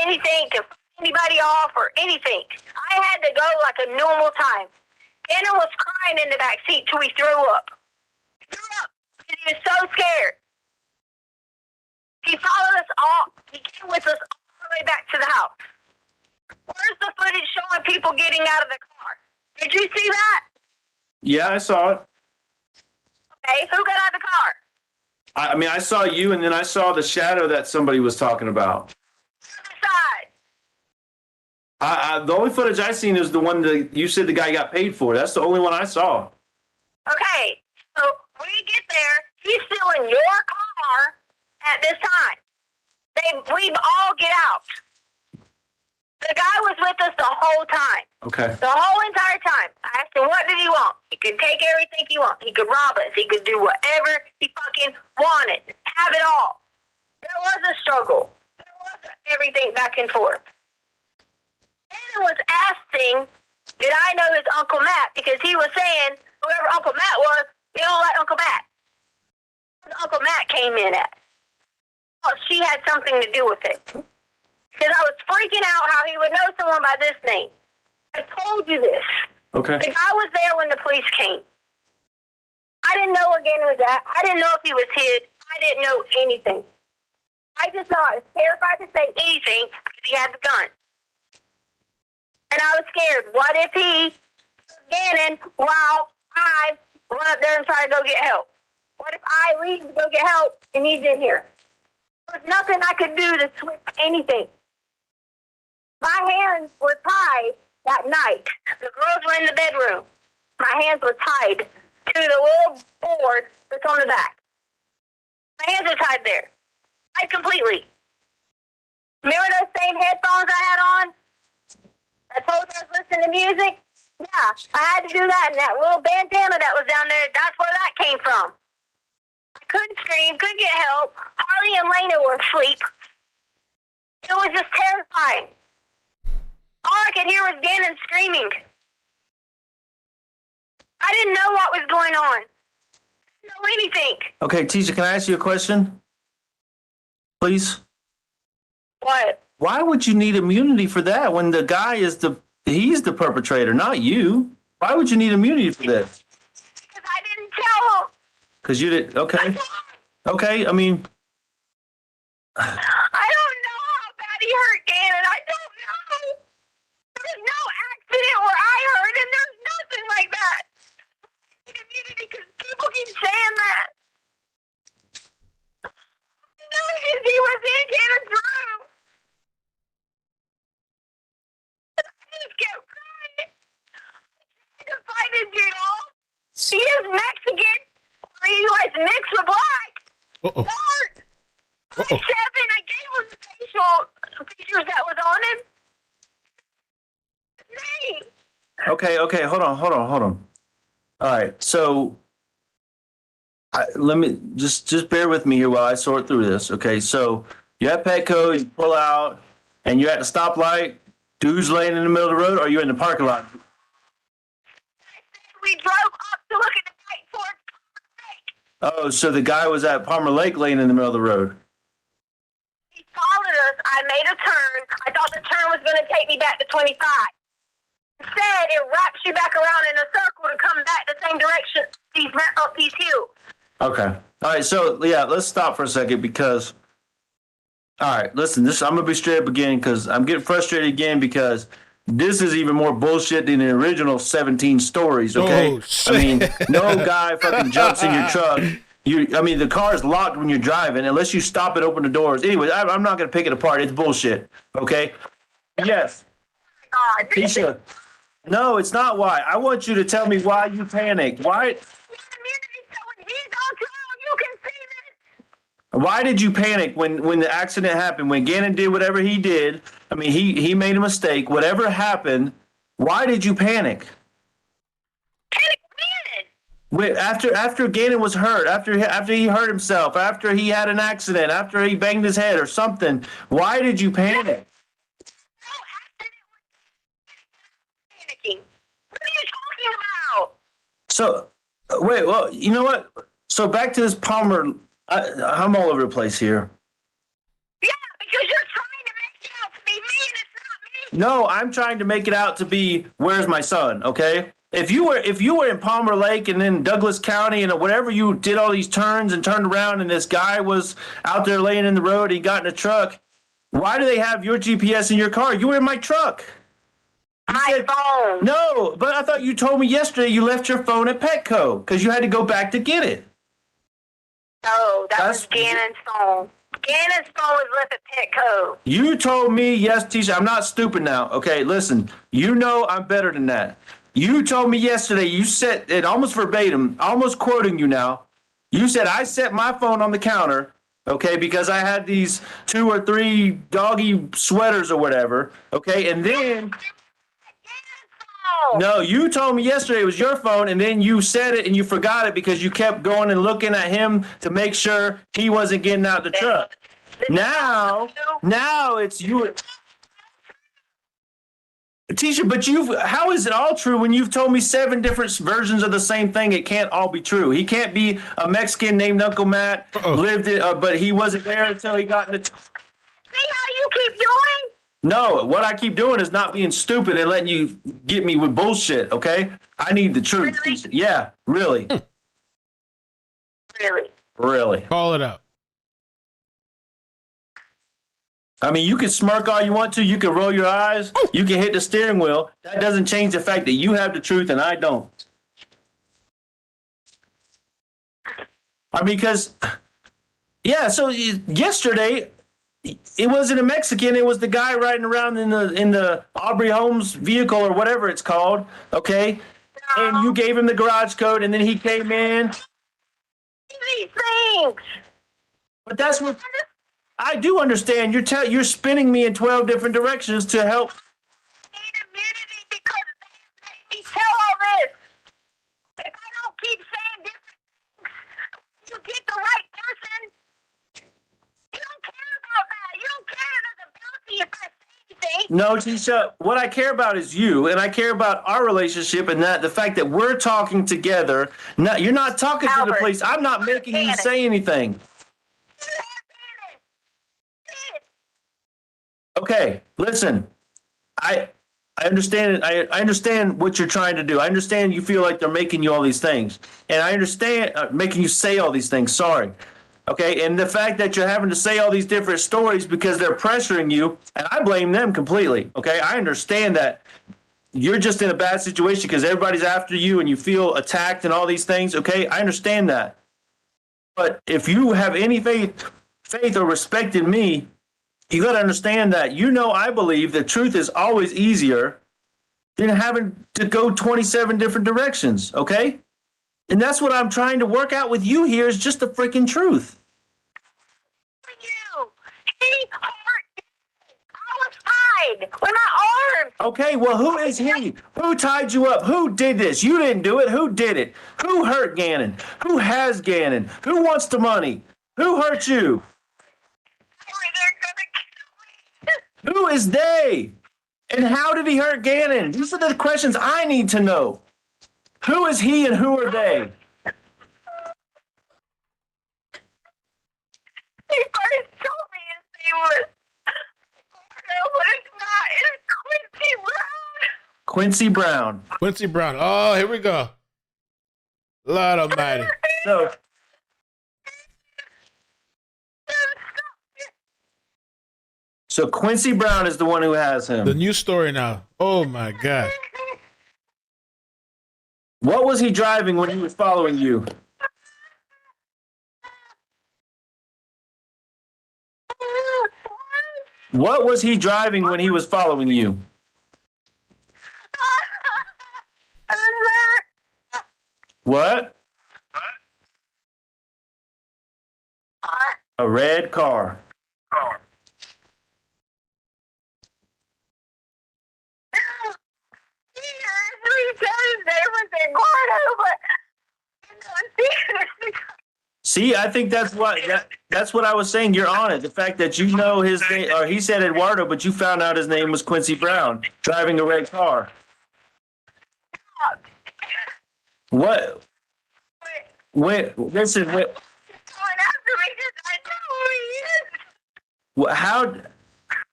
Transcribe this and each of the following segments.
anything to fuck anybody off or anything. I had to go like a normal time. Gannon was crying in the back seat till he threw up. He threw up because he was so scared. He followed us all. He came with us all the way back to the house. Where's the footage showing people getting out of the car? Did you see that? Yeah, I saw it. Okay, who got out of the car? I mean, I saw you, and then I saw the shadow that somebody was talking about. Side. The only footage I seen is the one that you said the guy got paid for. That's the only one I saw. Okay, so when you get there, he's still in your car at this time. We all get out. The guy was with us the whole time. Okay. The whole entire time. I asked him, what did he want? He could take everything he wants. He could rob us. He could do whatever he fucking wanted. Have it all. There was a struggle. There was everything back and forth. Gannon was asking, did I know his Uncle Matt? Because he was saying, whoever Uncle Matt was, he don't like Uncle Matt. Uncle Matt came in at. Oh, she had something to do with it. Because I was freaking out how he would know someone by this name. I told you this. Okay. The guy was there when the police came. I didn't know where Gannon was at. I didn't know if he was hid. I didn't know anything. I just know I was terrified to say anything because he had the gun. And I was scared. What if he, Gannon, while I run up there and try to go get help? What if I leave to go get help and he's in here? There was nothing I could do to switch anything. My hands were tied that night. The girls were in the bedroom. My hands were tied to the little board that's on the back. My hands are tied there. Tied completely. Remember those same headphones I had on? I told you I was listening to music? Yeah, I had to do that. And that little bandana that was down there, that's where that came from. I couldn't scream, couldn't get help. Harley and Lena were asleep. It was just terrifying. All I could hear was Gannon screaming. I didn't know what was going on. I didn't know anything. Okay, Tisha, can I ask you a question? Please? What? Why would you need immunity for that when the guy he's the perpetrator, not you? Why would you need immunity for this? Because I didn't tell him. Because you didn't, okay. Okay, I mean. I don't know how bad he hurt Gannon. I don't know. There's no accident where I hurt him. There's nothing like that. Immunity because people keep saying that. No, because he was in Gannon's room. I just kept crying. I tried to find his dude off. He is Mexican. Or he was mixed with black. Dark. 7, I gave him the facial features that was on him. Name. Okay, hold on. All right, so let me just bear with me here while I sort through this. Okay, so you have Petco, you pull out, and you're at the stoplight. Dude's laying in the middle of the road, or are you in the parking lot? We drove up to look at the night towards Palmer Lake. Oh, so the guy was at Palmer Lake laying in the middle of the road. He followed us. I made a turn. I thought the turn was going to take me back to 25. Instead, it wraps you back around in a circle to come back the same direction up these hills. Okay. All right, so, yeah, let's stop for a second because, all right, listen, I'm going to be straight up again because I'm getting frustrated again because this is even more bullshit than the original 17 stories, okay? Oh, shit. I mean, no guy fucking jumps in your truck. The car is locked when you're driving unless you stop and open the doors. Anyway, I'm not going to pick it apart. It's bullshit, okay? Yes. God. Tisha, no, it's not why. I want you to tell me why you panicked. Why did you panic when the accident happened? When Gannon did whatever he did, I mean, he made a mistake. Whatever happened, why did you panic? Panic when? After Gannon was hurt, after he hurt himself, after he had an accident, after he banged his head or something, why did you panic? Panicking. What are you talking about? So, wait, well, you know what? So back to this Palmer. I'm all over the place here. Yeah, because you're trying to make it out to be No, I'm trying to make it out to be where's my son, okay? If you were in Palmer Lake and then Douglas County and whatever, you did all these turns and turned around and this guy was out there laying in the road, he got in a truck. Why do they have your GPS in your car? You were in my truck. My phone. No, but I thought you told me yesterday you left your phone at Petco because you had to go back to get it. No, that was Gannon's phone. Gannon's phone was left at Petco. You told me, yes, Tisha, I'm not stupid now. Okay, listen, you know I'm better than that. You told me yesterday, you said it almost verbatim, almost quoting you now. You said, I set my phone on the counter, okay, because I had these 2 or 3 doggy sweaters or whatever, okay, and then... No, you told me yesterday it was your phone, and then you said it and you forgot it because you kept going and looking at him to make sure he wasn't getting out the truck. Now it's you. Tisha, but how is it all true when you've told me 7 different versions of the same thing? It can't all be true. He can't be a Mexican named Uncle Matt, lived it, but he wasn't there until he got in the... See how you keep doing? No, what I keep doing is not being stupid and letting you get me with bullshit, okay? I need the truth. Really? Yeah, really. Really? Really. Call it out. I mean, you can smirk all you want to. You can roll your eyes. You can hit the steering wheel. That doesn't change the fact that you have the truth and I don't. I mean, because, yeah, so yesterday... It wasn't a Mexican. It was the guy riding around in the Aubrey Holmes vehicle or whatever it's called. Okay, and you gave him the garage code, and then he came in. These things. But that's what I do understand. You're spinning me in 12 different directions to help. Immunity because they tell all this. If I don't keep saying different things, you get the right person. You don't care about that. You don't care about the bounty if I say anything. No, Tisha, what I care about is you, and I care about our relationship and that the fact that we're talking together. No, you're not talking to the police. I'm not making you say anything. Okay, listen. I understand it. I understand what you're trying to do. I understand you feel like they're making you all these things, and I understand making you say all these things. Sorry. Okay, and the fact that you're having to say all these different stories because they're pressuring you, and I blame them completely. Okay, I understand that you're just in a bad situation because everybody's after you and you feel attacked and all these things. Okay, I understand that. But if you have any faith or respect in me, you got to understand that, I believe the truth is always easier than having to go 27 different directions. Okay. And that's what I'm trying to work out with you here is just the freaking truth. He hurt. I was tied with my arm. Okay, well, who is he? Who tied you up? Who did this? You didn't do it. Who did it? Who hurt Gannon? Who has Gannon? Who wants the money? Who hurt you? They're gonna kill me. Who is they? And how did he hurt Gannon? These are the questions I need to know. Who is he and who are they? He first told me his name was, but it's not. It's Quincy Brown. Quincy Brown. Quincy Brown. Oh, here we go. Lord Almighty. So Quincy Brown is the one who has him. The new story now. Oh my God. What was he driving when he was following you? What was he driving when he was following you? What? A red car. See, I think that's what I was saying. You're on it. The fact that you know his name, or he said Eduardo, but you found out his name was Quincy Brown, driving a red car. What? Wait, listen. Wait. How?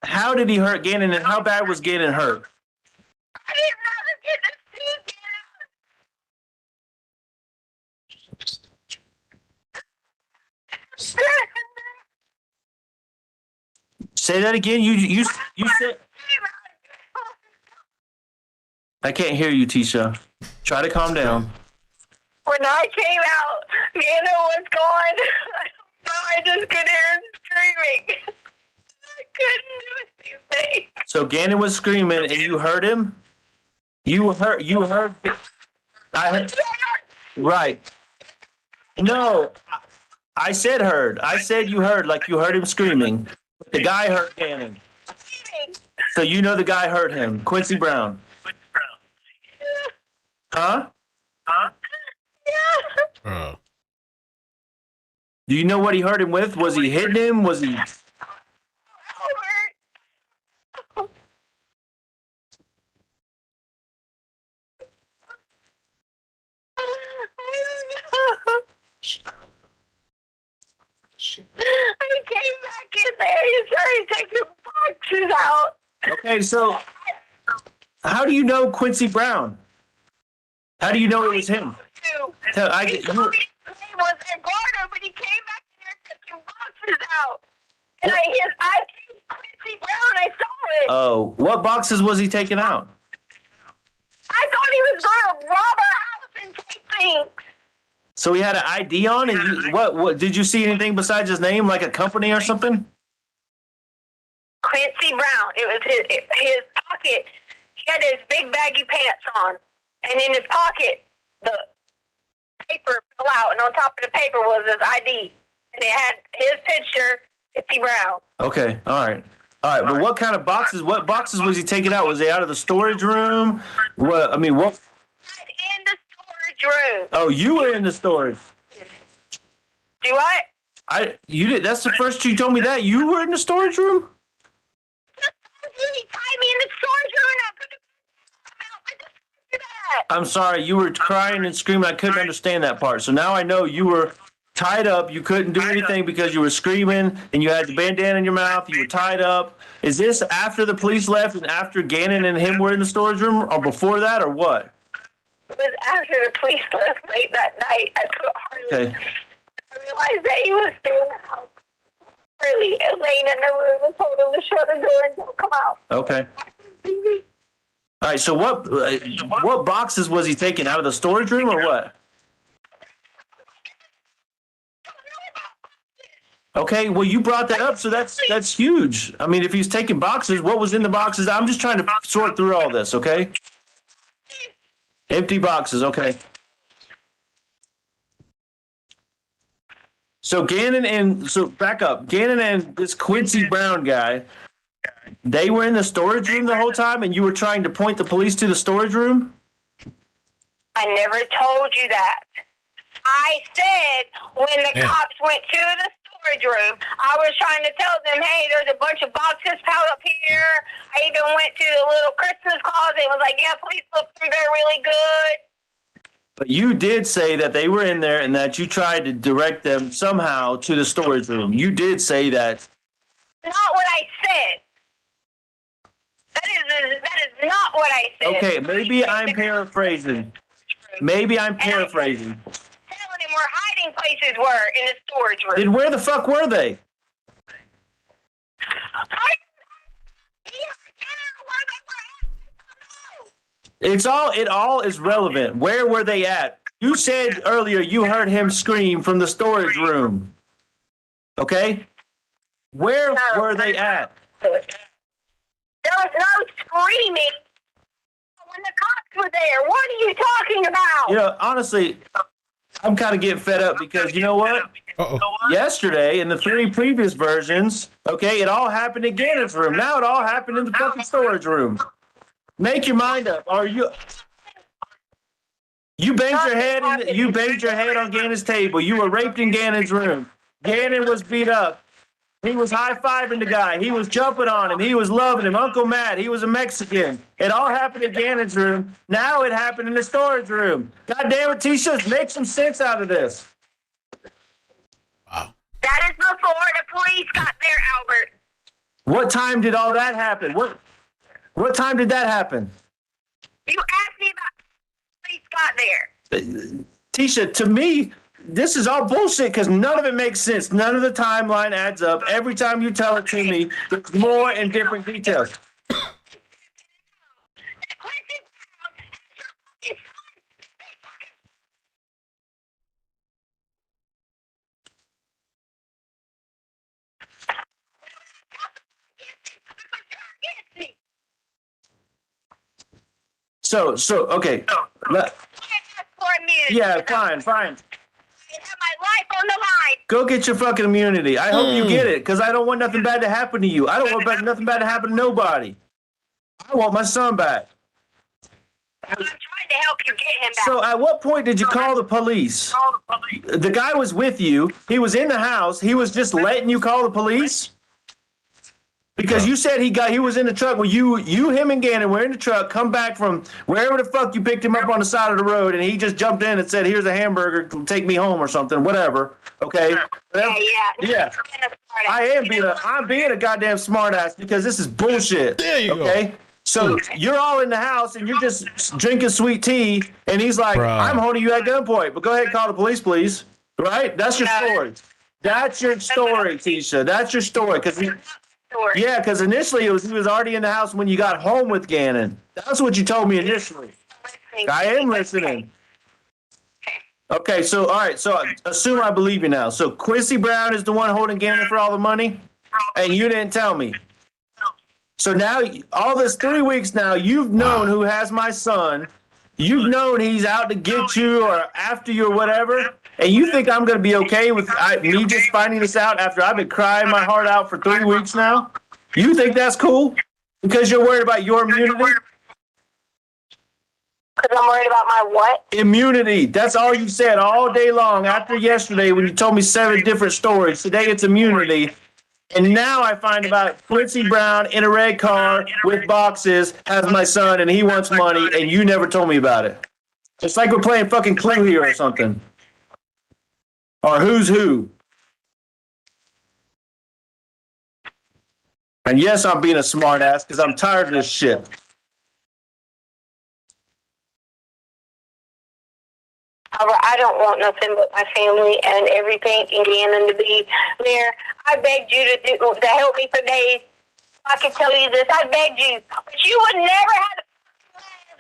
How did he hurt Gannon, and how bad was Gannon hurt? I didn't rather get the suitcase. Say that again. You said. I can't hear you, Tisha. Try to calm down. When I came out, Gannon was gone. I just could hear him screaming. I couldn't do anything. So Gannon was screaming, and you heard him. You heard. I heard. Right. No, I said heard. I said you heard, like you heard him screaming. The guy heard Gannon. So you know the guy heard him, Quincy Brown. Huh? Oh. Do you know what he hurt him with? Was he hitting him? Was he? I came back in there. He started taking boxes out. Okay, so how do you know Quincy Brown? How do you know it was him? He told me his name was Eduardo, but he came back in there taking boxes out. And I came Quincy Brown. I saw it. Oh, what boxes was he taking out? I thought he was going to rob our house and take things. So he had an ID on, and what did you see anything besides his name, like a company or something? Quincy Brown. It was his pocket. He had his big baggy pants on, and in his pocket, the paper fell out, and on top of the paper was his ID, and it had his picture, Quincy Brown. Okay, all right. But what kind of boxes? What boxes was he taking out? Was he out of the storage room? What? I mean, what? In the storage room. Oh, you were in the storage. Do what? You did. That's the first you told me that you were in the storage room. He tied me in the storage room, and I couldn't come out. I just did that. I'm sorry. You were crying and screaming. I couldn't understand that part. So now I know you were tied up. You couldn't do anything because you were screaming, and you had the bandana in your mouth. You were tied up. Is this after the police left and after Gannon and him were in the storage room, or before that, or what? It was after the police left late that night. I couldn't hardly. Okay. I realized that he was still in the house. Really laying in the room and told him to shut the door and don't come out. Okay. All right. So what boxes was he taking out of the storage room, or what? Okay, well, you brought that up, so that's huge. I mean, if he's taking boxes, what was in the boxes? I'm just trying to sort through all this, okay? Empty boxes, okay. So back up. Gannon and this Quincy Brown guy, they were in the storage room the whole time, and you were trying to point the police to the storage room? I never told you that. I said when the cops went to the storage room, I was trying to tell them, hey, there's a bunch of boxes piled up here. I even went to the little Christmas closet and was like, yeah, please look through there really good. But you did say that they were in there and that you tried to direct them somehow to the storage room. You did say that. Not what I said. That is not what I said. Okay, maybe I'm paraphrasing. Telling him where hiding places were in the storage room. Then where the fuck were they? It all is relevant. Where were they at? You said earlier you heard him scream from the storage room. Okay? Where were they at? There was no screaming when the cops were there. What are you talking about? You know, honestly, I'm kind of getting fed up because you know what? Uh-oh. Yesterday, in the 3 previous versions, okay, it all happened in Gannon's room. Now it all happened in the fucking storage room. Make your mind up. You banged your head on Gannon's table. You were raped in Gannon's room. Gannon was beat up. He was high-fiving the guy. He was jumping on him. He was loving him. Uncle Matt, he was a Mexican. It all happened in Gannon's room. Now it happened in the storage room. God damn it, Tisha, make some sense out of this. Wow. That is before the police got there, Albert. What time did all that happen? What time did that happen? You asked me about when police got there. Tisha, to me, this is all bullshit because none of it makes sense. None of the timeline adds up. Every time you tell it to me, there's more and different details. So, okay. Yeah, fine. I have my life on the line. Go get your fucking immunity. I hope you get it, because I don't want nothing bad to happen to you. I don't want nothing bad to happen to nobody. I want my son back. I'm trying to help you get him back. So at what point did you call the police? The guy was with you. He was in the house. He was just letting you call the police? Because you said he was in the truck. Well, you, him, and Gannon were in the truck, come back from wherever the fuck you picked him up on the side of the road, and he just jumped in and said, "Here's a hamburger, take me home," or something, whatever. Okay? Yeah. I'm being a goddamn smartass because this is bullshit. There you go. So you're all in the house and you're just drinking sweet tea, and he's like, "I'm holding you at gunpoint, but go ahead and call the police, please." Right? That's your story. That's your story, Tisha. That's your story. Because initially he was already in the house when you got home with Gannon. That's what you told me initially. I am listening. Okay, so all right, so assume I believe you now. So Quincy Brown is the one holding Gannon for all the money, and you didn't tell me. So now, all this 3 weeks now, you've known who has my son. You've known he's out to get you or after you or whatever. And you think I'm going to be okay with me just finding this out after I've been crying my heart out for 3 weeks now? You think that's cool? Because you're worried about your immunity? Because I'm worried about my what? Immunity. That's all you said all day long after yesterday when you told me 7 different stories. Today it's immunity. And now I find about Quincy Brown in a red car with boxes, has my son, and he wants money, and you never told me about it. It's like we're playing fucking Clue here or something. Or Who's Who. And yes, I'm being a smartass because I'm tired of this shit. I don't want nothing but my family and everything and Gannon to be there. I begged you to help me for days. I can tell you this. I begged you. But you would never have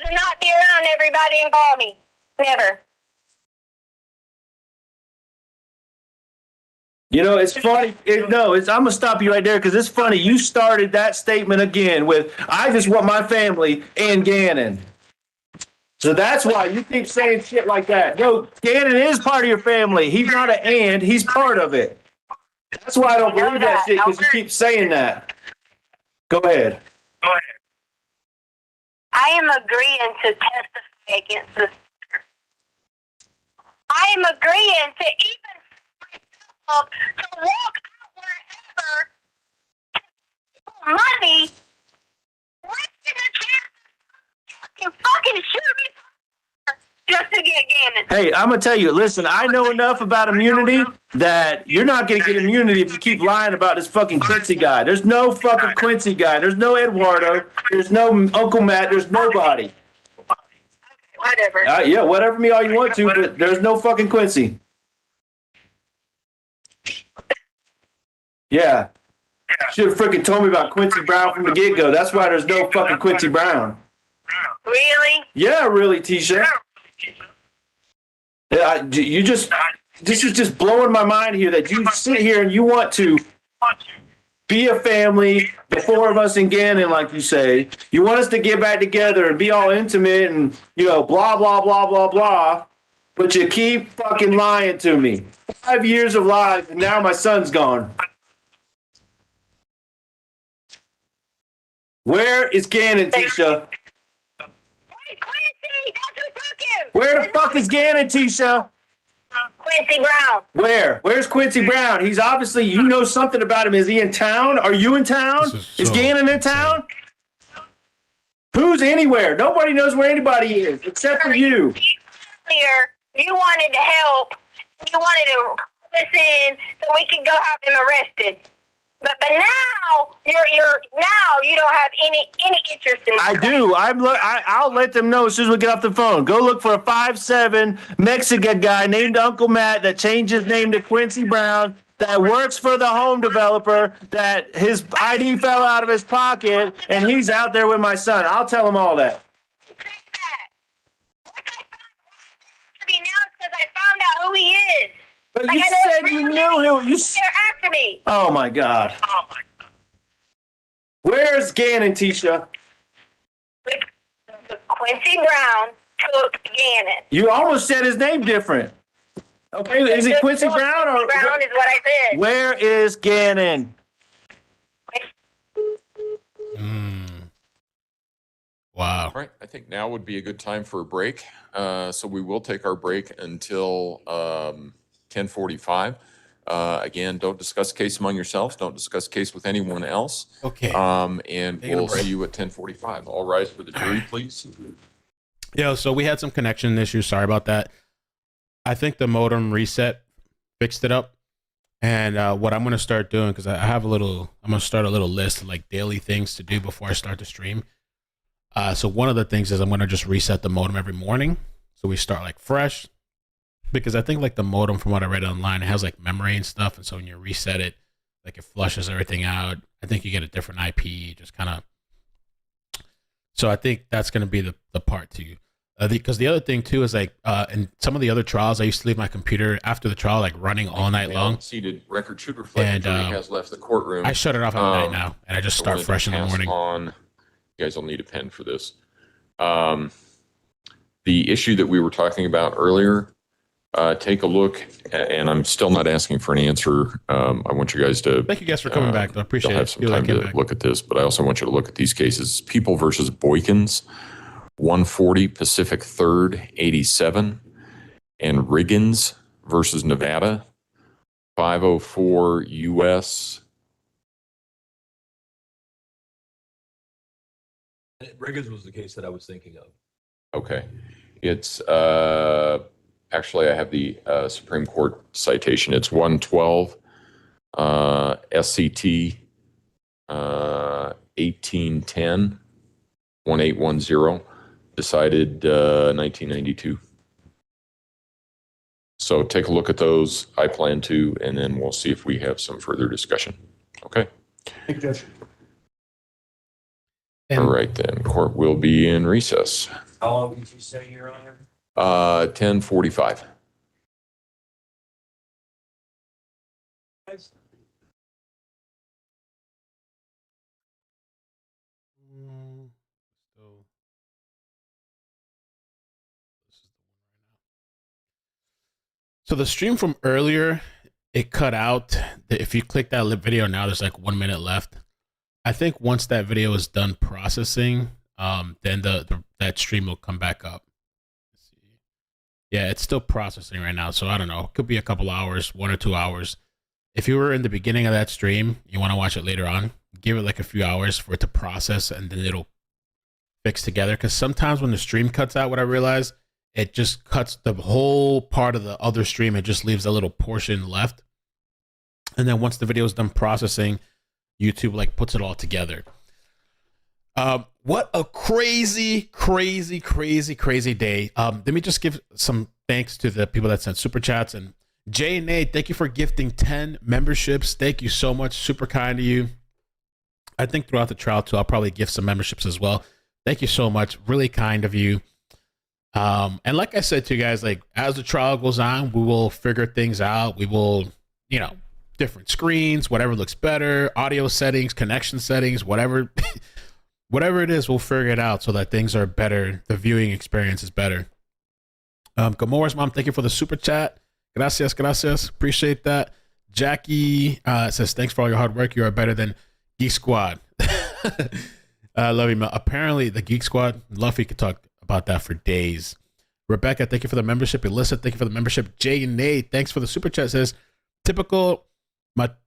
to not be around everybody and call me. Never. You know, it's funny. I'm going to stop you right there because it's funny. You started that statement again with, "I just want my family and Gannon." So that's why you keep saying shit like that. No, Gannon is part of your family. He's not an and, he's part of it. That's why I don't believe that shit, because you keep saying that. Go ahead. I am agreeing to testify against this. I am agreeing to even myself to walk out wherever money, risking a chance to fucking shoot me just to get Gannon. Hey, I'm going to tell you, listen, I know enough about immunity that you're not going to get immunity if you keep lying about this fucking Quincy guy. There's no fucking Quincy guy. There's no Eduardo. There's no Uncle Matt. There's nobody. Whatever. Yeah, whatever me all you want to, but there's no fucking Quincy. Yeah. Should have freaking told me about Quincy Brown from the get-go. That's why there's no fucking Quincy Brown. Really? Yeah, really, Tisha. Yeah, this is just blowing my mind here that you sit here and you want to be a family, the 4 of us in Gannon, like you say. You want us to get back together and be all intimate and, blah, blah, blah, blah, blah. But you keep fucking lying to me. 5 years of lies, and now my son's gone. Where is Gannon, Tisha? Quincy, that's who took him. Where the fuck is Gannon, Tisha? Quincy Brown. Where? Where's Quincy Brown? He's obviously, you know something about him. Is he in town? Are you in town? Is Gannon in town? Who's anywhere? Nobody knows where anybody is except for you. Earlier, you wanted to help. You wanted to listen so we could go have him arrested. But now you don't have any interest in. I do. I'll let them know as soon as we get off the phone. Go look for a 5'7" Mexican guy named Uncle Matt that changed his name to Quincy Brown, that works for the home developer, that his ID fell out of his pocket, and he's out there with my son. I'll tell him all that. Now it's because I found out who he is. But you said you knew him. They're after me. Oh my God. Where's Gannon, Tisha? Quincy Brown took Gannon. You almost said his name different. Okay, is it Quincy Brown or? Quincy Brown is what I said. Where is Gannon? Wow. All right, I think now would be a good time for a break. So we will take our break until 10:45. Again, don't discuss case among yourselves. Don't discuss case with anyone else. Okay. And Taking a we'll break. see you at 10:45. All rise for the jury, please. Yo, so we had some connection issues. Sorry about that. I think the modem reset fixed it up. And what I'm going to start doing, because I'm going to start a little list of like daily things to do before I start the stream. So one of the things is I'm going to just reset the modem every morning. So we start like fresh, because I think like the modem, from what I read online, it has like memory and stuff. And so when you reset it, like it flushes everything out. I think you get a different IP, just kind of. So I think that's going to be the part too. Because the other thing too is like in some of the other trials, I used to leave my computer after the trial like running all night long. Seated record should reflect the jury has left the courtroom. I shut it off at night now, and I just start fresh in the morning. You guys will need a pen for this. The issue that we were talking about earlier, take a look, and I'm still not asking for an answer. I want you guys to. Thank you guys for coming back. I appreciate it. You'll have some time to look at this, but I also want you to look at these cases. People versus Boykins, 140 Pacific 3rd, 87, and Riggins versus Nevada, 504 U.S. Riggins was the case that I was thinking of. Okay. It's actually, I have the Supreme Court citation. It's 112 SCT 1810 1810, decided 1992. So take a look at those. I plan to, and then we'll see if we have some further discussion. Okay. Thank you, Judge. All right, then. Court will be in recess. How long did you say, Your Honor? 10:45. So the stream from earlier, it cut out. If you click that video now, there's like 1 minute left. I think once that video is done processing, then that stream will come back up. Let's see. Yeah, it's still processing right now, so I don't know. It could be a couple hours, 1 or 2 hours. If you were in the beginning of that stream, you want to watch it later on, give it like a few hours for it to process, and then it'll fix together. Because sometimes when the stream cuts out, what I realize, it just cuts the whole part of the other stream. It just leaves a little portion left. And then once the video is done processing, YouTube like puts it all together. What a crazy day. Let me just give some thanks to the people that sent super chats. And Jay and Nate, thank you for gifting 10 memberships. Thank you so much. Super kind of you. I think throughout the trial too, I'll probably gift some memberships as well. Thank you so much. Really kind of you. And like I said to you guys, like as the trial goes on, we will figure things out. We will, different screens, whatever looks better, audio settings, connection settings, whatever it is, we'll figure it out so that things are better. The viewing experience is better. Gamora's mom, thank you for the super chat. Gracias. Appreciate that. Jackie says, thanks for all your hard work. You are better than Geek Squad. I love you, Mel. Apparently, the Geek Squad, Luffy could talk about that for days. Rebecca, thank you for the membership. Alyssa, thank you for the membership. Jay and Nate, thanks for the super chat. Says, typical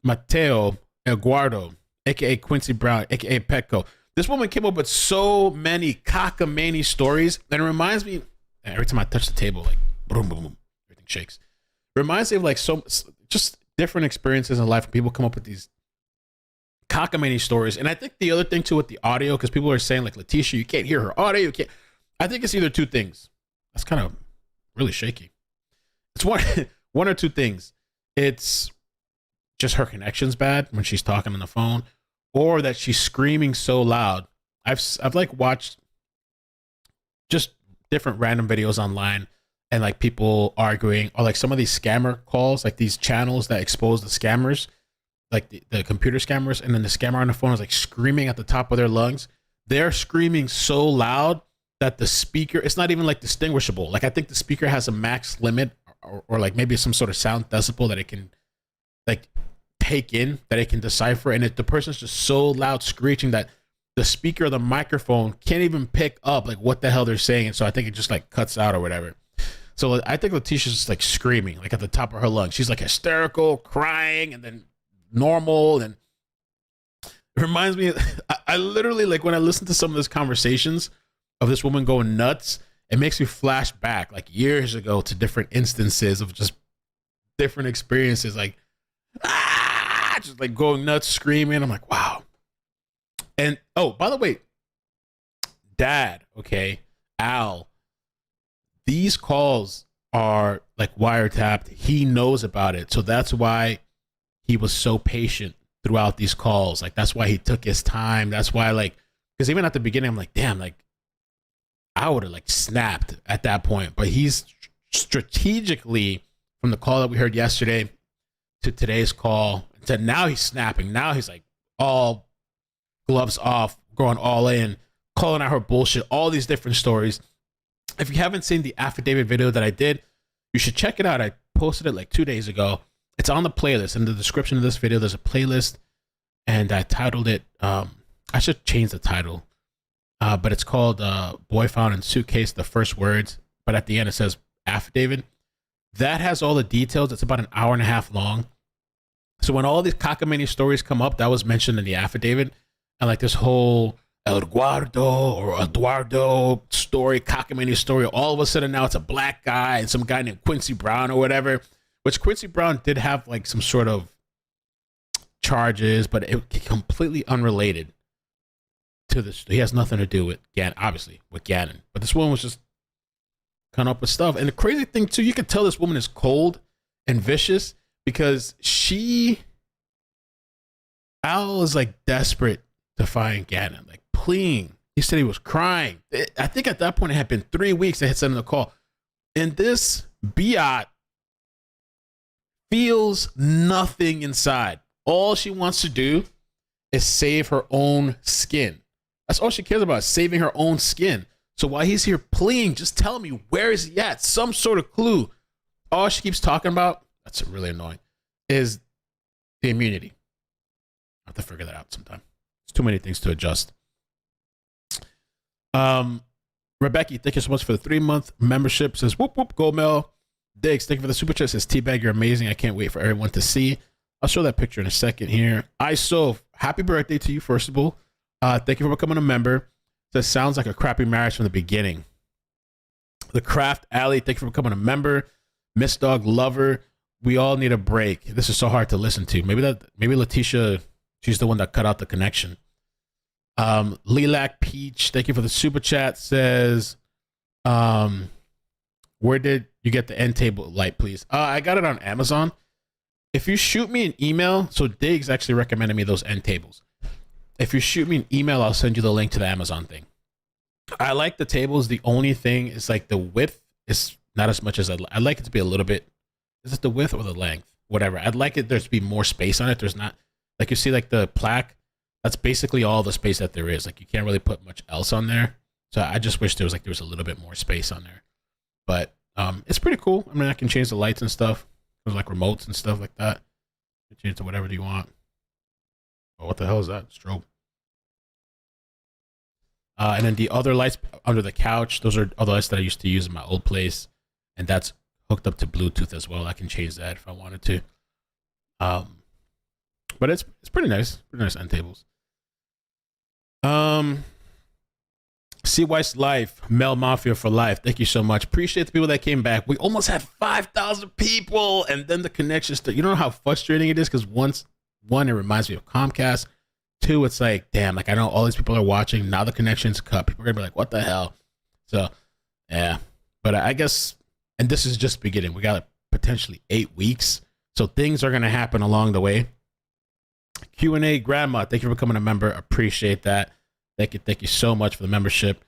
Mateo Eduardo, a.k.a. Quincy Brown, a.k.a. Petco. This woman came up with so many cockamamie stories, and it reminds me, every time I touch the table, like, boom, boom, boom, everything shakes. Reminds me of, like, just different experiences in life. People come up with these cockamamie stories. And I think the other thing too with the audio, because people are saying like, Leticia, you can't hear her audio. You can't. I think it's either two things. That's kind of really shaky. It's one or two things. It's just her connection's bad when she's talking on the phone, or that she's screaming so loud. I've like watched just different random videos online and like people arguing, or like some of these scammer calls, like these channels that expose the scammers, like the computer scammers, and then the scammer on the phone is like screaming at the top of their lungs. They're screaming so loud that the speaker, it's not even like distinguishable. Like I think the speaker has a max limit, or like maybe some sort of sound decibel that it can like take in, that it can decipher, and the person's just so loud screeching that the speaker or the microphone can't even pick up like what the hell they're saying, and so I think it just like cuts out or whatever. So I think Leticia's just like screaming like at the top of her lungs. She's like hysterical, crying, and then normal. And it reminds me, I literally, like, when I listen to some of those conversations of this woman going nuts, it makes me flash back like years ago to different instances of just different experiences, like just like going nuts, screaming. I'm like, wow. And oh, by the way, Dad, okay, Al, these calls are like wiretapped. He knows about it. So that's why he was so patient throughout these calls. Like, that's why he took his time. That's why, like, because even at the beginning, I'm like, damn, like, I would have like snapped at that point. But he's strategically, from the call that we heard yesterday to today's call, to now he's snapping. Now he's like all gloves off, going all in, calling out her bullshit, all these different stories. If you haven't seen the affidavit video that I did, you should check it out. I posted it like 2 days ago. It's on the playlist. In the description of this video, there's a playlist, and I titled it, I should change the title, but it's called Boy Found in Suitcase, the first words, but at the end it says affidavit. That has all the details. It's about an hour and a half long. So when all these cockamamie stories come up, that was mentioned in the affidavit, and like this whole Eduardo story, cockamamie story, all of a sudden now it's a black guy and some guy named Quincy Brown or whatever, which Quincy Brown did have like some sort of charges, but it completely unrelated to this. He has nothing to do with Gannon, obviously, with Gannon. But this woman was just coming up with stuff. And the crazy thing too, you can tell this woman is cold and vicious because Al is like desperate to find Gannon, like pleading. He said he was crying. I think at that point it had been 3 weeks they had sent him the call. And this biatch feels nothing inside. All she wants to do is save her own skin. That's all she cares about, is saving her own skin. So while he's here pleading, just tell me, where is he at? Some sort of clue. All she keeps talking about, that's really annoying, is the immunity. I have to figure that out sometime. It's too many things to adjust. Rebecca, thank you so much for the 3-month membership. Says, whoop, whoop, go Mel. Diggs, thank you for the super chat. Says, Teabag, you're amazing. I can't wait for everyone to see. I'll show that picture in a second here. ISO, happy birthday to you, first of all. Thank you for becoming a member. Says, sounds like a crappy marriage from the beginning. The Craft Alley, thank you for becoming a member. Miss Dog Lover, we all need a break. This is so hard to listen to. Maybe Leticia, she's the one that cut out the connection. Lilac Peach, thank you for the super chat. Says, where did you get the end table light, please? I got it on Amazon. If you shoot me an email, so Diggs actually recommended me those end tables. If you shoot me an email, I'll send you the link to the Amazon thing. I like the tables. The only thing is like the width is not as much as I'd like it to be a little bit. Is it the width or the length? Whatever. I'd like it there to be more space on it. There's not, like you see like the plaque, that's basically all the space that there is. Like you can't really put much else on there. So I just wish there was a little bit more space on there. But it's pretty cool. I mean, I can change the lights and stuff. There's like remotes and stuff like that. You can change to whatever you want. Oh, what the hell is that? Strobe. And then the other lights under the couch, those are other lights that I used to use in my old place. And that's hooked up to Bluetooth as well. I can change that if I wanted to. But it's pretty nice. Pretty nice end tables. C. Weiss Life, Mel Mafia for life. Thank you so much. Appreciate the people that came back. We almost had 5,000 people, and then the connection. You know how frustrating it is, because it reminds me of Comcast. two, it's like, damn, like I know all these people are watching. Now the connection's cut. People are gonna be like, what the hell? So, yeah. But I guess, and this is just beginning. We got like potentially 8 weeks. So things are gonna happen along the way. Q&A Grandma, thank you for becoming a member. Appreciate that. Thank you so much for the membership.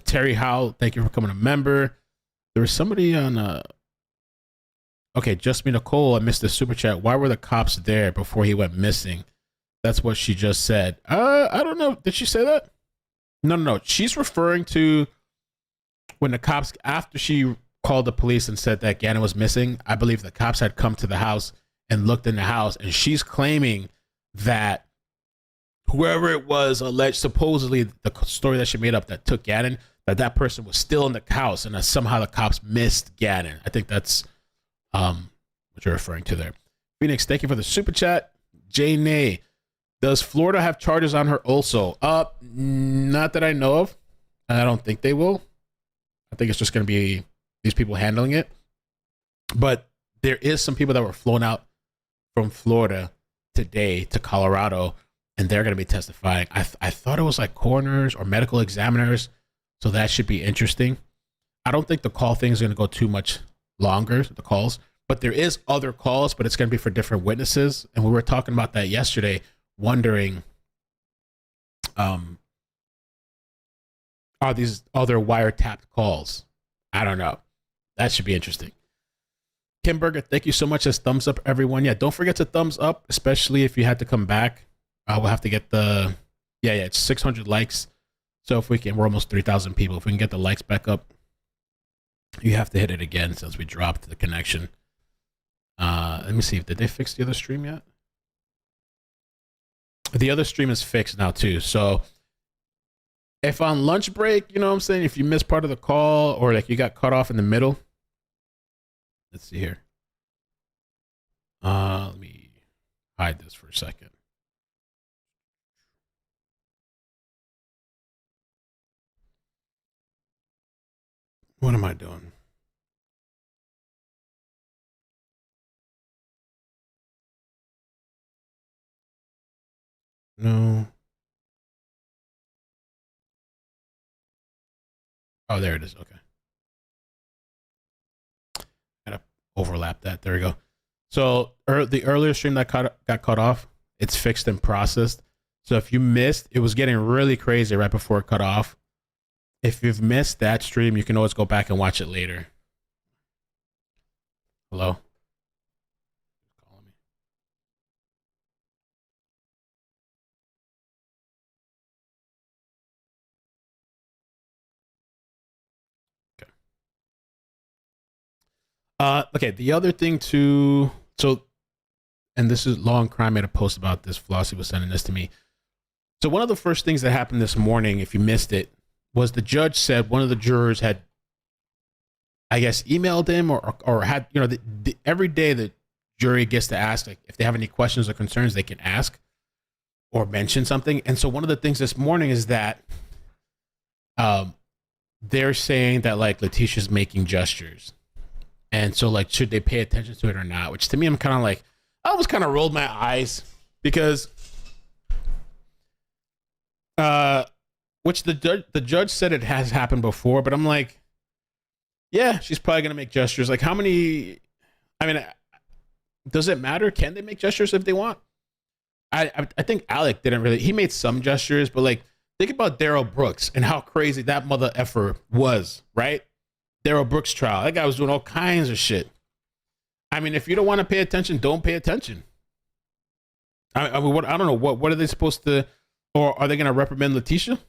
Terry Howell, thank you for becoming a member. There was somebody on okay, just me Nicole, I missed the super chat. Why were the cops there before he went missing? That's what she just said. I don't know. Did she say that? No. She's referring to when the cops, after she called the police and said that Gannon was missing, I believe the cops had come to the house and looked in the house, and she's claiming that whoever it was alleged, supposedly the story that she made up that took Gannon, that person was still in the house and that somehow the cops missed Gannon. I think that's what you're referring to there. Phoenix, thank you for the super chat. Jay Nay, does Florida have charges on her also? Not that I know of. I don't think they will. I think it's just going to be these people handling it. But there is some people that were flown out from Florida today to Colorado, and they're going to be testifying. I thought it was like coroners or medical examiners, so that should be interesting. I don't think the call thing is going to go too much longer, the calls, but there is other calls, but it's going to be for different witnesses. And we were talking about that yesterday, wondering, are these other wiretapped calls? I don't know. That should be interesting. Kim Berger, thank you so much. As thumbs up, everyone. Yeah, don't forget to thumbs up, especially if you had to come back. We'll have to get the, it's 600 likes. So if we can, we're almost 3,000 people. If we can get the likes back up, you have to hit it again since we dropped the connection. Let me see. Did they fix the other stream yet? The other stream is fixed now too. So if on lunch break, you know what I'm saying? If you missed part of the call or like you got cut off in the middle. Let's see here. Let me hide this for a second. What am I doing? No. Oh, there it is. Okay. Gotta overlap that. There we go. So the earlier stream that got cut off, it's fixed and processed. So if you missed, it was getting really crazy right before it cut off. If you've missed that stream, you can always go back and watch it later. Hello? Calling me. Okay. Okay, the other thing too, so, and this is Long Crime made a post about this. Flossie was sending this to me. So one of the first things that happened this morning, if you missed it, was the judge said one of the jurors had, I guess, emailed him or had, you know, every day the jury gets to ask, like, if they have any questions or concerns, they can ask or mention something. And so one of the things this morning is that they're saying that, like, Leticia's making gestures. And so, like, should they pay attention to it or not? Which to me, I'm kind of like, I almost kind of rolled my eyes because which the judge said it has happened before, but I'm like, yeah, she's probably gonna make gestures. Like, how many? I mean, does it matter? Can they make gestures if they want? I think Alec didn't really. He made some gestures, but like, think about Daryl Brooks and how crazy that mother effer was, right? Daryl Brooks trial. That guy was doing all kinds of shit. I mean, if you don't want to pay attention, don't pay attention. I mean, I don't know what are they supposed to, or are they gonna reprimand Leticia?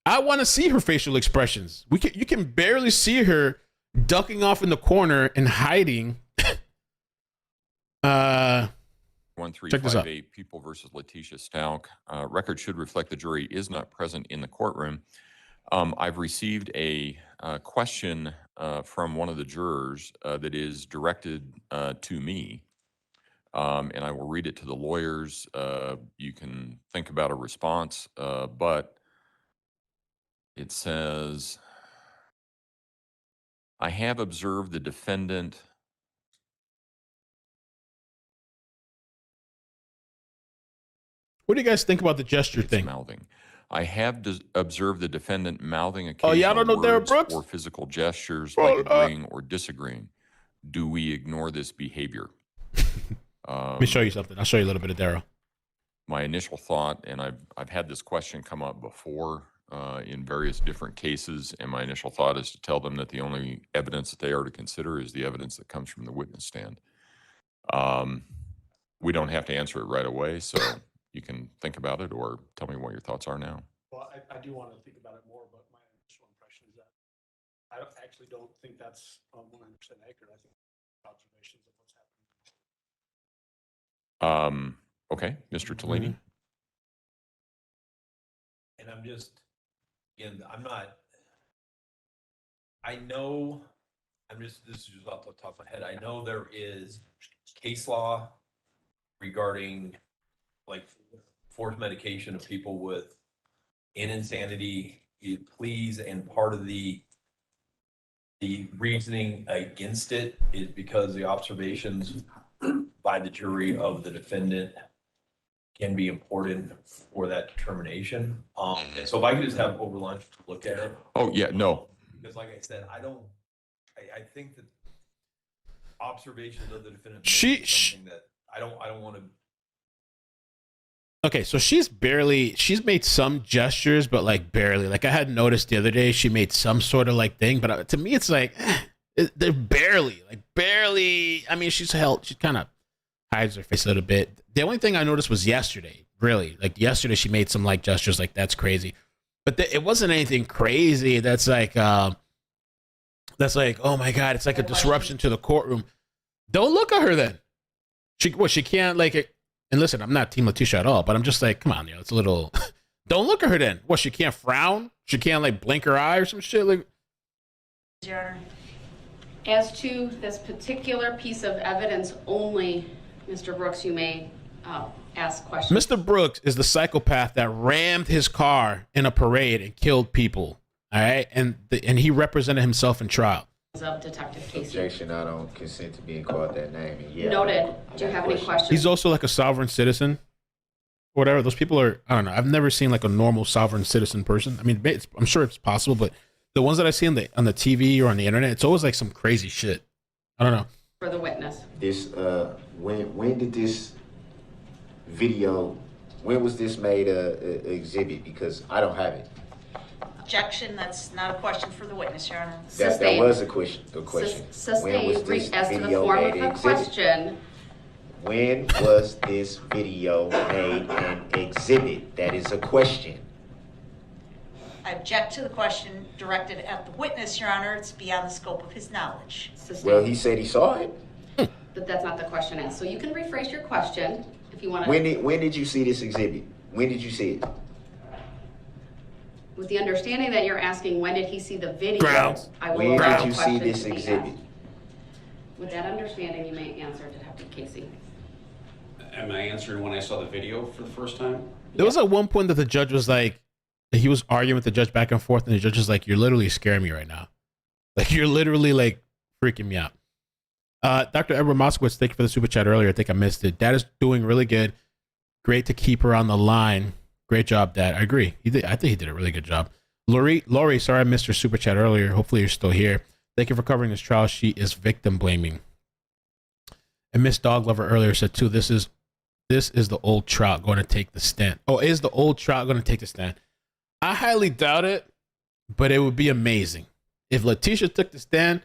I want to see her facial expressions. You can barely see her ducking off in the corner and hiding. Check this out. 1358 People versus Letecia Stauch. Record should reflect the jury is not present in the courtroom. I've received a question from one of the jurors that is directed to me, and I will read it to the lawyers. You can think about a response, but it says, I have observed the defendant What do you guys think about the gesture It's thing? mouthing. I have observed the defendant mouthing Oh, y'all occasional don't know Darren words Brooks? or physical gestures Oh, like agreeing or disagreeing. Do we ignore this behavior? Let me show you something. I'll show you a little bit of Daryl. My initial thought, and I've had this question come up before in various different cases, and my initial thought is to tell them that the only evidence that they are to consider is the evidence that comes from the witness stand. We don't have to answer it right away, so you can think about it or tell me what your thoughts are now. Well, I do want to think about it more, but my initial impression is that actually don't think that's 100% accurate. I think observations of what's happening. Okay, Mr. Tellini. And I'm just, again, I know, this is just off the top of my head. I know there is case law regarding like forced medication of people with insanity pleas, and part of the reasoning against it is because the observations by the jury of the defendant can be important for that determination. And so if I could just have over lunch to look at it. Oh, yeah, no. Because like I said, I think that observations of the defendant She- is something that I don't want to. Okay, so she's made some gestures, but like barely. Like I had noticed the other day, she made some sort of like thing, but to me, it's like they're barely. I mean, she kind of hides her face a little bit. The only thing I noticed was yesterday. Really, like yesterday, she made some like gestures, like that's crazy, but it wasn't anything crazy. That's like, oh my god, it's like a disruption to the courtroom. Don't look at her then. She can't like it. And listen, I'm not Team Leticia at all, but I'm just like, come on, it's a little. Don't look at her then. What? She can't frown. She can't like blink her eye or some shit. Like, Your Honor. As to this particular piece of evidence only, Mr. Brooks, you may ask questions. Mr. Brooks is the psychopath that rammed his car in a parade and killed people. All right, and he represented himself in trial. Of Detective Casey. Objection, I don't consent to being called that name. And yeah, Noted. Do you have any questions? He's also like a sovereign citizen, whatever. Those people are. I don't know. I've never seen like a normal sovereign citizen person. I mean, I'm sure it's possible, but the ones that I see on the TV or on the internet, it's always like some crazy shit. I don't know. For the witness. This when did this video? When was this made a exhibit? Because I don't have it. Objection, that's not a question for the witness, Your Honor. That was a question. When Sustained. was this As to the video form made of an a exhibit? question. When was this video made an exhibit? That is a question. I object to the question directed at the witness, Your Honor. It's beyond the scope of his knowledge. Sustained. Well, he said he saw it. But that's not the question asked. So you can rephrase your question if you want to. When did you see this exhibit? When did you see it? With the understanding that you're asking when did he see the video, Grounds. I will When allow did you the see question this to be exhibit? asked. With that understanding, you may answer Detective Casey. Am I answering when I saw the video for the first time? There was at one point that the judge was like, he was arguing with the judge back and forth, and the judge was like, "You're literally scaring me right now. Like you're literally like freaking me out." Dr. Edward Moskowitz, thank you for the super chat earlier. I think I missed it. Dad is doing really good. Great to keep her on the line. Great job, Dad. I agree. I think he did a really good job. Lori, sorry I missed your super chat earlier. Hopefully you're still here. Thank you for covering this trial. She is victim blaming. And Miss Dog Lover earlier said too, this is the old trout going to take the stand. Oh, is the old trout going to take the stand? I highly doubt it, but it would be amazing. If Leticia took the stand,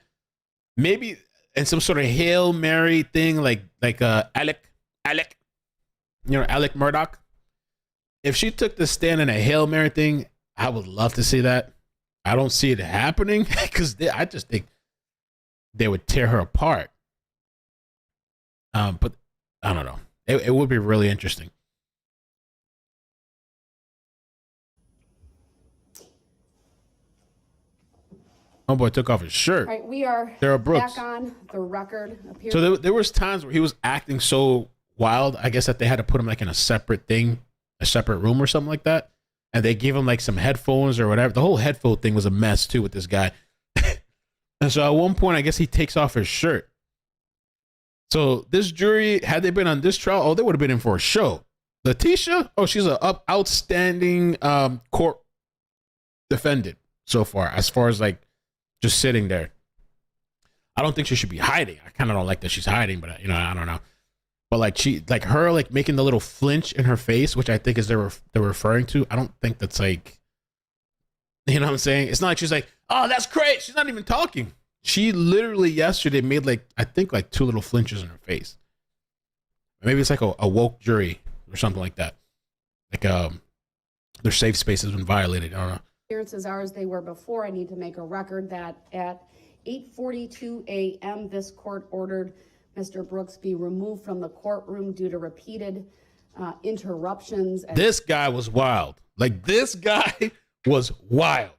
maybe in some sort of Hail Mary thing like Alec, Alec Murdoch. If she took the stand in a Hail Mary thing, I would love to see that. I don't see it happening because I just think they would tear her apart. But I don't know. It would be really interesting. Homeboy took off his shirt. All right, we are Sarah Brooks. back on the record. So there was times where he was acting so wild, I guess, that they had to put him like in a separate thing, a separate room or something like that. And they gave him like some headphones or whatever. The whole headphone thing was a mess too with this guy. And so at one point, I guess he takes off his shirt. So this jury, had they been on this trial, they would have been in for a show. Leticia? Oh, she's an outstanding court defendant so far as like just sitting there. I don't think she should be hiding. I kind of don't like that she's hiding, but I don't know. But like her making the little flinch in her face, which I think is they're referring to. I don't think that's like, you know what I'm saying? It's not like she's like, oh, that's great. She's not even talking. She literally yesterday made I think two little flinches in her face. Maybe it's like a woke jury or something like that. Like their safe space has been violated. I don't know. Appearances are as they were before. I need to make a record that at 8:42 a.m. this court ordered Mr. Brooks be removed from the courtroom due to repeated interruptions. This guy was wild. This guy was wild.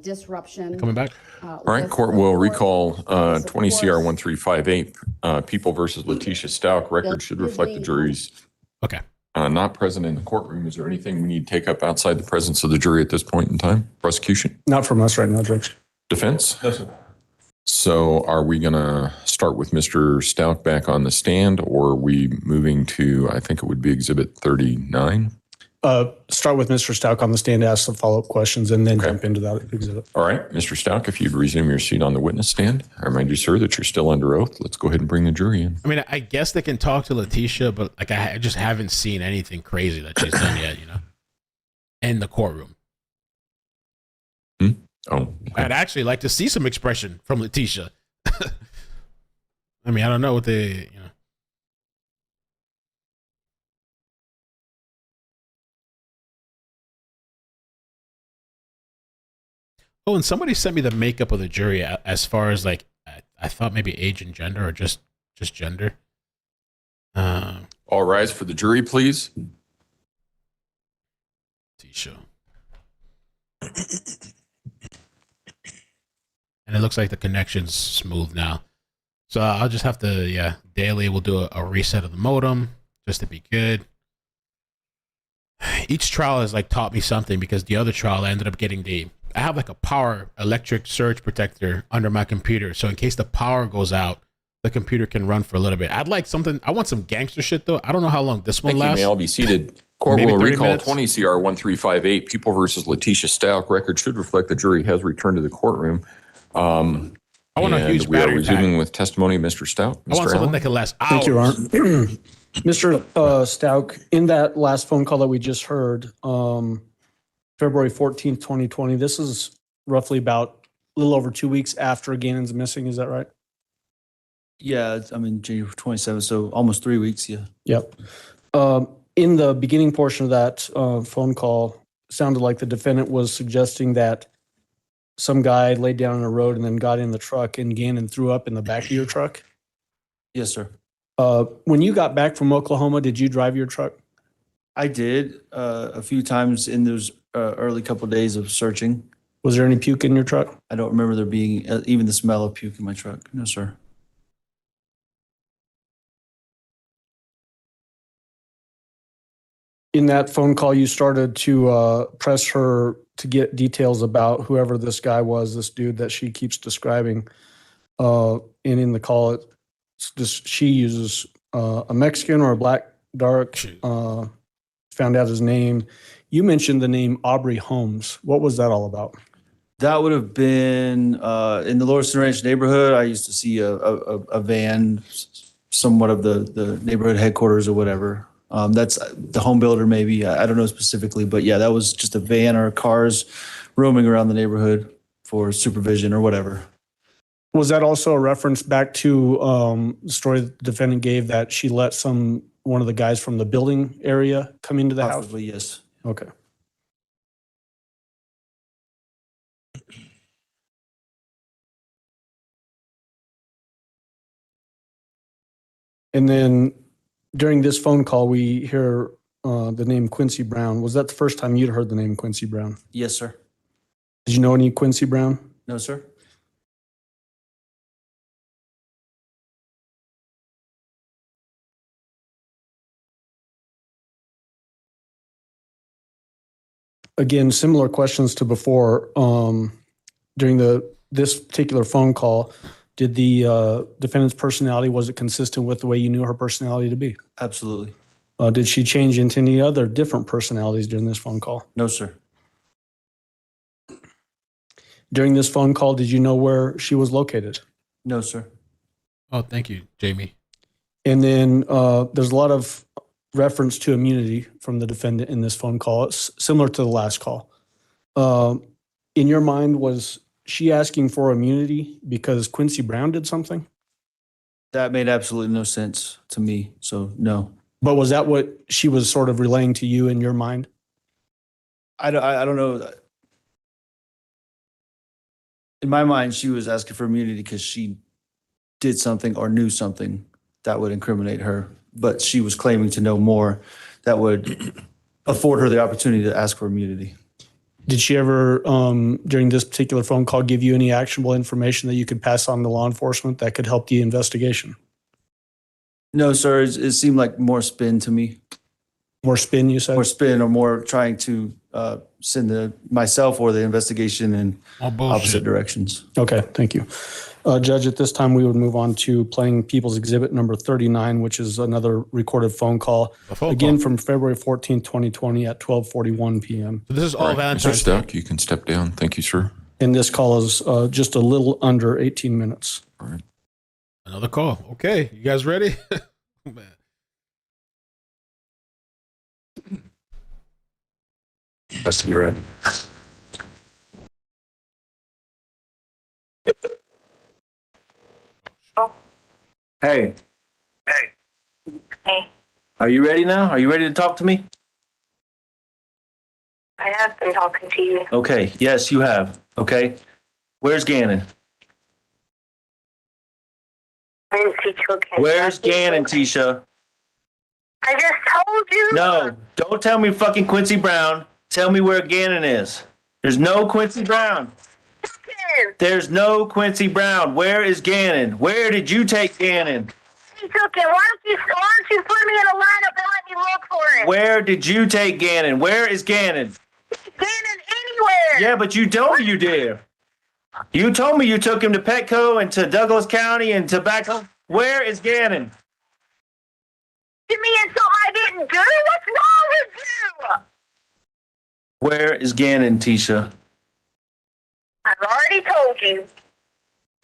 Disruption. Coming back. All right, court will recall 20 CR 1358, People versus Letecia Stauch. Record should reflect the jury's Okay. Not present in the courtroom. Is there anything we need to take up outside the presence of the jury at this point in time? Prosecution? Not from us right now, Judge. Defense? No, sir. So are we going to start with Mr. Stauch back on the stand, or are we moving to, I think it would be Exhibit 39? Start with Mr. Stauch on the stand, ask the follow-up questions, and then jump into that exhibit. All right, Mr. Stauch, if you'd resume your seat on the witness stand. I remind you, sir, that you're still under oath. Let's go ahead and bring the jury in. I mean, I guess they can talk to Leticia, but I just haven't seen anything crazy that she's done yet, in the courtroom. Oh, okay. I'd actually like to see some expression from Leticia. I mean, I don't know what they, Oh, and somebody sent me the makeup of the jury as far as I thought maybe age and gender or just gender. All rise for the jury, please. T-show. And it looks like the connection's smooth now. So I'll just have to, daily we'll do a reset of the modem just to be good. Each trial has taught me something, because the other trial I ended up getting I have a power electric surge protector under my computer. So in case the power goes out, the computer can run for a little bit. I want some gangster shit though. I don't know how long this one lasts. Thank you, may all be seated. Court Maybe will 30 recall minutes? 20 CR 1358, People versus Letecia Stauch. Record should reflect the jury has returned to the courtroom. I want a huge we are battery resuming pack. with testimony of Mr. Stauch. I want Mr. something Allen? that can last hours. Thank you, Art. Mr. Stauch, in that last phone call that we just heard, February 14th, 2020, this is roughly about a little over 2 weeks after Gannon's missing. Is that right? Yeah, January 27th, so almost 3 weeks. Yeah. Yep. In the beginning portion of that phone call, sounded like the defendant was suggesting that some guy laid down on the road and then got in the truck, and Gannon threw up in the back of your truck. Yes, sir. When you got back from Oklahoma, did you drive your truck? I did a few times in those early couple of days of searching. Was there any puke in your truck? I don't remember there being even the smell of puke in my truck. No, sir. In that phone call, you started to press her to get details about whoever this guy was, this dude that she keeps describing. And in the call, it's just she uses a Mexican or a black dark, found out his name. You mentioned the name Aubrey Holmes. What was that all about? That would have been in the Lower Center Ranch neighborhood. I used to see a van, somewhat of the neighborhood headquarters or whatever. That's the home builder, maybe. I don't know specifically, but yeah, that was just a van or cars roaming around the neighborhood for supervision or whatever. Was that also a reference back to the story the defendant gave that she let one of the guys from the building area come into the house? Possibly, yes. Okay. And then during this phone call, we hear the name Quincy Brown. Was that the first time you'd heard the name Quincy Brown? Yes, sir. Did you know any Quincy Brown? No, sir. Again, similar questions to before. During this particular phone call, did the defendant's personality, was it consistent with the way you knew her personality to be? Absolutely. Did she change into any other different personalities during this phone call? No, sir. During this phone call, did you know where she was located? No, sir. Oh, thank you, Jamie. And then there's a lot of reference to immunity from the defendant in this phone call. It's similar to the last call. In your mind, was she asking for immunity because Quincy Brown did something? That made absolutely no sense to me. So no. But was that what she was sort of relaying to you in your mind? I don't know. In my mind, she was asking for immunity because she did something or knew something that would incriminate her. But she was claiming to know more that would afford her the opportunity to ask for immunity. Did she ever, during this particular phone call, give you any actionable information that you could pass on to law enforcement that could help the investigation? No, sir. It seemed like more spin to me. More spin, you said? More spin or more trying to send myself or the investigation in opposite directions. Okay, thank you. Judge, at this time, we would move on to playing People's Exhibit number 39, which is another recorded phone call. Again, from February 14, 2020 at 12:41 p.m. So this is all Valentine's Mr. Stauch, you can step down. Thank you, sir. And this call is just a little under 18 minutes. All right. Another call. Okay, you guys ready? Oh, man. Best to be ready. Hey. Hey, Are you ready now? Are you ready to talk to me? I have been talking to you. Okay. Yes, you have. Okay. Where's Gannon? I didn't see Suitcase. Where's Gannon, Tisha? I just told you. No, don't tell me fucking Quincy Brown. Tell me where Gannon is. There's no Quincy Brown. There's no Quincy Brown. Where is Gannon? Where did you take Gannon? He took it. Why don't you put me in a lineup and let me look for it? Where did you take Gannon? Where is Gannon? Gannon anywhere. Yeah, but you told me you did. You told me you took him to Petco and to Douglas County and Tobacco. Where is Gannon? To me and so I didn't do? What's wrong with you? Where is Gannon, Tisha? I've already told you.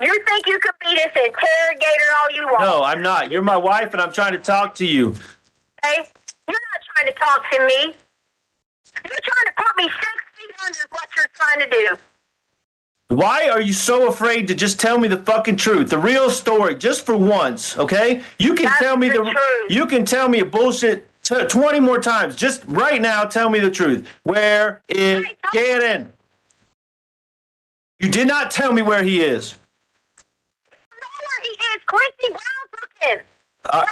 You think you could be this interrogator all you want? No, I'm not. You're my wife, and I'm trying to talk to you. Okay? You're not trying to talk to me. You're trying to put me 6 feet under what you're trying to do. Why are you so afraid to just tell me the fucking truth, the real story, just for once? Okay? You can tell me the truth. You can tell me a bullshit 20 more times. Just right now, tell me the truth. Where is Gannon? You did not tell me where he is. I know where he is. Quincy Brown took him.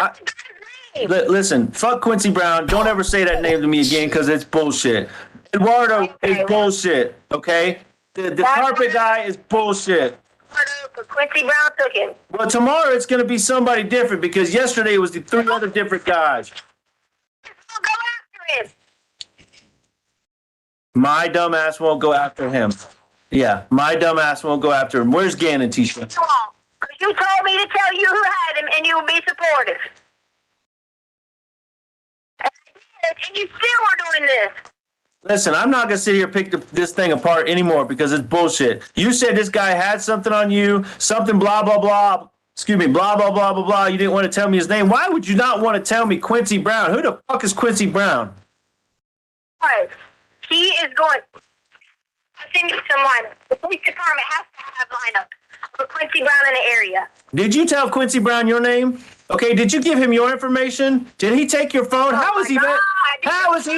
That's his name. Listen, fuck Quincy Brown. Don't ever say that name to me again because it's bullshit. Eduardo is bullshit, okay? The carpet guy is bullshit. But Quincy Brown took him. Well, tomorrow it's going to be somebody different because yesterday it was the 3 other different guys. I'll go after him. My dumb ass won't go after him. Yeah, my dumb ass won't go after him. Where's Gannon, Tisha? You won't. Because you told me to tell you who had him and you would be supportive. And I did, and you still are doing this. Listen, I'm not going to sit here and pick this thing apart anymore because it's bullshit. You said this guy had something on you, something blah, blah, blah. Excuse me, blah, blah, blah, blah, blah. You didn't want to tell me his name. Why would you not want to tell me Quincy Brown? Who the fuck is Quincy Brown? All right. He is going... I'll send you some lineup. The police department has to have lineup of Quincy Brown in the area. Did you tell Quincy Brown your name? Okay, did you give him your information? Did he take your phone? How is he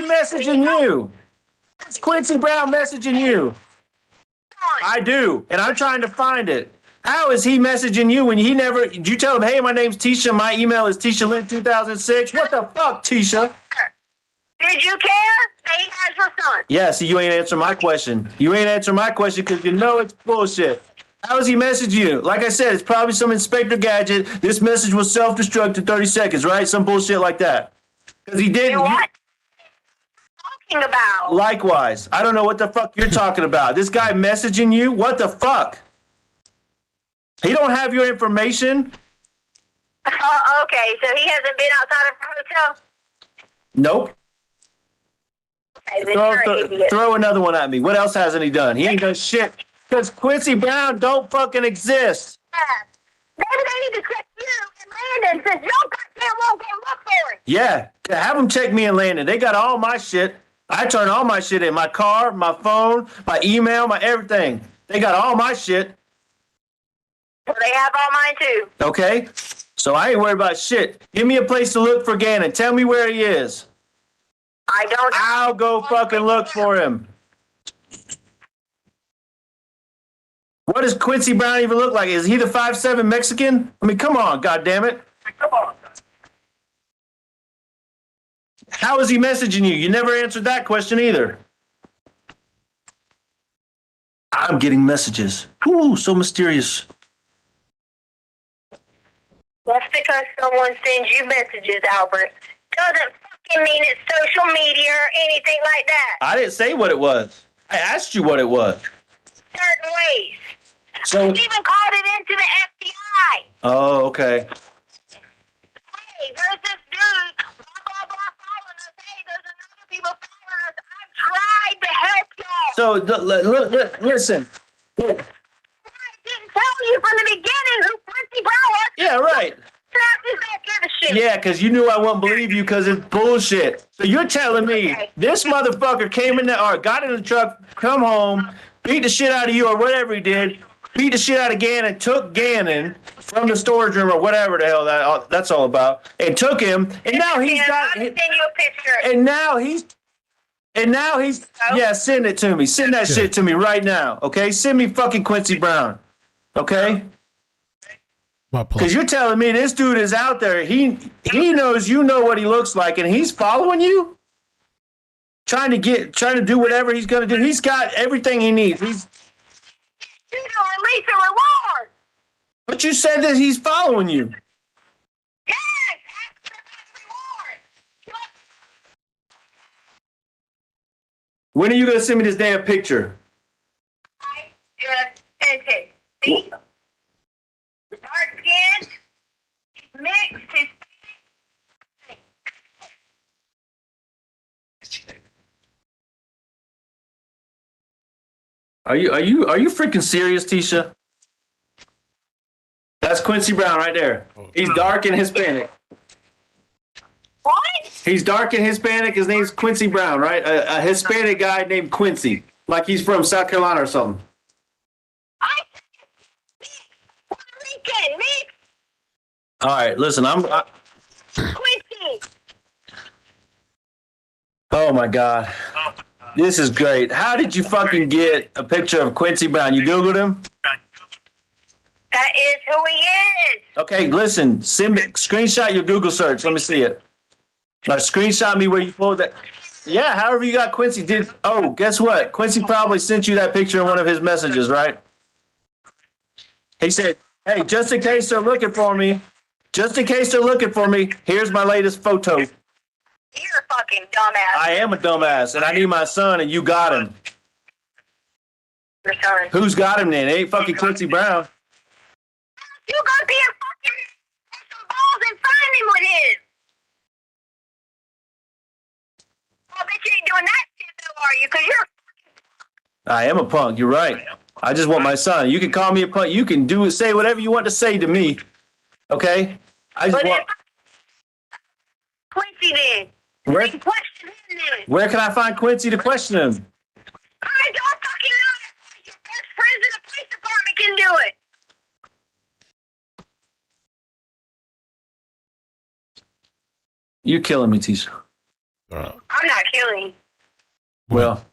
messaging you? It's Quincy Brown messaging you. I do, and I'm trying to find it. How is he messaging you when he never... Did you tell him, hey, my name's Tisha, my email is TishaLynn2006? What the fuck, Tisha? Did you care that he has your son? Yeah, see, you ain't answering my question. You ain't answering my question because you know it's bullshit. How does he message you? Like I said, it's probably some Inspector Gadget. This message will self-destruct in 30 seconds, right? Some bullshit like that. Because he didn't... What? Talking about? Likewise. I don't know what the fuck you're talking about. This guy messaging you? What the fuck? He don't have your information? Okay, so he hasn't been outside of the hotel? Nope. Okay, then you're an idiot. Throw another one at me. What else hasn't he done? He ain't done shit. Because Quincy Brown don't fucking exist. Maybe they need to check you and Landon since y'all goddamn won't go look for him. Yeah, have them check me and Landon. They got all my shit. I turn all my shit in. My car, my phone, my email, my everything. They got all my shit. Well, they have all mine too. Okay? So I ain't worried about shit. Give me a place to look for Gannon. Tell me where he is. I don't. I'll go fucking look for him. What does Quincy Brown even look like? Is he the 5'7" Mexican? I mean, come on, goddammit. Come on. How is he messaging you? You never answered that question either. I'm getting messages. Ooh, so mysterious. That's because someone sends you messages, Albert. Doesn't fucking mean it's social media or anything like that. I didn't say what it was. I asked you what it was. Certain ways. So, I even called it into the FBI. oh, okay. Hey, there's this dude, blah, blah, blah, following us. Hey, there's another people following us. I've tried to help y'all. So, listen. I didn't tell you from the beginning who Quincy Brown was. Yeah, right. Just don't give a shit. Yeah, because you knew I wouldn't believe you because it's bullshit. So you're telling me this motherfucker came in there or got in the truck, come home, beat the shit out of you or whatever he did, beat the shit out of Gannon, took Gannon from the storage room or whatever the hell that's all about, and took him, and now he's got. I'll send you a picture. And now he's. Yeah, send it to me. Send that shit to me right now. Okay, send me fucking Quincy Brown. Okay. Because you're telling me this dude is out there. He knows you know what he looks like, and he's following you, trying to do whatever he's gonna do. He's got everything he needs. You don't release a reward. But you said that he's following you. Yes, ask for the reward. When are you gonna send me this damn picture? I just sent it. See? Dark skin, mixed, his Are you freaking serious, Tisha? That's Quincy Brown right there. He's dark and Hispanic. what? He's dark and Hispanic. His name's Quincy Brown, right? A Hispanic guy named Quincy, like he's from South Carolina or something. Puerto Rican, mixed, All right, listen, Quincy. Oh my God. This is great. How did you fucking get a picture of Quincy Brown? You Googled him? That is who he is. Okay, listen, screenshot your Google search. Let me see it. Or screenshot me where you pulled that. Yeah, however you got Quincy. Guess what? Quincy probably sent you that picture in one of his messages, right? He said, hey, just in case they're looking for me, here's my latest photo. You're a fucking dumbass. I am a dumbass, and I need my son, and you got him. Your son. Who's got him then? It ain't fucking Quincy Brown. You gonna be a fucking take some balls and find him with his. I bet you ain't doing that shit though, are you? Because you're I am a punk. You're right. I just want my son. You can call me a punk. You can say whatever you want to say to me. Okay? I just want. Quincy then. Where, Question him then. where can I find Quincy to question him? I don't fucking know. Your best friends in the police department can do it. You're killing me, Tisha. I'm not killing you. Well,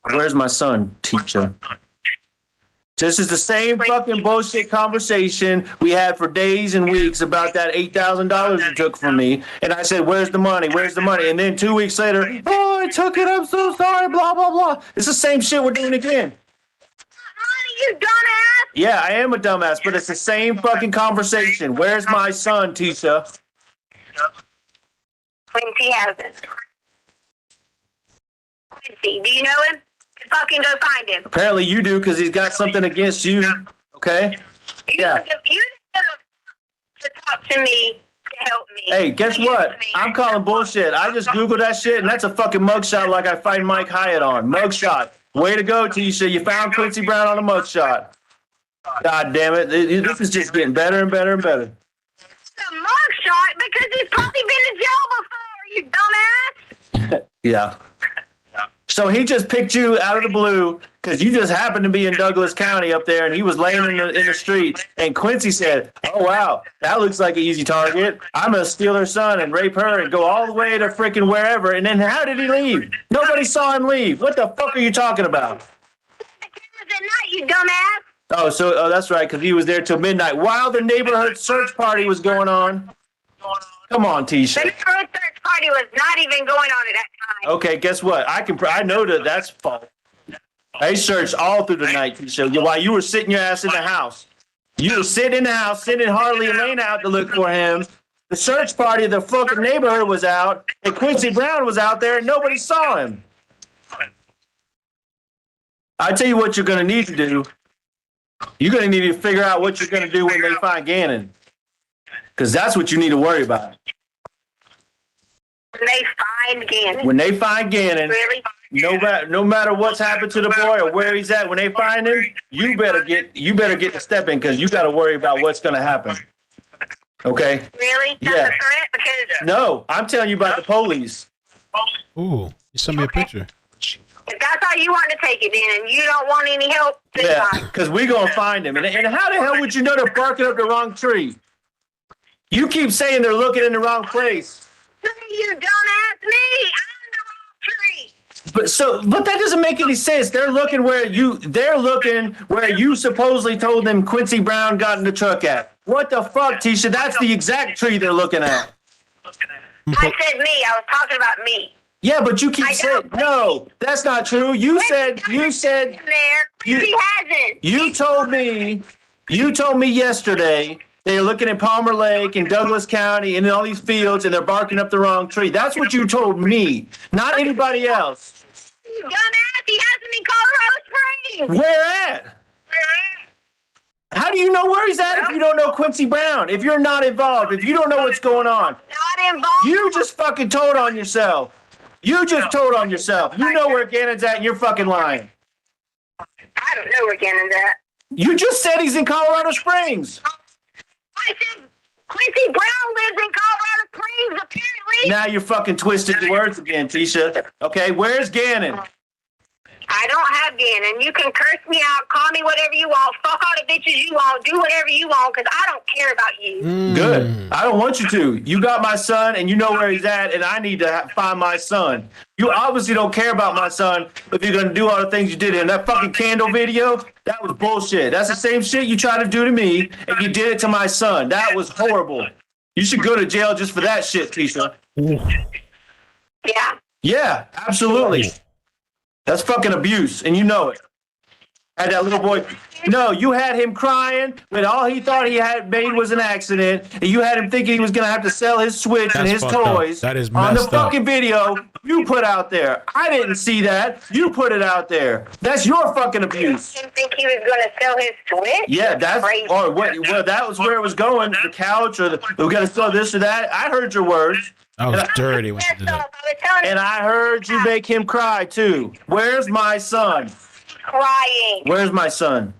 where's my son, teacher? This is the same fucking bullshit conversation we had for days and weeks about that $8,000 you took from me. And I said, where's the money? Where's the money? And then 2 weeks later, oh, I took it. I'm so sorry, blah, blah, blah. It's the same shit we're doing again. Money, you dumbass. Yeah, I am a dumbass, but it's the same fucking conversation. Where's my son, Tisha? Quincy hasn't. Quincy, do you know him? Fucking go find him. Apparently you do, because he's got something against you. Okay? You Yeah. to talk to me to help me. Hey, guess what? I'm calling bullshit. I just Googled that shit, and that's a fucking mugshot like I find Mike Hyatt on. Mugshot. Way to go, Tisha. You found Quincy Brown on a mugshot. God damn it. This is just getting better and better and better. It's a mugshot because he's probably been in jail before, you dumbass. Yeah. So he just picked you out of the blue because you just happened to be in Douglas County up there, and he was laying in the street. And Quincy said, "Oh wow, that looks like an easy target. I'm gonna steal her son and rape her and go all the way to freaking wherever." And then how did he leave? Nobody saw him leave. What the fuck are you talking about? The cameras at night, you dumbass. Oh, that's right, because he was there till midnight while the neighborhood search party was going on. Come on, Tisha. The neighborhood search party was not even going on at that time. Okay, guess what? I know that's false. They searched all through the night, Tisha, while you were sitting your ass in the house. You were sitting in the house, sending Harley and Lane out to look for him. The search party of the fucking neighborhood was out, and Quincy Brown was out there, and nobody saw him. I tell you what you're going to need to do. You're going to need to figure out what you're going to do when they find Gannon. Because that's what you need to worry about. When they find Gannon. When they find Gannon, Really? no matter what's happened to the boy or where he's at, when they find him, you better get to step in because you got to worry about what's going to happen. Okay? Really? That's Yeah. a threat? Because No, I'm telling you about the police. Ooh, you sent me a picture. if that's how you want to take it then, and you don't want any help, then Yeah, fine. because we're going to find him. And how the hell would you know they're barking up the wrong tree? You keep saying they're looking in the wrong place. You don't ask me. I'm the wrong tree. But that doesn't make any sense. They're looking where you supposedly told them Quincy Brown got in the truck at. What the fuck, Tisha? That's the exact tree they're looking at. I said me. I was talking about me. Yeah, but you keep saying no. That's not true. You said There. Quincy hasn't. you told me yesterday they're looking at Palmer Lake and Douglas County and in all these fields and they're barking up the wrong tree. That's what you told me, not anybody else. You dumbass. He hasn't in Colorado Springs. Where at? How do you know where he's at if you don't know Quincy Brown? If you're not involved, if you don't know what's going on, Not involved. you just fucking told on yourself. You just told on yourself. You know where Gannon's at and you're fucking lying. I don't know where Gannon's at. You just said he's in Colorado Springs. I said Quincy Brown lives in Colorado Springs, apparently. Now you're fucking twisting the words again, Tisha. Okay, where's Gannon? I don't have Gannon. You can curse me out, call me whatever you want, fuck all the bitches you want, do whatever you want, because I don't care about you. Good. I don't want you to. You got my son, and you know where he's at, and I need to find my son. You obviously don't care about my son if you're going to do all the things you did in that fucking candle video. That was bullshit. That's the same shit you tried to do to me, and you did it to my son. That was horrible. You should go to jail just for that shit, Tisha. Yeah. Yeah, absolutely. That's fucking abuse, and you know it. Had that little boy. No, you had him crying when all he thought he had made was an accident, and you had him thinking he was gonna have to sell his Switch and his That's fucked up. toys That is on the messed up. fucking video you put out there. I didn't see that. You put it out there. That's your fucking abuse. You didn't think he was going to sell his Switch? Yeah, that's crazy. or what? Well, that was where it was going. The couch, or we gotta sell this or that. I heard your words. I was dirty when you did I that. was telling And I heard you make him cry too. Where's my son? crying. Where's my son?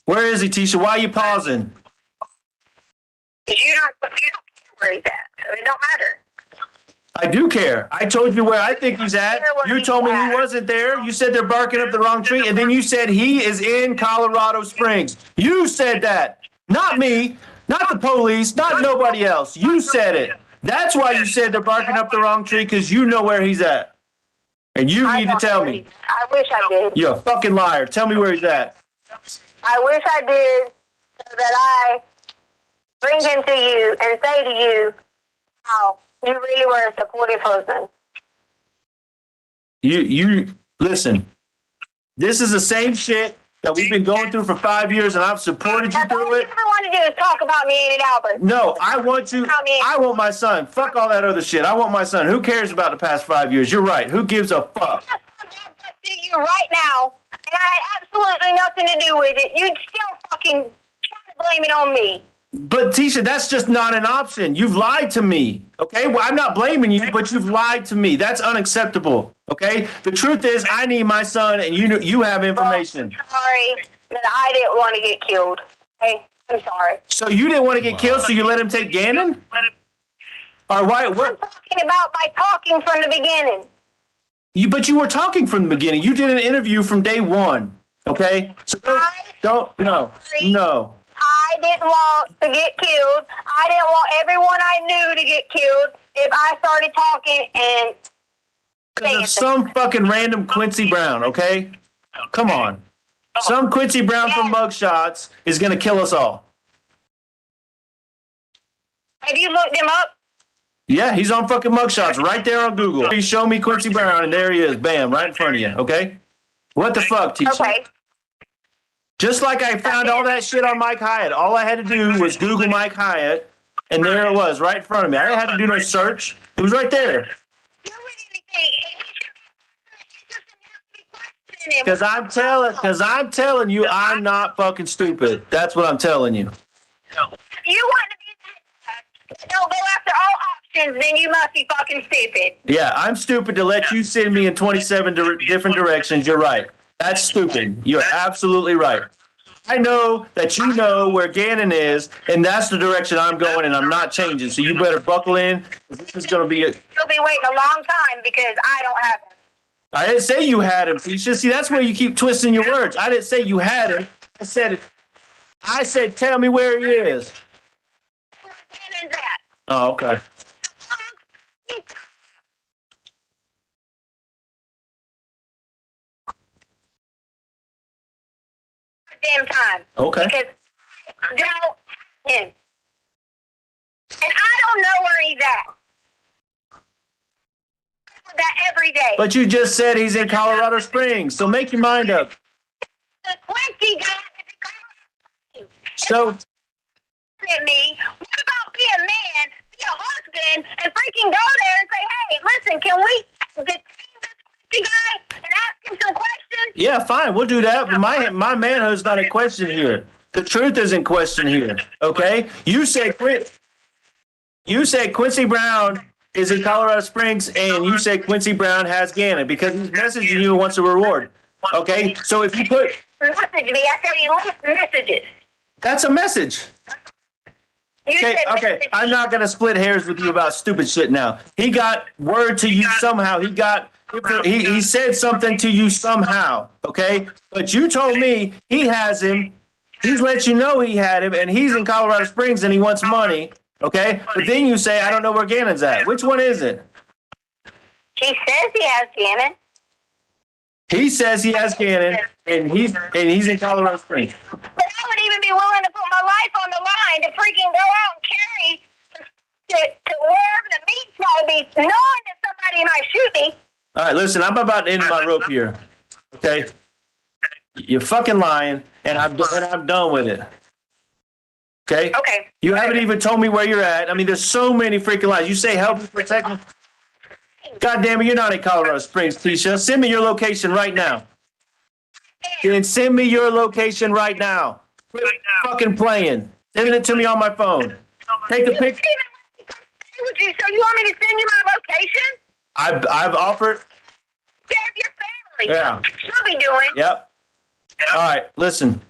Where is he, Tisha? Why are you pausing? You don't care where he's at, so it don't matter. I do care. I told you where I think he's at. You told me he wasn't there. You said they're barking up the wrong tree, and then you said he is in Colorado Springs. You said that. Not me. Not the police. Not nobody else. You said it. That's why you said they're barking up the wrong tree, because you know where he's at. And you need to tell me. I wish I did. You're a fucking liar. Tell me where he's at. I wish I did, so that I bring him to you and say to you how you really were a supportive husband. You listen. This is the same shit that we've been going through for 5 years, and I've supported you That's all through you it. ever want to do is talk about me and Albert. No, I want my son. Fuck all that other shit. I want my son. Who cares about the past 5 years? You're right. Who gives a fuck? To you right now, And I had absolutely nothing to do with it. You'd still fucking try to blame it on me. But Tisha, that's just not an option. You've lied to me. Okay, well, I'm not blaming you, but you've lied to me. That's unacceptable. Okay, the truth is, I need my son, and you have information. I'm sorry that I didn't want to get killed. Okay, I'm sorry. So you didn't want to get killed, so you let him take Gannon? All right, I'm talking about by talking from the beginning. But you were talking from the beginning. You did an interview from day one. Okay, so no. I didn't want to get killed. I didn't want everyone I knew to get killed if I started talking and Because of some fucking random Quincy Brown, okay? Come on. Some Quincy Brown from Mugshots is going to kill us all. Have you looked him up? Yeah, he's on fucking Mugshots right there on Google. You show me Quincy Brown, and there he is. Bam, right in front of you, okay? What the fuck, teacher? Okay. Just like I found all that shit on Mike Hyatt. All I had to do was Google Mike Hyatt, and there it was, right in front of me. I didn't have to do no search. It was right there. Because I'm telling you, I'm not fucking stupid. That's what I'm telling you. You want to be don't go after all options, then you must be fucking stupid. Yeah, I'm stupid to let you send me in 27 different directions. You're right. That's stupid. You're absolutely right. I know that you know where Gannon is, and that's the direction I'm going, and I'm not changing. So you better buckle in. This is going to be it. You'll be waiting a long time because I don't have him. I didn't say you had him, Tisha. See, that's where you keep twisting your words. I didn't say you had him. I said, tell me where he is. Where Gannon's at? Oh, okay. Damn time. Okay. Because I don't have him. And I don't know where he's at. I do that every day. But you just said he's in Colorado Springs, so make your mind up. The Quincy guy is in Colorado. So, At me, what about be a man, be a husband, and freaking go there and say, hey, listen, can we detain this Quincy guy and ask him some questions? yeah, fine, we'll do that. But my manhood's not in question here. The truth is in question here. Okay? You say Quincy Brown is in Colorado Springs, and you say Quincy Brown has Gannon because he's messaging you and wants a reward. Okay? So if you put Message me, I said he left messages. that's a message. You Okay, said okay. message. I'm not gonna split hairs with you about stupid shit now. He got word to you somehow. He said something to you somehow. Okay, but you told me he has him. He's let you know he had him, and he's in Colorado Springs and he wants money. Okay, but then you say I don't know where Gannon's at. Which one is it? He says he has Gannon. He says he has Gannon, and he's in Colorado Springs. But I would even be willing to put my life on the line to freaking go out and carry to wherever the meat's going to be, knowing that somebody might shoot me. All right, listen, I'm about to end my rope here. Okay, you're fucking lying, and I'm done with it. Okay. Okay. You haven't even told me where you're at. I mean, there's so many freaking lies. You say help me protect me. God damn it, you're not in Colorado Springs, Tisha. Send me your location right now. Then send me your location right now. Quit fucking playing. Send it to me on my phone. Take a picture. So you want me to send you my location? I've offered. Save your family. Yeah. She'll be doing. Yep. All right, listen.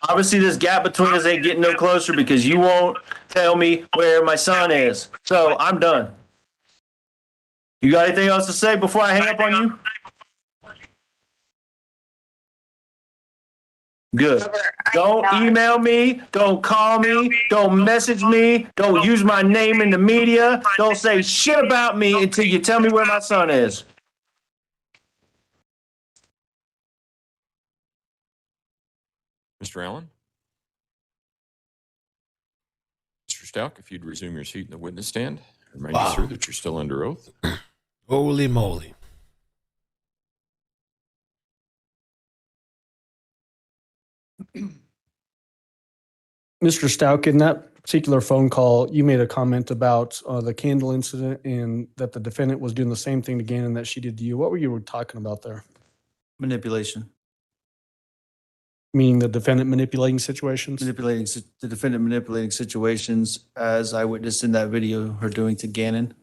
Obviously, this gap between us ain't getting no closer because you won't tell me where my son is. So I'm done. You got anything else to say before I hang up on you? Good. Don't email me. Don't call me. Don't message me. Don't use my name in the media. Don't say shit about me until you tell me where my son is. Mr. Allen? Mr. Stauch, if you'd resume your seat in the witness stand, remind you, sir, that you're still under oath. Holy moly. Mr. Stauch, in that particular phone call, you made a comment about the candle incident and that the defendant was doing the same thing to Gannon that she did to you. What were you talking about there? Manipulation. Meaning the defendant manipulating situations? The defendant manipulating situations as I witnessed in that video her doing to Gannon.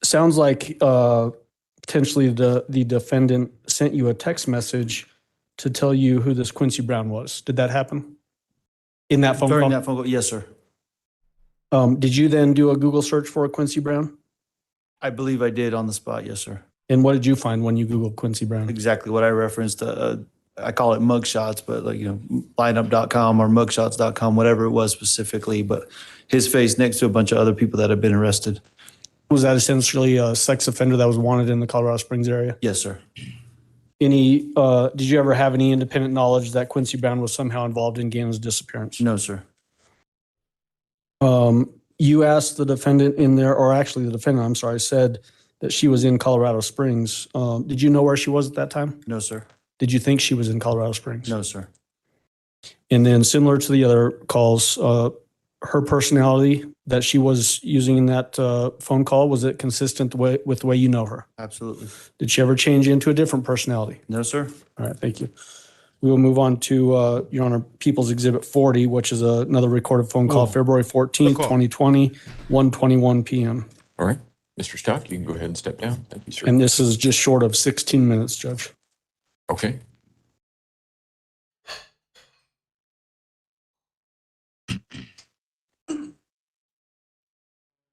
Sounds like potentially the defendant sent you a text message to tell you who this Quincy Brown was. Did that happen? In that phone During call? that phone call, yes, sir. Did you then do a Google search for a Quincy Brown? I believe I did on the spot, yes, sir. And what did you find when you Googled Quincy Brown? Exactly what I referenced. I call it mugshots, but like, lineup.com or mugshots.com, whatever it was specifically, but his face next to a bunch of other people that have been arrested. Was that essentially a sex offender that was wanted in the Colorado Springs area? Yes, sir. Did you ever have any independent knowledge that Quincy Brown was somehow involved in Gannon's disappearance? No, sir. You asked the defendant in there, or actually the defendant, I'm sorry, said that she was in Colorado Springs. Did you know where she was at that time? No, sir. Did you think she was in Colorado Springs? No, sir. And then similar to the other calls, her personality that she was using in that phone call, was it consistent with the way you know her? Absolutely. Did she ever change into a different personality? No, sir. All right, thank you. We will move on to, Your Honor, People's Exhibit 40, which is another recorded phone call, February 14th, 2020, 1:21 p.m. All right. Mr. Stauch, you can go ahead and step down. Thank you, sir. And this is just short of 16 minutes, Judge. Okay.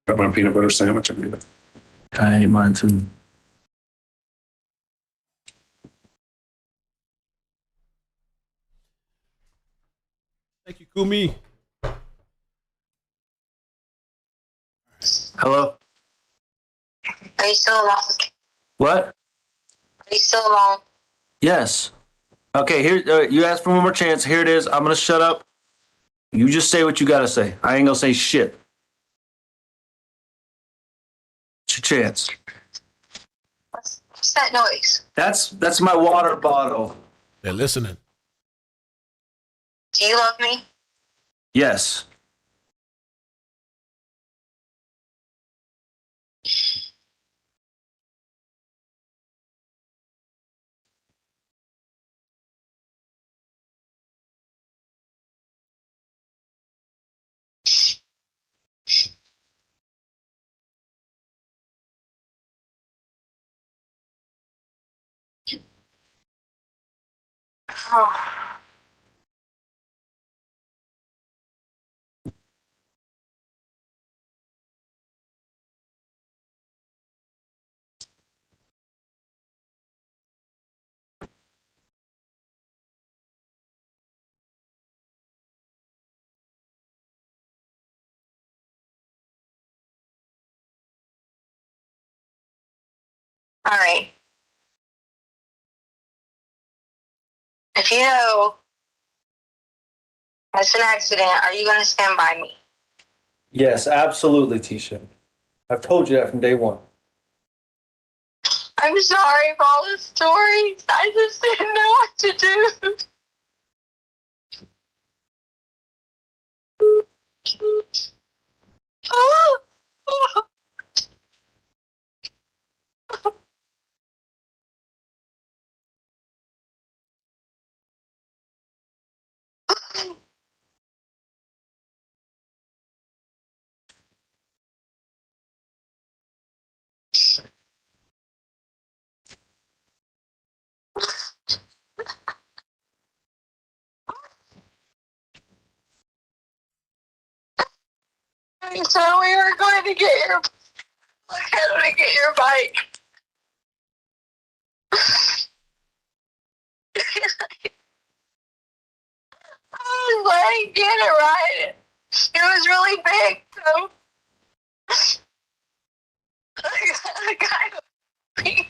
Got my peanut butter sandwich. I ate mine too. Thank you, Kumi. Hello? Are you still along? What? Are you still along? Yes. Okay, here, you asked for one more chance. Here it is. I'm going to shut up. You just say what you got to say. I ain't going to say shit. It's your chance. What's that noise? That's my water bottle. They're listening. Do you love me? Yes. Oh. All right. If you know it's an accident, are you going to stand by me? Yes, absolutely, Tisha. I've told you that from day one. I'm sorry for all the stories. I just didn't know what to do. So we were going to get your bike. I was letting get it right. It was really big, so I got pink.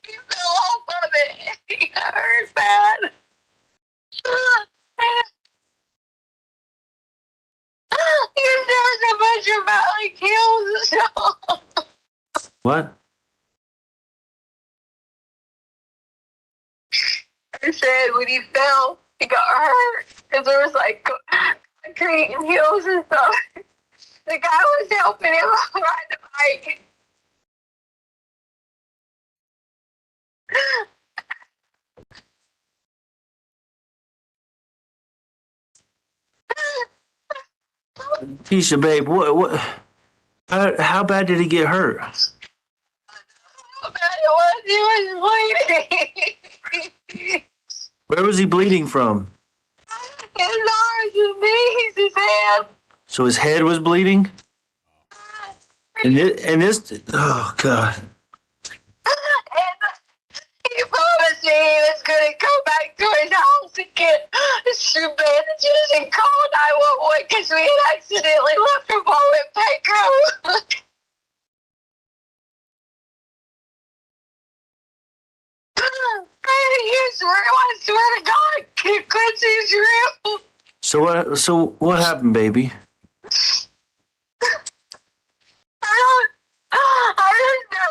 You fell off of it. It hurt bad. You there's a bunch of valley kills. What? He said when he fell, he got hurt because there was like concrete and heels and stuff. The guy was helping him ride the bike. Tisha, babe, what, how bad did he get hurt? How bad it was, he was bleeding. Where was he bleeding from? His arms, his knees, his head. So his head was bleeding? And this, oh God. And he promised me he was going to go back to his house and get some bandages and call 911 because we had accidentally left him all in Petco. You swear, I swear to God, Quincy's real. So what happened, baby? I didn't know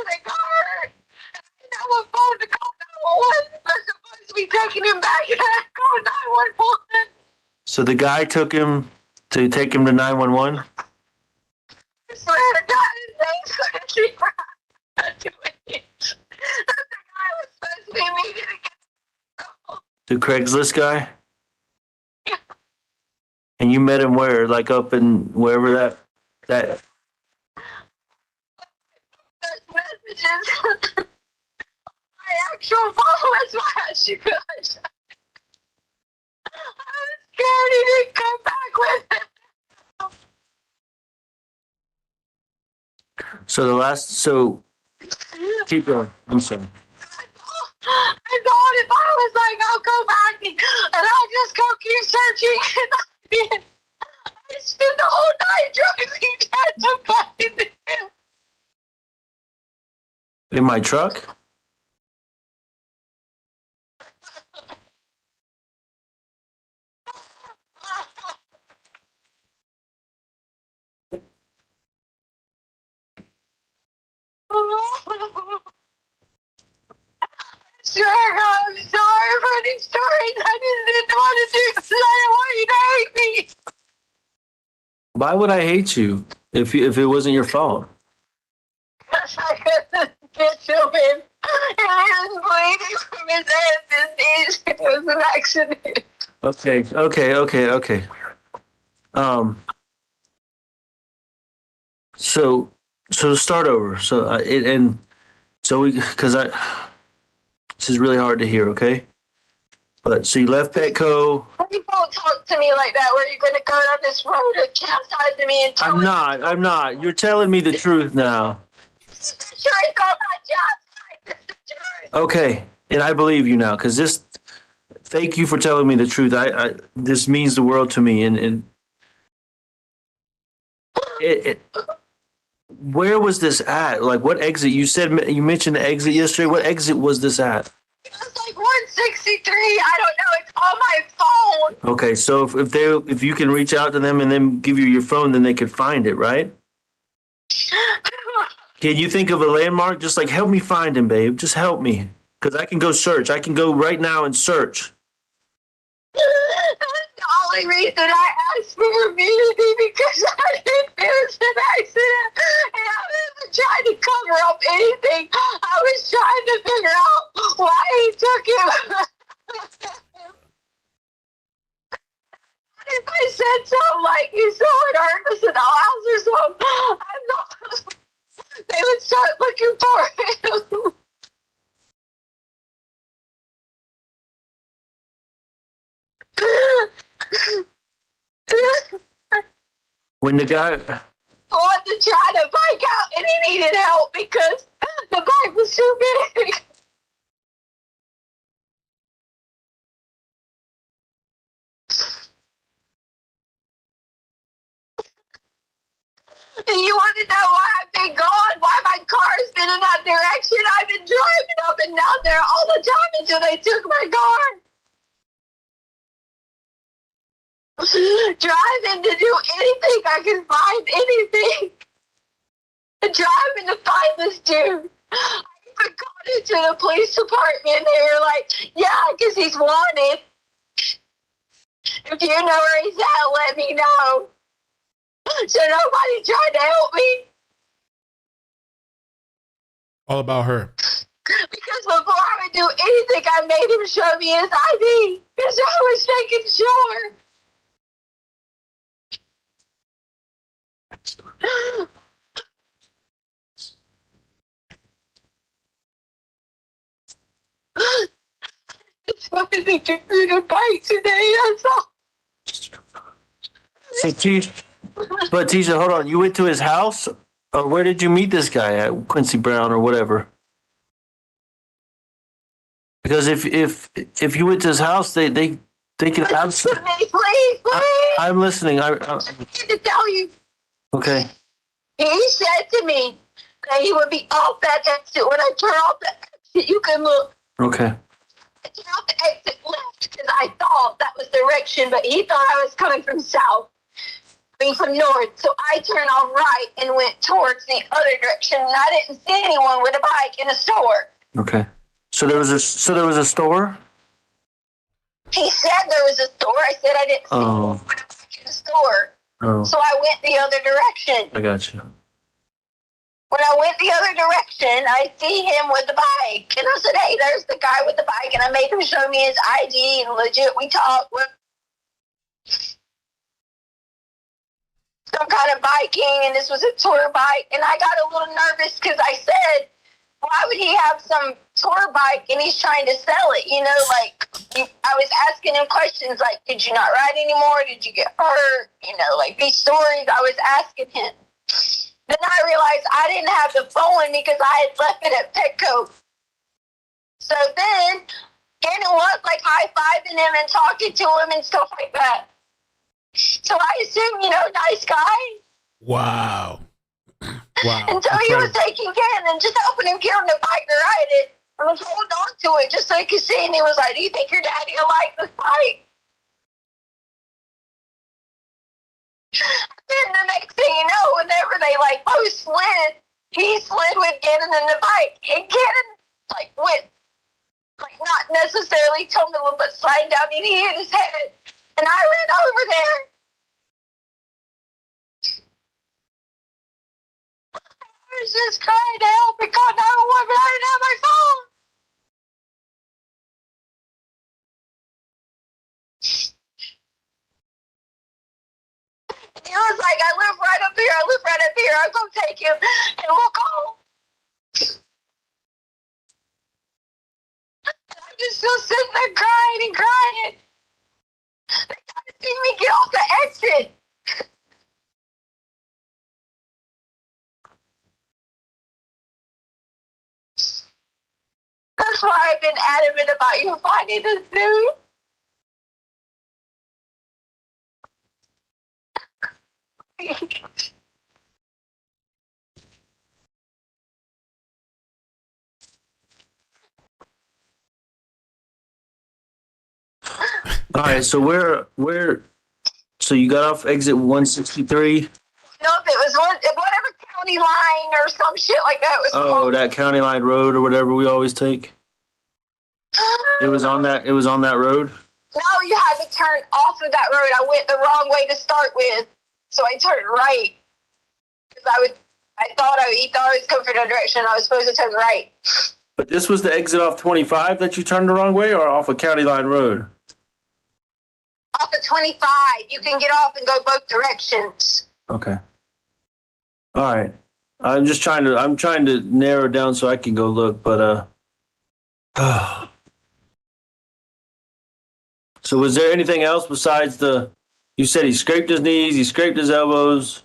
they got hurt. I didn't have a phone to call 911. They're supposed to be taking him back and I called 911. So the guy took him to take him to 911? I swear to God, his name's Quincy. The guy was supposed to be meeting again. The Craigslist guy? And you met him where? Like up in wherever that Those messages. My actual phone was why I shoot. I was scared he didn't come back with it. so keep going. I'm sorry. I thought if I was like, I'll go back and I'll just go keep searching. And I did. I spent the whole night driving down to find him. In my truck? Sure, I'm sorry for these stories. I just didn't want to do this. I didn't want you to hate me. Why would I hate you if it wasn't your fault? Because I couldn't get to him. And I was bleeding from his head and knees. It was an accident. Okay. So to start over. This is really hard to hear, okay? But so you left Petco. You don't talk to me like that where you're going to go down this road and chastise me and tell I'm not. You're telling me the truth now. Sure, it's called my job. Okay, and I believe you now, because thank you for telling me the truth. This means the world to me, and where was this at? Like, what exit? You mentioned the exit yesterday. What exit was this at? It was like 163. I don't know. It's on my phone. Okay, so if you can reach out to them and then give you your phone, then they could find it, right? Can you think of a landmark? Just like, help me find him, babe. Just help me, because I can go search. I can go right now and search. That's the only reason I asked for immunity, because I didn't feel it was an accident. And I wasn't trying to cover up anything. I was trying to figure out why he took him. If I said something like you saw it hurt us in the house or something, I'm not. They would start looking for him. When the guy, I wanted to try to bike out and he needed help because the bike was too big. And you want to know why I've been gone? Why my car's been in that direction? I've been driving up and down there all the time until they took my car. Driving to do anything I can find, anything. Driving to find this dude. I even called To the police department, they were like, yeah, because he's wanted. If you know where he's at, let me know. So nobody tried to help me. All about her. Because before I would do anything, I made him show me his ID. Because I was making sure. It's fucking the bike today, that's all. Hey, but Tisha, hold on. You went to his house, or where did you meet this guy at, Quincy Brown or whatever? Because if you went to his house, they could have. Please. I'm listening. I need to tell you. Okay. He said to me that he would be off that exit. When I turn off the exit, you can look. Okay. I turned off the exit left because I thought that was direction, but he thought I was coming from south. From north, so I turned off right and went towards the other direction, and I didn't see anyone with a bike in a store. Okay. So there was a store? He said there was a store. I said I didn't see anyone with a bike in the store. Oh. So I went the other direction. I got you. When I went the other direction, I see him with the bike, and I said, "Hey, there's the guy with the bike," and I made him show me his ID, and legit, we talked. Some kind of biking, and this was a tour bike, and I got a little nervous because I said, why would he have some tour bike and he's trying to sell it? You know, like, I was asking him questions like, did you not ride anymore? Did you get hurt? You know, like these stories I was asking him. Then I realized I didn't have the phone because I had left it at Petco. So then, Gannon was like high-fiving him and talking to him and stuff like that. So I assume, nice guy. Wow. Wow. Until he was taking Gannon, just helping him get on the bike to ride it. I was holding on to it just so he could see. And he was like, do you think your daddy will like this bike? Then the next thing you know, whenever they both slid, he slid with Gannon in the bike. And Gannon, went, not necessarily tumbling, but sliding down and he hit his head. And I ran over there. I was just trying to help and call 911, but I didn't have my phone. And he was like, I live right up here. I'm going to take him and we'll call. And I'm just still sitting there crying and crying. They got to see me get off the exit. That's why I've been adamant about you finding this dude. All right, so so you got off exit 163? No, if it was whatever county line or some shit like that was called. That county line road or whatever we always take. It was on that road? No, you had to turn off of that road. I went the wrong way to start with. So I turned right. Because he thought I was coming from the direction I was supposed to turn right. But this was the exit off 25 that you turned the wrong way, or off of County Line Road? Off of 25. You can get off and go both directions. Okay. All right. I'm trying to narrow it down so I can go look, but so was there anything else besides you said he scraped his knees, he scraped his elbows,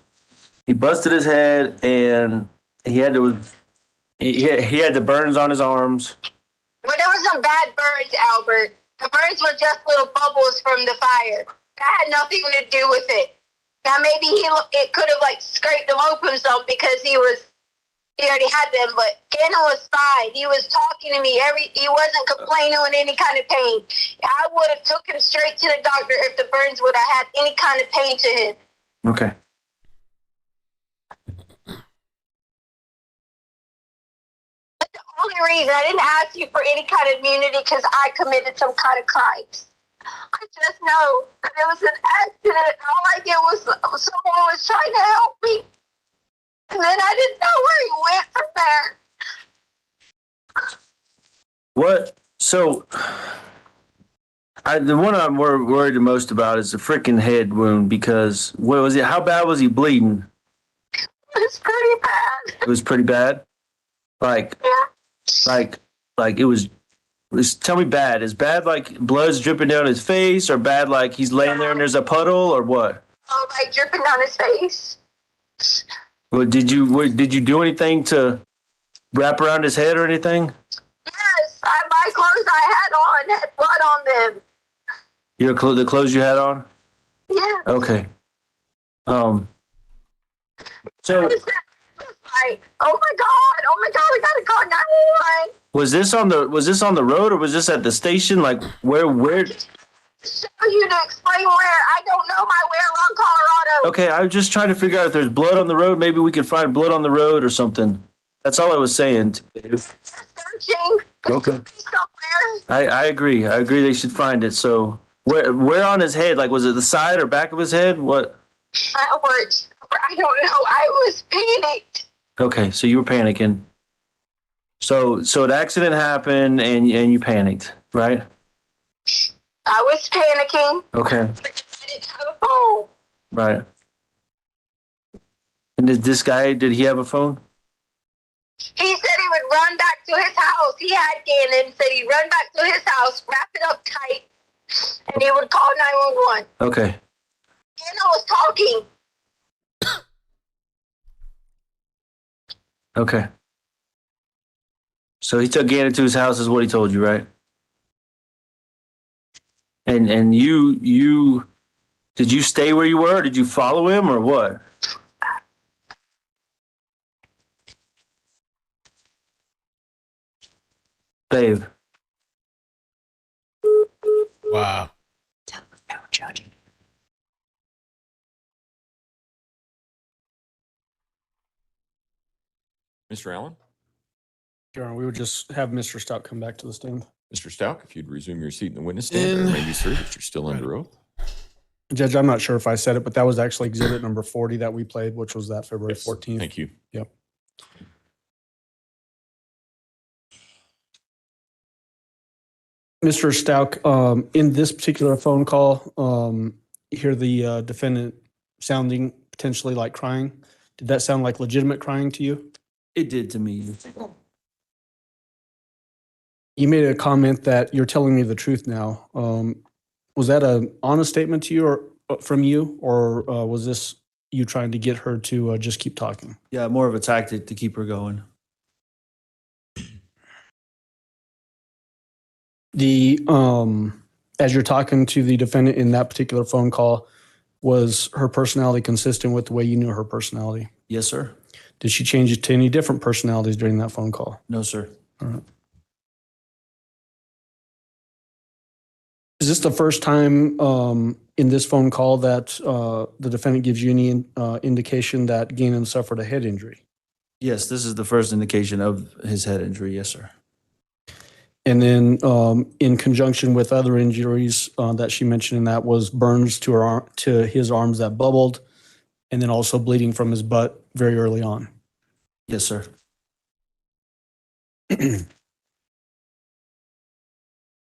he busted his head, and he had the burns on his arms. Well, there was some bad burns, Albert. The burns were just little bubbles from the fire. That had nothing to do with it. Now maybe it could have scraped them open some because he already had them, but Gannon was fine. He was talking to me. He wasn't complaining with any kind of pain. I would have took him straight to the doctor if the burns would have had any kind of pain to him. Okay. But the only only reason I didn't ask you for any kind of immunity because I committed some kind of crimes. I just know that it was an accident. And all I did was someone was trying to help me. And then I didn't know where he went from there. What? So, the one I'm worried the most about is the freaking head wound because what was it? How bad was he bleeding? It was pretty bad. It was pretty bad. Like, Yeah. like it was. Tell me bad. Is bad like blood's dripping down his face, or bad like he's laying there and there's a puddle, or what? Oh, like dripping down his face. Did you do anything to wrap around his head or anything? Yes, my clothes I had on had blood on them. The clothes you had on? Yeah. Okay. So Like, oh my God, we gotta call 911. was this on the road or was this at the station? Like where? Show you to explain where. I don't know my way around Colorado. Okay, I was just trying to figure out if there's blood on the road. Maybe we could find blood on the road or something. That's all I was saying. Searching. Okay. Somewhere. I agree. I agree they should find it. So where on his head? Like was it the side or back of his head? What? I don't know. I was panicked. Okay, so you were panicking. So an accident happened and you panicked, right? I was panicking. Okay. I didn't have a phone. Right. And did he have a phone? He said he would run back to his house. He had Gannon, said he'd run back to his house, wrap it up tight, and he would call 911. Okay. Gannon was talking. Okay. So he took Gannon to his house is what he told you, right? And you did you stay where you were? Did you follow him or what? Babe. Wow. Mr. Allen? Your Honor, we would just have Mr. Stauch come back to the stand. Mr. Stauch, if you'd resume your seat in the witness stand, or maybe, sir, that you're still under oath. Judge, I'm not sure if I said it, but that was actually exhibit number 40 that we played, which was that February 14th. Thank you. Yep. Mr. Stauch, in this particular phone call, you hear the defendant sounding potentially like crying. Did that sound like legitimate crying to you? It did to me. You made a comment that you're telling me the truth now. Was that an honest statement to you or from you, or was this you trying to get her to just keep talking? Yeah, more of a tactic to keep her going. The as you're talking to the defendant in that particular phone call, was her personality consistent with the way you knew her personality? Yes, sir. Did she change it to any different personalities during that phone call? No, sir. All right. Is this the first time in this phone call that the defendant gives you any indication that Gannon suffered a head injury? Yes, this is the first indication of his head injury. Yes, sir. And then in conjunction with other injuries that she mentioned, and that was burns to his arms that bubbled, and then also bleeding from his butt very early on. Yes, sir.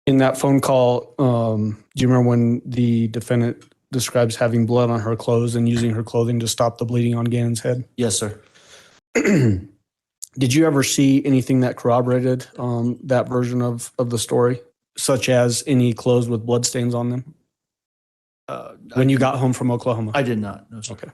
In that phone call, do you remember when the defendant describes having blood on her clothes and using her clothing to stop the bleeding on Gannon's head? Yes, sir. Did you ever see anything that corroborated that version of the story, such as any clothes with blood stains on them when you got home from Oklahoma? I did not. No, sir. Okay.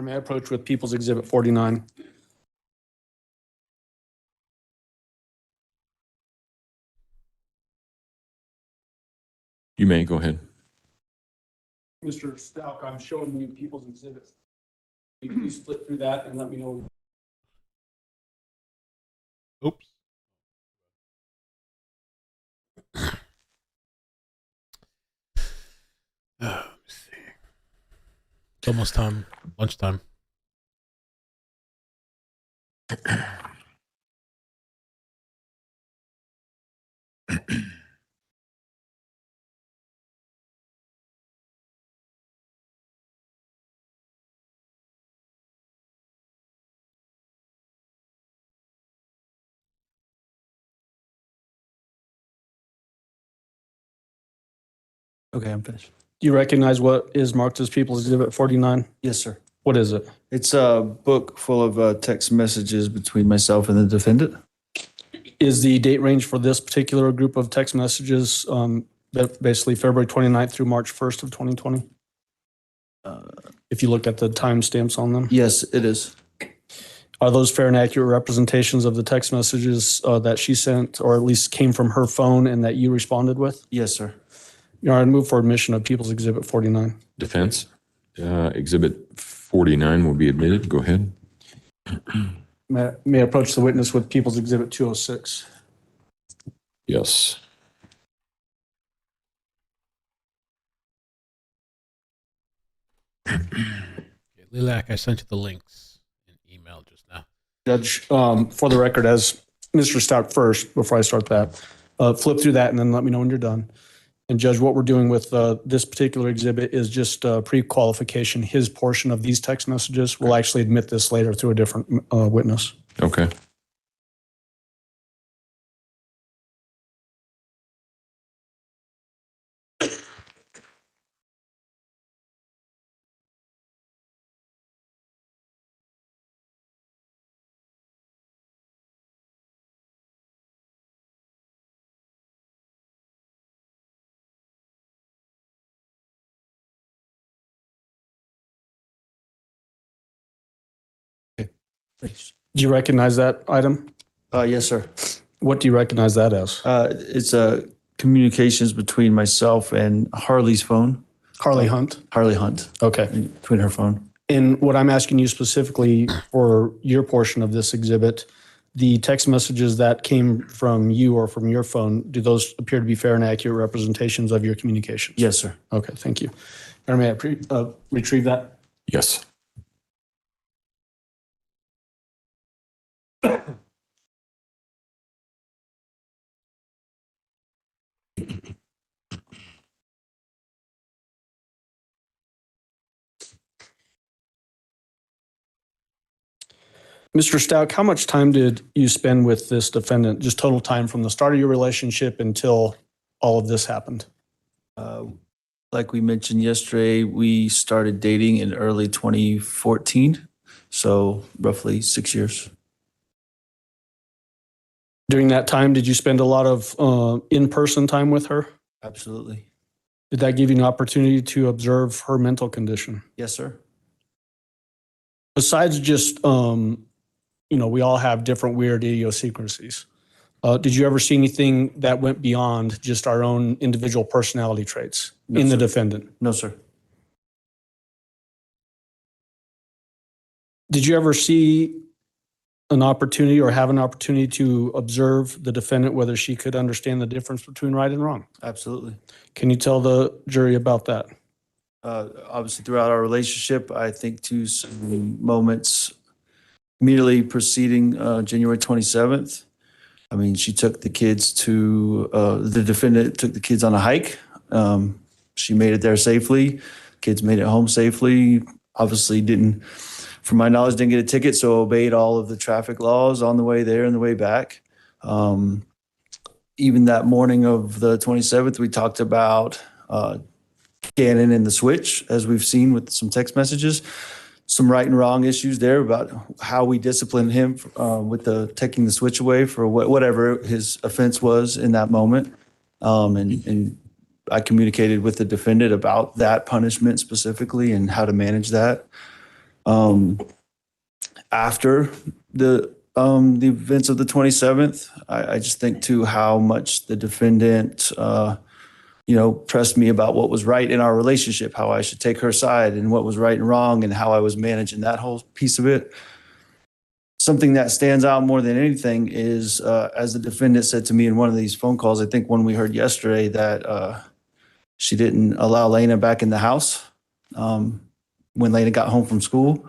May I approach with People's Exhibit 49? You may go ahead. Mr. Stauch, I'm showing you People's Exhibit You please flip through that and let me know. Oops. Let me see. It's almost time. Lunchtime. Okay, I'm finished. Do you recognize what is marked as People's Exhibit 49? Yes, sir. What is it? It's a book full of text messages between myself and the defendant. Is the date range for this particular group of text messages basically February 29th through March 1st of 2020? If you look at the timestamps on them? Yes, it is. Are those fair and accurate representations of the text messages that she sent, or at least came from her phone and that you responded with? Yes, sir. Your Honor, I move for admission of People's Exhibit 49. Defense, Exhibit 49 will be admitted. Go ahead. May I approach the witness with People's Exhibit 206? Yes. Lilac, I sent you the links in email just now. Judge, for the record, as Mr. Stauch first, before I start that, flip through that and then let me know when you're done. And Judge, what we're doing with this particular exhibit is just pre-qualification. His portion of these text messages, we'll actually admit this later through a different witness. Okay. Do you recognize that item? Yes, sir. What do you recognize that as? It's communications between myself and Harley's phone. Harley Hunt? Harley Hunt. Okay. Between her phone. And what I'm asking you specifically for your portion of this exhibit, the text messages that came from you or from your phone, do those appear to be fair and accurate representations of your communications? Yes, sir. Okay, thank you. Or may I retrieve that? Yes. Mr. Stauch, how much time did you spend with this defendant? Just total time from the start of your relationship until all of this happened? Like we mentioned yesterday, we started dating in early 2014, so roughly 6 years. During that time, did you spend a lot of in-person time with her? Absolutely. Did that give you an opportunity to observe her mental condition? Yes, sir. Besides just, we all have different weird idiosyncrasies. Did you ever see anything that went beyond just our own individual personality traits in the defendant? No, sir. Did you ever see an opportunity or have an opportunity to observe the defendant, whether she could understand the difference between right and wrong? Absolutely. Can you tell the jury about that? Obviously, throughout our relationship, I think to some moments immediately preceding January 27th, I mean, she took the kids the defendant took the kids on a hike. She made it there safely. Kids made it home safely. Obviously from my knowledge, didn't get a ticket, so obeyed all of the traffic laws on the way there and the way back. Even that morning of the 27th, we talked about Gannon and the switch, as we've seen with some text messages. Some right and wrong issues there about how we disciplined him with taking the switch away for whatever his offense was in that moment. And I communicated with the defendant about that punishment specifically and how to manage that. After the events of the 27th, I just think too how much the defendant, pressed me about what was right in our relationship, how I should take her side and what was right and wrong and how I was managing that whole piece of it. Something that stands out more than anything is, as the defendant said to me in one of these phone calls, I think one we heard yesterday, that she didn't allow Lena back in the house when Lena got home from school.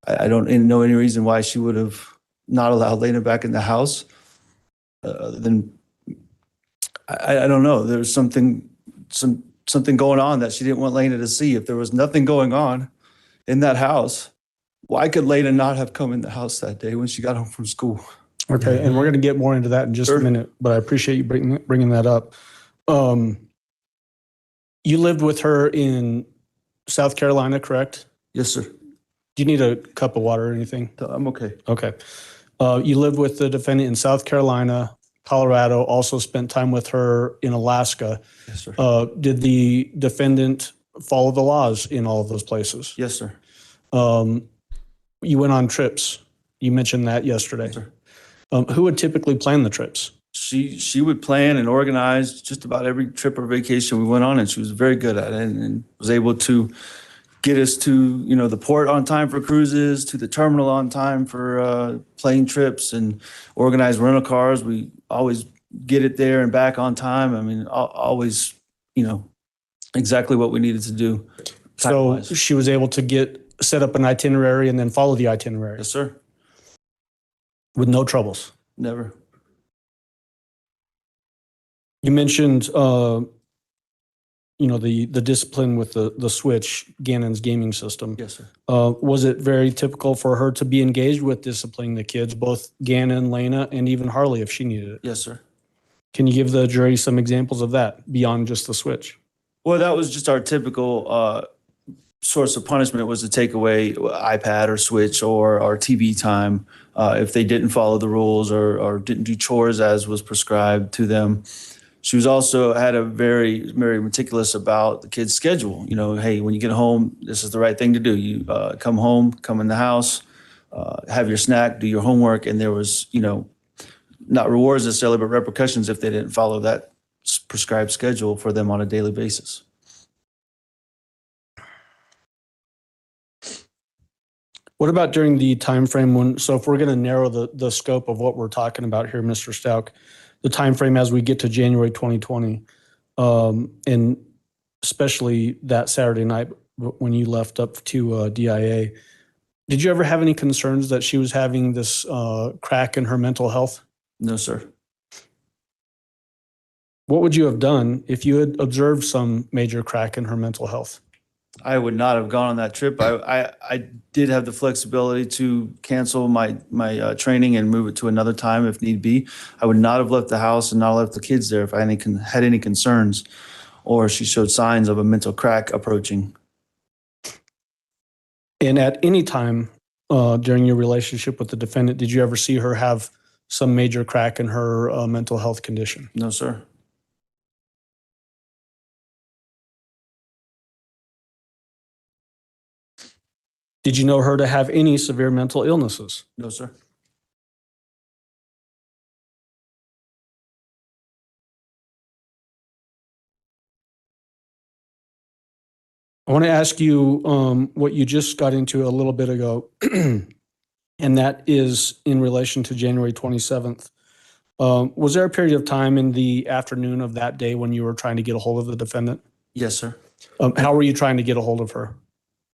I don't know any reason why she would have not allowed Lena back in the house. Other than, I don't know. There was something going on that she didn't want Lena to see. If there was nothing going on in that house, why could Lena not have come in the house that day when she got home from school? Okay, and we're going to get more into that in just a minute, but I appreciate you bringing that up. You lived with her in South Carolina, correct? Yes, sir. Do you need a cup of water or anything? I'm okay. Okay. You lived with the defendant in South Carolina, Colorado, also spent time with her in Alaska. Yes, sir. Did the defendant follow the laws in all of those places? Yes, sir. You went on trips. You mentioned that yesterday. Yes, sir. Who would typically plan the trips? She would plan and organize just about every trip or vacation we went on, and she was very good at it and was able to get us to, the port on time for cruises, to the terminal on time for plane trips, and organize rental cars. We always get it there and back on time. I mean, always, exactly what we needed to do. So she was able to set up an itinerary and then follow the itinerary. Yes, sir. With no troubles. Never. You mentioned, the discipline with the switch, Gannon's gaming system. Yes, sir. Was it very typical for her to be engaged with disciplining the kids, both Gannon, Lena, and even Harley if she needed it? Yes, sir. Can you give the jury some examples of that beyond just the switch? Well, that was just our typical source of punishment, was to take away iPad or switch or our TV time if they didn't follow the rules or didn't do chores as was prescribed to them. She was also had a very, very meticulous about the kids' schedule. Hey, when you get home, this is the right thing to do. You come home, come in the house, have your snack, do your homework, and there was, not rewards necessarily, but repercussions if they didn't follow that prescribed schedule for them on a daily basis. What about during the time frame so if we're going to narrow the scope of what we're talking about here, Mr. Stauch, the time frame as we get to January 2020, and especially that Saturday night when you left up to DIA, did you ever have any concerns that she was having this crack in her mental health? No, sir. What would you have done if you had observed some major crack in her mental health? I would not have gone on that trip. I did have the flexibility to cancel my training and move it to another time if need be. I would not have left the house and not left the kids there if I had any concerns or she showed signs of a mental crack approaching. And at any time during your relationship with the defendant, did you ever see her have some major crack in her mental health condition? No, sir. Did you know her to have any severe mental illnesses? No, sir. I want to ask you what you just got into a little bit ago, and that is in relation to January 27th. Was there a period of time in the afternoon of that day when you were trying to get a hold of the defendant? Yes, sir. How were you trying to get a hold of her?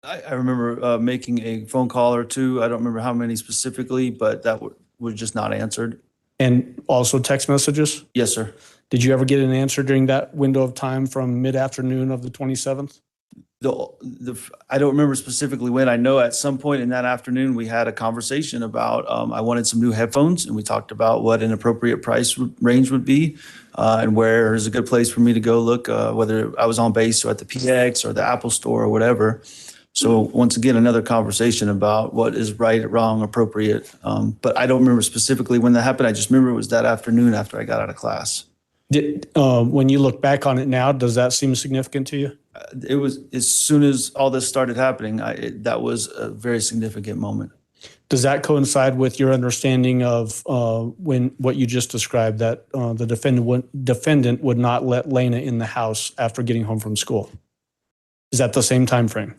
I remember making a phone call or two. I don't remember how many specifically, but that was just not answered. And also text messages? Yes, sir. Did you ever get an answer during that window of time from mid-afternoon of the 27th? I don't remember specifically when. I know at some point in that afternoon we had a conversation about I wanted some new headphones, and we talked about what an appropriate price range would be and where is a good place for me to go look, whether I was on base or at the PX or the Apple Store or whatever. So once again, another conversation about what is right, wrong, appropriate. But I don't remember specifically when that happened. I just remember it was that afternoon after I got out of class. When you look back on it now, does that seem significant to you? It was as soon as all this started happening, that was a very significant moment. Does that coincide with your understanding of when what you just described, that the defendant would not let Lena in the house after getting home from school? Is that the same time frame?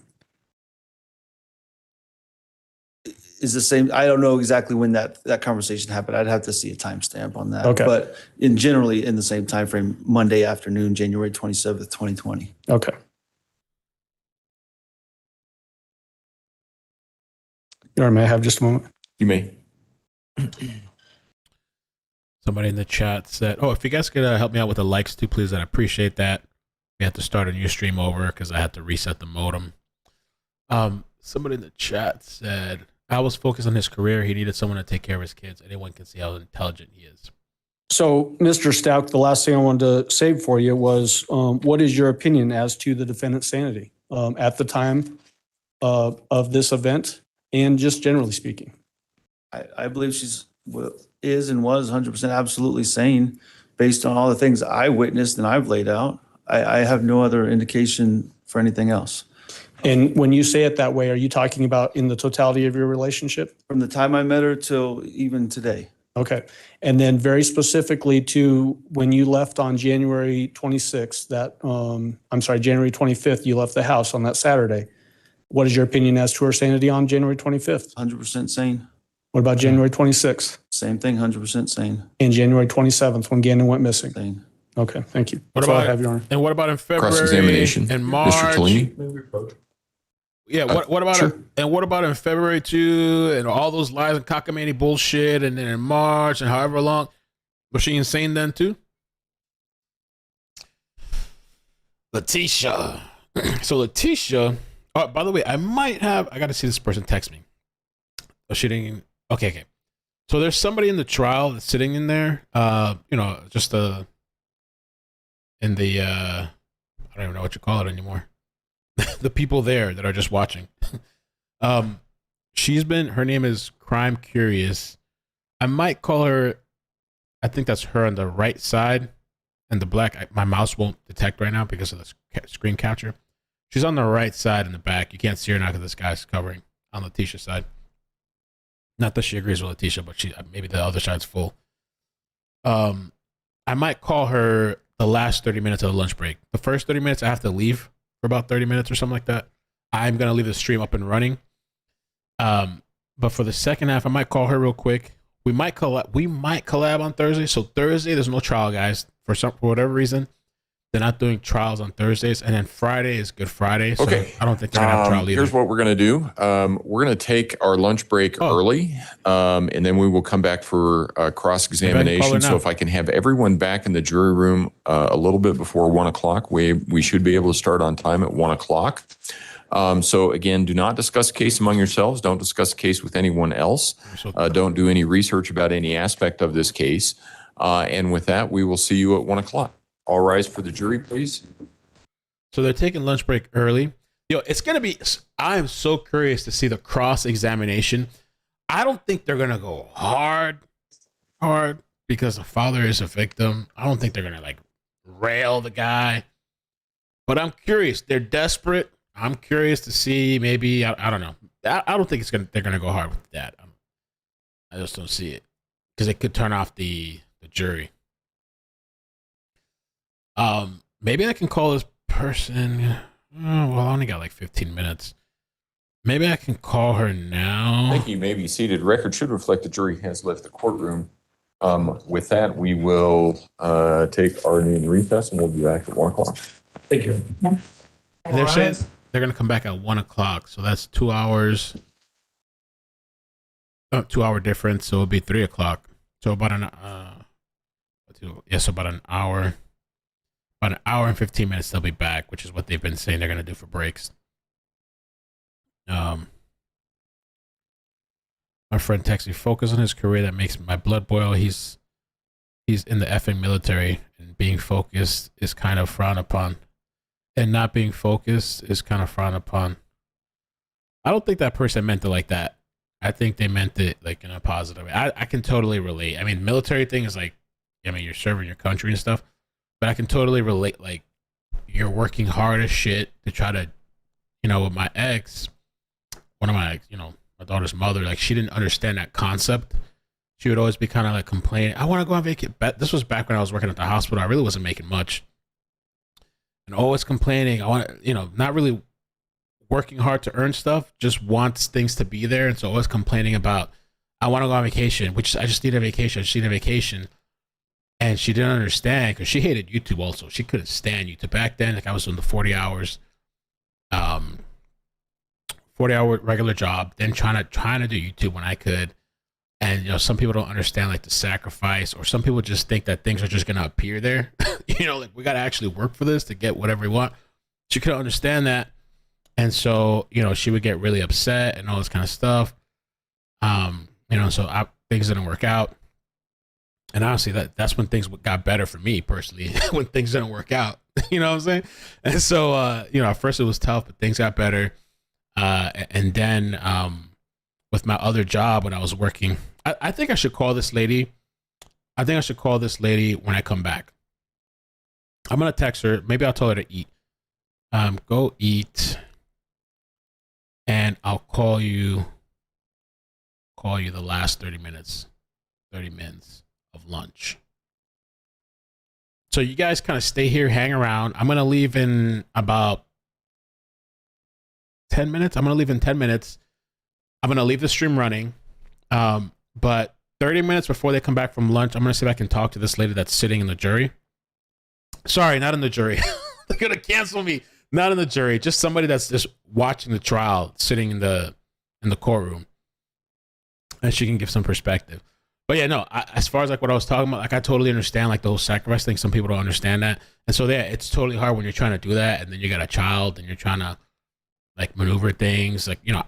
Is the same. I don't know exactly when that conversation happened. I'd have to see a timestamp on that. Okay. But generally in the same time frame, Monday afternoon, January 27th, 2020. Okay. All right, may I have just a moment? You may. Somebody in the chat said, "Oh, if you guys could help me out with the likes too, please, I'd appreciate that. We have to start a new stream over because I had to reset the modem." Somebody in the chat said, "I was focused on his career. He needed someone to take care of his kids. Anyone can see how intelligent he is." So, Mr. Stauch, the last thing I wanted to save for you was, what is your opinion as to the defendant's sanity at the time of this event, and just generally speaking? I believe is and was 100% absolutely sane based on all the things I witnessed and I've laid out. I have no other indication for anything else. And when you say it that way, are you talking about in the totality of your relationship? From the time I met her till even today. Okay. And then very specifically to when you left on January 26th, January 25th, you left the house on that Saturday. What is your opinion as to her sanity on January 25th? 100% sane. What about January 26th? Same thing, 100% sane. And January 27th when Gannon went missing? Sane. Okay, thank you. What That's all about I have, Your Honor. And what about in February Cross-examination. and March? Mr. Tellini? Yeah, what about sure. what about in February too, and all those lies and cockamamie bullshit, and then in March and however long? Was she insane then too? Letecia. So Letecia. Oh, by the way, I got to see this person text me. Oh, she didn't. Okay. So there's somebody in the trial that's sitting in there. Just in the I don't even know what you call it anymore. The people there that are just watching. Her name is Crime Curious. I might call her, I think that's her on the right side, and the black, my mouse won't detect right now because of the screen capture. She's on the right side in the back. You can't see her now because this guy's covering on Leticia's side. Not that she agrees with Letecia, but maybe the other side's full. I might call her the last 30 minutes of the lunch break. The first 30 minutes, I have to leave for about 30 minutes or something like that. I'm going to leave the stream up and running. But for the second half, I might call her real quick. We might collab on Thursday. So Thursday, there's no trial, guys. For whatever reason, they're not doing trials on Thursdays. And then Friday is Good Friday. So Okay. I don't think they're going to have trial either. Here's what we're going to do. We're going to take our lunch break early, and then we will come back for cross-examination. So if I can have everyone back in the jury room a little bit before 1 o'clock, we should be able to start on time at 1 o'clock. So again, do not discuss the case among yourselves. Don't discuss the case with anyone else. Don't do any research about any aspect of this case. And with that, we will see you at 1 o'clock. All rise for the jury, please. So they're taking lunch break early. It's going to be, I am so curious to see the cross-examination. I don't think they're going to go hard because the father is a victim. I don't think they're going to rail the guy. But I'm curious. They're desperate. I'm curious to see maybe, I don't know. I don't think they're going to go hard with that. I just don't see it because it could turn off the jury. Maybe I can call this person. I only got 15 minutes. Maybe I can call her now. Thank you. You may be seated. Record should reflect the jury has left the courtroom. With that, we will take our noon recess, and we'll be back at 1 o'clock. Thank you. And they're saying they're going to come back at 1 o'clock. So that's 2 hours. 2 hour difference. So it'll be 3 o'clock. So about about an hour. About an hour and 15 minutes, they'll be back, which is what they've been saying they're going to do for breaks. My friend texts me, focus on his career that makes my blood boil. He's in the effing military, and being focused is kind of frowned upon. And not being focused is kind of frowned upon. I don't think that person meant it like that. I think they meant it in a positive way. I can totally relate. I mean, military thing is you're serving your country and stuff. But I can totally relate, you're working hard as shit to try to, with my ex, one of my, my daughter's mother, like she didn't understand that concept. She would always be kind of like complaining, I want to go on vacation. This was back when I was working at the hospital. I really wasn't making much. And always complaining. I want to, you know, not really working hard to earn stuff, just wants things to be there. And so always complaining about, I want to go on vacation, which I just need a vacation. I just need a vacation. And she didn't understand because she hated YouTube also. She couldn't stand YouTube. Back then, like I was doing the 40 hours, 40-hour regular job, then trying to do YouTube when I could. And, you know, some people don't understand like the sacrifice, or some people just think that things are just going to appear there. You know, like we got to actually work for this to get whatever we want. She couldn't understand that. And so, you know, she would get really upset and all this kind of stuff. You know, so things didn't work out. And honestly, that's when things got better for me personally, when things didn't work out. You know what I'm saying? And so, you know, at first it was tough, but things got better. And then with my other job when I was working, I think I should call this lady. I think I should call this lady when I come back. I'm going to text her. Maybe I'll tell her to eat. Go eat. And I'll call you the last 30 minutes of lunch. So you guys kind of stay here, hang around. I'm going to leave in about 10 minutes. I'm going to leave in 10 minutes. I'm going to leave the stream running. But 30 minutes before they come back from lunch, I'm going to see if I can talk to this lady that's sitting in the jury. Sorry, not in the jury. They're going to cancel me. Not in the jury. Just somebody that's just watching the trial, sitting in the courtroom. And she can give some perspective. But yeah, no, as far as like what I was talking about, like I totally understand like the whole sacrifice thing. Some people don't understand that. And so yeah, it's totally hard when you're trying to do that. And then you got a child and you're trying to like maneuver things. Like, you know,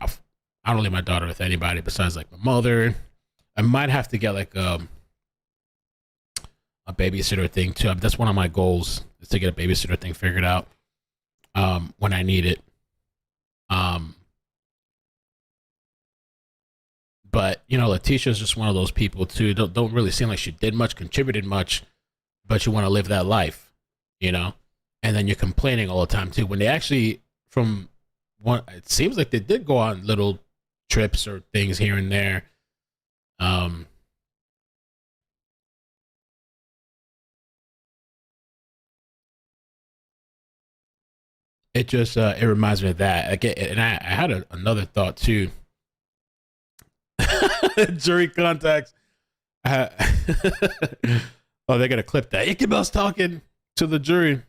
I don't leave my daughter with anybody besides like my mother. I might have to get like a babysitter thing too. That's one of my goals, is to get a babysitter thing figured out when I need it. But you know, Leticia is just one of those people too. Don't really seem like she did much, contributed much, but you want to live that life, you know. And then you're complaining all the time too. When they actually, from one, it seems like they did go on little trips or things here and there. It just it reminds me of that. Again, and I had another thought too. Jury contacts. Oh, they're gonna clip that. iCkEdMeL's talking to the jury.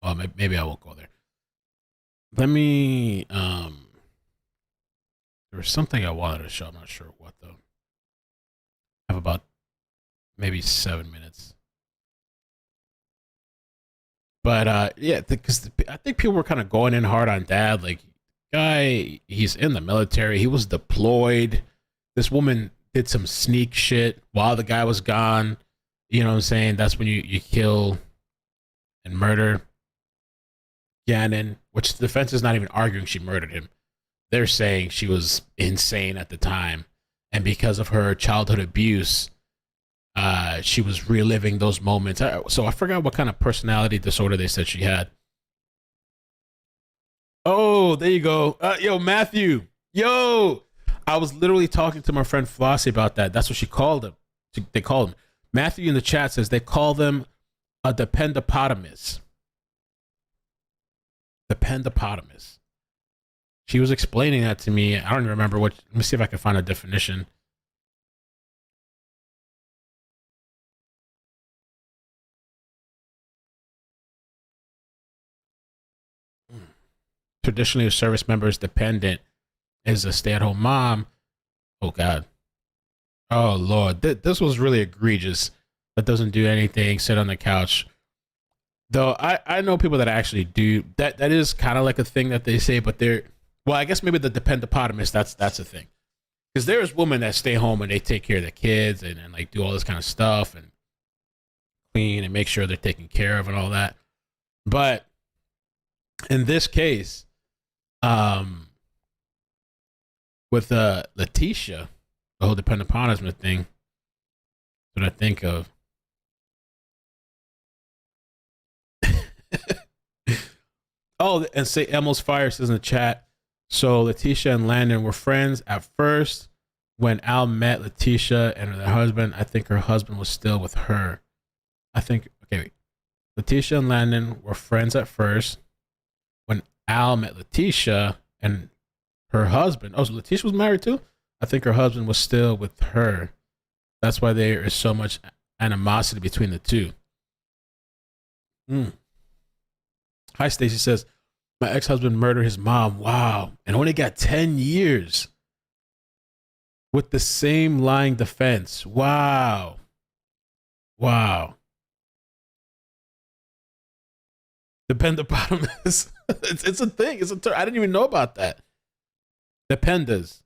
Well, maybe I won't go there. Let me. There was something I wanted to show. I'm not sure what though. I have about maybe 7 minutes. But yeah, because I think people were kind of going in hard on Dad. Like, guy, he's in the military. He was deployed. This woman did some sneak shit while the guy was gone. You know what I'm saying? That's when you kill and murder Gannon, which the defense is not even arguing she murdered him. They're saying she was insane at the time. And because of her childhood abuse, she was reliving those moments. So I forgot what kind of personality disorder they said she had. Oh, there you go. Yo, Matthew. Yo, I was literally talking to my friend Flossie about that. That's what she called him. They called him. Matthew in the chat says they call them a dependopotamus. Dependopotamus. She was explaining that to me. I don't even remember what. Let me see if I can find a definition. Traditionally, a service member's dependent is a stay-at-home mom. Oh, God. Oh, Lord. This was really egregious. That doesn't do anything, sit on the couch. Though I know people that actually do. That is kind of like a thing that they say, but they're... Well, I guess maybe the dependopotamus, that's a thing. Because there's women that stay home and they take care of their kids and like do all this kind of stuff and clean and make sure they're taken care of and all that. But in this case, with Leticia, the whole dependopotamus thing, what I think of. Oh, and say Elmo's Fire says in the chat. So Leticia and Landon were friends at first. When Al met Leticia and her husband, I think her husband was still with her. Okay, wait. Leticia and Landon were friends at first. When Al met Leticia and her husband, so Leticia was married too? I think her husband was still with her. That's why there is so much animosity between the two. Hi, Stacy says, my ex-husband murdered his mom. Wow. And only got 10 years with the same lying defense. Wow. Wow. Dependopotamus. It's a thing. It's a term. I didn't even know about that. Dependas.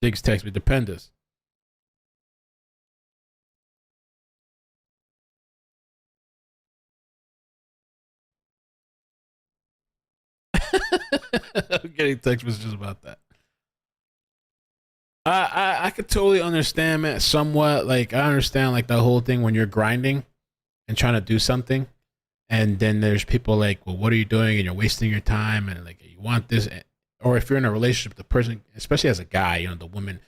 Diggs text me. Dependas. I'm getting text messages about that. I could totally understand, man. Somewhat, like I understand like the whole thing when you're grinding and trying to do something, and then there's people like, well, what are you doing? And you're wasting your time, and like you want this, or if you're in a relationship with the person, especially as a guy, you know, the woman,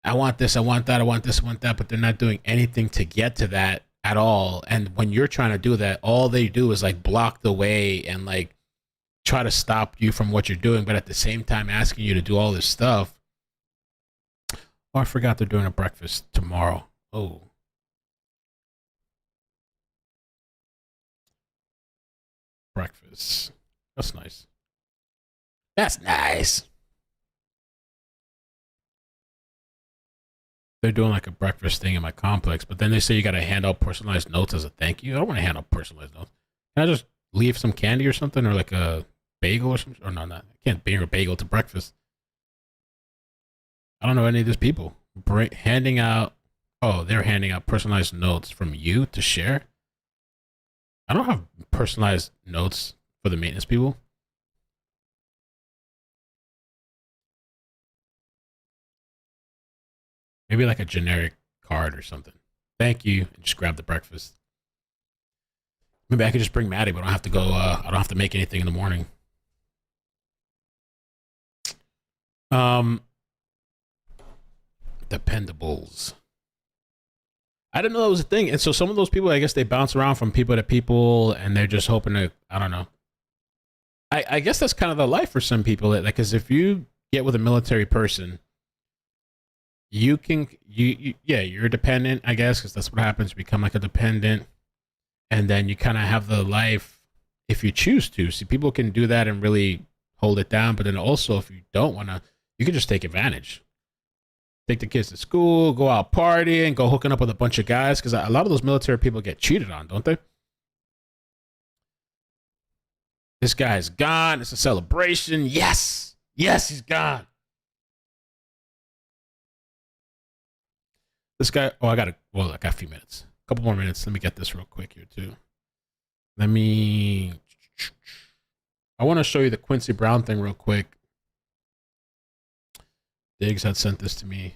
I want this, I want that, I want this, I want that, but they're not doing anything to get to that at all. And when you're trying to do that, all they do is like block the way and like try to stop you from what you're doing, but at the same time asking you to do all this stuff. Oh, I forgot they're doing a breakfast tomorrow. Oh. Breakfast. That's nice. That's nice. They're doing like a breakfast thing in my complex, but then they say you got to hand out personalized notes as a thank you. I don't want to hand out personalized notes. Can I just leave some candy or something, or like a bagel or something? Or no, not. I can't bring a bagel to breakfast. I don't know any of these people. Handing out. Oh, they're handing out personalized notes from you to share. I don't have personalized notes for the maintenance people. Maybe like a generic card or something. Thank you. And just grab the breakfast. Maybe I could just bring Maddie, but I don't have to go. I don't have to make anything in the morning. Dependables. I didn't know that was a thing. And so some of those people, I guess they bounce around from people to people and they're just hoping to, I don't know. I guess that's kind of the life for some people. Like, because if you get with a military person, you can, you're a dependent, I guess, because that's what happens. You become like a dependent. And then you kind of have the life if you choose to. See, people can do that and really hold it down. But then also, if you don't want to, you can just take advantage. Take the kids to school, go out partying, go hooking up with a bunch of guys. Because a lot of those military people get cheated on, don't they? This guy's gone. It's a celebration. Yes. Yes, he's gone. This guy, I got a few minutes. A couple more minutes. Let me get this real quick here, too. I want to show you the Quincy Brown thing real quick. Diggs had sent this to me.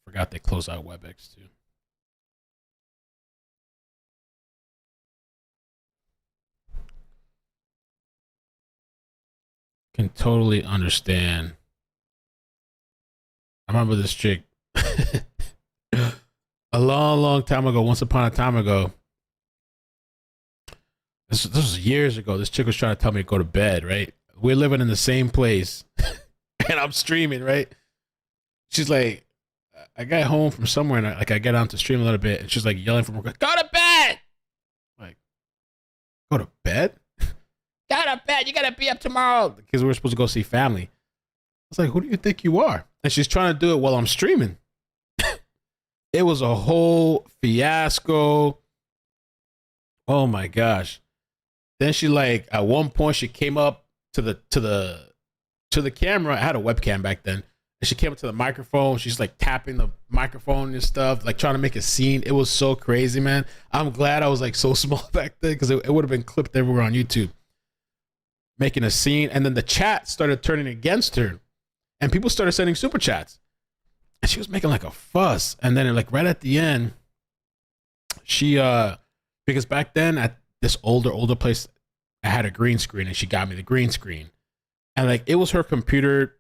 Forgot they closed out WebEx, too. Can totally understand. I remember this chick a long time ago, once upon a time ago. This was years ago. This chick was trying to tell me to go to bed, right? We're living in the same place and I'm streaming, right? She's like, I got home from somewhere and I get on to stream a little bit and she's like yelling from her, go to bed. I'm like, go to bed? Go to bed. You got to be up tomorrow because we're supposed to go see family. I was like, who do you think you are? And she's trying to do it while I'm streaming. It was a whole fiasco. Oh my gosh. Then she like at one point she came up to the camera. I had a webcam back then. And she came up to the microphone. She's like tapping the microphone and stuff, like trying to make a scene. It was so crazy, man. I'm glad I was like so small back then because it would have been clipped everywhere on YouTube. Making a scene. And then the chat started turning against her. And people started sending super chats. And she was making like a fuss. And then like right at the end, she because back then this older place. I had a green screen, and she got me the green screen, and like it was her computer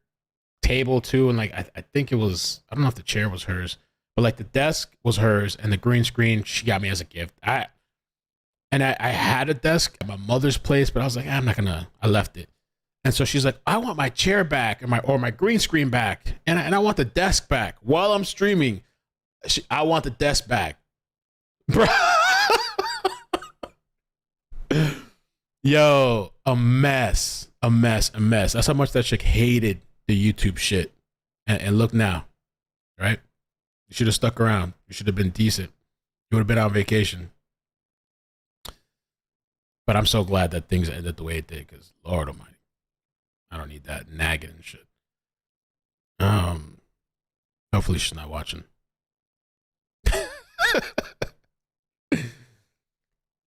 table too, and like I think it was, I don't know if the chair was hers, but like the desk was hers, and the green screen she got me as a gift. I had a desk at my mother's place, but I was like, I left it. And so she's like, I want my chair back, or my green screen back, and I want the desk back while I'm streaming. I want the desk back, bro. Yo, a mess. That's how much that chick hated the YouTube shit. And look now, right? You should have stuck around. You should have been decent. You would have been on vacation. But I'm so glad that things ended the way it did, because Lord Almighty, I don't need that nagging and shit. Hopefully she's not watching.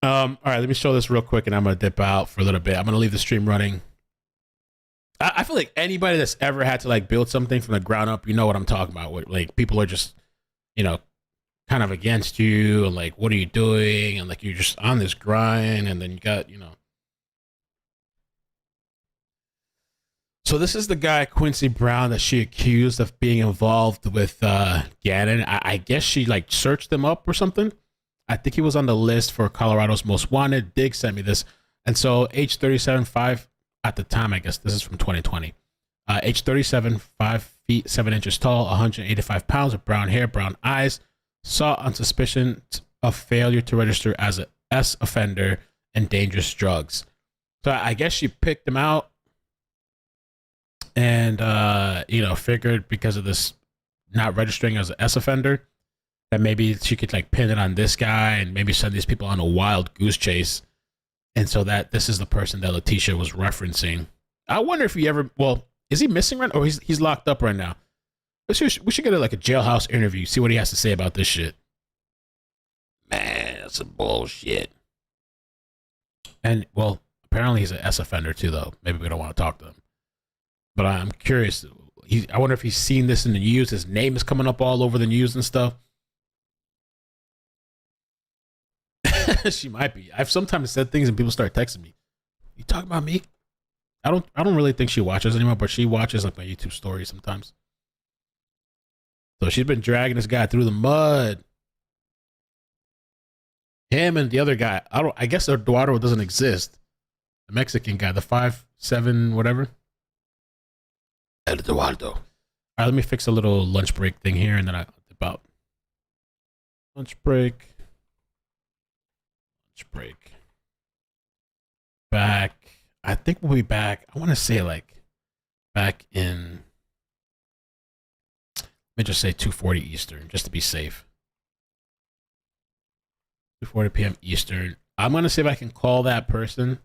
All right, let me show this real quick, and I'm gonna dip out for a little bit. I'm gonna leave the stream running. I feel like anybody that's ever had to like build something from the ground up, you know what I'm talking about. Like people are just, kind of against you, and like, what are you doing? And like you're just on this grind, and then you got, So this is the guy, Quincy Brown, that she accused of being involved with Gannon. I guess she like searched him up or something. I think he was on the list for Colorado's Most Wanted. Dig sent me this. And so age 37, 5 at the time, I guess this is from 2020. Age 37, 5 feet, 7 inches tall, 185 pounds, with brown hair, brown eyes. Sought on suspicion of failure to register as an S offender and dangerous drugs. So I guess she picked him out and, figured because of this not registering as an S offender, that maybe she could like pin it on this guy and maybe send these people on a wild goose chase. And so that this is the person that Leticia was referencing. I wonder if he ever, is he missing right now? Or he's locked up right now? We should get like a jailhouse interview, see what he has to say about this shit. Man, that's some bullshit. And apparently he's an S offender too, though. Maybe we don't want to talk to him. But I'm curious. I wonder if he's seen this in the news. His name is coming up all over the news and stuff. She might be. I've sometimes said things and people start texting me. You talking about me? I don't really think she watches anymore, but she watches like my YouTube stories sometimes. So she's been dragging this guy through the mud. Him and the other guy. I guess Eduardo doesn't exist. The Mexican guy, the 5'7" whatever. Eduardo. All right, let me fix a little lunch break thing here, and then I'll dip out. Lunch break. Back. I think we'll be back. I want to say like back in, let me just say 2:40 Eastern, just to be safe. 2:40 p.m. Eastern. I'm going to see if I can call that person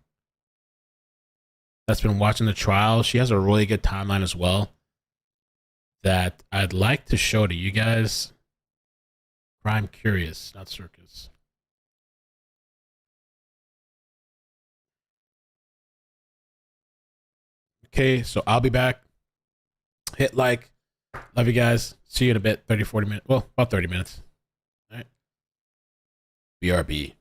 that's been watching the trial. She has a really good timeline as well that I'd like to show to you guys. Crime Curious, not Circus. Okay, so I'll be back. Hit like. Love you guys. See you in a bit. 30, 40 minutes. Well, about 30 minutes. All right. BRB.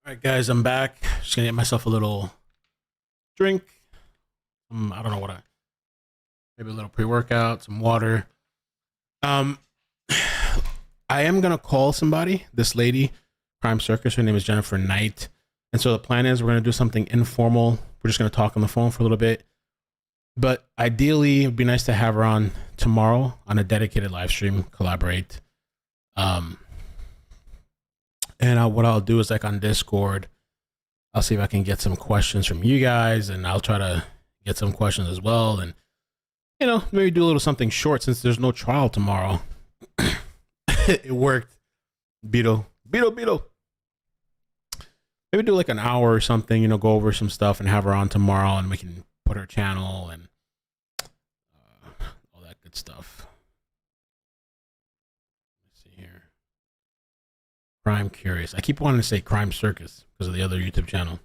All right, guys, I'm back. Just gonna get myself a little drink. I don't know what maybe a little pre-workout, some water. I am gonna call somebody. This lady, Crime Circus. Her name is Jennifer Knight. And so the plan is we're gonna do something informal. We're just gonna talk on the phone for a little bit. But ideally, it'd be nice to have her on tomorrow on a dedicated live stream, collaborate. And what I'll do is like on Discord, I'll see if I can get some questions from you guys, and I'll try to get some questions as well. And, you know, maybe do a little something short since there's no trial tomorrow. It worked. Beetle. Maybe do like an hour or something, you know, go over some stuff and have her on tomorrow, and we can put her channel and all that good stuff. Let's see here. Crime Curious. I keep wanting to say Crime Circus because of the other YouTube channel.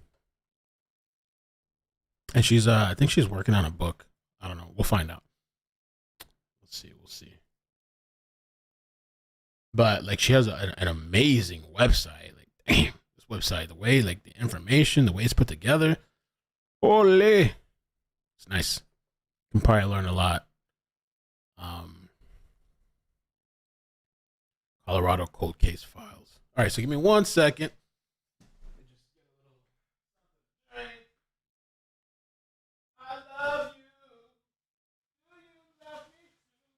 And she's, I think she's working on a book. I don't know. We'll find out. We'll see. But like, she has an amazing website. Like, damn, this website, the way, like the information, the way it's put together. Ole. It's nice. You can probably learn a lot. Colorado cold case files. All right, so give me 1 second. I love you. Do you love me too?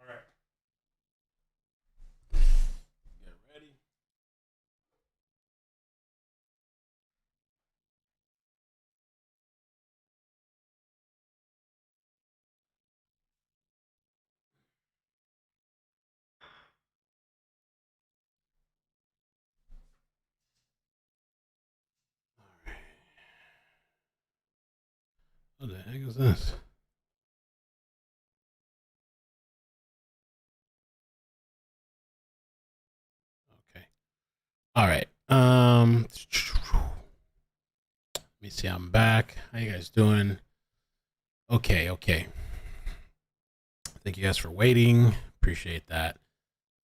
All right. Get ready. What the heck is this? Okay. All right. Let me see. I'm back. How you guys doing? Okay. Thank you guys for waiting. Appreciate that.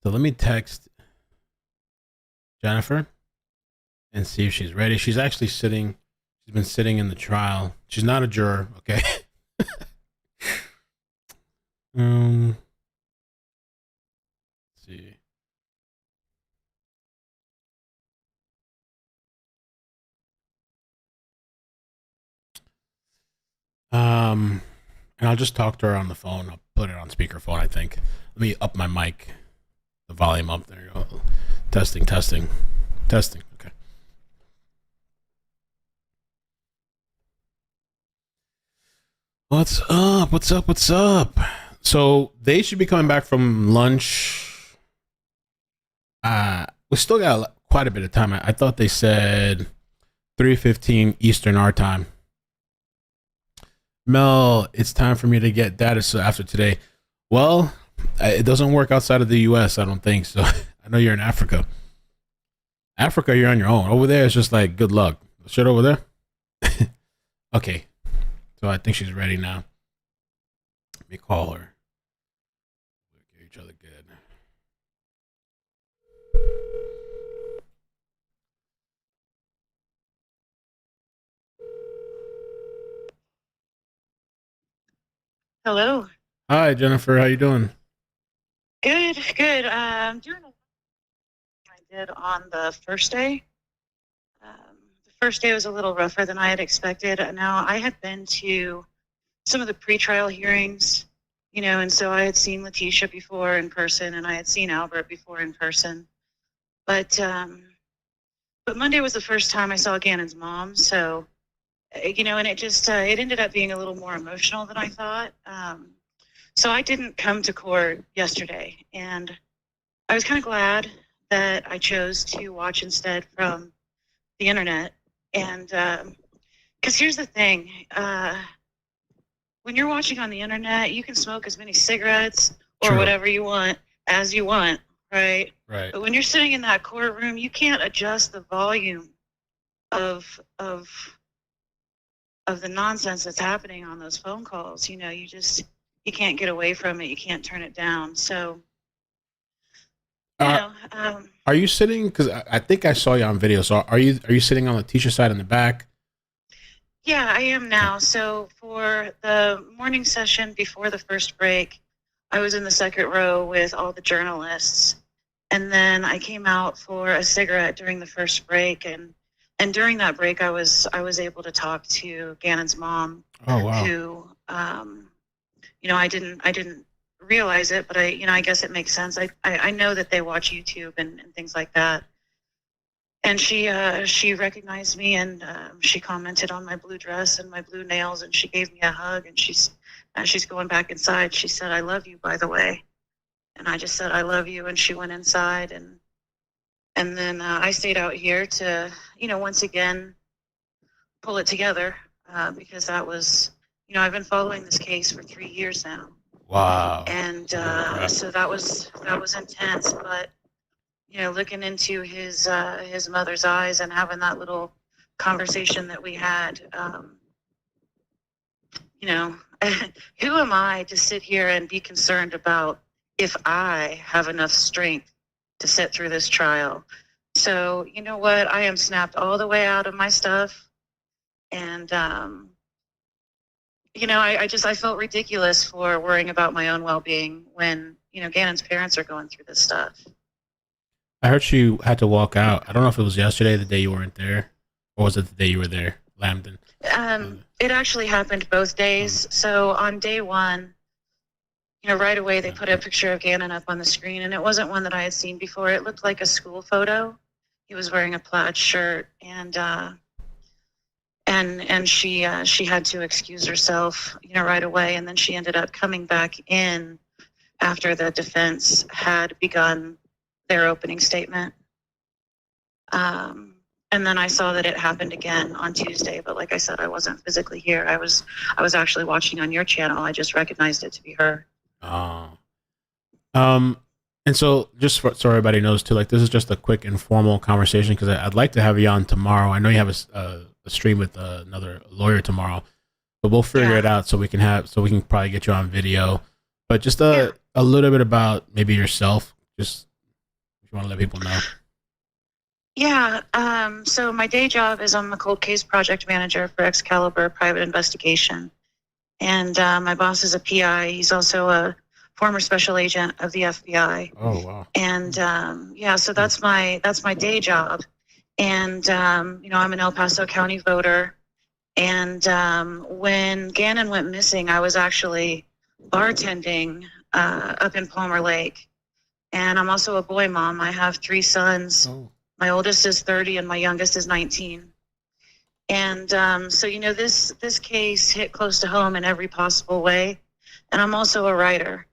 So let me text Jennifer and see if she's ready. She's actually sitting. She's been sitting in the trial. She's not a juror. Okay. Let's see. And I'll just talk to her on the phone. I'll put it on speakerphone, I think. Let me up my mic, the volume up. There you go. Testing. Okay. What's up? So they should be coming back from lunch. We still got quite a bit of time. I thought they said 3:15 Eastern our time. Mel, it's time for me to get data so after today. Well, it doesn't work outside of the U.S., I don't think. So I know you're in Africa. Africa, you're on your own. Over there, it's just like, good luck. Shit over there? Okay. So I think she's ready now. Let me call her. Get each other good. Hello. Hi, Jennifer. How you doing? Good, good. Doing what I did on the first day. The first day was a little rougher than I had expected. Now, I had been to some of the pretrial hearings, you know, and so I had seen Leticia before in person, and I had seen Albert before in person. But Monday was the first time I saw Gannon's mom, so, you know, and it just, it ended up being a little more emotional than I thought. So I didn't come to court yesterday, and I was kind of glad that I chose to watch instead from the internet. And because here's the thing, when you're watching on the internet, you can smoke as many cigarettes or True. whatever you want as you want, right? Right. But when you're sitting in that courtroom, you can't adjust the volume of the nonsense that's happening on those phone calls. You know, you can't get away from it. You can't turn it down. So, are you sitting? Because I think I saw you on video. So are you sitting on Leticia's side in the back? yeah, I am now. So for the morning session before the first break, I was in the second row with all the journalists. And then I came out for a cigarette during the first break. And during that break, I was able to talk to Gannon's mom. Oh, wow. Who, you know, I didn't realize it, but I guess it makes sense. I know that they watch YouTube and things like that. And she recognized me, and she commented on my blue dress and my blue nails, and she gave me a hug. And as she's going back inside, she said, "I love you, by the way." And I just said, "I love you." And she went inside, and then I stayed out here to, you know, once again pull it together, because that was, you know, I've been following this case for 3 years now. Wow. And so that was intense. But, you know, looking into his mother's eyes and having that little conversation that we had, you know, who am I to sit here and be concerned about if I have enough strength to sit through this trial? So, you know what? I am snapped all the way out of my stuff. And, you know, I felt ridiculous for worrying about my own well-being when, you know, Gannon's parents are going through this stuff. I heard you had to walk out. I don't know if it was yesterday, the day you weren't there, or was it the day you were there, Lambton? It actually happened both days. So on day one, you know, right away they put a picture of Gannon up on the screen, and it wasn't one that I had seen before. It looked like a school photo. He was wearing a plaid shirt, and she had to excuse herself, you know, right away. And then she ended up coming back in after the defense had begun their opening statement. And then I saw that it happened again on Tuesday, but like I said, I wasn't physically here. I was actually watching on your channel. I just recognized it to be her. And so just so everybody knows too, like, this is just a quick informal conversation, because I'd like to have you on tomorrow. I know you have a stream with another lawyer tomorrow, but we'll figure it out so we can probably get you on video. But just a little bit about maybe yourself, just if you want to let people know. Yeah. So my day job is I'm a cold case project manager for Excalibur Private Investigation. And my boss is a PI. He's also a former special agent of the FBI. Oh, wow. And so that's my day job. And, you know, I'm an El Paso County voter. And when Gannon went missing, I was actually bartending up in Palmer Lake. And I'm also a boy mom. I have 3 sons. Oh. My oldest is 30 and my youngest is 19. And so, you know, this case hit close to home in every possible way. And I'm also a writer.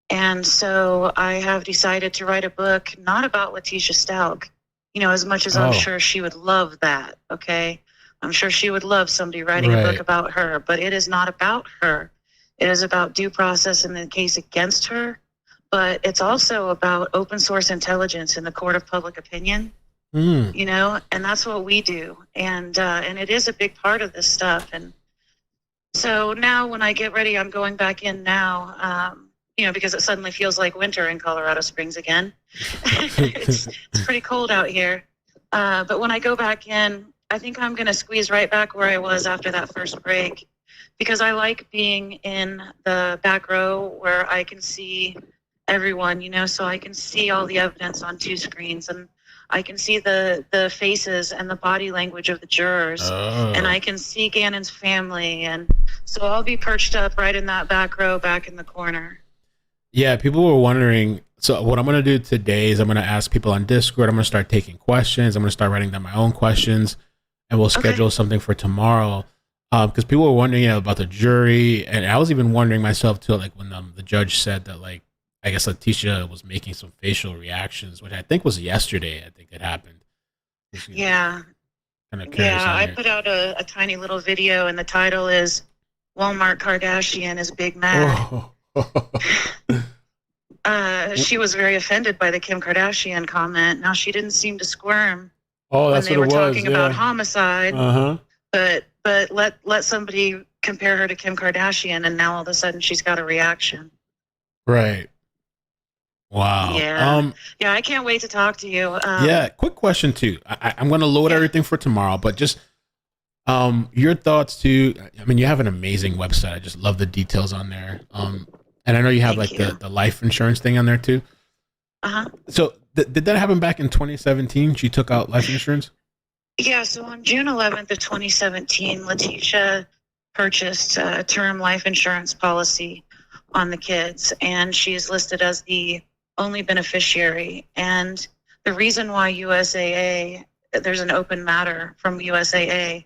And so I have decided to write a book, not about Letecia Stauch, you know, as much as I'm sure she would love that, okay? I'm sure she would love somebody writing a book about her, but it is not about her. It is about due process in the case against her, but it's also about open source intelligence in the court of public opinion. You know, and that's what we do. And it is a big part of this stuff. And so now when I get ready, I'm going back in now, you know, because it suddenly feels like winter in Colorado Springs again. It's pretty cold out here. But when I go back in, I think I'm going to squeeze right back where I was after that first break, because I like being in the back row where I can see everyone, you know, so I can see all the evidence on two screens, and I can see the faces and the body language of the jurors, and I can see Gannon's family. And so I'll be perched up right in that back row, back in the corner. Yeah, people were wondering. So what I'm going to do today is I'm going to ask people on Discord. I'm going to start taking questions. I'm going to start writing down my own questions, and we'll schedule something for tomorrow. Because people were wondering about the jury, and I was even wondering myself too, like when the judge said that, like, I guess Leticia was making some facial reactions, which I think was yesterday. I think it happened. Yeah. Kind of Yeah, I put out a tiny little video, and the title is Walmart Kardashian is Big Mad. She was very offended by the Kim Kardashian comment. Now, she didn't seem to squirm when they were talking about homicide. But let somebody compare her to Kim Kardashian, and now all of a sudden she's got a reaction. Right. Wow. Yeah, I can't wait to talk to you. Yeah, quick question too. I'm going to load everything for tomorrow, but just your thoughts too. I mean, you have an amazing website. I just love the details on there. And I know you have the life insurance thing on there too. So did that happen back in 2017? She took out life insurance? Yeah, so on June 11th of 2017, Letecia purchased a term life insurance policy on the kids, and she is listed as the only beneficiary. And the reason why USAA, there's an open matter from USAA,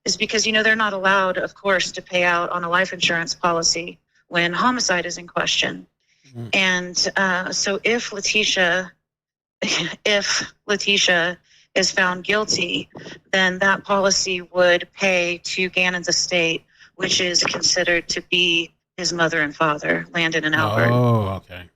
is because, you know, they're not allowed, of course, to pay out on a life insurance policy when homicide is in question. And so if Letecia is found guilty, then that policy would pay to Gannon's estate, which is considered to be his mother and father, Landon and Albert. Oh, okay.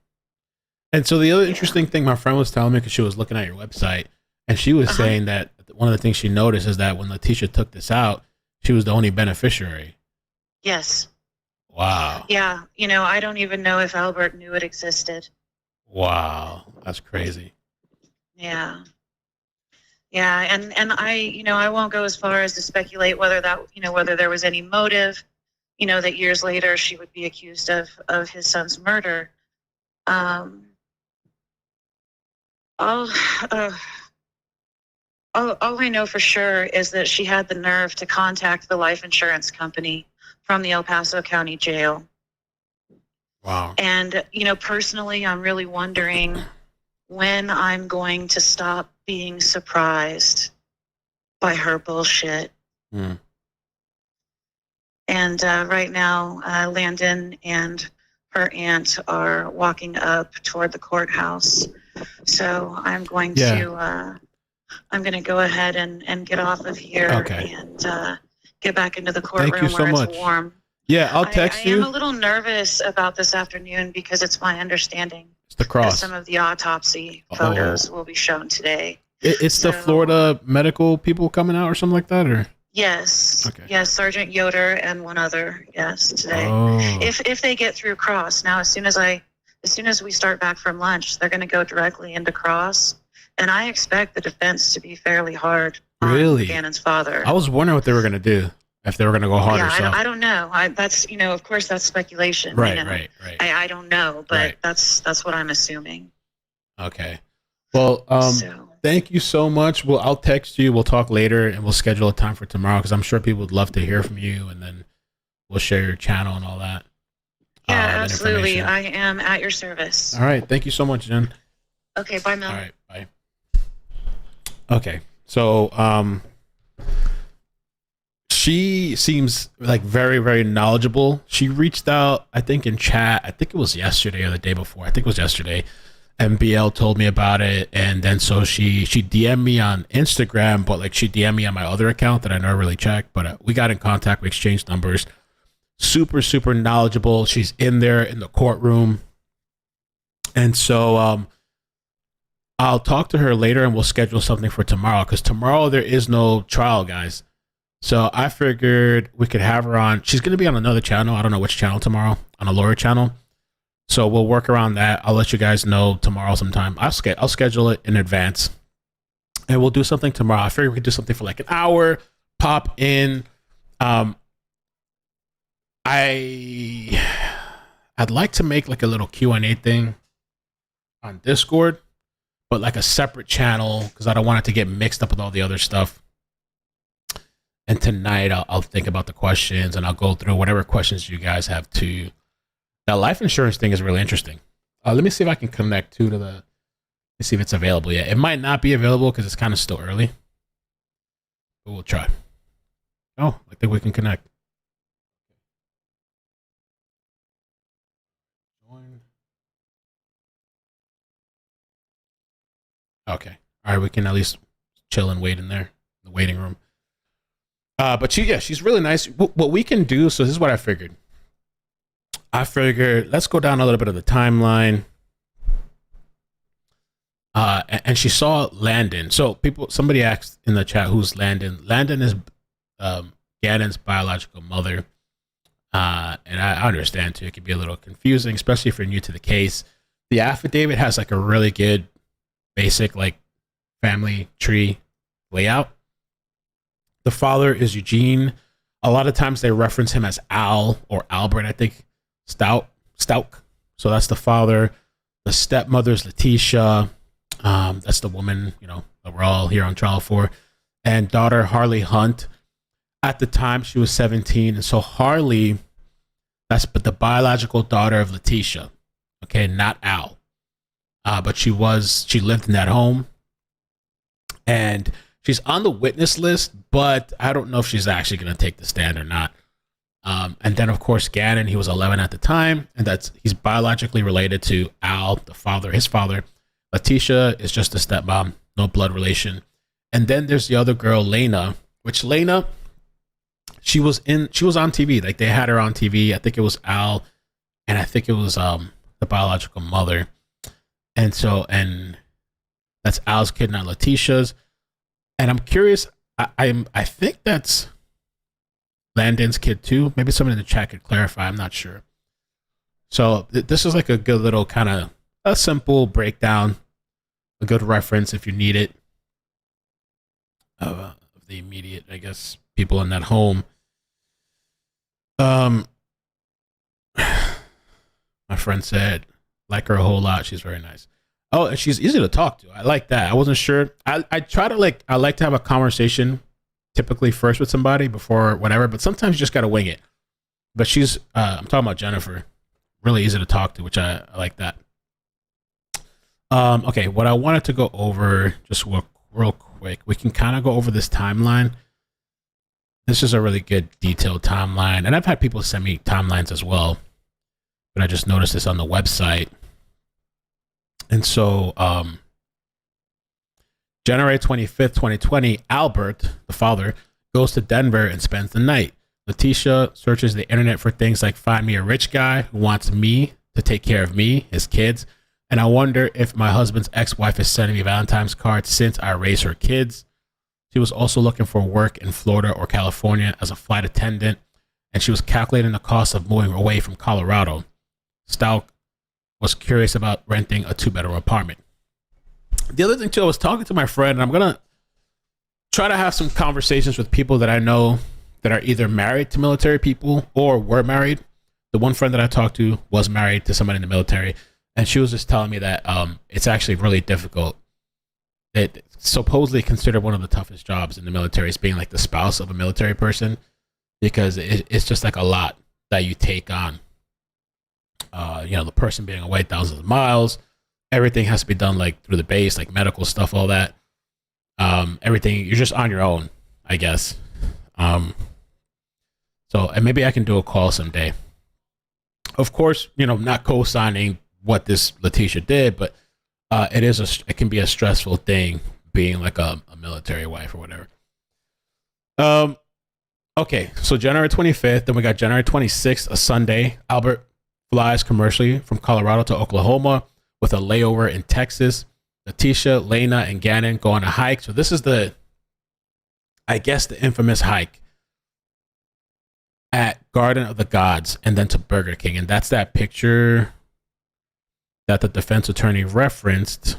And so the other interesting thing my friend was telling me, because she was looking at your website, and she was saying that one of the things she noticed is that when Letecia took this out, she was the only beneficiary. Yes. Wow. Yeah. You know, I don't even know if Albert knew it existed. Wow. That's crazy. Yeah. Yeah. And I, you know, I won't go as far as to speculate whether that, you know, whether there was any motive, you know, that years later she would be accused of his son's murder. All I know for sure is that she had the nerve to contact the life insurance company from the El Paso County Jail. Wow. And, you know, personally, I'm really wondering when I'm going to stop being surprised by her bullshit. And right now, Landon and her aunt are walking up toward the courthouse. So I'm going to go ahead and get off of here and get back into the courtroom where it's warm. Yeah, I'll text you. I am a little nervous about this afternoon because it's my understanding it's the cross. Some of the autopsy photos will be shown today. It's the Florida medical people coming out or something like that, or? Yes. Okay. Yes, Sergeant Yoder and one other. Yes, today. If they get through Cross now, as soon as we start back from lunch, they're going to go directly into Cross, and I expect the defense to be fairly hard. Really? On Gannon's father. I was wondering what they were going to do, if they were going to go harder. Yeah, I don't know. That's, you know, of course, that's speculation. Right, you know? right. I don't know, but that's what I'm assuming. Okay. Well, thank you so much. I'll text you. We'll talk later, and we'll schedule a time for tomorrow, because I'm sure people would love to hear from you, and then we'll share your channel and all that. Yeah, absolutely. I am at your service. All right. Thank you so much, Jen. Okay. Bye, Mel. All right. Bye. Okay. So, she seems like very, very knowledgeable. She reached out, I think, in chat. I think it was yesterday or the day before. I think it was yesterday. MBL told me about it, and then so she DM'd me on Instagram, but like she DM'd me on my other account that I never really checked. But we got in contact, we exchanged numbers. Super knowledgeable. She's in there in the courtroom, and so I'll talk to her later, and we'll schedule something for tomorrow, because tomorrow there is no trial, guys. So I figured we could have her on. She's going to be on another channel. I don't know which channel tomorrow, on a lawyer channel. So we'll work around that. I'll let you guys know tomorrow sometime. I'll schedule it in advance, and we'll do something tomorrow. I figured we could do something for like an hour, pop in. I'd like to make like a little Q&A thing on Discord, but like a separate channel, because I don't want it to get mixed up with all the other stuff. And tonight I'll think about the questions, and I'll go through whatever questions you guys have too. That life insurance thing is really interesting. Let me see if I can connect to the, let me see if it's available yet. It might not be available because it's kind of still early, but we'll try. Oh, I think we can connect. Okay. All right, we can at least chill and wait in there, in the waiting room. But she's really nice. What we can do, so this is what I figured. Let's go down a little bit of the timeline. And she saw Landon. So somebody asked in the chat, who's Landon? Landon is Gannon's biological mother. And I understand too, it can be a little confusing, especially if you're new to the case. The affidavit has like a really good basic like family tree layout. The father is Eugene. A lot of times they reference him as Al or Albert, I think. Stauch. So that's the father. The stepmother is Letecia. That's the woman, that we're all here on trial for. And daughter Harley Hunt. At the time, she was 17. And so Harley, that's the biological daughter of Letecia. Okay, not Al. But she lived in that home. And she's on the witness list, but I don't know if she's actually going to take the stand or not. And then, of course, Gannon, he was 11 at the time, and he's biologically related to Al, his father. Letecia is just a stepmom, no blood relation. And then there's the other girl, Lena, which Lena, she was on TV. Like they had her on TV. I think it was Al, and I think it was the biological mother. And that's Al's kid, not Leticia's. And I'm curious, I think that's Landon's kid too. Maybe someone in the chat could clarify. I'm not sure. So this is like a good little kind of a simple breakdown, a good reference if you need it, of the immediate, I guess, people in that home. My friend said, like her a whole lot. She's very nice. Oh, and she's easy to talk to. I like that. I wasn't sure. I like to have a conversation typically first with somebody before whatever, but sometimes you just got to wing it. But she's, I'm talking about Jennifer, really easy to talk to, which I like that. Okay, what I wanted to go over just real quick, we can kind of go over this timeline. This is a really good detailed timeline, and I've had people send me timelines as well, but I just noticed this on the website. And so, January 25th, 2020, Albert, the father, goes to Denver and spends the night. Letecia searches the internet for things like find me a rich guy who wants me to take care of me, his kids. And I wonder if my husband's ex-wife is sending me Valentine's cards since I raise her kids. She was also looking for work in Florida or California as a flight attendant, and she was calculating the cost of moving away from Colorado. Stauch was curious about renting a 2-bedroom apartment. The other thing too, I was talking to my friend, and I'm going to try to have some conversations with people that I know that are either married to military people or were married. The one friend that I talked to was married to somebody in the military, and she was just telling me that it's actually really difficult. It's supposedly considered one of the toughest jobs in the military is being like the spouse of a military person, because it's just like a lot that you take on. The person being away thousands of miles, everything has to be done like through the base, like medical stuff, all that. Everything, you're just on your own, I guess. And maybe I can do a call someday. Of course, not co-signing what this Letecia did, but it can be a stressful thing being like a military wife or whatever. Okay, so January 25th, then we got January 26th, a Sunday. Albert flies commercially from Colorado to Oklahoma with a layover in Texas. Leticia, Lena, and Gannon go on a hike. So this is I guess the infamous hike at Garden of the Gods and then to Burger King. And that's that picture that the defense attorney referenced.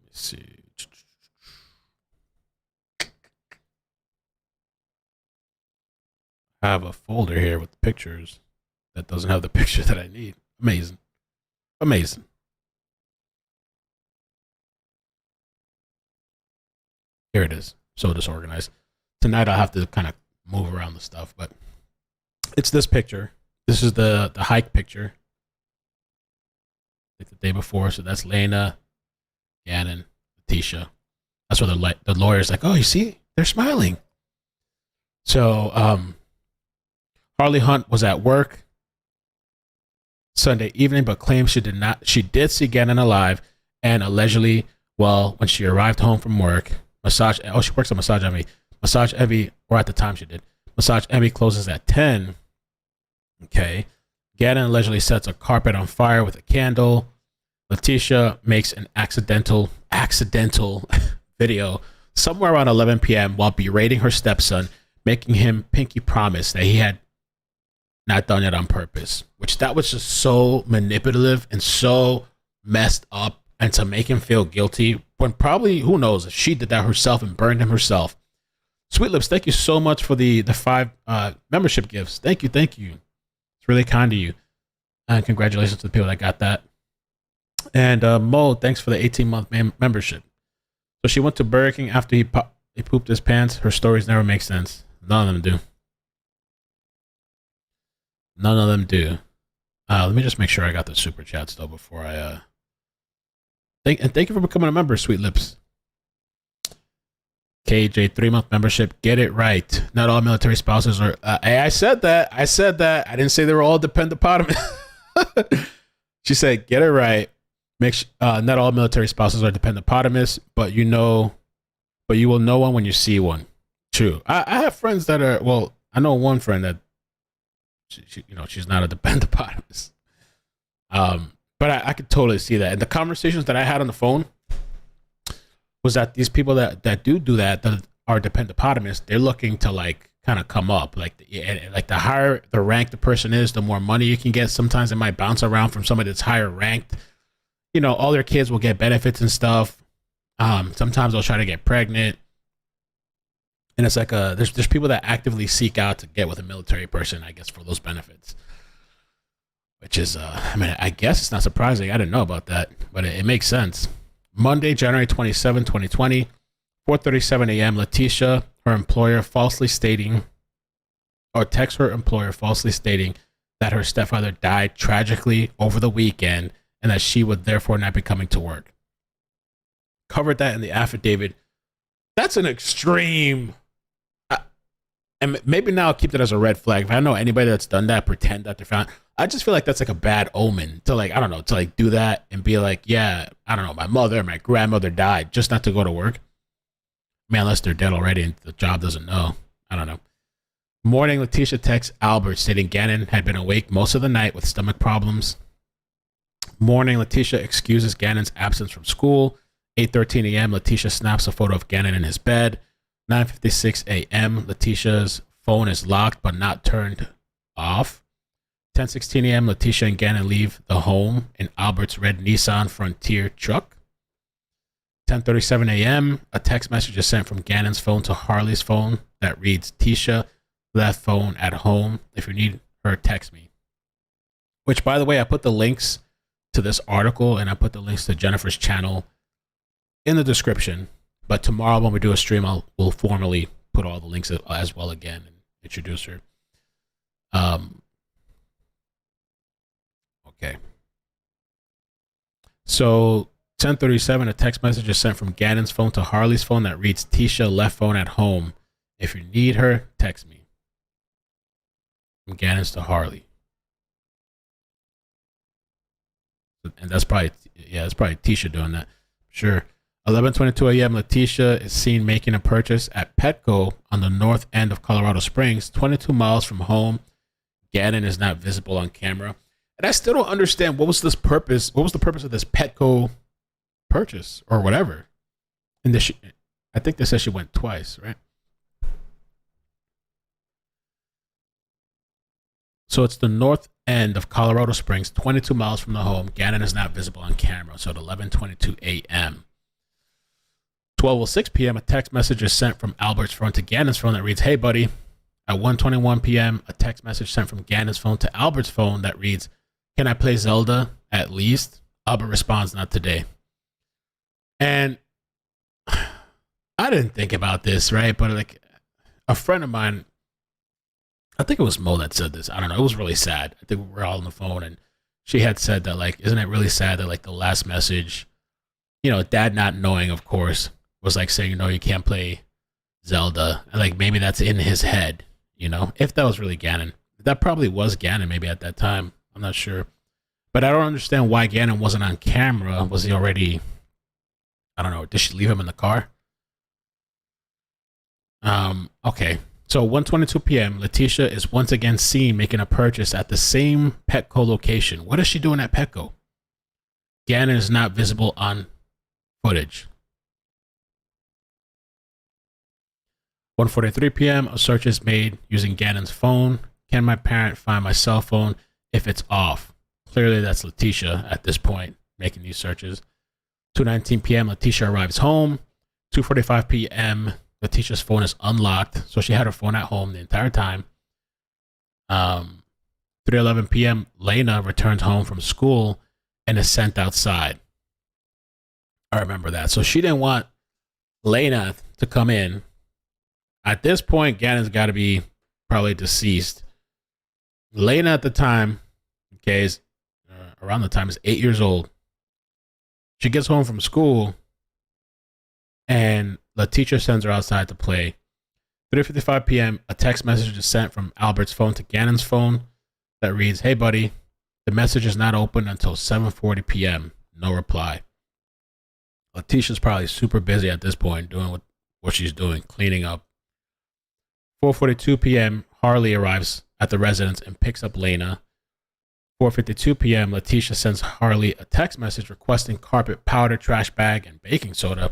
Let's see. I have a folder here with pictures that doesn't have the picture that I need. Amazing. Amazing. Here it is. So disorganized. Tonight I'll have to kind of move around the stuff, but it's this picture. This is the hike picture. Like the day before. So that's Lena, Gannon, Leticia. That's where the lawyer's like, oh, you see? They're smiling. So, Harley Hunt was at work Sunday evening, but claims she did see Gannon alive, and allegedly, well, when she arrived home from work, she works at Massage Envy, or at the time she did. Massage Envy closes at 10. Okay. Gannon allegedly sets a carpet on fire with a candle. Leticia makes an accidental video somewhere around 11 p.m. while berating her stepson, making him pinky promise that he had not done it on purpose, which that was just so manipulative and so messed up, and to make him feel guilty when probably, who knows, if she did that herself and burned him herself. Sweet Lips, thank you so much for the 5 membership gifts. Thank you. It's really kind of you. And congratulations to the people that got that. And Mo, thanks for the 18-month membership. So she went to Burger King after he pooped his pants. Her stories never make sense. None of them do. None of them do. Let me just make sure I got the super chats though before I thank you for becoming a member, Sweet Lips. KJ 3-month membership. Get it right. Not all military spouses are. Hey, I said that. I didn't say they were all dependent upon me. She said, "Get it right. Not all military spouses are dependent upon but you will know one when you see one." True. I have friends that are. Well, I know one friend that. She's not a dependent upon but I could totally see that. And the conversations that I had on the phone was that these people that do that are dependent upon they're looking to like kind of come up. Like the higher the rank the person is, the more money you can get. Sometimes it might bounce around from somebody that's higher ranked. All their kids will get benefits and stuff. Sometimes they'll try to get pregnant. And it's like there's people that actively seek out to get with a military person, I guess, for those benefits. Which is, I guess it's not surprising. I didn't know about that, but it makes sense. Monday, January 27, 2020, 4:37 a.m., Leticia, her employer, texts her employer falsely stating that her stepfather died tragically over the weekend and that she would therefore not be coming to work. Covered that in the affidavit. That's an extreme. And maybe now I'll keep that as a red flag. If I know anybody that's done that, pretend that they're found. I just feel like that's like a bad omen to like, I don't know, to like do that and be like, yeah, I don't know, my mother, my grandmother died, just not to go to work. Man, unless they're dead already and the job doesn't know. I don't know. Morning, Leticia texts Albert stating Gannon had been awake most of the night with stomach problems. Morning, Leticia excuses Gannon's absence from school. 8:13 a.m., Leticia snaps a photo of Gannon in his bed. 9:56 a.m., Leticia's phone is locked but not turned off. 10:16 a.m., Leticia and Gannon leave the home in Albert's red Nissan Frontier truck. 10:37 a.m., a text message is sent from Gannon's phone to Harley's phone that reads, "Tisha left phone at home. If you need her, text me." Which, by the way, I put the links to this article and I put the links to Jennifer's channel in the description. But tomorrow when we do a stream, we'll formally put all the links as well again and introduce her. Okay. So 10:37, a text message is sent from Gannon's phone to Harley's phone that reads, "Tisha left phone at home. If you need her, text me." From Gannon's to Harley. And that's probably Yeah, it's probably Tisha doing that. Sure. 11:22 a.m. Leticia is seen making a purchase at Petco on the north end of Colorado Springs, 22 miles from home. Gannon is not visible on camera. And I still don't understand what was the purpose of this Petco purchase or whatever. And I think they said she went twice, right? So it's the north end of Colorado Springs, 22 miles from the home. Gannon is not visible on camera. So at 11:22 a.m. 12:06 p.m., a text message is sent from Albert's phone to Gannon's phone that reads, "Hey, buddy." At 1:21 p.m., a text message sent from Gannon's phone to Albert's phone that reads, "Can I play Zelda at least?" Albert responds, "Not today." And I didn't think about this, right? But like a friend of mine, I think it was Mo that said this. I don't know. It was really sad. I think we were all on the phone and she had said that, like, isn't it really sad that like the last message, dad not knowing, of course, was like saying, no, you can't play Zelda. And like maybe that's in his head, if that was really Gannon. That probably was Gannon maybe at that time. I'm not sure. But I don't understand why Gannon wasn't on camera. Was he already, I don't know, did she leave him in the car? Okay. So 1:22 p.m., Leticia is once again seen making a purchase at the same Petco location. What is she doing at Petco? Gannon is not visible on footage. 1:43 p.m., a search is made using Gannon's phone. Can my parent find my cell phone if it's off? Clearly, that's Leticia at this point making these searches. 2:19 p.m., Leticia arrives home. 2:45 p.m., Leticia's phone is unlocked, so she had her phone at home the entire time. 3:11 p.m., Lena returns home from school and is sent outside. I remember that. So she didn't want Lena to come in. At this point, Gannon's got to be probably deceased. Lena at the time, okay, around the time is 8 years old. She gets home from school and Leticia sends her outside to play. 3:55 p.m., a text message is sent from Albert's phone to Gannon's phone that reads, "Hey, buddy, the message is not open until 7:40 p.m. No reply." Leticia's probably super busy at this point doing what she's doing, cleaning up. 4:42 p.m., Harley arrives at the residence and picks up Lena. 4:52 p.m., Leticia sends Harley a text message requesting carpet powder, trash bag, and baking soda.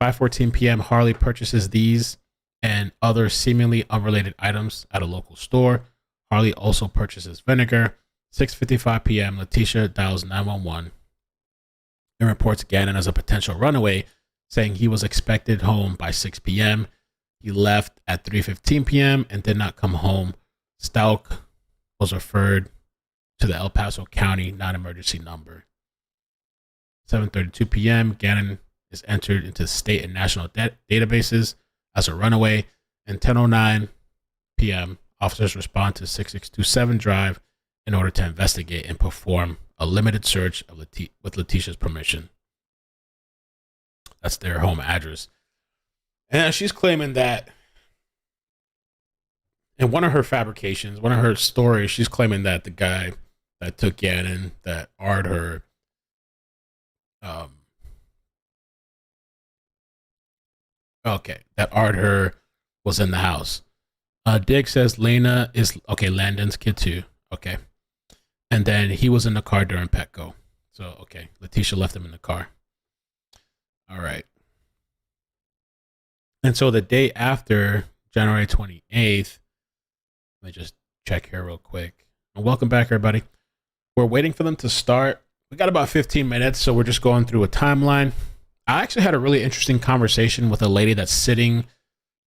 5:14 p.m., Harley purchases these and other seemingly unrelated items at a local store. Harley also purchases vinegar. 6:55 p.m., Leticia dials 911 and reports Gannon as a potential runaway, saying he was expected home by 6 p.m. He left at 3:15 p.m. and did not come home. Stauch was referred to the El Paso County non-emergency number. 7:32 p.m., Gannon is entered into state and national databases as a runaway. And 10:09 p.m., officers respond to 6627 Drive in order to investigate and perform a limited search of with Leticia's permission. That's their home address. And she's claiming that in one of her fabrications, one of her stories, she's claiming that the guy that took Gannon, that Ard her, that Ard her was in the house. Dick says Lena is, Landon's kid too. Okay. And then he was in the car during Petco. So, Leticia left him in the car. All right. And so the day after, January 28th, let me just check here real quick. And welcome back, everybody. We're waiting for them to start. We got about 15 minutes, so we're just going through a timeline. I actually had a really interesting conversation with a lady that's sitting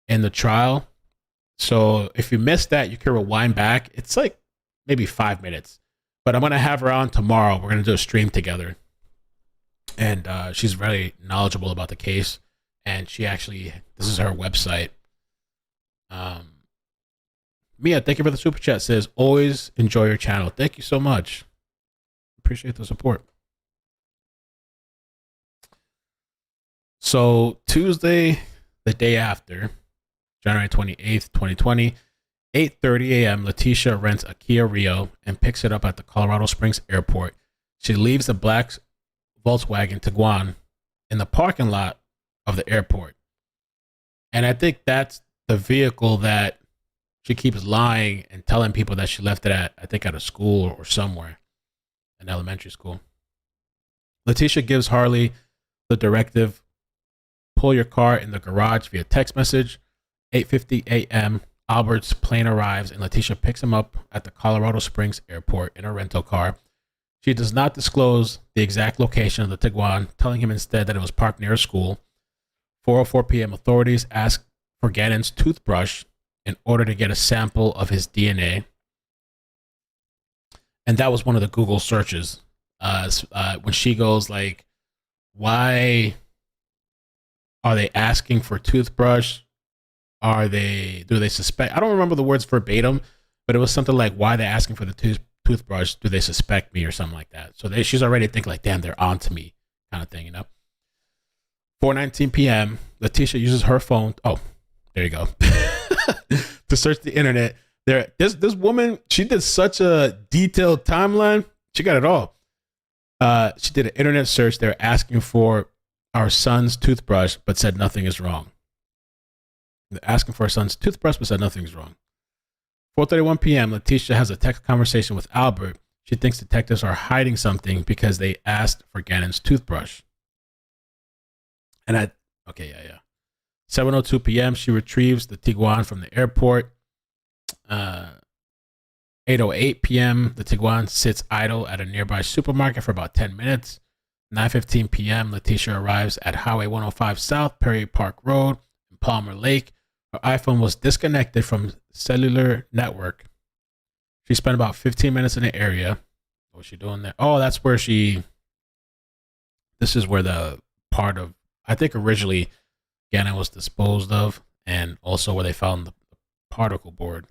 in the trial. So if you missed that, you can rewind back. It's like maybe 5 minutes. But I'm going to have her on tomorrow. We're going to do a stream together. And she's very knowledgeable about the case. And she actually, this is her website. Mia, thank you for the super chat. Says, always enjoy your channel. Thank you so much. Appreciate the support. So Tuesday, the day after, January 28th, 2020, 8:30 a.m., Leticia rents a Kia Rio and picks it up at the Colorado Springs airport. She leaves the black Volkswagen Tiguan in the parking lot of the airport. And I think that's the vehicle that she keeps lying and telling people that she left it at, I think at a school or somewhere, an elementary school. Leticia gives Harley the directive, pull your car in the garage via text message. 8:50 a.m., Albert's plane arrives and Leticia picks him up at the Colorado Springs airport in a rental car. She does not disclose the exact location of the Tiguan, telling him instead that it was parked near a school. 4:04 p.m., authorities ask for Gannon's toothbrush in order to get a sample of his DNA. And that was one of the Google searches. When she goes like, why are they asking for toothbrush? Do they suspect? I don't remember the words verbatim, but it was something like, why are they asking for the toothbrush? Do they suspect me or something like that? So she's already thinking like, damn, they're on to me kind of thing, you know? 4:19 p.m., Leticia uses her phone. Oh, there you go. To search the internet. This woman, she did such a detailed timeline. She got it all. She did an internet search. They're asking for our son's toothbrush, but said nothing is wrong. They're asking for her son's toothbrush, but said nothing is wrong. 4:31 p.m., Leticia has a text conversation with Albert. She thinks detectives are hiding something because they asked for Gannon's toothbrush. And 7:02 p.m., she retrieves the Tiguan from the airport. 8:08 p.m., the Tiguan sits idle at a nearby supermarket for about 10 minutes. 9:15 p.m., Leticia arrives at Highway 105 South, Perry Park Road, in Palmer Lake. Her iPhone was disconnected from cellular network. She spent about 15 minutes in the area. What was she doing there? Oh, that's where this is where the part of, I think originally Gannon was disposed of, and also where they found the particle board.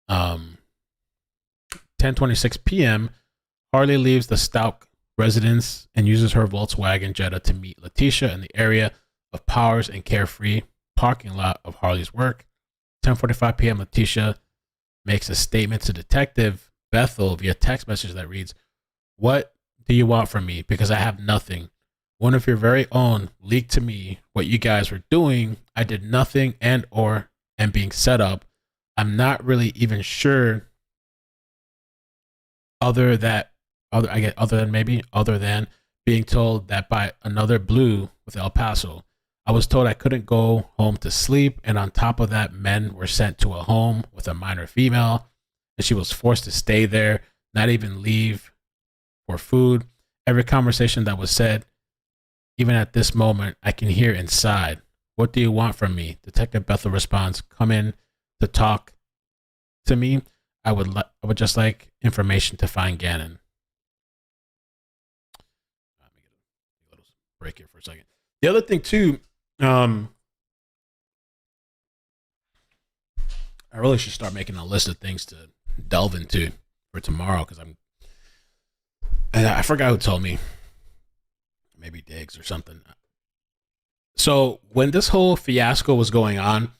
10:26 p.m., Harley leaves the Stauch residence and uses her Volkswagen Jetta to meet Leticia in the area of Powers and Carefree parking lot of Harley's work. 10:45 p.m., Leticia makes a statement to Detective Bethel via text message that reads, "What do you want from me? Because I have nothing. One of your very own leaked to me what you guys were doing. I did nothing and being set up. I'm not really even sure other than being told that by another blue with El Paso. I was told I couldn't go home to sleep, and on top of that, men were sent to a home with a minor female, and she was forced to stay there, not even leave for food. Every conversation that was said, even at this moment, I can hear inside. What do you want from me?" Detective Bethel responds, "Come in to talk to me. I would just like information to find Gannon." Let me get a little break here for a second. The other thing too, I really should start making a list of things to delve into for tomorrow, because I forgot who told me. Maybe Diggs or something. So when this whole fiasco was going on,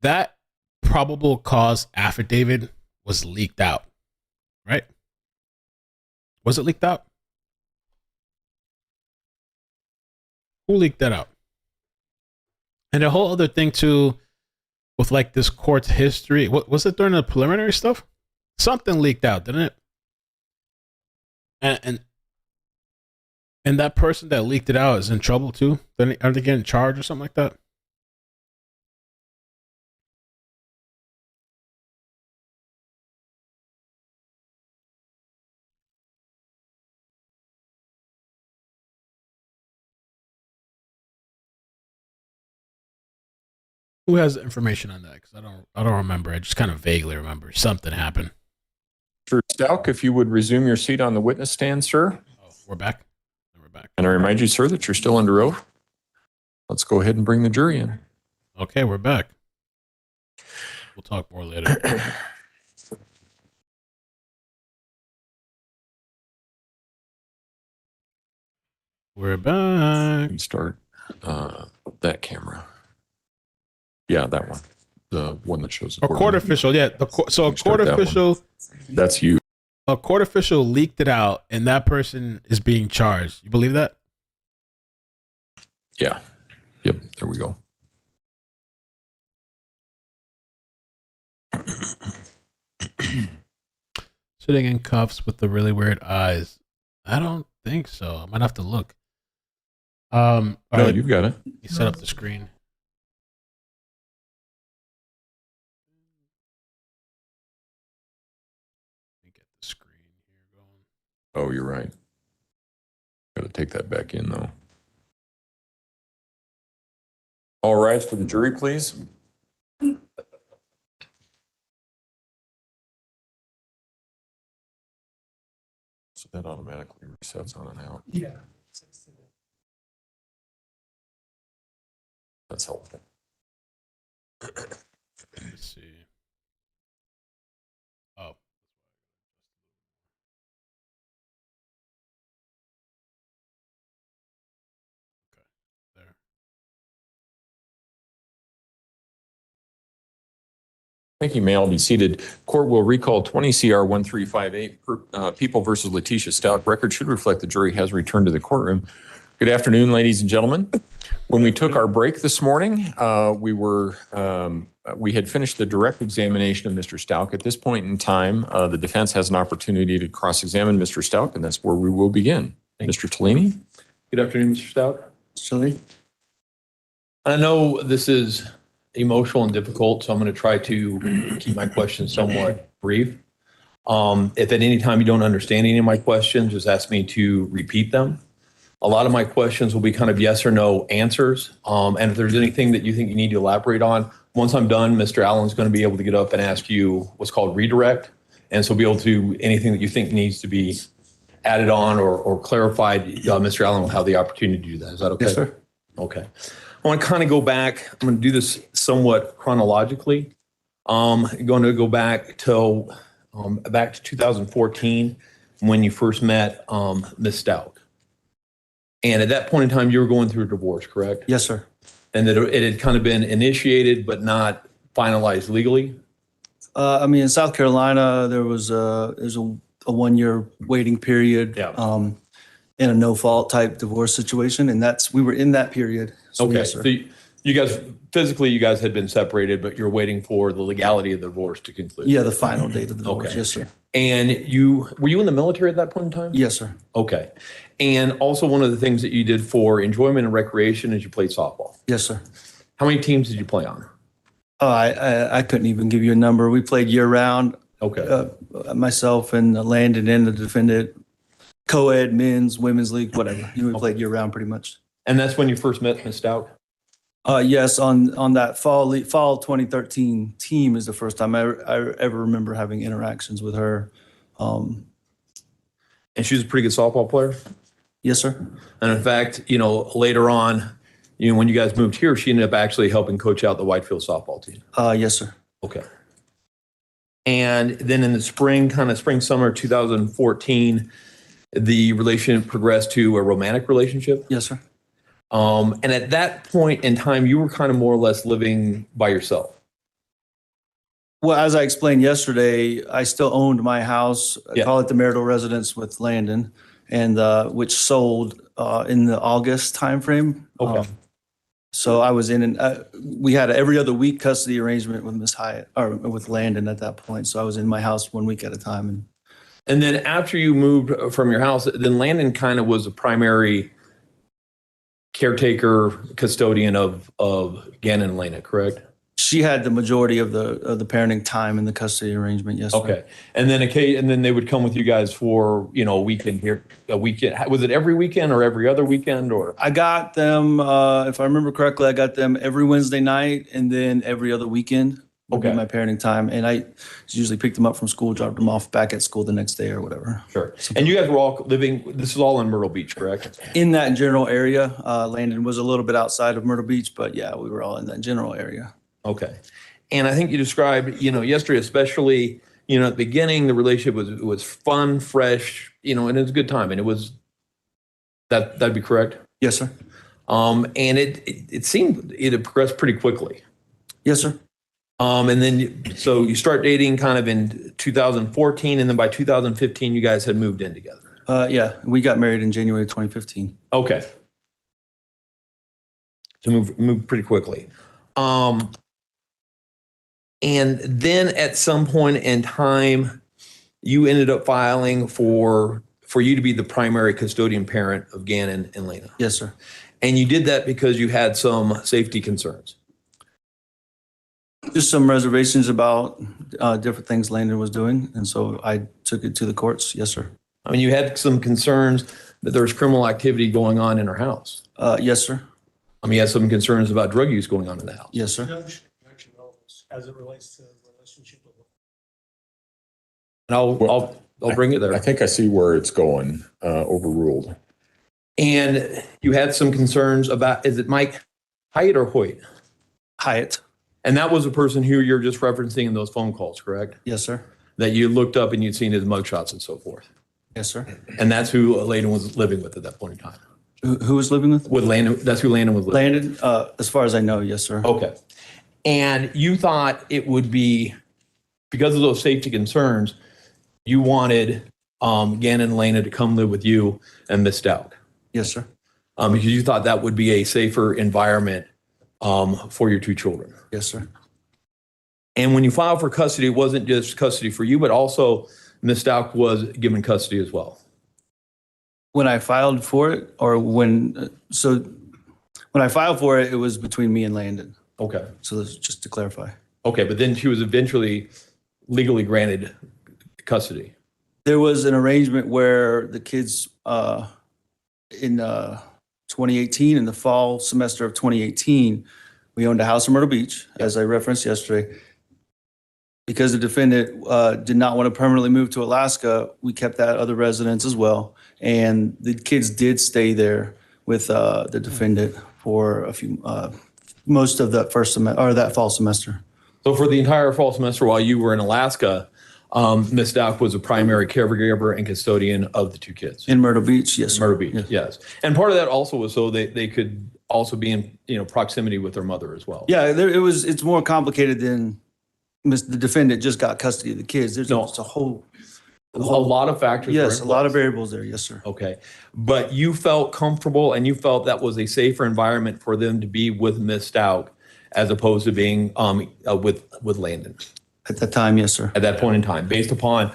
that probable cause affidavit was leaked out, right? Was it leaked out? Who leaked that out? And the whole other thing too, with like this court's history, what was it during the preliminary stuff? Something leaked out, didn't it? And that person that leaked it out is in trouble too. Are they getting charged or something like that? Who has information on that? Because I don't remember. I just kind of vaguely remember something happened. Mr. Stauch, if you would resume your seat on the witness stand, sir. Oh, we're back. We're back. And I remind you, sir, that you're still under oath. Let's go ahead and bring the jury in. Okay, we're back. We'll talk more later. We're back. And start that camera. Yeah, that one. The one that shows the court official. Yeah. So a court official. That's you. a court official leaked it out and that person is being charged. You believe that? Yeah. Yep. There we go. Sitting in cuffs with the really weird eyes. I don't think so. I might have to look. All No, right. you've got it. You set up the screen. Let me get the screen here going. Oh, you're right. Got to take that back in, though. All right, for the jury, please. So that automatically resets on and out. Yeah. That's helpful. Let's see. Oh. Okay. There. Thank you, Mail. Be seated. Court will recall 20 CR 1358, People versus Letecia Stauch. Record should reflect the jury has returned to the courtroom. Good afternoon, ladies and gentlemen. When we took our break this morning, we had finished the direct examination of Mr. Stauch. At this point in time, the defense has an opportunity to cross-examine Mr. Stauch, and that's where we will begin. Mr. Tellini. Good afternoon, Mr. Stauch. Silly. I know this is emotional and difficult, so I'm going to try to keep my questions somewhat brief. If at any time you don't understand any of my questions, just ask me to repeat them. A lot of my questions will be kind of yes or no answers. And if there's anything that you think you need to elaborate on, once I'm done, Mr. Allen's going to be able to get up and ask you what's called redirect. And so be able to, anything that you think needs to be added on or clarified, Mr. Allen will have the opportunity to do that. Is that okay? Yes, sir. Okay. I want to kind of go back. I'm going to do this somewhat chronologically. I'm going to go back to 2014 when you first met Ms. Stauch. And at that point in time, you were going through a divorce, correct? Yes, sir. And that it had kind of been initiated but not finalized legally? I mean, in South Carolina, there's a 1-year waiting period. Yeah. In a no-fault type divorce situation, and we were in that period. So, Okay. yes, sir. So you guys, physically, you guys had been separated, but you're waiting for the legality of the divorce to conclude? Yeah, the final date of the divorce. Okay. Yes, sir. And were you in the military at that point in time? Yes, sir. Okay. And also one of the things that you did for enjoyment and recreation is you played softball. Yes, sir. How many teams did you play on? Oh, I couldn't even give you a number. We played year round. Okay. Myself and Landon and the defendant, co-ed, men's, women's league, whatever. We played year round pretty much. And that's when you first met Ms. Stauch? Yes, on that fall 2013 team is the first time I ever remember having interactions with her. And she was a pretty good softball player? Yes, sir. And in fact, later on, when you guys moved here, she ended up actually helping coach out the Whitefield softball team. Yes, sir. Okay. And then in the spring, summer 2014, the relationship progressed to a romantic relationship? Yes, sir. And at that point in time, you were kind of more or less living by yourself. Well, as I explained yesterday, I still owned my house. Yeah. I call it the marital residence with Landon, and which sold in the August timeframe. Okay. So I was we had every other week custody arrangement with Miss Hyatt or with Landon at that point. So I was in my house 1 week at a time. And then after you moved from your house, then Landon kind of was a primary caretaker, custodian of Gannon and Lena, correct? She had the majority of the parenting time in the custody arrangement. Yes. Sir. Okay. And then they would come with you guys for, a weekend here, a weekend. Was it every weekend or every other weekend or? I got them, if I remember correctly, I got them every Wednesday night and then every other weekend would be Okay. my parenting time. And I usually picked them up from school, dropped them off back at school the next day or whatever. Sure. And you guys were all living, this is all in Myrtle Beach, correct? In that general area. Landon was a little bit outside of Myrtle Beach, but yeah, we were all in that general area. Okay. And I think you described, yesterday, especially, at the beginning, the relationship was fun, fresh, and it was a good time. And it was, that'd be correct? Yes, sir. And it seemed it had progressed pretty quickly. Yes, sir. And then, so you start dating kind of in 2014, and then by 2015, you guys had moved in together. Yeah, we got married in January 2015. Okay. So move pretty quickly. And then at some point in time, you ended up filing for you to be the primary custodian parent of Gannon and Lena. Yes, sir. And you did that because you had some safety concerns. Just some reservations about different things Landon was doing, and so I took it to the courts. Yes, sir. I mean, you had some concerns that there was criminal activity going on in her house. Yes, sir. I mean, you had some concerns about drug use going on in the house. Yes, sir. As it relates to the relationship with. And I'll bring it there. I think I see where it's going, overruled. And you had some concerns about, is it Mike Hyatt or Hoyt? Hyatt. And that was the person who you're just referencing in those phone calls, correct? Yes, sir. That you looked up and you'd seen his mugshots and so forth. Yes, sir. And that's who Landon was living with at that point in time. Who was living with? With Landon, that's who Landon was living with. Landon, as far as I know, yes, sir. Okay. And you thought it would be, because of those safety concerns, you wanted Gannon and Lena to come live with you and Miss Stauch. Yes, sir. Because you thought that would be a safer environment for your two children. Yes, sir. And when you filed for custody, it wasn't just custody for you, but also Miss Stauch was given custody as well. When I filed for it, or when I filed for it, it was between me and Landon. Okay. So that's just to clarify. Okay, but then she was eventually legally granted custody. There was an arrangement where the kids in 2018, in the fall semester of 2018, we owned a house in Myrtle Beach, as I referenced yesterday. Because the defendant did not want to permanently move to Alaska, we kept that other residence as well. And the kids did stay there with the defendant for a few, most of that first semester, or that fall semester. So for the entire fall semester while you were in Alaska, Miss Stauch was a primary caregiver and custodian of the two kids. In Myrtle Beach, yes, sir. Myrtle Beach, yes. And part of that also was so they could also be in proximity with their mother as well. Yeah, it's more complicated than the defendant just got custody of the kids. There's No. a whole lot of factors. Yes, were a in lot of place. variables there. Yes, sir. Okay. But you felt comfortable and you felt that was a safer environment for them to be with Miss Stauch as opposed to being with Landon At that time, yes, sir. at that point in time, based upon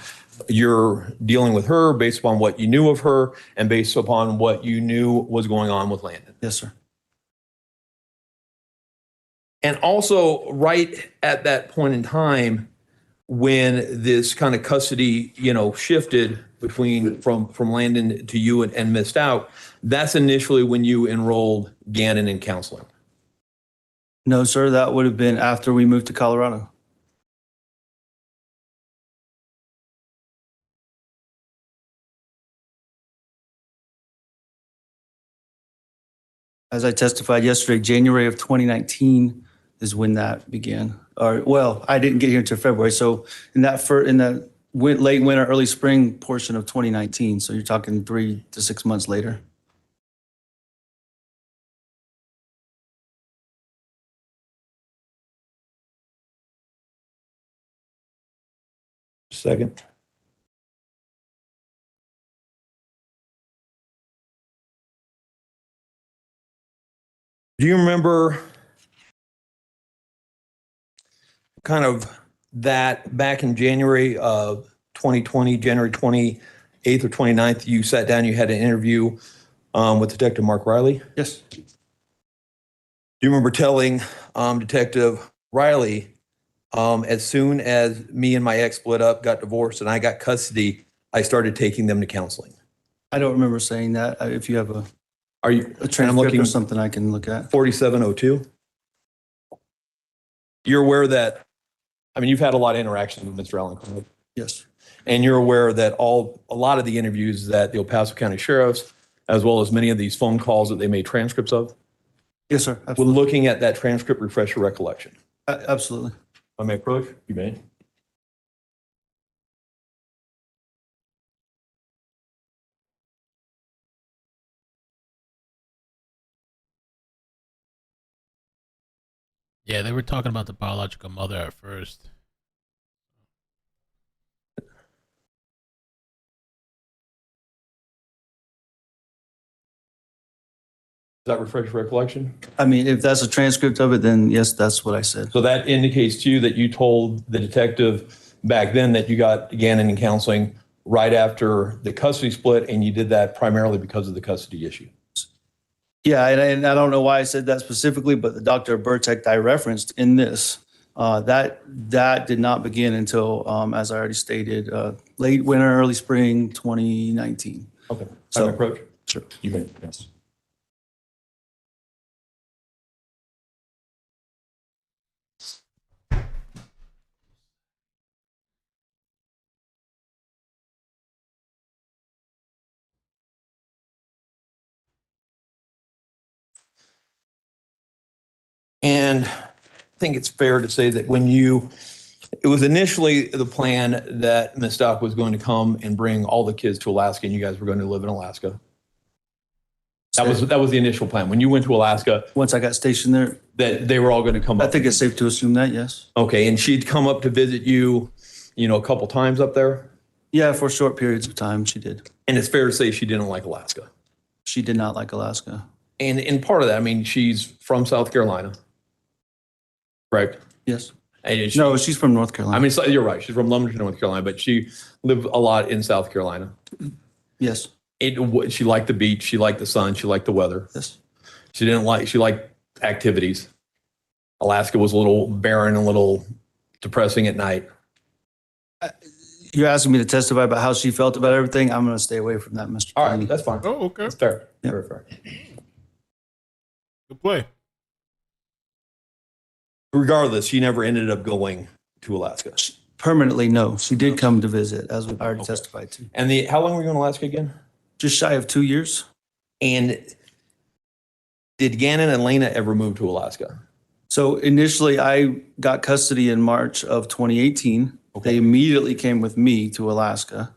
your dealing with her, based upon what you knew of her, and based upon what you knew was going on with Landon. Yes, sir. And also right at that point in time, when this kind of custody, shifted from Landon to you and Miss Stauch, that's initially when you enrolled Gannon in counseling. No, sir. That would have been after we moved to Colorado. As I testified yesterday, January of 2019 is when that began. I didn't get here until February. So in the late winter, early spring portion of 2019. So you're talking 3 to 6 months later. Second. Do you remember kind of that back in January of 2020, January 28th or 29th, you sat down, you had an interview with Detective Mark Riley? Yes. Do you remember telling Detective Riley, as soon as me and my ex split up, got divorced, and I got custody, I started taking them to counseling? I don't remember saying that. If you have a Are you? transcript or something I can look at. 4702. You're aware that, you've had a lot of interaction with Mr. Allen, correct? Yes. And you're aware that a lot of the interviews that the El Paso County Sheriffs, as well as many of these phone calls that they made transcripts of, Yes, sir. when Absolutely. looking at that transcript, refresh your recollection. Absolutely. I may approach? You may. Yeah, they were talking about the biological mother at first. Does that refresh your recollection? I mean, if that's a transcript of it, then yes, that's what I said. So that indicates to you that you told the detective back then that you got Gannon in counseling right after the custody split, and you did that primarily because of the custody issue. Yeah, and I don't know why I said that specifically, but the Dr. Burtek I referenced in this, that did not begin until, as I already stated, late winter, early spring 2019. Okay. So- Approach? Sure. You may, yes. And I think it's fair to say that it was initially the plan that Ms. Stauch was going to come and bring all the kids to Alaska, and you guys were going to live in Alaska. That was the initial plan. When you went to Alaska, Once I got stationed there, that they were all going to come I up. think it's safe to assume that, yes. Okay, and she'd come up to visit you, a couple times up there? Yeah, for short periods of time, she did. And it's fair to say she didn't like Alaska. She did not like Alaska. And part of that, I mean, she's from South Carolina, right? Yes. And she- No, she's from North Carolina. I mean, so you're right. She's from Lumberton, North Carolina, but she lived a lot in South Carolina. Yes. She liked the beach. She liked the sun. She liked the weather. Yes. She liked activities. Alaska was a little barren, a little depressing at night. You're asking me to testify about how she felt about everything. I'm going to stay away from that, Mr. All right, Delaney. that's fine. Oh, okay. That's fair. Yep. Very fair. Good play. Regardless, she never ended up going to Alaska. Permanently, no. She did come to visit, as I already testified to. And how long were you in Alaska again? Just shy of 2 years. And did Gannon and Lena ever move to Alaska? So initially, I got custody in March of 2018. They immediately came with me to Alaska.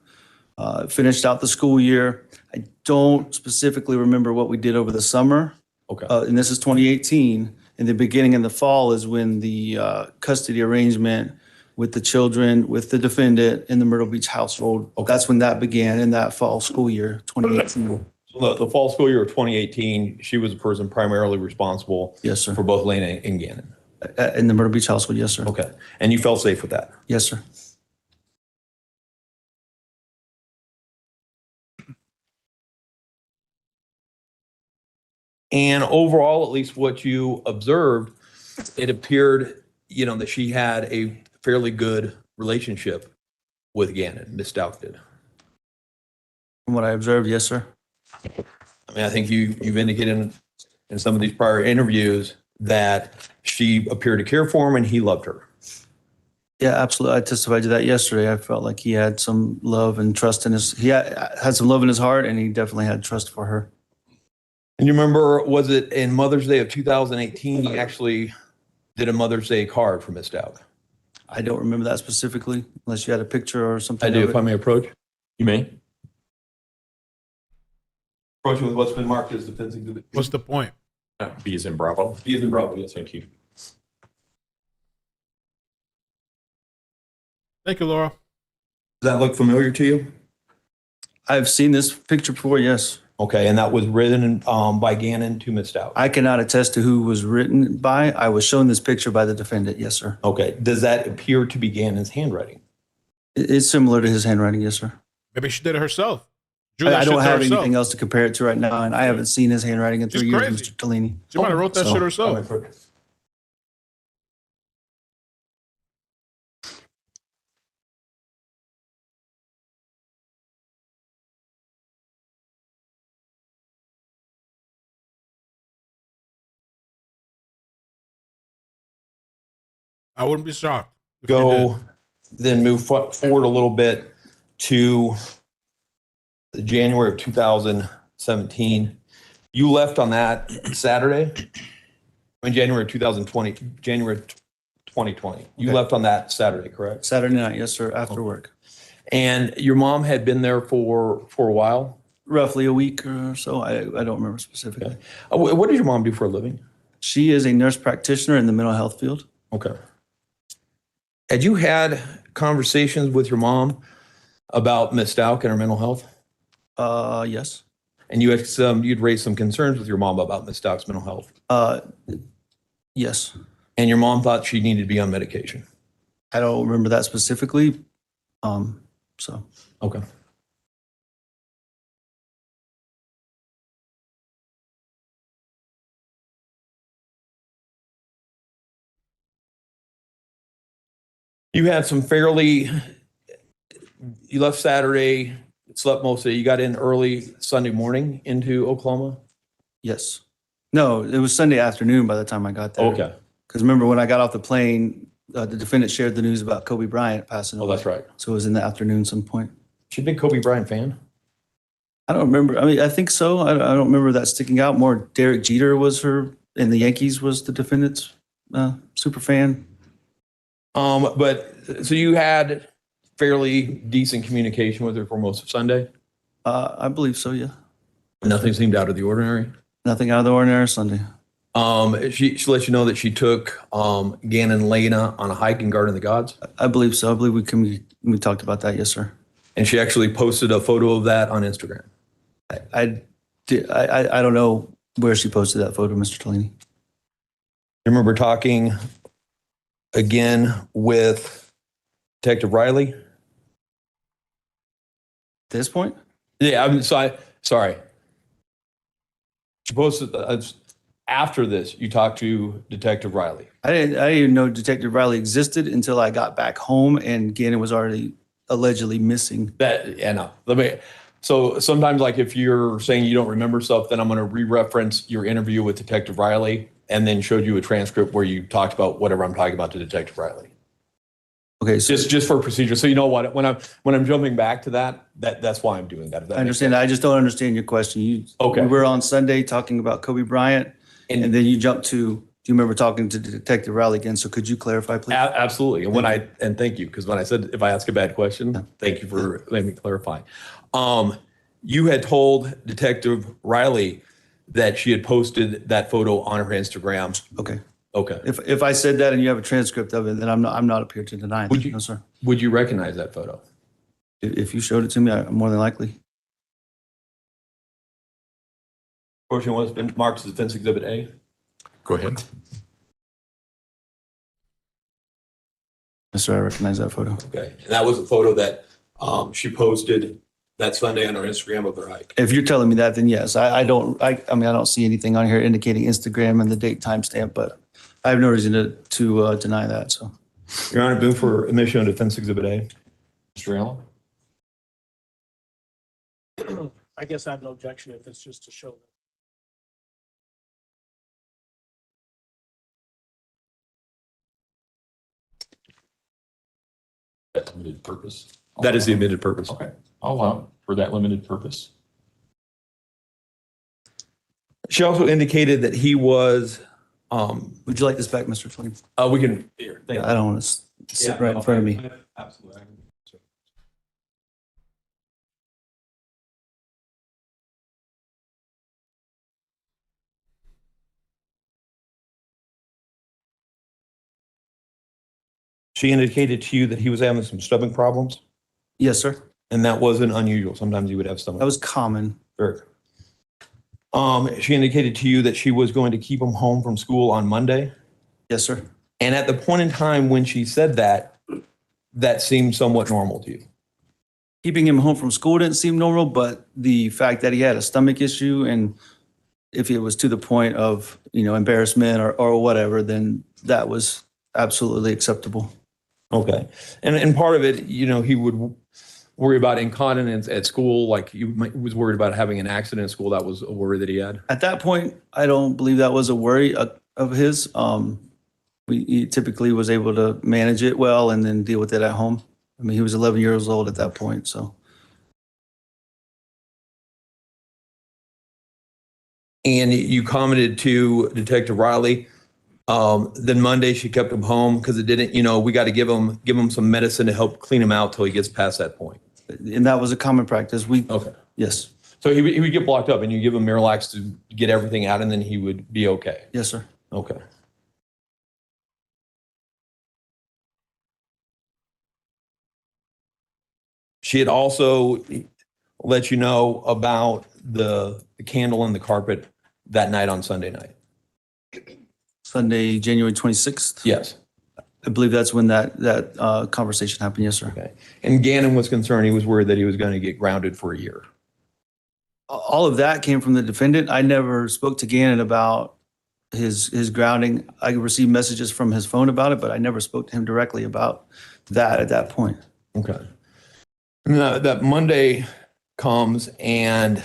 Finished out the school year. I don't specifically remember what we did over the summer. Okay. And this is 2018. In the beginning in the fall is when the custody arrangement with the children, with the defendant in the Myrtle Beach household. Okay. That's when that began, in that fall school year, 2018. So the fall school year of 2018, she was the person primarily responsible Yes, sir. for both Lena and Gannon. In the Myrtle Beach household, yes, sir. Okay. And you felt safe with that? Yes, sir. And overall, at least what you observed, it appeared, that she had a fairly good relationship with Gannon, Ms. Stauch did. From what I observed, yes, sir. I mean, I think you've indicated in some of these prior interviews that she appeared to care for him and he loved her. Yeah, absolutely. I testified to that yesterday. I felt like he had some love and trust he had some love in his heart, and he definitely had trust for her. And you remember, was it in Mother's Day of 2018, you actually did a Mother's Day card for Ms. Stauch? I don't remember that specifically, unless you had a picture or something. I do, of if it. I may approach. You may. Approach with what's been marked as defense exhibit. What's the point? B is in Bravo. B is in Bravo, yes. Thank you. Thank you, Laura. Does that look familiar to you? I've seen this picture before, yes. Okay, and that was written by Gannon to Ms. Stauch. I cannot attest to who was written by. I was shown this picture by the defendant, yes, sir. Okay, does that appear to be Gannon's handwriting? It's similar to his handwriting, yes, sir. Maybe she did it herself. Drew that I shit don't to have herself. anything else to compare it to right now, and I haven't seen his handwriting in 3 She's years, crazy. Mr. Delaney. She might have wrote that So- shit herself. I wouldn't be shocked. if you did. Go, then move forward a little bit to January of 2017. You left on that Saturday? In January of 2020, January 2020. You Okay. left on that Saturday, correct? Saturday night, yes, sir, after work. And your mom had been there for a while? Roughly a week or so. I don't remember specifically. What did your mom do for a living? She is a nurse practitioner in the mental health field. Okay. Had you had conversations with your mom about Ms. Stauch and her mental health? Yes. And you'd raised some concerns with your mom about Ms. Stauch's mental health? Yes. And your mom thought she needed to be on medication? I don't remember that specifically. So. Okay. You had you left Saturday, slept most of the day. You got in early Sunday morning into Oklahoma? Yes. No, it was Sunday afternoon by the time I got there. Okay. Because remember when I got off the plane, the defendant shared the news about Kobe Bryant passing away. Oh, that's right. So it was in the afternoon some point. She a big Kobe Bryant fan? I don't remember. I mean, I think so. I don't remember that sticking out. More Derek Jeter was her, and the Yankees was the defendant's super fan. But so you had fairly decent communication with her for most of Sunday? I believe so, yeah. Nothing seemed out of the ordinary? Nothing out of the ordinary Sunday. She let you know that she took Gannon and Lena on a hike in Garden of the Gods? I believe so. I believe we talked about that, yes, sir. And she actually posted a photo of that on Instagram? I don't know where she posted that photo, Mr. Tellini. You remember talking again with Detective Riley? At this point? Yeah, sorry. She posted after this, you talked to Detective Riley. I didn't even know Detective Riley existed until I got back home and Gannon was already allegedly missing. So sometimes, like, if you're saying you don't remember stuff, then I'm going to re-reference your interview with Detective Riley and then showed you a transcript where you talked about whatever I'm talking about to Detective Riley. Okay, so just for procedure. So you know what? When I'm jumping back to that's why I'm doing that. I understand. I just don't understand your question. Okay. We were on Sunday talking about Kobe Bryant, and then you jumped to. Do you remember talking to Detective Riley again? So could you clarify, please? Absolutely. And thank you, because when I said if I ask a bad question, thank you for letting me clarify. You had told Detective Riley that she had posted that photo on her Instagram. Okay. Okay. If I said that and you have a transcript of it, then I'm not up here to deny that. No, sir. Would you recognize that photo? If you showed it to me, I'm more than likely. Portion was marked as Defense Exhibit A. Go ahead. Yes, sir. I recognize that photo. Okay. And that was a photo that she posted that Sunday on her Instagram of her hike. If you're telling me that, then yes. I don't see anything on here indicating Instagram and the date timestamp, but I have no reason to deny that. So, Your Honor, move for admission of Defense Exhibit A. Mr. Allen? I guess I have no objection if it's just to show. That limited purpose. That is the admitted purpose. Okay. I'll allow it for that limited purpose. She also indicated that he was. would you like this back, Mr. Twain? We can. Here, thank you. I don't want to sit right in front of me. Absolutely. She indicated to you that he was having some stomach problems, Yes, sir. and that wasn't unusual. Sometimes he would have stomach. That was common. Very. She indicated to you that she was going to keep him home from school on Monday. Yes, sir. And at the point in time when she said that, that seemed somewhat normal to you. Keeping him home from school didn't seem normal, but the fact that he had a stomach issue and if it was to the point of, embarrassment or whatever, then that was absolutely acceptable. Okay. And part of it, he would worry about incontinence at school. Like he was worried about having an accident at school. That was a worry that he had. At that point, I don't believe that was a worry of his. He typically was able to manage it well and then deal with it at home. I mean, he was 11 years old at that point, so. And you commented to Detective Riley. Then Monday she kept him home because it didn't, we got to give him some medicine to help clean him out till he gets past that point. And that was a common practice. Okay. Yes. So he would get blocked up and you give him Miralax to get everything out and then he would be okay. Yes, sir. Okay. She had also let you know about the candle in the carpet that night on Sunday night. Sunday, January 26th. Yes. I believe that's when that conversation happened. Yes, sir. Okay. And Gannon was concerned. He was worried that he was going to get grounded for a year. All of that came from the defendant. I never spoke to Gannon about his grounding. I received messages from his phone about it, but I never spoke to him directly about that at that point. Okay. And that Monday comes and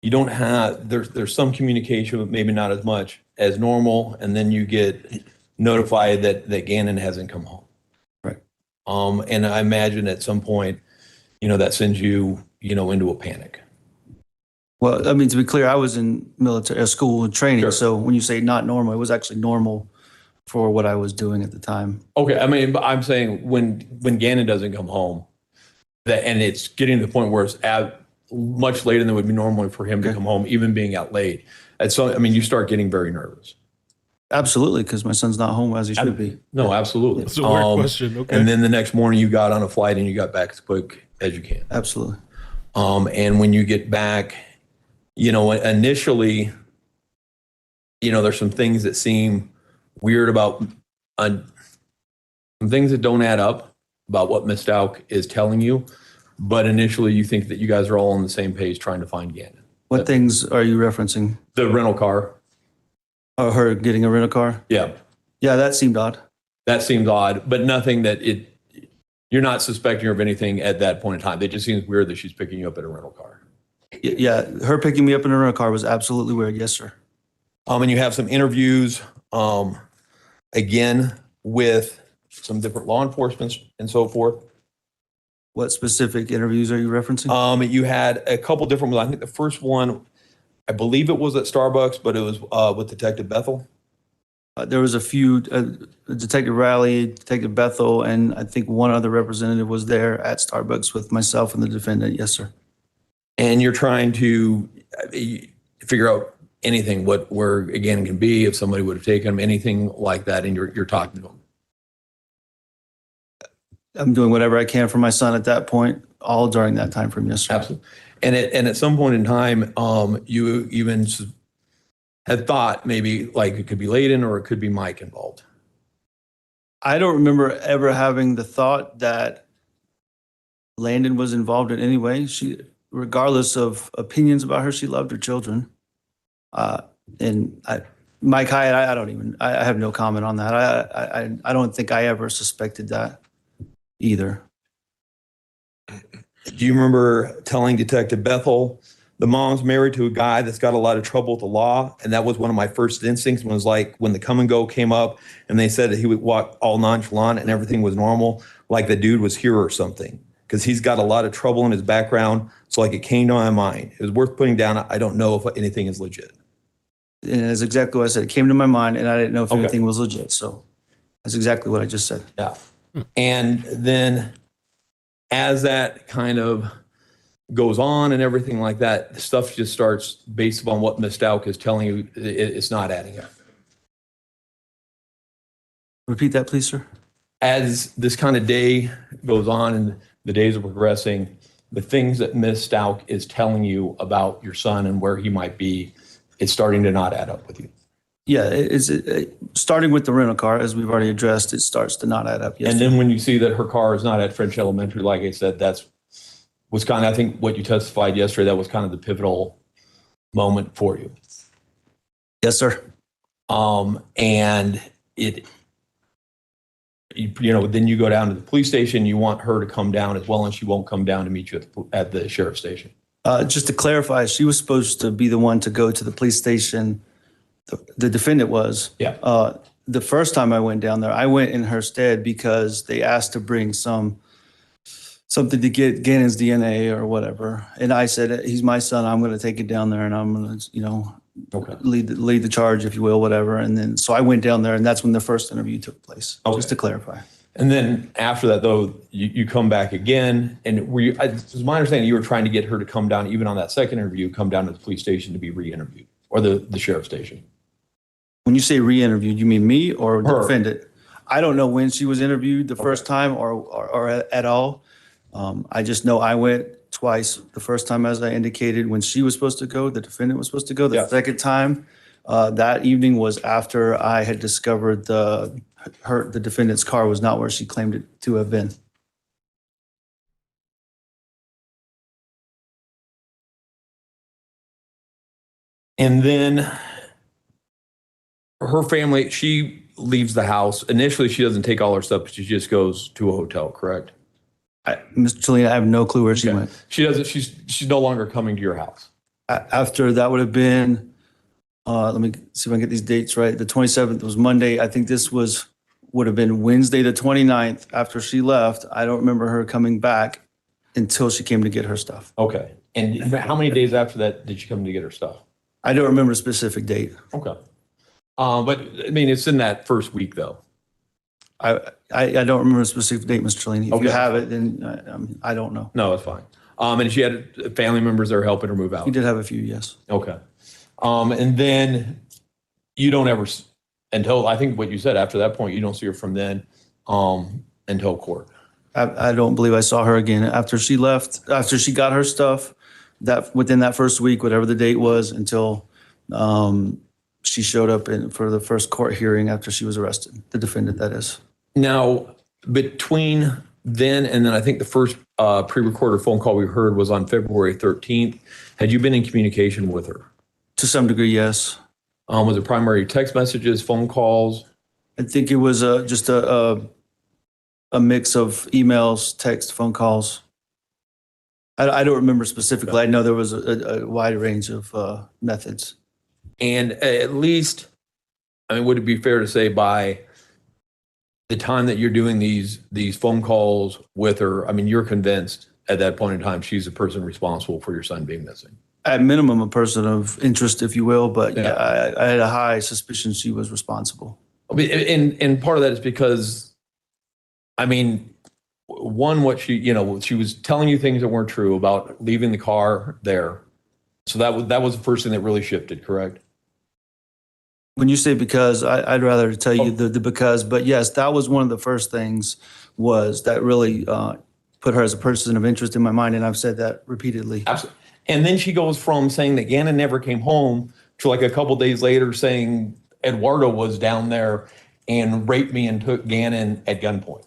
you don't have, there's some communication, but maybe not as much as normal. And then you get notified that Gannon hasn't come home. Right. And I imagine at some point, that sends you, into a panic. Well, I mean, to be clear, I was in military school and training. Sure. So when you say not normal, it was actually normal for what I was doing at the time. Okay. I mean, but I'm saying when Gannon doesn't come home, and it's getting to the point where it's much later than it would be normally for him to come home, even being out late. And so, I mean, you start getting very nervous. Absolutely, because my son's not home as he should be. No, absolutely. That's a weird question. Okay. And then the next morning you got on a flight and you got back as quick as you can. Absolutely. And when you get back, initially, there's some things that seem weird about, some things that don't add up about what Ms. Stauch is telling you. But initially you think that you guys are all on the same page trying to find Gannon. What things are you referencing? The rental car. Oh, her getting a rental car? Yeah. Yeah, that seemed odd. That seemed odd, but nothing that you're not suspecting her of anything at that point in time. It just seems weird that she's picking you up in a rental car. Yeah, her picking me up in a rental car was absolutely weird. Yes, sir. And you have some interviews, again, with some different law enforcement and so forth. What specific interviews are you referencing? You had a couple different ones. I think the first one, I believe it was at Starbucks, but it was with Detective Bethel. There was a few, Detective Riley, Detective Bethel, and I think one other representative was there at Starbucks with myself and the defendant. Yes, sir. And you're trying to figure out anything, where Gannon can be, if somebody would have taken him, anything like that, and you're talking to him. I'm doing whatever I can for my son at that point, all during that time frame. Yes, sir. Absolutely. And at some point in time, you even had thought maybe like it could be Layden or it could be Mike involved. I don't remember ever having the thought that Landon was involved in any way. She, regardless of opinions about her, she loved her children. Mike Hyatt, I have no comment on that. I don't think I ever suspected that either. Do you remember telling Detective Bethel, the mom's married to a guy that's got a lot of trouble with the law? And that was one of my first instincts, was like when the come and go came up and they said that he would walk all nonchalant and everything was normal, like the dude was here or something, because he's got a lot of trouble in his background. So like it came to my mind. It was worth putting down. I don't know if anything is legit. And that's exactly what I said. It came to my mind and I didn't know if anything was legit. So that's exactly what I just said. Yeah. And then as that kind of goes on and everything like that, the stuff just starts based upon what Ms. Stauch is telling you. It's not adding up. Repeat that, please, sir. As this kind of day goes on and the days are progressing, the things that Ms. Stauch is telling you about your son and where he might be, it's starting to not add up with you. Yeah, starting with the rental car, as we've already addressed, it starts to not add up. Yes, and then when you see that her car is not at French Elementary, like I said, was kind of, I think what you testified yesterday, that was kind of the pivotal moment for you. Yes, sir. And then you go down to the police station, you want her to come down as well, and she won't come down to meet you at the sheriff's station. Just to clarify, she was supposed to be the one to go to the police station. The defendant was. Yeah. The first time I went down there, I went in her stead because they asked to bring something to get Gannon's DNA or whatever. And I said, he's my son. I'm going to take it down there and I'm going to, lead the charge, if you will, whatever. And then, so I went down there and that's when the first interview took place, just to clarify. And then after that, though, you come back again. And it's my understanding you were trying to get her to come down, even on that second interview, come down to the police station to be re-interviewed, or the sheriff's station. When you say re-interviewed, you mean me or the Her. defendant? I don't know when she was interviewed the first time or at all. I just know I went twice. The first time, as I indicated, when she was supposed to go, the defendant was supposed to go. The Yeah. second time, that evening was after I had discovered the defendant's car was not where she claimed it to have been. And then her family, she leaves the house. Initially, she doesn't take all her stuff, but she just goes to a hotel, correct? Mr. Cellini, I have no clue where she went. She doesn't, she's no longer coming to your house. After that would have been, let me see if I can get these dates right. The 27th was Monday. I think this would have been Wednesday, the 29th. After she left, I don't remember her coming back until she came to get her stuff. Okay. And how many days after that did she come to get her stuff? I don't remember a specific date. Okay. But I mean, it's in that first week though. I don't remember a specific date, Mr. Cellini. If Okay. you have it, then I don't know. No, it's fine. And she had family members that are helping her move out. You did have a few, yes. Okay. And then you don't ever, until I think what you said, after that point, you don't see her from then until court. I don't believe I saw her again after she left, after she got her stuff, that within that first week, whatever the date was, until she showed up for the first court hearing after she was arrested, the defendant, that is. Now, between then and then I think the first pre-recorded phone call we heard was on February 13th. Had you been in communication with her? To some degree, yes. Was it primary text messages, phone calls? I think it was just a mix of emails, text, phone calls. I don't remember specifically. I know there was a wide range of methods. And at least, I mean, would it be fair to say by the time that you're doing these phone calls with her, I mean, you're convinced at that point in time she's the person responsible for your son being missing? At minimum, a person of interest, if you will, but yeah, I had a high suspicion she was responsible. And part of that is because, I mean, one, what she was telling you things that weren't true about leaving the car there. So that was the first thing that really shifted, correct? When you say because, I'd rather tell you the because, but yes, that was one of the first things was that really put her as a person of interest in my mind. And I've said that repeatedly. Absolutely. And then she goes from saying that Gannon never came home to like a couple days later saying Eduardo was down there and raped me and took Gannon at gunpoint.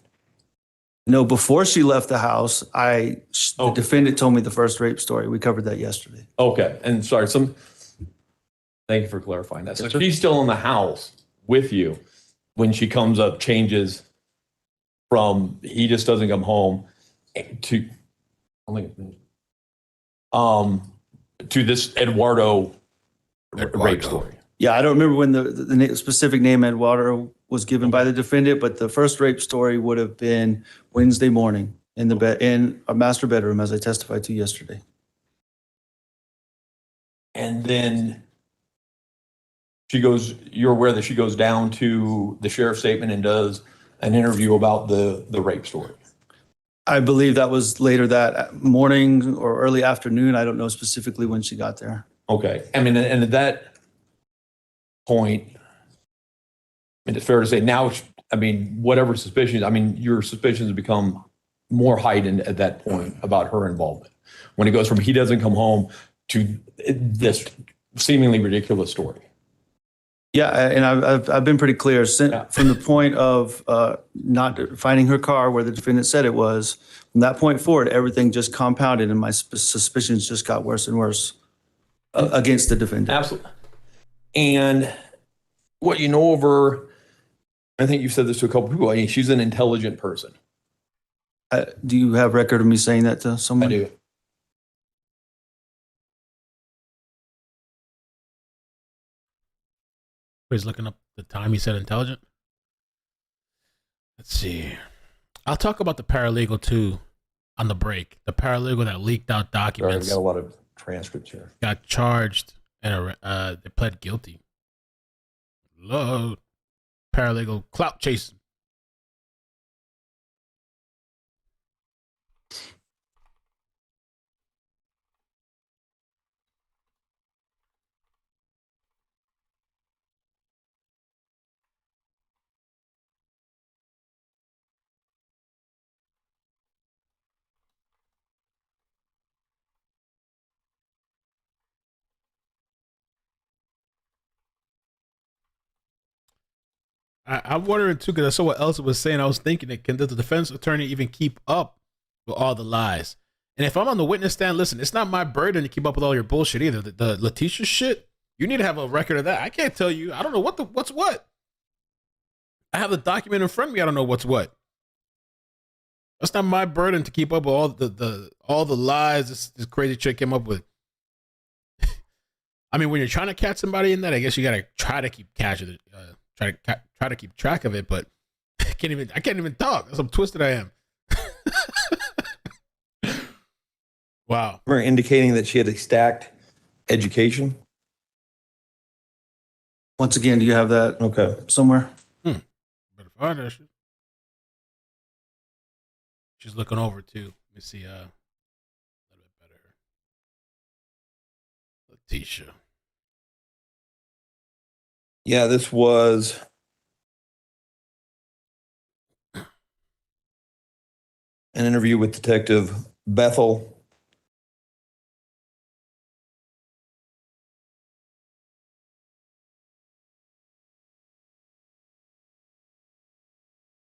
No, before she left the house, the defendant told me the first rape story. We covered that yesterday. Okay. And sorry, thank you for clarifying that. So she's still in the house with you when she comes up, changes from he just doesn't come home to this Eduardo rape story. Yeah, I don't remember when the specific name Eduardo was given by the defendant, but the first rape story would have been Wednesday morning in a master bedroom, as I testified to yesterday. And then you're aware that she goes down to the sheriff's statement and does an interview about the rape story. I believe that was later that morning or early afternoon. I don't know specifically when she got there. Okay. I mean, and at that point, I mean, it's fair to say now, I mean, whatever suspicions, I mean, your suspicions have become more heightened at that point about her involvement. When it goes from he doesn't come home to this seemingly ridiculous story. Yeah, and I've been pretty clear from the point of not finding her car where the defendant said it was. From that point forward, everything just compounded, and my suspicions just got worse and worse against the defendant. Absolutely. And what you know of her, I think you've said this to a couple people. I mean, she's an intelligent person. Do you have record of me saying that to someone? I do. He's looking up the time he said intelligent. Let's see. I'll talk about the paralegal too on the break. The paralegal that leaked out documents. Sorry, we got a lot of transcripts here. Got charged and they pled guilty. Load. Paralegal clout chasing. I'm wondering too, because I saw what Elsa was saying. I was thinking, that can the defense attorney even keep up with all the lies? And if I'm on the witness stand, listen, it's not my burden to keep up with all your bullshit either. The Leticia shit, you need to have a record of that. I can't tell you. I don't know what's what. I have the document in front of me. I don't know what's what. That's not my burden to keep up with all the lies this crazy chick came up with. I mean, when you're trying to catch somebody in that, I guess you gotta try to keep try to keep track of it. But I can't even talk. That's how twisted I am. Wow. We're indicating that she had a stacked education. Once again, do you have that somewhere? Better find that shit. She's looking over too. Let me see. A little bit better. Leticia. Yeah, this was an interview with Detective Bethel.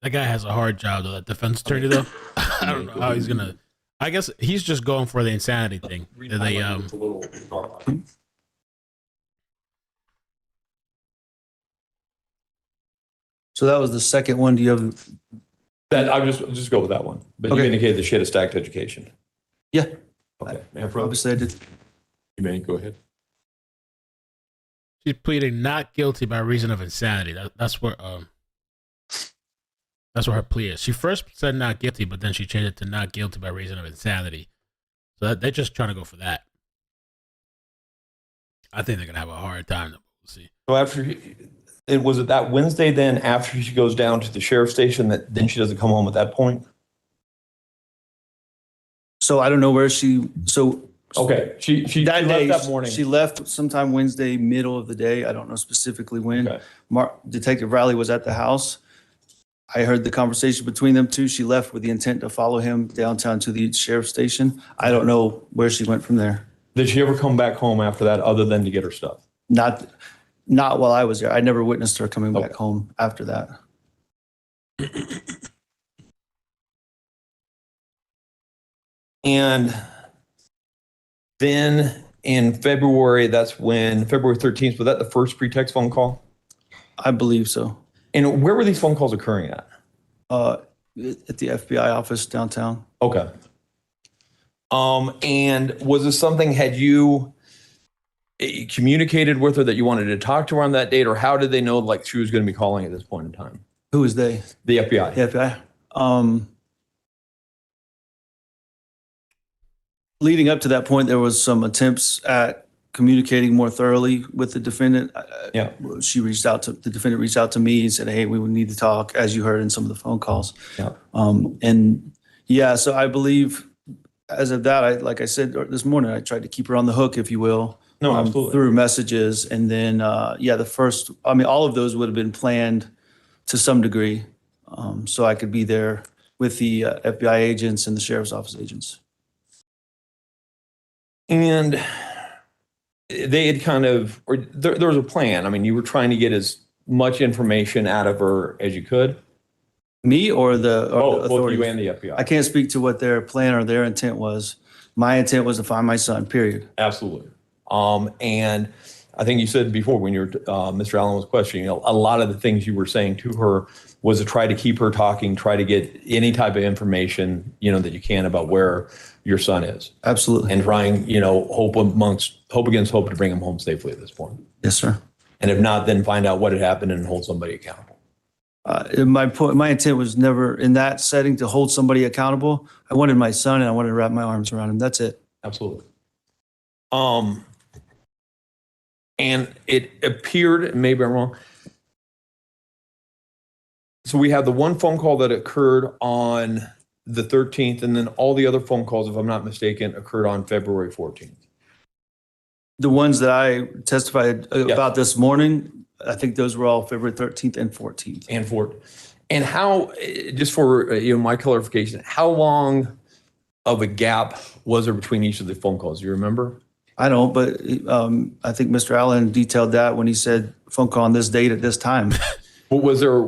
That guy has a hard job though. That defense attorney though. I don't know how he's gonna. I guess he's just going for the insanity thing. So that was the second one. Do you have that? I'll just go with that one. But you indicated that she had a stacked education. Yeah. Okay. Obviously, I did. You may go ahead. She's pleading not guilty by reason of insanity. That's where her plea is. She first said not guilty, but then she changed it to not guilty by reason of insanity. So they're just trying to go for that. I think they're gonna have a hard time. We'll see. So was it that Wednesday then after she goes down to the sheriff's station that then she doesn't come home at that point? So I don't know where she. So okay, she that left day that morning. She left sometime Wednesday, middle of the day. I don't know specifically when. Okay. Detective Riley was at the house. I heard the conversation between them two. She left with the intent to follow him downtown to the sheriff's station. I don't know where she went from there. Did she ever come back home after that other than to get her stuff? Not while I was there. I never witnessed her coming back home after that. And then in February, that's when, February 13th, was that the first pretext phone call? I believe so. And where were these phone calls occurring at? At the FBI office downtown. Okay. And was this something, had you communicated with her that you wanted to talk to her on that date, or how did they know like she was going to be calling at this point in time? Who was they? The FBI. The FBI. Leading up to that point, there was some attempts at communicating more thoroughly with the defendant. Yeah. The defendant reached out to me and said, "Hey, we would need to talk," as you heard in some of the phone calls. Yeah. So I believe as of that, like I said this morning, I tried to keep her on the hook, if you will. No, absolutely. Through messages. And then, all of those would have been planned to some degree. So I could be there with the FBI agents and the sheriff's office agents. And they had there was a plan. I mean, you were trying to get as much information out of her as you could. Me or the both authorities? You and the FBI. I can't speak to what their plan or their intent was. My intent was to find my son, period. Absolutely. And I think you said before when Mr. Allen was questioning, a lot of the things you were saying to her was to try to keep her talking, try to get any type of information, that you can about where your son is. Absolutely. And trying, hope against hope to bring him home safely at this point. Yes, sir. And if not, then find out what had happened and hold somebody accountable. My intent was never in that setting to hold somebody accountable. I wanted my son and I wanted to wrap my arms around him. That's it. Absolutely. And it appeared, maybe I'm wrong. So we have the one phone call that occurred on the 13th, and then all the other phone calls, if I'm not mistaken, occurred on February 14th. The ones that I testified about this morning, I think those were all February 13th and 14th. And how, just for my clarification, how long of a gap was there between each of the phone calls? Do you remember? I don't, but I think Mr. Allen detailed that when he said phone call on this date at this time. What was there,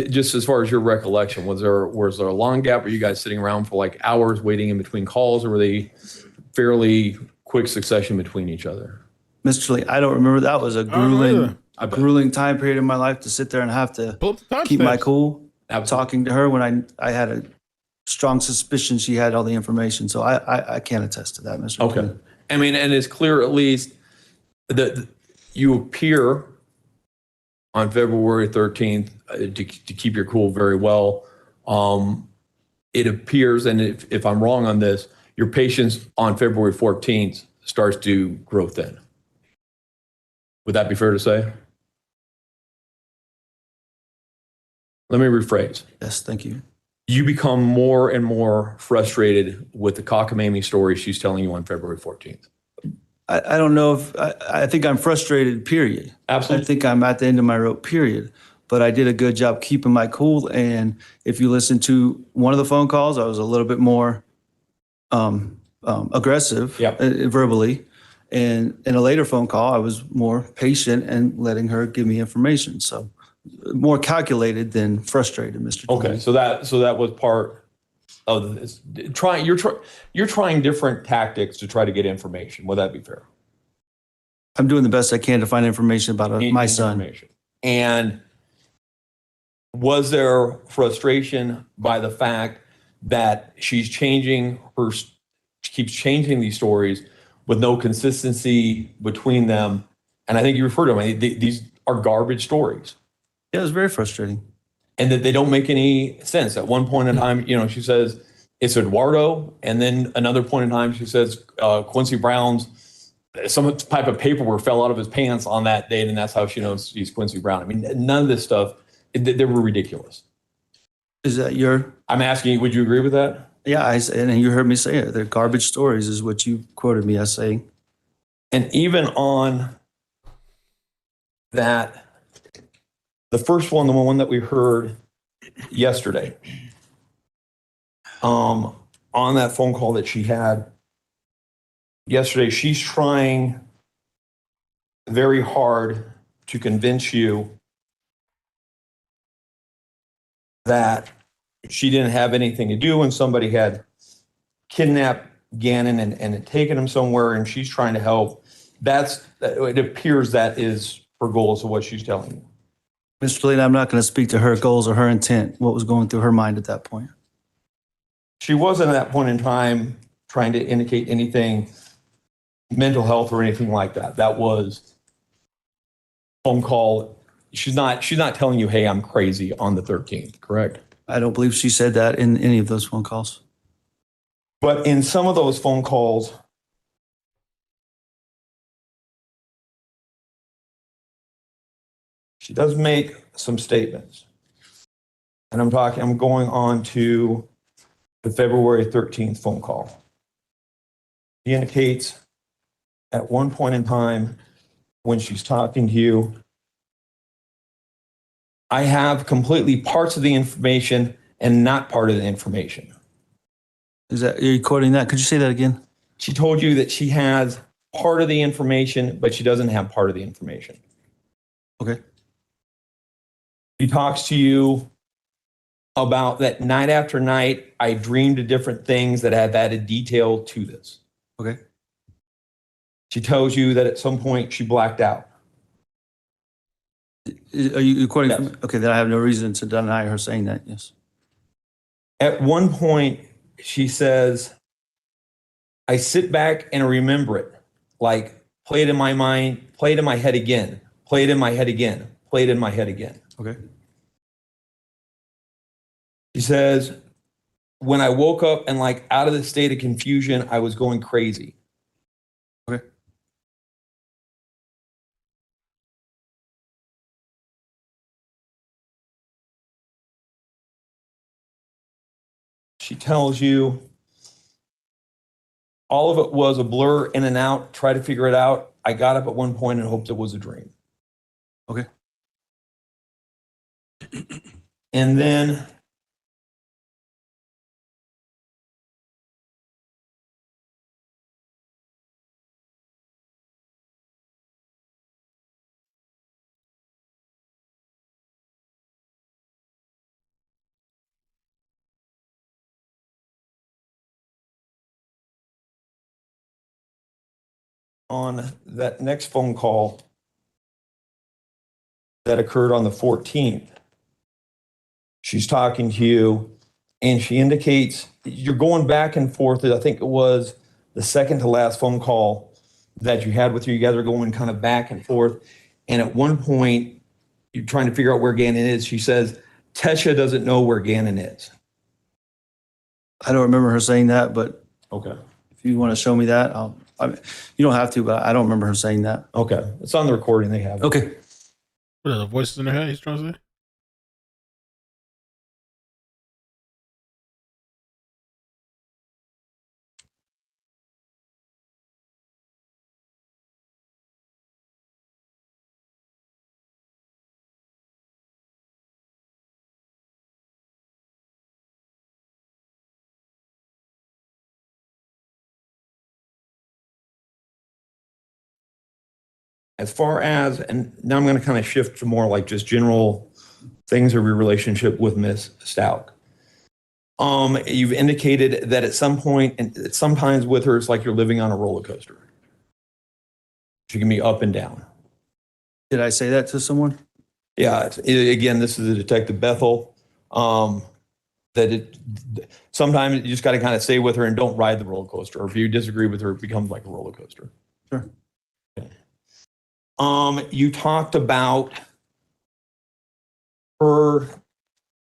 just as far as your recollection, was there a long gap? Were you guys sitting around for like hours waiting in between calls, or were they fairly quick succession between each other? Mr. Lee, I don't remember. That was a either. grueling time period in my life to sit there and have to Pull up the keep my timestamps. cool. Absolutely. Talking to her when I had a strong suspicion she had all the information. So I can't attest to that, Mr. Okay. Lee. I mean, and it's clear at least that you appear on February 13th to keep your cool very well. It appears, and if I'm wrong on this, your patience on February 14th starts to grow thin. Would that be fair to say? Let me rephrase. Yes, thank you. You become more and more frustrated with the cockamamie story she's telling you on February 14th. I don't know if I think I'm frustrated, period. Absolutely. I think I'm at the end of my rope, period. But I did a good job keeping my cool. And if you listen to one of the phone calls, I was a little bit more aggressive verbally. And in a later phone call, I was more patient and letting her give me information. So more calculated than frustrated, Mr. Okay, Tony. so that was part of this. You're trying different tactics to try to get information. Would that be fair? I'm doing the best I can to find information about my son. Information. And was there frustration by the fact that she keeps changing these stories with no consistency between them? And I think you referred to them. These are garbage stories. Yeah, it was very frustrating. And that they don't make any sense. At one point in time, she says it's Eduardo, and then another point in time she says Quincy Brown's some type of paperwork fell out of his pants on that date, and that's how she knows he's Quincy Brown. I mean, none of this stuff, they were ridiculous. Is that your? I'm asking you, would you agree with that? Yeah, and you heard me say it. They're garbage stories, is what you quoted me as saying. And even on that, the first one, the one that we heard yesterday, on that phone call that she had yesterday, she's trying very hard to convince you that she didn't have anything to do and somebody had kidnapped Gannon and had taken him somewhere, and she's trying to help. It appears that is her goal, so what she's telling you. Mr. Lee, I'm not going to speak to her goals or her intent, what was going through her mind at that point. She wasn't at that point in time trying to indicate anything, mental health or anything like that. That was phone call. She's not telling you, hey, I'm crazy on the 13th, correct? I don't believe she said that in any of those phone calls. But in some of those phone calls, she does make some statements. And I'm going on to the February 13th phone call. She indicates at one point in time when she's talking to you, I have completely parts of the information and not part of the information. Are you quoting that? Could you say that again? She told you that she has part of the information, but she doesn't have part of the information. Okay. She talks to you about that night after night, I dreamed of different things that have added detail to this. Okay. She tells you that at some point she blacked out. Are you quoting Yes. from? Okay, then I have no reason to deny her saying that, yes. At one point, she says, I sit back and remember it, like play it in my mind, play it in my head again, play it in my head again, play it in my head again. Okay. She says, when I woke up and like out of the state of confusion, I was going crazy. Okay. She tells you all of it was a blur in and out, try to figure it out. I got up at one point and hoped it was a dream. Okay. And then on that next phone call that occurred on the 14th, she's talking to you and she indicates you're going back and forth. I think it was the second to last phone call that you had with her. You guys are going kind of back and forth. And at one point, you're trying to figure out where Gannon is. She says, Tesha doesn't know where Gannon is. I don't remember her saying that, but Okay. if you want to show me that, you don't have to, but I don't remember her saying that. Okay. It's on the recording. They have it. Okay. What are the voices in her head he's trying to say? As far as, and now I'm going to kind of shift to more like just general things of your relationship with Miss Stauch. You've indicated that at some point, and sometimes with her, it's like you're living on a roller coaster. She can be up and down. Did I say that to someone? Yeah. Again, this is a Detective Bethel. Sometimes you just got to kind of stay with her and don't ride the roller coaster. Or if you disagree with her, it becomes like a roller coaster. Sure. You talked about her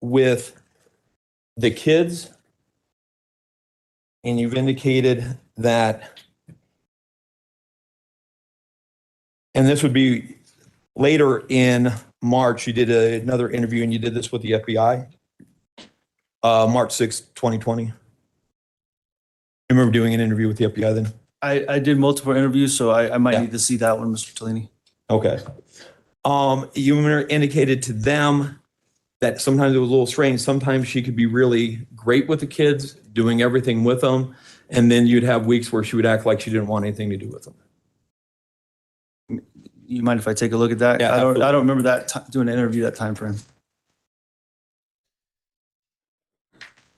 with the kids, and you've indicated that, and this would be later in March, you did another interview, and you did this with the FBI, March 6, 2020. You remember doing an interview with the FBI then? I did multiple interviews, so I might need to see that one, Mr. Tellini. Okay. You indicated to them that sometimes it was a little strange. Sometimes she could be really great with the kids, doing everything with them. And then you'd have weeks where she would act like she didn't want anything to do with them. You mind if I take a look at that? Yeah, I don't absolutely. remember that doing an interview that time frame.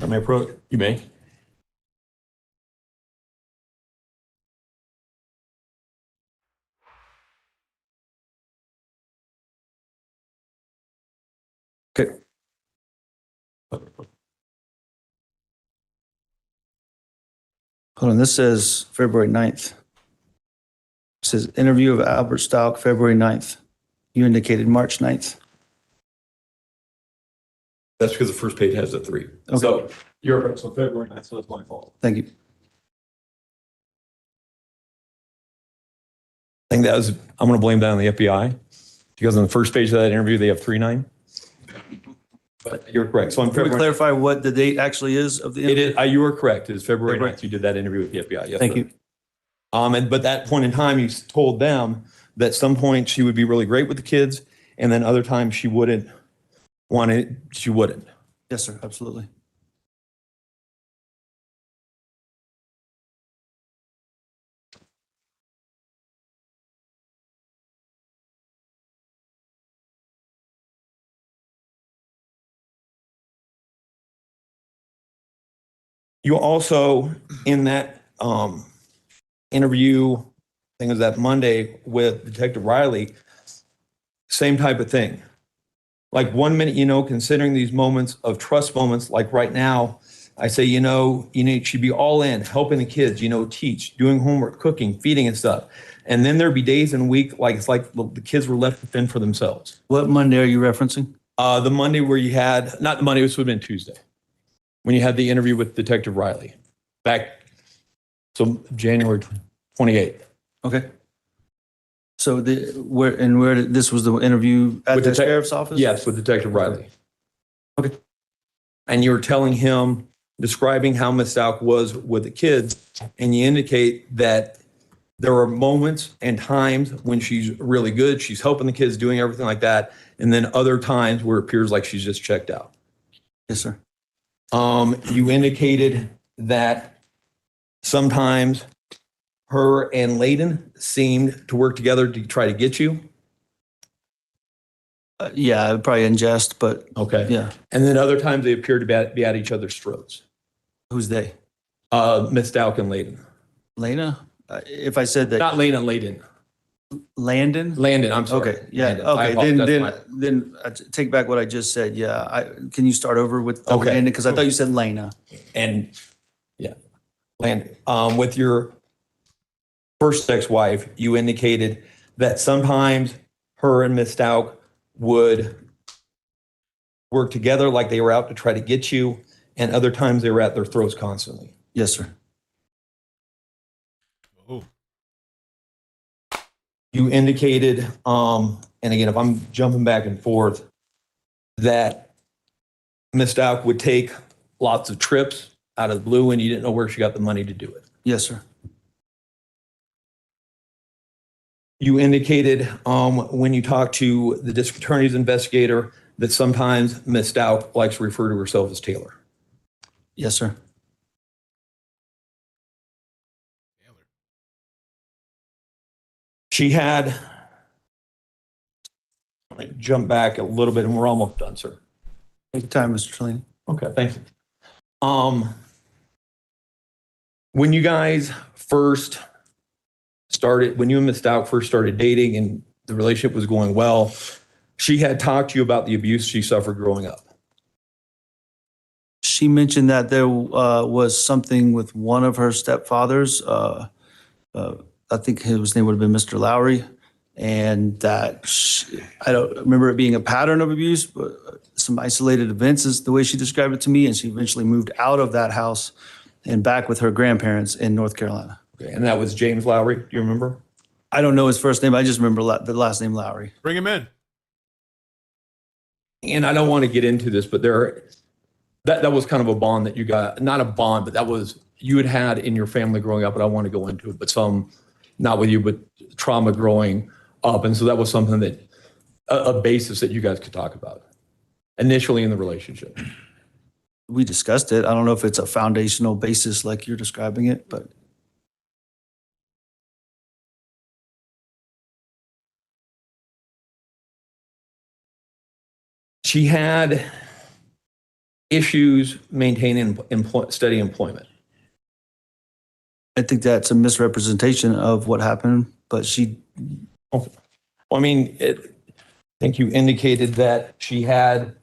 I may approach. You may. Okay. Hold on, this says February 9th. It says interview of Albert Stauch, February 9th. You indicated March 9th. That's because the first page has a 3. Okay. So you're right. So February 9th, so that's my fault. Thank you. I think I'm going to blame that on the FBI because on the first page of that interview, they have 3-9. But you're correct. So on Can we February, clarify what the date actually is of the it interview? is, you are correct. It is February February. 9th. You did that interview with the FBI. Yes, Thank sir. you. But that point in time, you told them that some point she would be really great with the kids, and then other times she wouldn't want it. She wouldn't. Yes, sir, absolutely. You also, in that interview, I think it was that Monday with Detective Riley, same type of thing. Like 1 minute, considering these moments of trust moments, like right now, I say, you should be all in, helping the kids, teach, doing homework, cooking, feeding and stuff. And then there'd be days and week, like it's like the kids were left to fend for themselves. What Monday are you referencing? The Monday where you had, not the Monday, this would have been Tuesday, when you had the interview with Detective Riley so January 28th. Okay. So this was the interview at With the the sheriff's office? Yes, with Detective Riley. Okay. And you were telling him, describing how Ms. Stauch was with the kids, and you indicate that there are moments and times when she's really good, she's helping the kids, doing everything like that, and then other times where it appears like she's just checked out. Yes, sir. You indicated that sometimes her and Layden seemed to work together to try to get you. Yeah, probably in jest, but Okay. yeah. And then other times they appear to be at each other's throats. Who's they? Miss Stauch and Layden. Lena? if I said that. Not Lena, Layden. Landon? Landon, I'm sorry. Okay, yeah, Landon. I okay, apologize. then, That's then I take back what I just said, yeah. Can you start over with the Okay. Landon? Because I thought you said Lena. And yeah, Landon, with your first ex-wife, you indicated that sometimes her and Miss Stauch would work together like they were out to try to get you, and other times they were at their throats constantly. Yes, sir. Oh, You indicated, and again, if I'm jumping back and forth, that Miss Stauch would take lots of trips out of the blue and you didn't know where she got the money to do it. Yes, sir. You indicated when you talked to the district attorney's investigator that sometimes Miss Stauch likes to refer to herself as Taylor. Yes, sir. She had, let me jump back a little bit and we're almost done, sir. Take your time, Mr. Trelawney. Okay, thank you. When you guys first started, when you and Miss Stauch first started dating and the relationship was going well, she had talked to you about the abuse she suffered growing up. She mentioned that there was something with one of her stepfathers. I think his name would have been Mr. Lowry, and that I don't remember it being a pattern of abuse, but some isolated events is the way she described it to me. And she eventually moved out of that house and back with her grandparents in North Carolina. Okay, and that was James Lowry. Do you remember? I don't know his first name. I just remember the last name Lowry. bring him in. And I don't want to get into this, but that was kind of a bond that you got, not a bond, but that was, you had in your family growing up, but I don't want to go into it, but some, not with you, but trauma growing up. And so that was something that, a basis that you guys could talk about initially in the relationship. We discussed it. I don't know if it's a foundational basis like you're describing it, but She had issues maintaining steady employment. I think that's a misrepresentation of what happened. But she, Well, I mean, I think you indicated that she had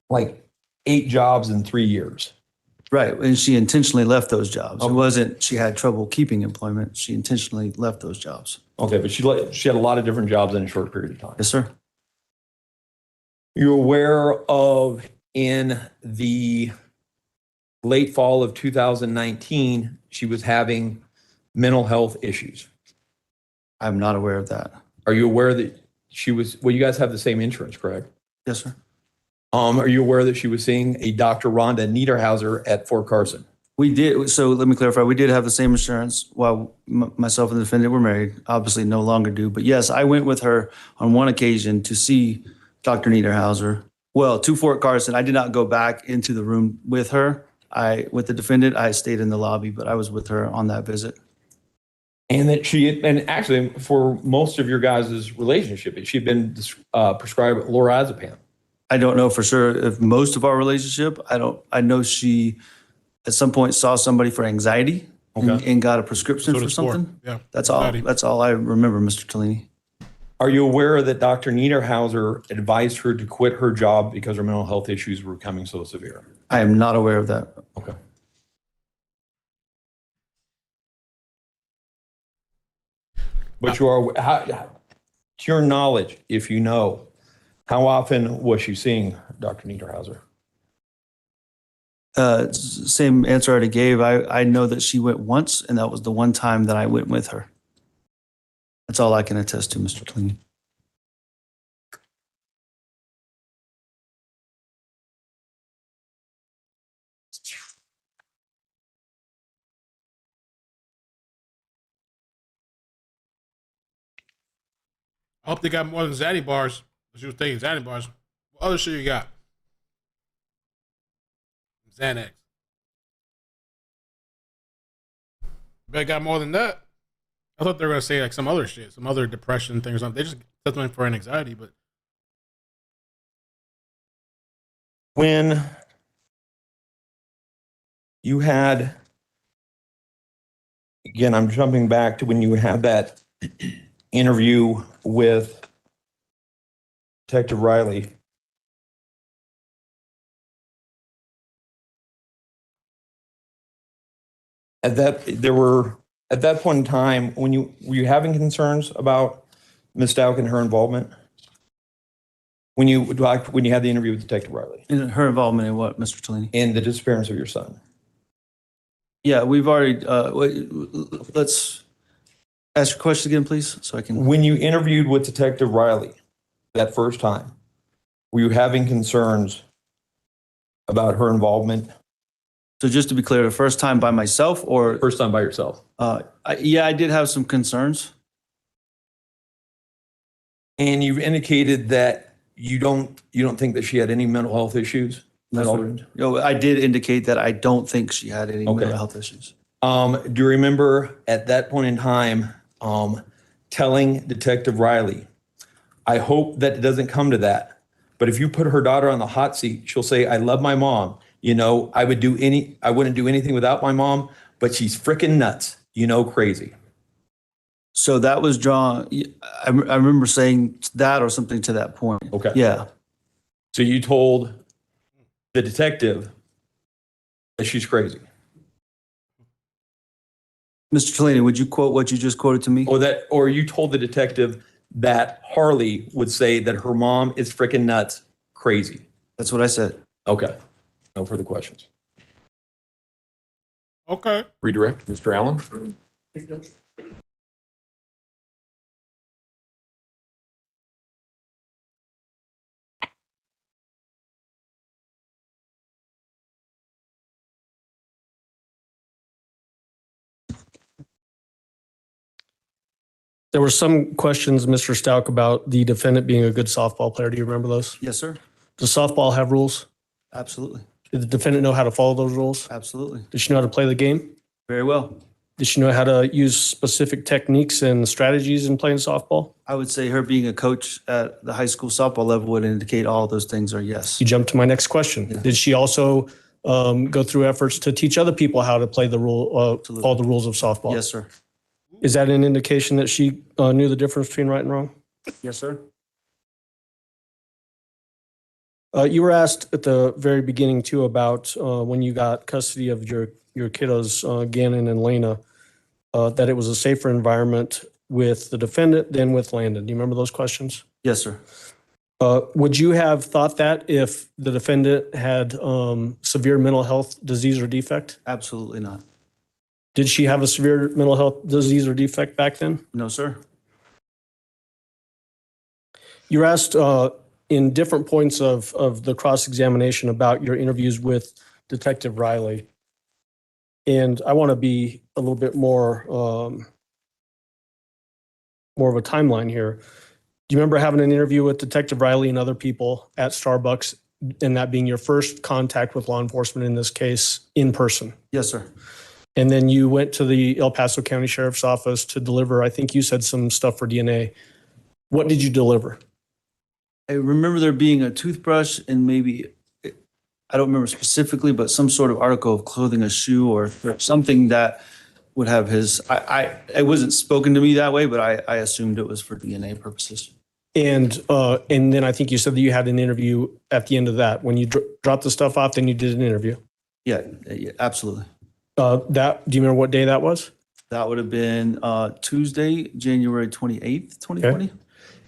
like 8 jobs in 3 years. right, and she intentionally left those jobs. It Okay. wasn't she had trouble keeping employment. She intentionally left those jobs. Okay, but she had a lot of different jobs in a short period of time. Yes, sir. You're aware of in the late fall of 2019, she was having mental health issues. I'm not aware of that. Are you aware that she was, well, you guys have the same insurance, correct? Yes, sir. Are you aware that she was seeing a Dr. Rhonda Niederhauser at Fort Carson? We did. So let me clarify. We did have the same insurance while myself and the defendant were married. Obviously, no longer do. But yes, I went with her on one occasion to see Dr. Niederhauser. Well, to Fort Carson. I did not go back into the room with her. With the defendant, I stayed in the lobby, but I was with her on that visit. And that and actually for most of your guys' relationship, she'd been prescribed lorazepam. I don't know for sure if most of our relationship. I know she at some point saw somebody for anxiety and got a prescription for something. Yeah, That's all. anxiety. That's all I remember, Mr. Tellini. Are you aware that Dr. Niederhauser advised her to quit her job because her mental health issues were becoming so severe? I am not aware of that. Okay. But you are, to your knowledge, if you know, how often was she seeing Dr. Niederhauser? Same answer I already gave. I know that she went once, and that was the one time that I went with her. That's all I can attest to, Mr. Tellini. I hope they got more than Zaddy bars. She was taking Zaddy bars. What other shit you got? Xanax. Bet got more than that. I thought they were gonna say like some other shit, some other depression thing or something. They just said something for an anxiety, but When you had again, I'm jumping back to when you had that interview with Detective Riley. At that point in time, were you having concerns about Ms. Stauch and her involvement? When you had the interview with Detective Riley? In her involvement in what, Mr. Tellini? In the disappearance of your son? Yeah, we've already, let's ask your question again, please, so I can. When you interviewed with Detective Riley that first time, were you having concerns about her involvement? So just to be clear, the first time by myself or? First time by yourself. Yeah, I did have some concerns. And you indicated that you don't think that she had any mental health issues? No, I did indicate that I don't think she had any Okay. mental health issues. Do you remember at that point in time telling Detective Riley, I hope that it doesn't come to that, but if you put her daughter on the hot seat, she'll say, I love my mom. You know, I wouldn't do anything without my mom, but she's freaking nuts, crazy. So that was drawn, I remember saying that or something to that point. Okay. Yeah. So you told the detective that she's crazy. Mr. Tellini, would you quote what you just quoted to me? Or you told the detective that Harley would say that her mom is freaking nuts, crazy. That's what I said. Okay. No further questions. Okay. Redirect, Mr. Allen. There were some questions, Mr. Stauch, about the defendant being a good softball player. Do you remember those? Yes, sir. Does softball have rules? Absolutely. Did the defendant know how to follow those rules? Absolutely. Did she know how to play the game? Very well. Did she know how to use specific techniques and strategies in playing softball? I would say her being a coach at the high school softball level would indicate all those things are yes. You jumped to my next question. Yeah. Did she also go through efforts to teach other people how to play the follow the rules of softball? Yes, sir. Is that an indication that she knew the difference between right and wrong? Yes, sir. You were asked at the very beginning too about when you got custody of your kiddos, Gannon and Lena, that it was a safer environment with the defendant than with Landon. Do you remember those questions? Yes, sir. Would you have thought that if the defendant had severe mental health disease or defect? Absolutely not. Did she have a severe mental health disease or defect back then? No, sir. You were asked in different points of the cross-examination about your interviews with Detective Riley. And I want to be a little bit more of a timeline here. Do you remember having an interview with Detective Riley and other people at Starbucks, and that being your first contact with law enforcement in this case in person? Yes, sir. And then you went to the El Paso County Sheriff's Office to deliver, I think you said, some stuff for DNA. What did you deliver? I remember there being a toothbrush and maybe, I don't remember specifically, but some sort of article of clothing, a shoe or something that would have his, it wasn't spoken to me that way, but I assumed it was for DNA purposes. And then I think you said that you had an interview at the end of that. When you dropped the stuff off, then you did an interview. Yeah, absolutely. Do you remember what day that was? That would have been Tuesday, January 28th, 2020. Okay.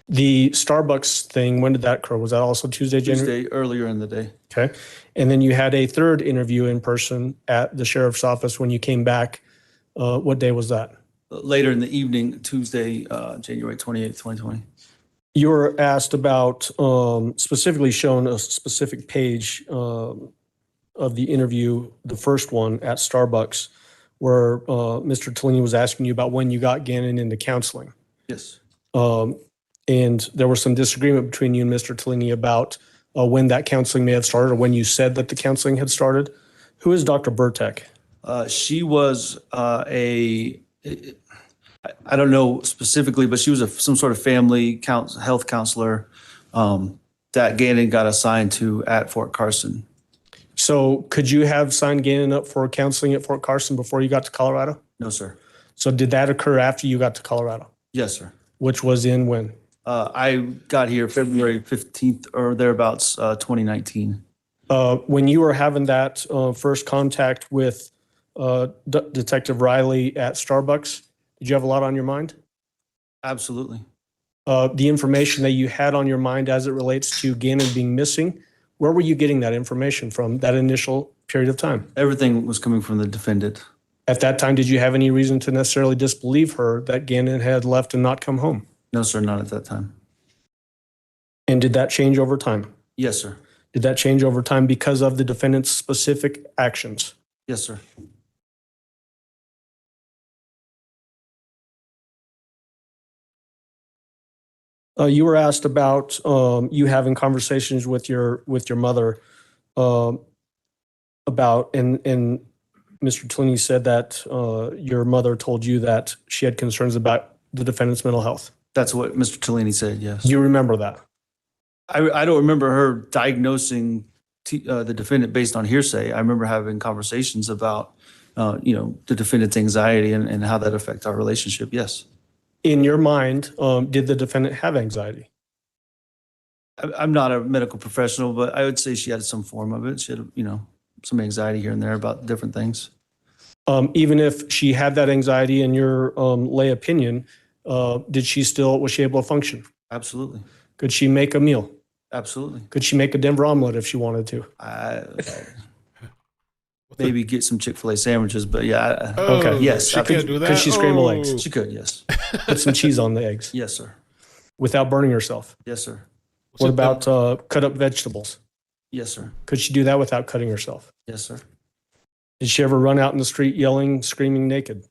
The Starbucks thing, when did that occur? Was that also Tuesday, January? Tuesday, earlier in the day. Okay. And then you had a third interview in person at the sheriff's office when you came back. What day was that? Later in the evening, Tuesday, January 28th, 2020. You were asked about specifically shown a specific page of the interview, the first one at Starbucks, where Mr. Tellini was asking you about when you got Gannon into counseling. Yes. And there was some disagreement between you and Mr. Tellini about when that counseling may have started or when you said that the counseling had started. Who is Dr. Burtek? She was I don't know specifically, but she was some sort of family health counselor that Gannon got assigned to at Fort Carson. So could you have signed Gannon up for counseling at Fort Carson before you got to Colorado? No, sir. So did that occur after you got to Colorado? Yes, sir. Which was in when? I got here February 15th or thereabouts, 2019. When you were having that first contact with Detective Riley at Starbucks, did you have a lot on your mind? Absolutely. The information that you had on your mind as it relates to Gannon being missing, where were you getting that information from that initial period of time? Everything was coming from the defendant. At that time, did you have any reason to necessarily disbelieve her that Gannon had left and not come home? No, sir, not at that time. And did that change over time? Yes, sir. Did that change over time because of the defendant's specific actions? Yes, sir. You were asked about you having conversations with your mother about, and Mr. Tellini said that your mother told you that she had concerns about the defendant's mental health. That's what Mr. Tellini said, yes. Do you remember that? I don't remember her diagnosing the defendant based on hearsay. I remember having conversations about, the defendant's anxiety and how that affects our relationship, yes. In your mind, did the defendant have anxiety? I'm not a medical professional, but I would say she had some form of it. She had, some anxiety here and there about different things. Even if she had that anxiety in your lay opinion, was she able to function? Absolutely. Could she make a meal? Absolutely. Could she make a Denver omelet if she wanted to? Maybe get some Chick-fil-A sandwiches, but yeah. Okay. Yes. She could do that. Could she scramble eggs? She could, yes. Put some cheese on the eggs Yes, sir. without burning herself? Yes, sir. What about cut up vegetables? Yes, sir. Could she do that without cutting herself? Yes, sir. Did she ever run out in the street yelling, screaming naked?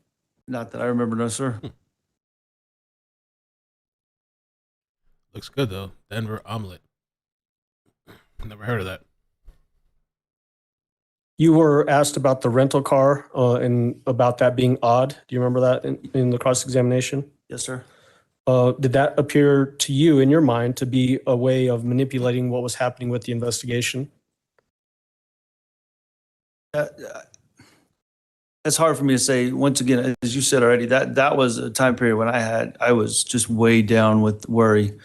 Not that I remember, no, sir. Looks good though. Denver omelet. Never heard of that. You were asked about the rental car and about that being odd. Do you remember that in the cross-examination? Yes, sir. Did that appear to you in your mind to be a way of manipulating what was happening with the investigation? It's hard for me to say. Once again, as you said already, that was a time period when I was just way down with worry.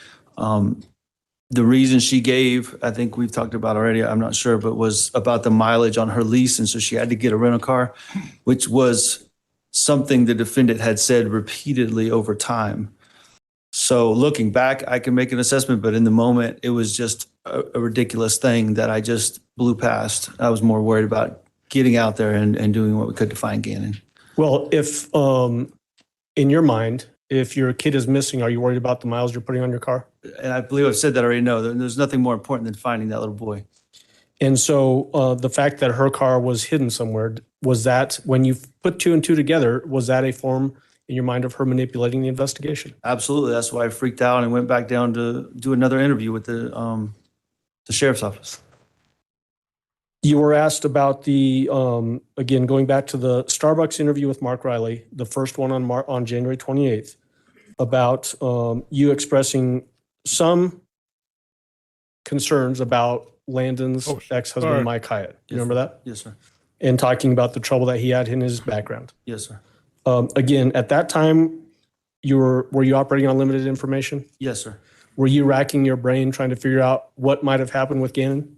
The reason she gave, I think we've talked about already, I'm not sure, but was about the mileage on her lease. And so she had to get a rental car, which was something the defendant had said repeatedly over time. So looking back, I can make an assessment, but in the moment, it was just a ridiculous thing that I just blew past. I was more worried about getting out there and doing what we could to find Gannon. Well, if in your mind, if your kid is missing, are you worried about the miles you're putting on your car? And I believe I've said that already. No, there's nothing more important than finding that little boy. And so the fact that her car was hidden somewhere, was that, when you put two and two together, was that a form in your mind of her manipulating the investigation? Absolutely. That's why I freaked out and went back down to do another interview with the sheriff's office. You were asked about the, again, going back to the Starbucks interview with Mark Riley, the first one on January 28th, about you expressing some concerns about Landon's ex-husband, Mike Hyatt. Do you remember that? Yes, sir. And talking about the trouble that he had in his background. Yes, sir. Again, at that time, were you operating on limited information? Yes, sir. Were you racking your brain trying to figure out what might have happened with Gannon?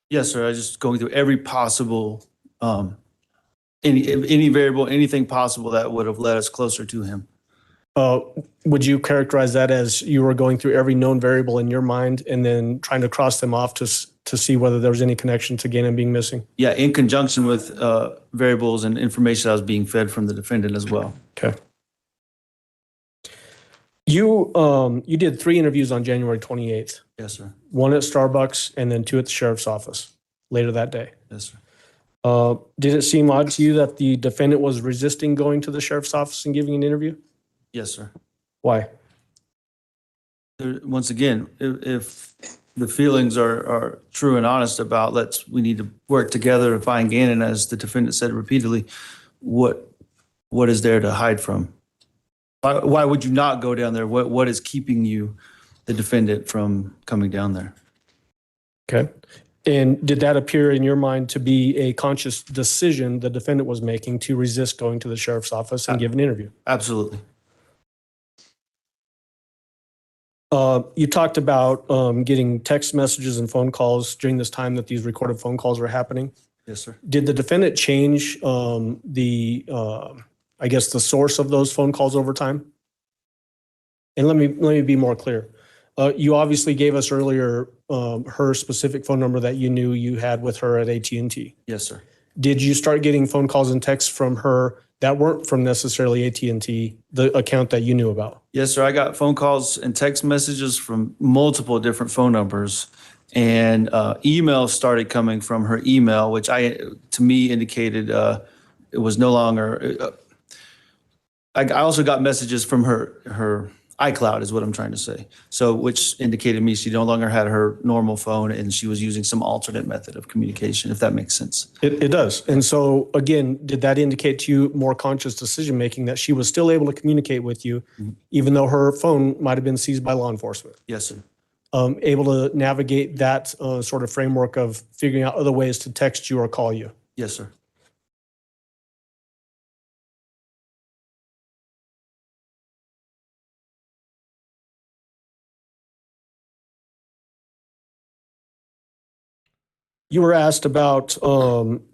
Yes, sir. I was just going through every possible, any variable, anything possible that would have led us closer to him. Would you characterize that as you were going through every known variable in your mind and then trying to cross them off to see whether there was any connection to Gannon being missing? Yeah, in conjunction with variables and information I was being fed from the defendant as well. Okay. You did 3 interviews on January 28th. Yes, sir. 1 at Starbucks and then 2 at the sheriff's office later that day. Yes, sir. Did it seem odd to you that the defendant was resisting going to the sheriff's office and giving an interview? Yes, sir. Why? Once again, if the feelings are true and honest about we need to work together to find Gannon, as the defendant said repeatedly, what is there to hide from? Why would you not go down there? What is keeping you, the defendant, from coming down there? Okay. And did that appear in your mind to be a conscious decision the defendant was making to resist going to the sheriff's office and give an interview? Absolutely. You talked about getting text messages and phone calls during this time that these recorded phone calls were happening. Yes, sir. Did the defendant change I guess, the source of those phone calls over time? And let me be more clear. You obviously gave us earlier her specific phone number that you knew you had with her at AT&T. Yes, sir. Did you start getting phone calls and texts from her that weren't from necessarily AT&T, the account that you knew about? Yes, sir. I got phone calls and text messages from multiple different phone numbers, and emails started coming from her email, which to me indicated it was no longer. I also got messages from her iCloud, is what I'm trying to say. So, which indicated to me she no longer had her normal phone and she was using some alternate method of communication, if that makes sense. It does. And so, again, did that indicate to you more conscious decision making that she was still able to communicate with you, even though her phone might have been seized by law enforcement? Yes, sir. Able to navigate that sort of framework of figuring out other ways to text you or call you? Yes, sir. You were asked about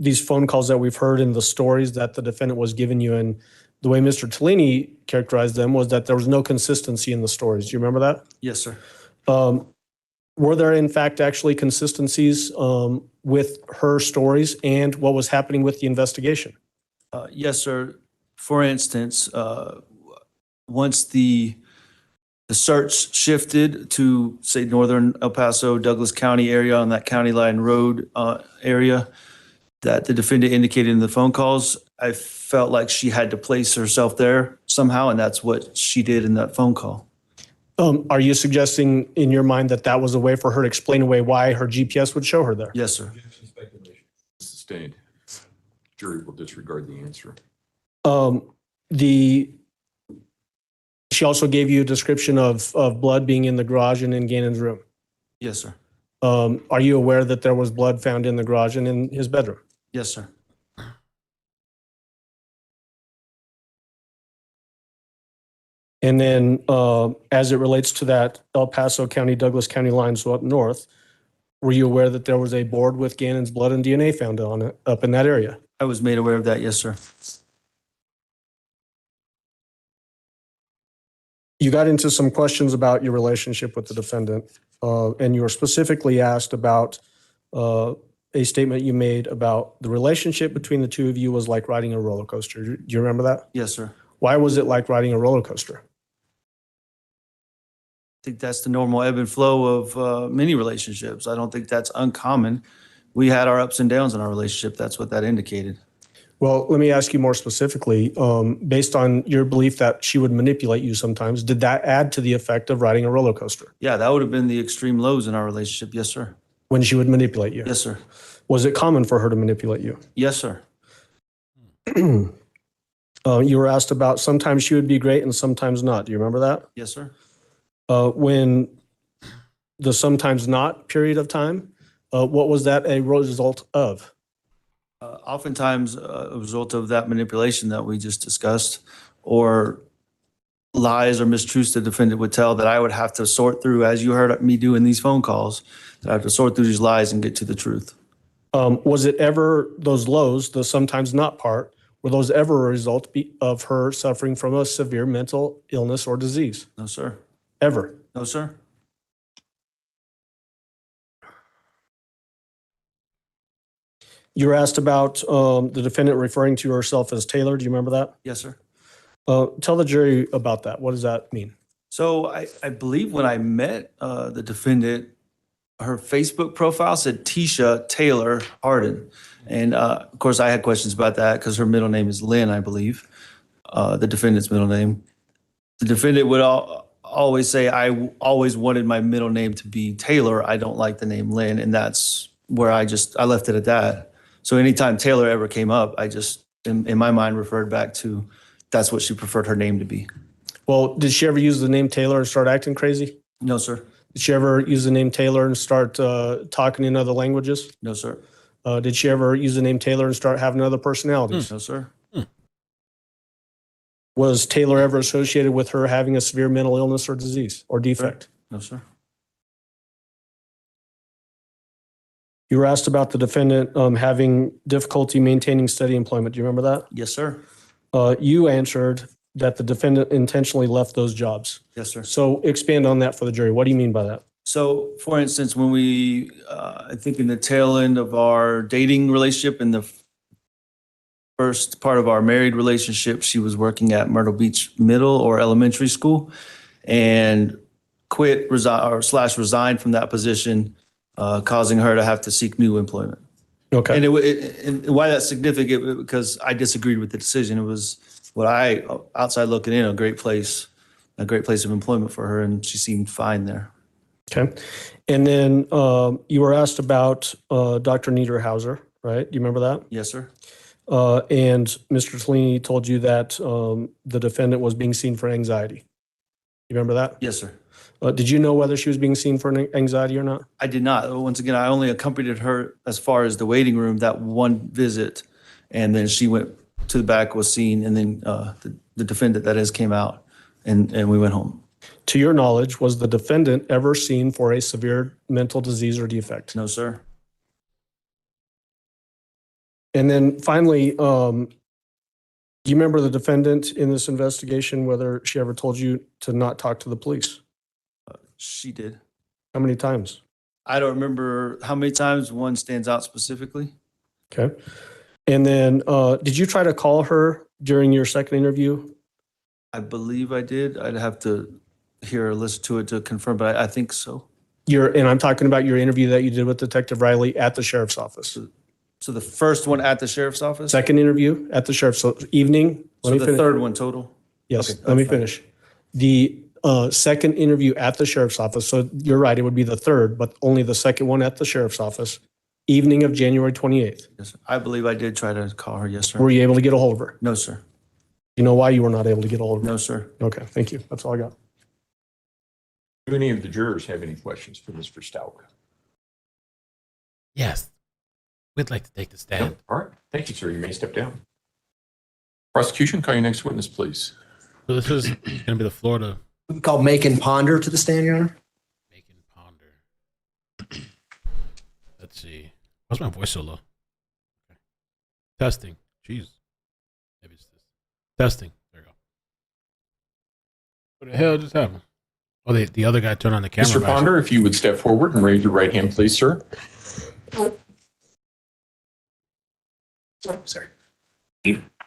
these phone calls that we've heard in the stories that the defendant was giving you, and the way Mr. Tellini characterized them was that there was no consistency in the stories. Do you remember that? Yes, sir. Were there, in fact, actually consistencies with her stories and what was happening with the investigation? Yes, sir. For instance, once the search shifted to, say, northern El Paso, Douglas County area on that county line road area that the defendant indicated in the phone calls, I felt like she had to place herself there somehow, and that's what she did in that phone call. Are you suggesting in your mind that that was a way for her to explain away why her GPS would show her there? Yes, sir. Sustained. Jury will disregard the answer. She also gave you a description of blood being in the garage and in Gannon's room. Yes, sir. Are you aware that there was blood found in the garage and in his bedroom? Yes, sir. And then as it relates to that El Paso County, Douglas County line, so up north, were you aware that there was a board with Gannon's blood and DNA found on it up in that area? I was made aware of that. Yes, sir. You got into some questions about your relationship with the defendant, and you were specifically asked about a statement you made about the relationship between the two of you was like riding a roller coaster. Do you remember that? Yes, sir. Why was it like riding a roller coaster? I think that's the normal ebb and flow of many relationships. I don't think that's uncommon. We had our ups and downs in our relationship. That's what that indicated. Well, let me ask you more specifically, based on your belief that she would manipulate you sometimes, did that add to the effect of riding a roller coaster? Yeah, that would have been the extreme lows in our relationship. Yes, sir. When she would manipulate you? Yes, sir. Was it common for her to manipulate you? Yes, sir. You were asked about sometimes she would be great and sometimes not. Do you remember that? Yes, sir. When the sometimes not period of time, what was that a result of? Oftentimes a result of that manipulation that we just discussed, or lies or mistruths the defendant would tell that I would have to sort through, as you heard me do in these phone calls, that I have to sort through these lies and get to the truth. Was it ever those lows, the sometimes not part, were those ever a result of her suffering from a severe mental illness or disease? No, sir. Ever? No, sir. You were asked about the defendant referring to herself as Taylor. Do you remember that? Yes, sir. Tell the jury about that. What does that mean? So I believe when I met the defendant, her Facebook profile said Tisha Taylor Harden. And of course, I had questions about that because her middle name is Lynn, I believe, the defendant's middle name. The defendant would always say, I always wanted my middle name to be Taylor. I don't like the name Lynn. And that's where I left it at that. So anytime Taylor ever came up, I just, in my mind, referred back to that's what she preferred her name to be. Well, did she ever use the name Taylor and start acting crazy? No, sir. Did she ever use the name Taylor and start talking in other languages? No, sir. Did she ever use the name Taylor and start having other personalities? No, sir. Was Taylor ever associated with her having a severe mental illness or disease or defect? No, sir. You were asked about the defendant having difficulty maintaining steady employment. Do you remember that? Yes, sir. You answered that the defendant intentionally left those jobs. Yes, sir. So expand on that for the jury. What do you mean by that? So, for instance, when we, I think in the tail end of our dating relationship, in the first part of our married relationship, she was working at Myrtle Beach Middle or Elementary School and quit, resigned from that position, causing her to have to seek new employment. Okay. And why that's significant, because I disagreed with the decision. It was what I, outside looking in, a great place of employment for her, and she seemed fine there. Okay. And then you were asked about Dr. Niederhauser, right? Do you remember that? Yes, sir. And Mr. Tellini told you that the defendant was being seen for anxiety. You remember that? Yes, sir. Did you know whether she was being seen for anxiety or not? I did not. Once again, I only accompanied her as far as the waiting room that one visit, and then she went to the back, was seen, and then the defendant, that is, came out, and we went home. To your knowledge, was the defendant ever seen for a severe mental disease or defect? No, sir. And then finally, do you remember the defendant in this investigation, whether she ever told you to not talk to the police? She did. How many times? I don't remember how many times. One stands out specifically. Okay. And then did you try to call her during your second interview? I believe I did. I'd have to hear or listen to it to confirm, but I think so. And I'm talking about your interview that you did with Detective Riley at the sheriff's office. So the first one at the sheriff's office? Second interview at the sheriff's evening. So the third one total? Yes, Okay, let me that's fine. finish. The second interview at the sheriff's office, so you're right, it would be the third, but only the second one at the sheriff's office, evening of January 28th. Yes, sir. I believe I did try to call her. Yes, sir. Were you able to get a hold of her? No, sir. You know why you were not able to get a hold of her? No, sir. Okay, thank you. That's all I got. Do any of the jurors have any questions for Mr. Stauch? Yes. We'd like to take the stand. All right. Thank you, sir. You may step down. Prosecution, call your next witness, please. So this is going to be the Florida. We call make and ponder to the stand, Your Honor. Make and ponder. Let's see. Why's my voice so low? Okay. Testing. Jeez. Maybe it's this. Testing. There you go. What the hell just happened? Oh, the other guy turned on the camera. Mr. Ponder, if you would step forward and raise your right hand, please, sir. Sorry.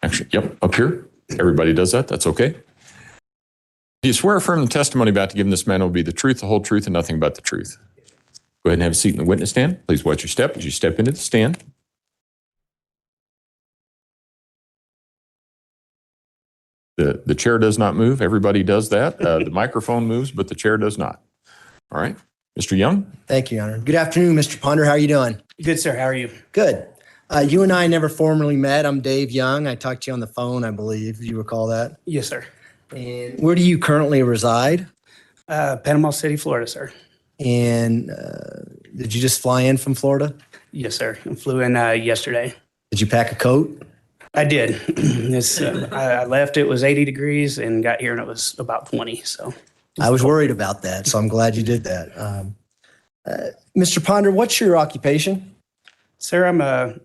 Actually, yep, up here. Everybody does that. That's okay. Do you swear affirm the testimony about to give in this man will be the truth, the whole truth, and nothing but the truth? Go ahead and have a seat in the witness stand. Please watch your step as you step into the stand. The chair does not move. Everybody does that. The microphone moves, but the chair does not. All right. Mr. Young? Thank you, Your Honor. Good afternoon, Mr. Ponder. How are you doing? Good, sir. How are you? Good. You and I never formally met. I'm Dave Young. I talked to you on the phone, I believe. Do you recall that? Yes, sir. And where do you currently reside? Panama City, Florida, sir. And did you just fly in from Florida? Yes, sir. I flew in yesterday. Did you pack a coat? I did. I left, it was 80 degrees, and got here and it was about 20. So I was worried about that, so I'm glad you did that. Mr. Ponder, what's your occupation? Sir, I'm a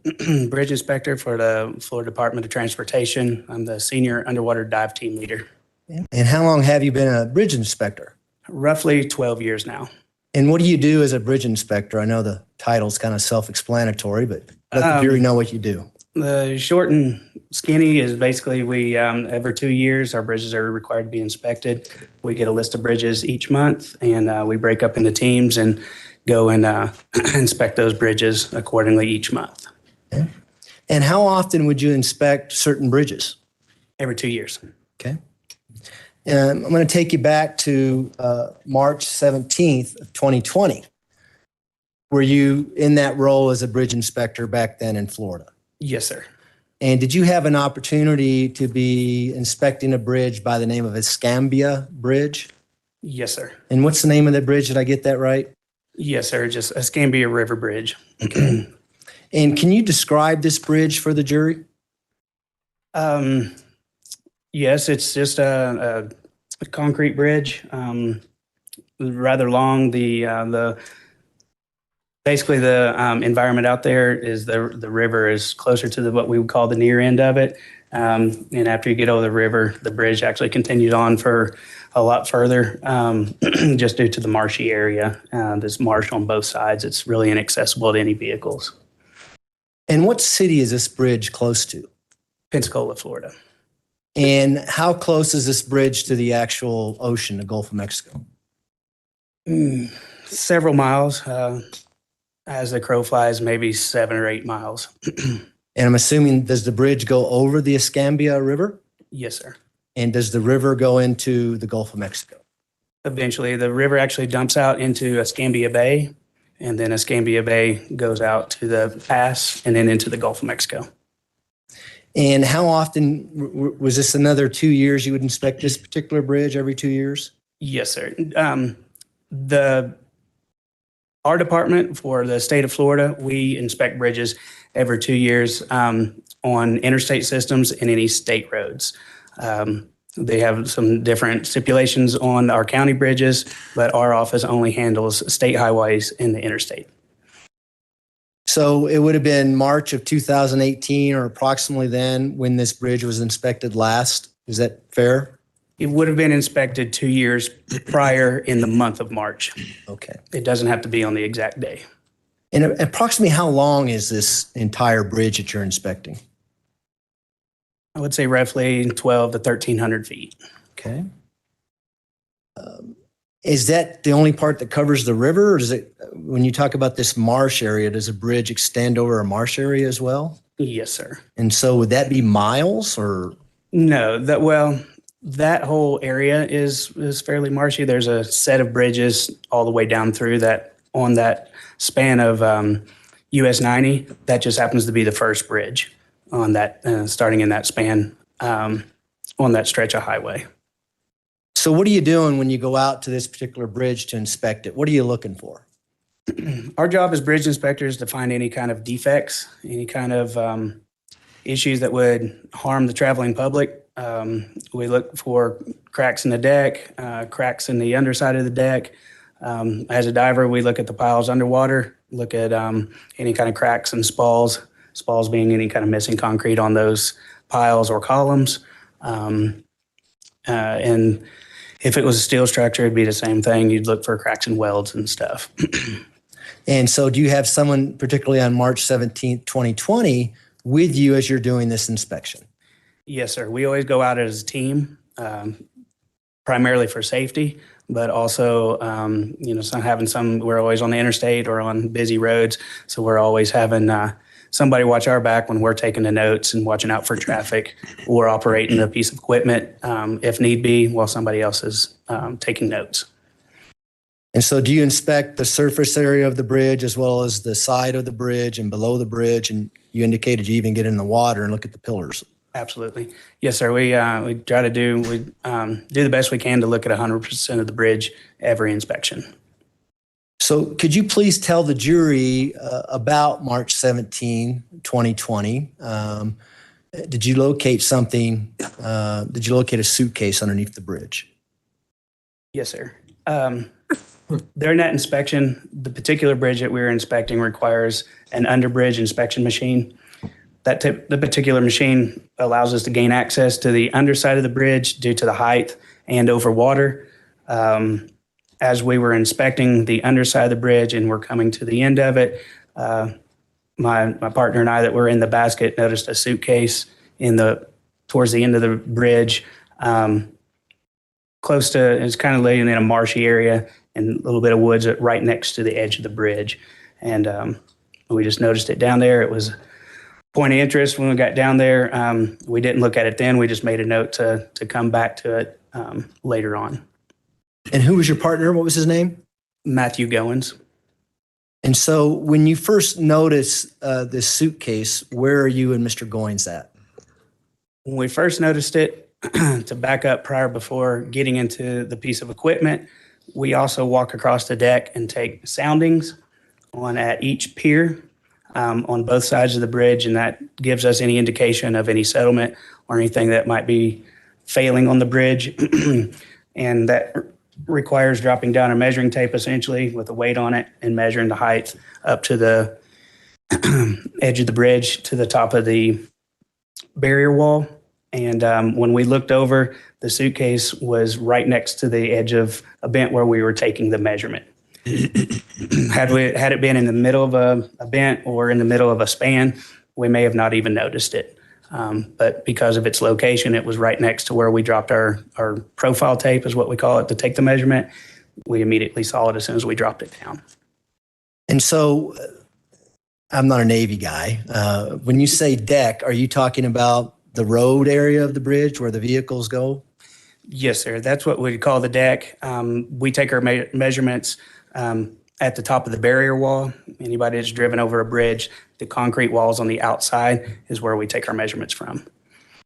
bridge inspector for the Florida Department of Transportation. I'm the senior underwater dive team leader. And how long have you been a bridge inspector? Roughly 12 years now. And what do you do as a bridge inspector? I know the title's kind of self-explanatory, but let the jury know what you do. The short and skinny is basically we, every 2 years, our bridges are required to be inspected. We get a list of bridges each month, and we break up into teams and go and inspect those bridges accordingly each month. Okay. And how often would you inspect certain bridges? Every 2 years. Okay. I'm going to take you back to March 17th of 2020. Were you in that role as a bridge inspector back then in Florida? Yes, sir. And did you have an opportunity to be inspecting a bridge by the name of Escambia Bridge? Yes, sir. And what's the name of that bridge? Did I get that right? Yes, sir. Just Escambia River Bridge. And can you describe this bridge for the jury? Yes, it's just a concrete bridge, rather long. The basically the environment out there is the river is closer to what we would call the near end of it. And after you get over the river, the bridge actually continues on for a lot further, just due to the marshy area. There's marsh on both sides. It's really inaccessible to any vehicles. And what city is this bridge close to? Pensacola, Florida. And how close is this bridge to the actual ocean, the Gulf of Mexico? Several miles. As the crow flies, maybe 7 or 8 miles. And I'm assuming, does the bridge go over the Escambia River? Yes, sir. And does the river go into the Gulf of Mexico? Eventually, the river actually dumps out into Escambia Bay, and then Escambia Bay goes out to the pass and then into the Gulf of Mexico. And how often, was this another 2 years you would inspect this particular bridge, every 2 years? Yes, sir. Our department for the state of Florida, we inspect bridges every 2 years on interstate systems and any state roads. They have some different stipulations on our county bridges, but our office only handles state highways and the interstate. So it would have been March of 2018 or approximately then when this bridge was inspected last. Is that fair? It would have been inspected 2 years prior in the month of March. Okay. It doesn't have to be on the exact day. And approximately how long is this entire bridge that you're inspecting? I would say roughly 12 to 1,300 feet. Okay. Is that the only part that covers the river, or is it, when you talk about this marsh area, does a bridge extend over a marsh area as well? Yes, sir. And so would that be miles or? No, that whole area is fairly marshy. There's a set of bridges all the way down through that on that span of US 90. That just happens to be the first bridge on that, starting in that span on that stretch of highway. So what are you doing when you go out to this particular bridge to inspect it? What are you looking for? Our job as bridge inspectors to find any kind of defects, any kind of issues that would harm the traveling public. We look for cracks in the deck, cracks in the underside of the deck. As a diver, we look at the piles underwater, look at any kind of cracks and spalls being any kind of missing concrete on those piles or columns. And if it was a steel structure, it'd be the same thing. You'd look for cracks and welds and stuff. And so do you have someone, particularly on March 17th, 2020, with you as you're doing this inspection? Yes, sir. We always go out as a team, primarily for safety, but also, we're always on the interstate or on busy roads. So we're always having somebody watch our back when we're taking the notes and watching out for traffic or operating a piece of equipment, if need be, while somebody else is taking notes. And so do you inspect the surface area of the bridge as well as the side of the bridge and below the bridge? And you indicated you even get in the water and look at the pillars. Absolutely. Yes, sir. We try to do the best we can to look at 100% of the bridge every inspection. So could you please tell the jury about March 17, 2020? Did you locate something? Did you locate a suitcase underneath the bridge? Yes, sir. During that inspection, the particular bridge that we were inspecting requires an underbridge inspection machine. The particular machine allows us to gain access to the underside of the bridge due to the height and over water. As we were inspecting the underside of the bridge and we're coming to the end of it, my partner and I that were in the basket noticed a suitcase towards the end of the bridge, close to, it's kind of laying in a marshy area and a little bit of woods right next to the edge of the bridge. And we just noticed it down there. It was a point of interest when we got down there. We didn't look at it then. We just made a note to come back to it later on. And who was your partner? What was his name? Matthew Goins. And so when you first noticed this suitcase, where are you and Mr. Goins at? When we first noticed it, to back up prior before getting into the piece of equipment, we also walk across the deck and take soundings at each pier on both sides of the bridge, and that gives us any indication of any settlement or anything that might be failing on the bridge. And that requires dropping down a measuring tape essentially with a weight on it and measuring the height up to the edge of the bridge to the top of the barrier wall. And when we looked over, the suitcase was right next to the edge of a bent where we were taking the measurement. Had it been in the middle of a bent or in the middle of a span, we may have not even noticed it. But because of its location, it was right next to where we dropped our profile tape, is what we call it, to take the measurement. We immediately saw it as soon as we dropped it down. And so I'm not a Navy guy. When you say deck, are you talking about the road area of the bridge where the vehicles go? Yes, sir. That's what we call the deck. We take our measurements at the top of the barrier wall. Anybody that's driven over a bridge, the concrete walls on the outside is where we take our measurements from.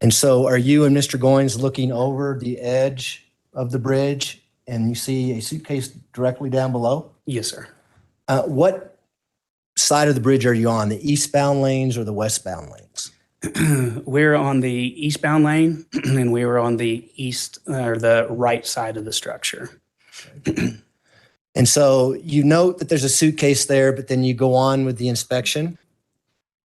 And so are you and Mr. Goins looking over the edge of the bridge and you see a suitcase directly down below? Yes, sir. What side of the bridge are you on, the eastbound lanes or the westbound lanes? We're on the eastbound lane and we were on the east or the right side of the structure. And so you note that there's a suitcase there, but then you go on with the inspection?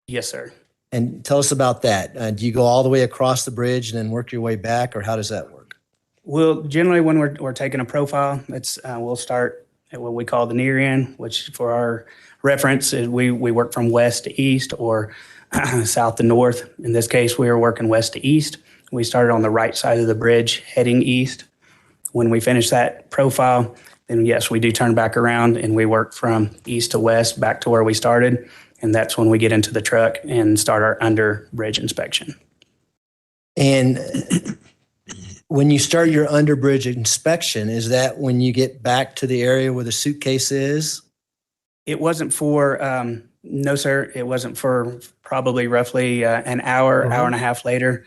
Yes, sir. And tell us about that. Do you go all the way across the bridge and then work your way back, or how does that work? Well, generally when we're taking a profile, we'll start at what we call the near end, which for our reference is we work from west to east or south to north. In this case, we were working west to east. We started on the right side of the bridge heading east. When we finish that profile, then yes, we do turn back around and we work from east to west back to where we started. And that's when we get into the truck and start our under bridge inspection. And when you start your under bridge inspection, is that when you get back to the area where the suitcase is? It wasn't for, no, sir. It wasn't for probably roughly an hour, hour and a half later,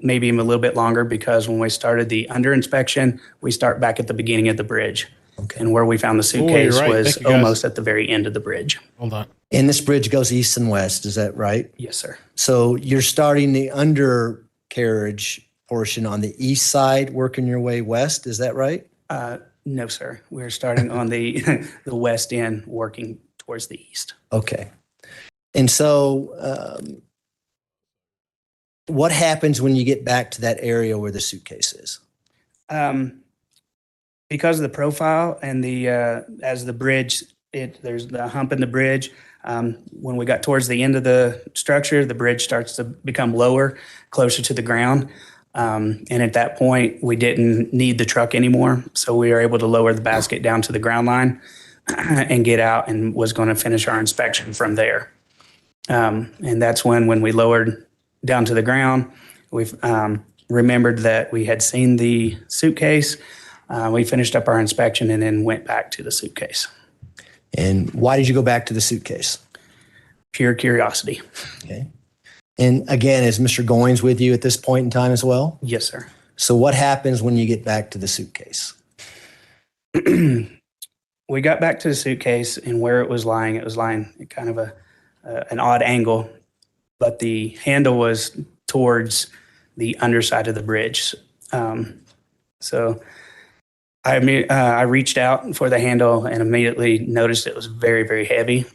maybe even a little bit longer, because when we started the under inspection, we start back at the beginning of the bridge. Okay. And where we found the suitcase right. was Thank you, guys. almost at the very end of the bridge. Hold on. And this bridge goes east and west, is that right? Yes, sir. So you're starting the undercarriage portion on the east side, working your way west, is that right? No, sir. We're starting on the the west end, working towards the east. Okay. And so what happens when you get back to that area where the suitcase is? Because of the profile and as the bridge, there's the hump in the bridge. When we got towards the end of the structure, the bridge starts to become lower, closer to the ground. And at that point, we didn't need the truck anymore. So we were able to lower the basket down to the ground line and get out, and was going to finish our inspection from there. And that's when we lowered down to the ground, we've remembered that we had seen the suitcase. We finished up our inspection and then went back to the suitcase. And why did you go back to the suitcase? Pure curiosity. Okay. And again, is Mr. Goins with you at this point in time as well? Yes, sir. So what happens when you get back to the suitcase? We got back to the suitcase, and where it was lying at kind of an odd angle, but the handle was towards the underside of the bridge. So I reached out for the handle and immediately noticed it was very, very heavy.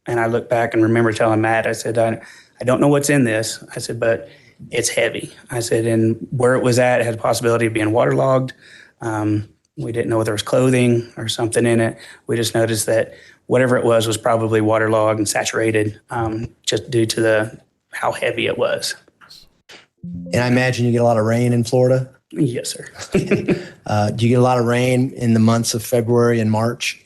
And I looked back and remember telling Matt, I said, I don't know what's in this. I said, but it's heavy. I said, and where it was at, it had the possibility of being waterlogged. We didn't know if there was clothing or something in it. We just noticed that whatever it was probably waterlogged and saturated, just due to how heavy it was. And I imagine you get a lot of rain in Florida? Yes, sir. Do you get a lot of rain in the months of February and March?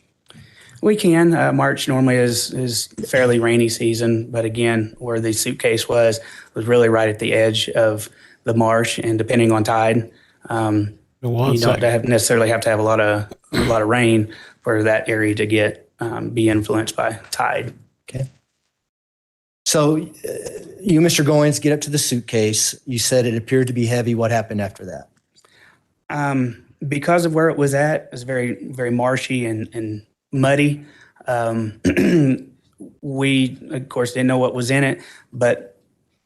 We can. March normally is fairly rainy season, but again, where the suitcase was really right at the edge of the marsh, and depending on tide, you don't necessarily have to have a lot of rain for that area to be influenced by tide. Okay. So you, Mr. Goins, get up to the suitcase. You said it appeared to be heavy. What happened after that? Because of where it was at, it was very, very marshy and muddy. We, of course, didn't know what was in it, but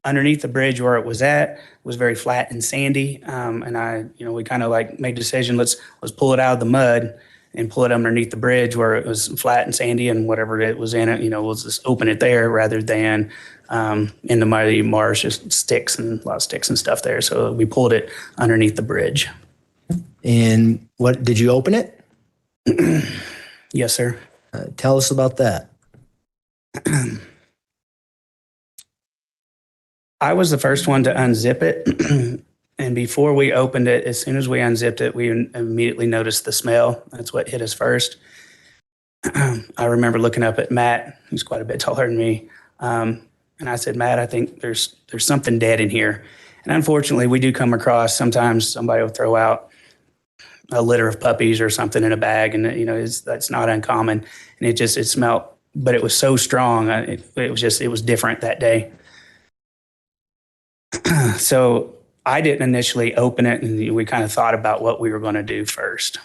underneath the bridge where it was at was very flat and sandy. And we kind of like made a decision, let's pull it out of the mud and pull it underneath the bridge where it was flat and sandy, and whatever it was in it, we'll just open it there rather than in the muddy marsh, just sticks and a lot of sticks and stuff there. So we pulled it underneath the bridge. And what, did you open it? Yes, sir. Tell us about that. I was the first one to unzip it. And before we opened it, as soon as we unzipped it, we immediately noticed the smell. That's what hit us first. I remember looking up at Matt, who's quite a bit taller than me. And I said, Matt, I think there's something dead in here. And unfortunately, we do come across, sometimes somebody will throw out a litter of puppies or something in a bag. And, that's not uncommon. And it smelled, but it was so strong. It was different that day. So I didn't initially open it, and we kind of thought about what we were going to do first.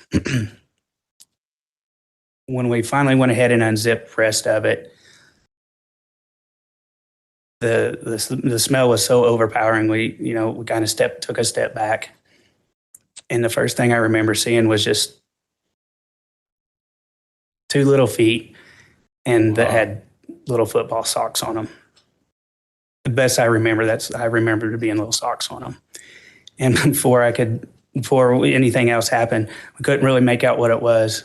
When we finally went ahead and unzipped the rest of it, the smell was so overpowering. We kind of took a step back, and the first thing I remember seeing was just two little feet, and that had little football socks on them. The best I remember, I remember there being little socks on them. And before anything else happened, we couldn't really make out what it was.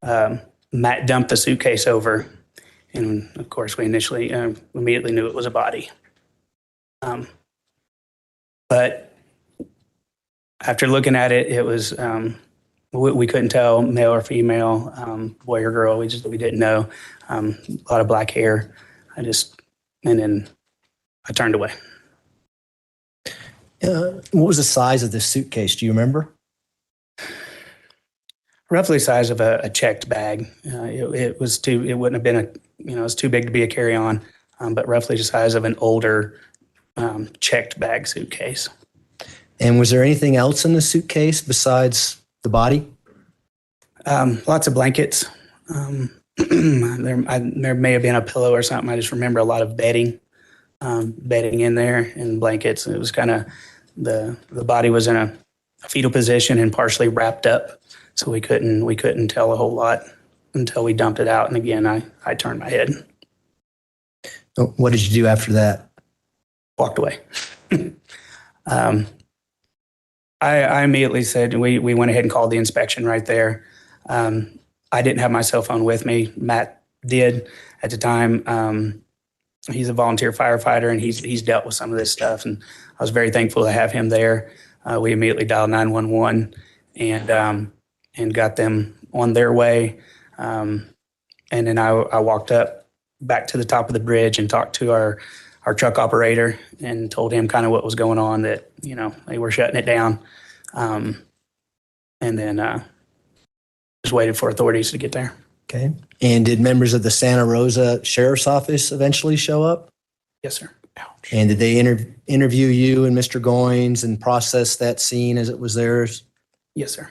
Matt dumped the suitcase over, and of course, we initially immediately knew it was a body. But after looking at it, it was we couldn't tell male or female, boy or girl. We didn't know. A lot of black hair. And then I turned away. What was the size of this suitcase? Do you remember? Roughly the size of a checked bag. It wouldn't have been it was too big to be a carry-on, but roughly the size of an older checked bag suitcase. And was there anything else in the suitcase besides the body? Lots of blankets. There may have been a pillow or something. I just remember a lot of bedding in there and blankets. It was kind of the body was in a fetal position and partially wrapped up, so we couldn't tell a whole lot until we dumped it out. And again, I turned my head. What did you do after that? Walked away. I immediately said we went ahead and called the inspection right there. I didn't have my cell phone with me. Matt did at the time. He's a volunteer firefighter, and he's dealt with some of this stuff, and I was very thankful to have him there. We immediately dialed 911 and got them on their way. And then I walked up back to the top of the bridge and talked to our truck operator and told him kind of what was going on, that they were shutting it down, and then just waited for authorities to get there. Okay. And did members of the Santa Rosa Sheriff's Office eventually show up? Yes, sir. Ouch. And did they interview you and Mr. Goins and process that scene as it was theirs? Yes, sir.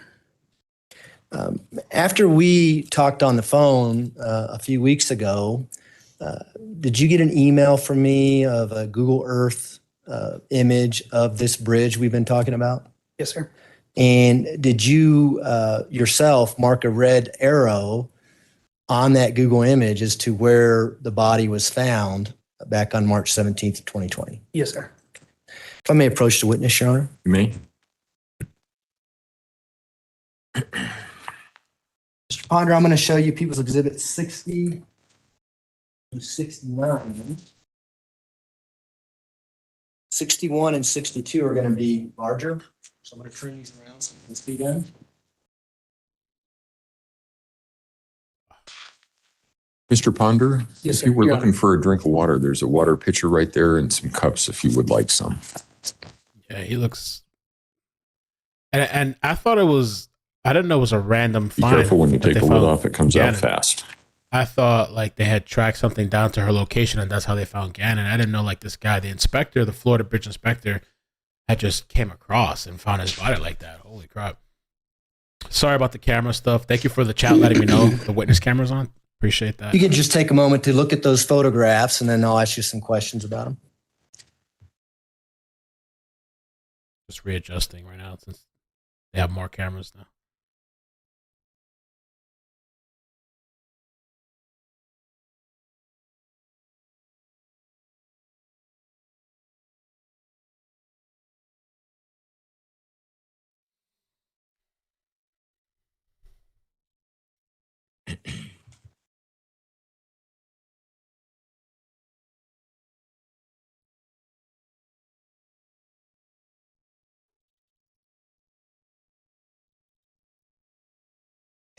After we talked on the phone a few weeks ago, did you get an email from me of a Google Earth image of this bridge we've been talking about? Yes, sir. And did you yourself mark a red arrow on that Google image as to where the body was found back on March 17th, 2020? Yes, sir. If I may approach the witness, Your Honor. You may. Mr. Ponder, I'm going to show you People's Exhibit 60 and 69. 61 and 62 are going to be larger. So I'm going to turn these around so we can see them. Mr. Ponder, Yes, if sir. you were Your looking Honor. for a drink of water, there's a water pitcher right there and some cups if you would like some. Yeah, he looks. And I thought I didn't know it was a random Be find. careful when you that take they the lid found off, it comes out Gannon. fast. I thought like they had tracked something down to her location and that's how they found Gannon. I didn't know like this guy, the inspector, the Florida Bridge inspector, had just came across and found his body like that. Holy crap. Sorry about the camera stuff. Thank you for the chat letting me know the witness camera's on. Appreciate that. You can just take a moment to look at those photographs and then I'll ask you some questions about them. Just readjusting right now since they have more cameras now.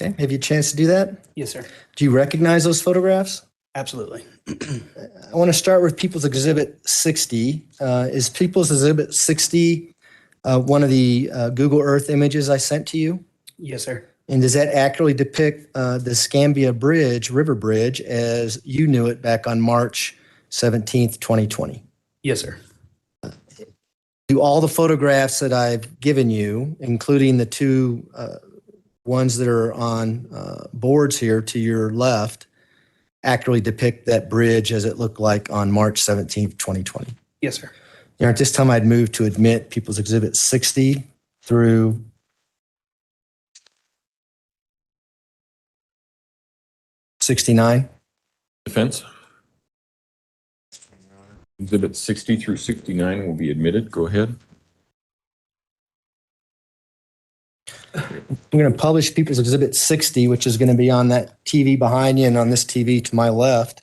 Okay, have you a chance to do that? Yes, sir. Do you recognize those photographs? Absolutely. I want to start with People's Exhibit 60. Is People's Exhibit 60 one of the Google Earth images I sent to you? Yes, sir. And does that accurately depict the Scambia Bridge, River Bridge, as you knew it back on March 17th, 2020? Yes, sir. Do all the photographs that I've given you, including the two ones that are on boards here to your left, accurately depict that bridge as it looked like on March 17th, 2020? Yes, sir. You know, at this time, I'd move to admit People's Exhibit 60 through 69. Defense? Exhibit 60 through 69 will be admitted. Go ahead. I'm going to publish People's Exhibit 60, which is going to be on that TV behind you and on this TV to my left.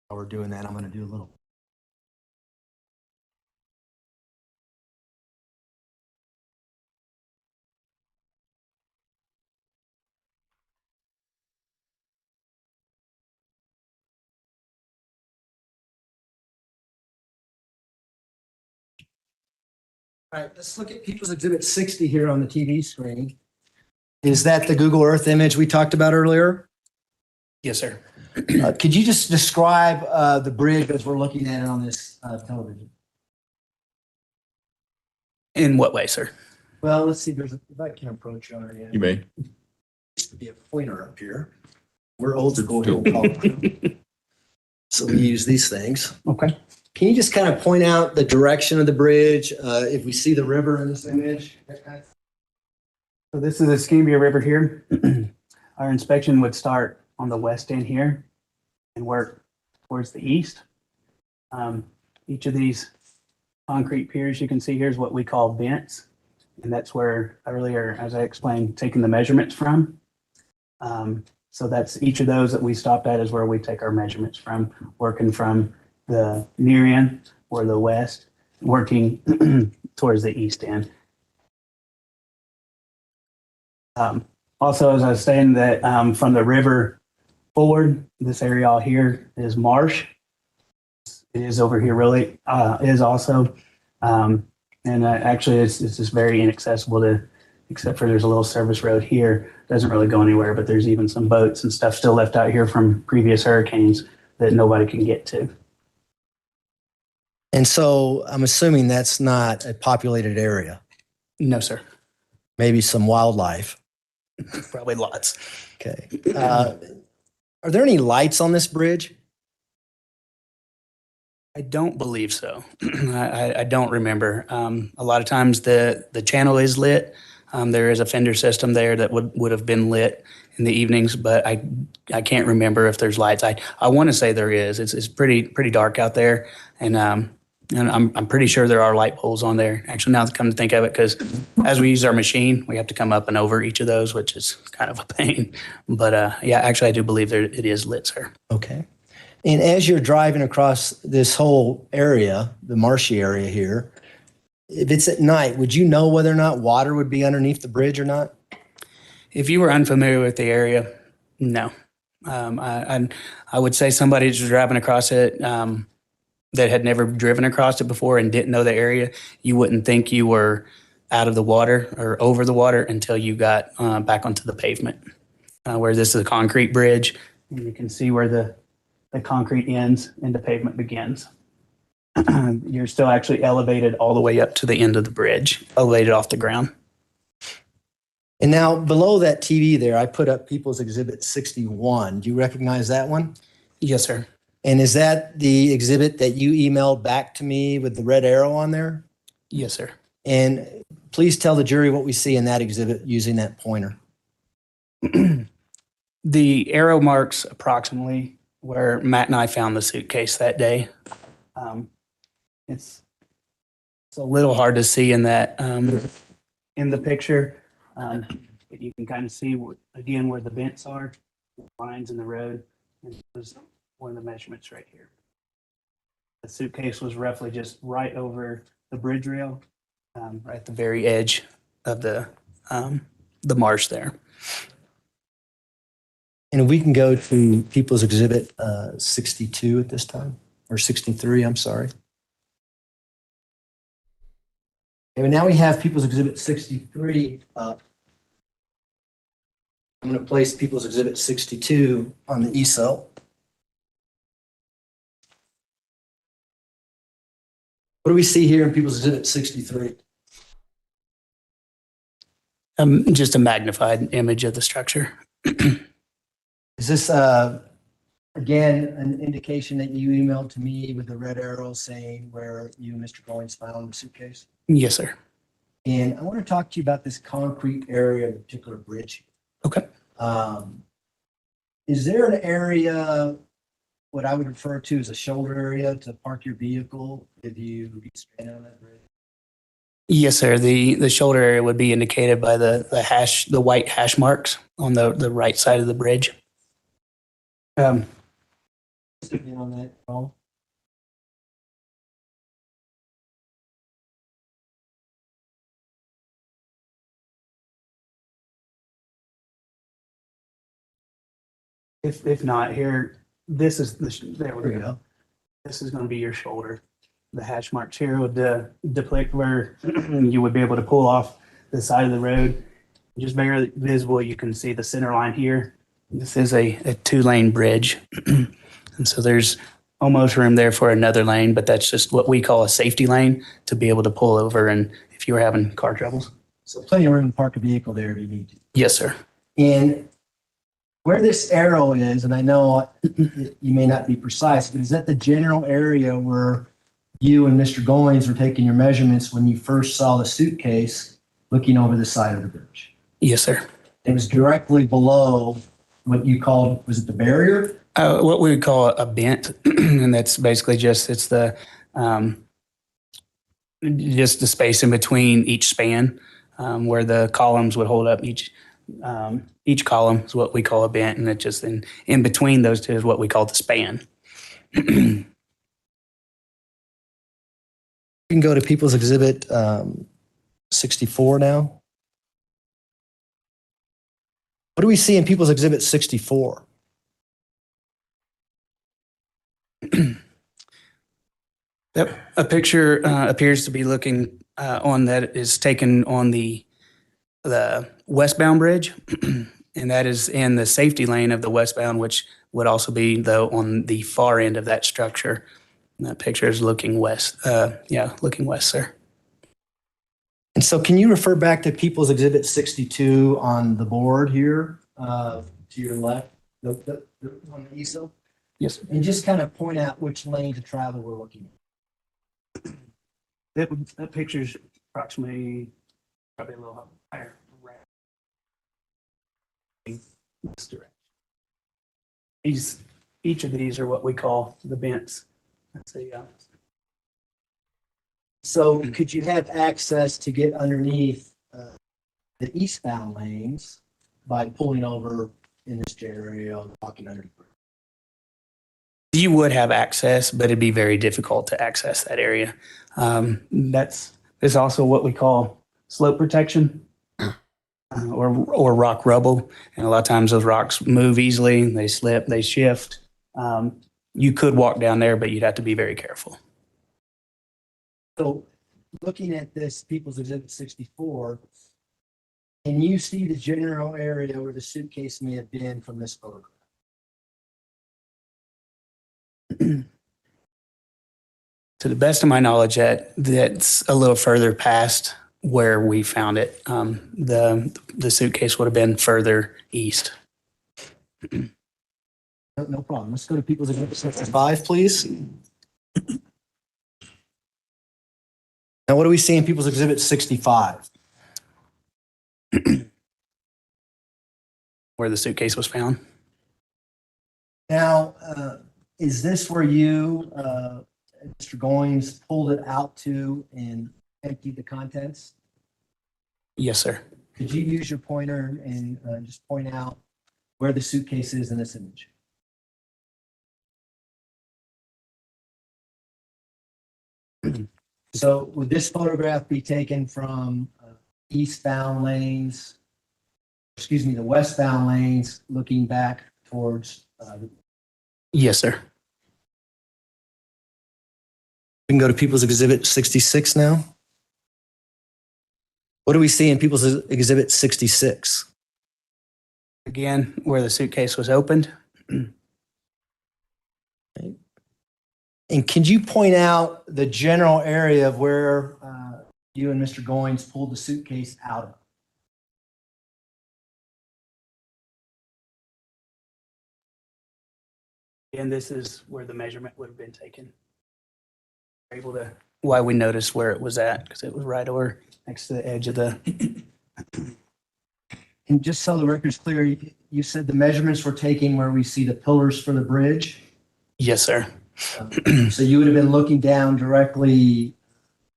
While we're doing that, I'm going to do a little. All right, let's look at People's Exhibit 60 here on the TV screen. Is that the Google Earth image we talked about earlier? Yes, sir. Could you just describe the bridge as we're looking at it on this television? In what way, sir? Well, let's see. If I can approach you on it. You may. Used to be a pointer up here. We're old school here in Colorado. So we use these things. Okay. Can you just kind of point out the direction of the bridge if we see the river in this image? So this is the Scambia River here. Our inspection would start on the west end here and work towards the east. Each of these concrete piers you can see here is what we call vents. And that's where earlier, as I explained, taking the measurements from. So that's each of those that we stopped at is where we take our measurements from, working from the near end or the west, working towards the east end. Also, as I was saying, that from the river forward, this area all here is marsh. It is over here really is also, and actually it's just very inaccessible to, except for there's a little service road here. Doesn't really go anywhere, but there's even some boats and stuff still left out here from previous hurricanes that nobody can get to. And so I'm assuming that's not a populated area. No, sir. Maybe some wildlife. Probably lots. Okay. Are there any lights on this bridge? I don't believe so. I don't remember. A lot of times the channel is lit. There is a fender system there that would have been lit in the evenings, but I can't remember if there's lights. I want to say there is. It's pretty dark out there, and And I'm pretty sure there are light poles on there. Actually, now that I come to think of it, because as we use our machine, we have to come up and over each of those, which is kind of a pain. But yeah, actually, I do believe it is lit, sir. Okay. And as you're driving across this whole area, the marshy area here, if it's at night, would you know whether or not water would be underneath the bridge or not? If you were unfamiliar with the area, no. I would say somebody who's driving across it that had never driven across it before and didn't know the area, you wouldn't think you were out of the water or over the water until you got back onto the pavement. Where this is a concrete bridge, and you can see where the concrete ends and the pavement begins. You're still actually elevated all the way up to the end of the bridge, elevated off the ground. And now below that TV there, I put up People's Exhibit 61. Do you recognize that one? Yes, sir. And is that the exhibit that you emailed back to me with the red arrow on there? Yes, sir. And please tell the jury what we see in that exhibit using that pointer. The arrow marks approximately where Matt and I found the suitcase that day. It's a little hard to see in that in the picture. But you can kind of see again where the vents are, the lines in the road, and there's one of the measurements right here. The suitcase was roughly just right over the bridge rail, right at the very edge of the marsh there. And if we can go to People's Exhibit 62 at this time, or 63, I'm sorry. And now we have People's Exhibit 63 up. I'm going to place People's Exhibit 62 on the easel. What do we see here in People's Exhibit 63? Just a magnified image of the structure. Is this, again, an indication that you emailed to me with the red arrow saying where you and Mr. Goins found the suitcase? Yes, sir. And I want to talk to you about this concrete area of the particular bridge. Okay. Is there an area, what I would refer to as a shoulder area, to park your vehicle if you get stranded on that bridge? Yes, sir. The shoulder area would be indicated by the white hash marks on the right side of the bridge. On that call. If not, here, this is there we There we go. go. This is going to be your shoulder. The hash marks here would depict where you would be able to pull off the side of the road. Just barely visible, you can see the center line here. This is a 2-lane bridge. And so there's almost room there for another lane, but that's just what we call a safety lane to be able to pull over and if you were having car troubles. So plenty of room to park a vehicle there if you need to. Yes, sir. And where this arrow is, and I know you may not be precise, but is that the general area where you and Mr. Goins were taking your measurements when you first saw the suitcase looking over the side of the bridge? Yes, sir. It was directly below what you called, was it the barrier? What we would call a bent, and that's basically just the space in between each span where the columns would hold up. Each column is what we call a bent, and it just in between those two is what we call the span. You can go to People's Exhibit 64 now. What do we see in People's Exhibit 64? A picture appears to be looking on that is taken on the westbound bridge, and that is in the safety lane of the westbound, which would also be though on the far end of that structure. And that picture is looking west. Looking west, sir. And so can you refer back to People's Exhibit 62 on the board here to your left, on the easel? Yes, sir. And just kind of point out which lane to travel we're looking at. That picture's approximately probably a little higher. This direction. Each of these are what we call the bents. That's So could you have access to get underneath the eastbound lanes by pulling over in this area and walking underneath? You would have access, but it'd be very difficult to access that area. There's also what we call slope protection or rock rubble. And a lot of times those rocks move easily, they slip, they shift. You could walk down there, but you'd have to be very careful. So looking at this People's Exhibit 64, can you see the general area where the suitcase may have been from this photograph? To the best of my knowledge, that's a little further past where we found it. The suitcase would have been further east. No problem. Let's go to People's Exhibit 65, please. Now, what do we see in People's Exhibit 65? Where the suitcase was found. Now, is this where you, Mr. Goins, pulled it out to and emptied the contents? Yes, sir. Could you use your pointer and just point out where the suitcase is in this image? So would this photograph be taken from eastbound lanes, excuse me, the westbound lanes, looking back towards? Yes, sir. We can go to People's Exhibit 66 now. What do we see in People's Exhibit 66? Again, where the suitcase was opened. And can you point out the general area of where you and Mr. Goins pulled the suitcase out of? And this is where the measurement would have been taken. Able to, why we noticed where it was at, because it was right over next to the edge of the. And just so the record's clear, you said the measurements were taken where we see the pillars for the bridge? Yes, sir. So you would have been looking down directly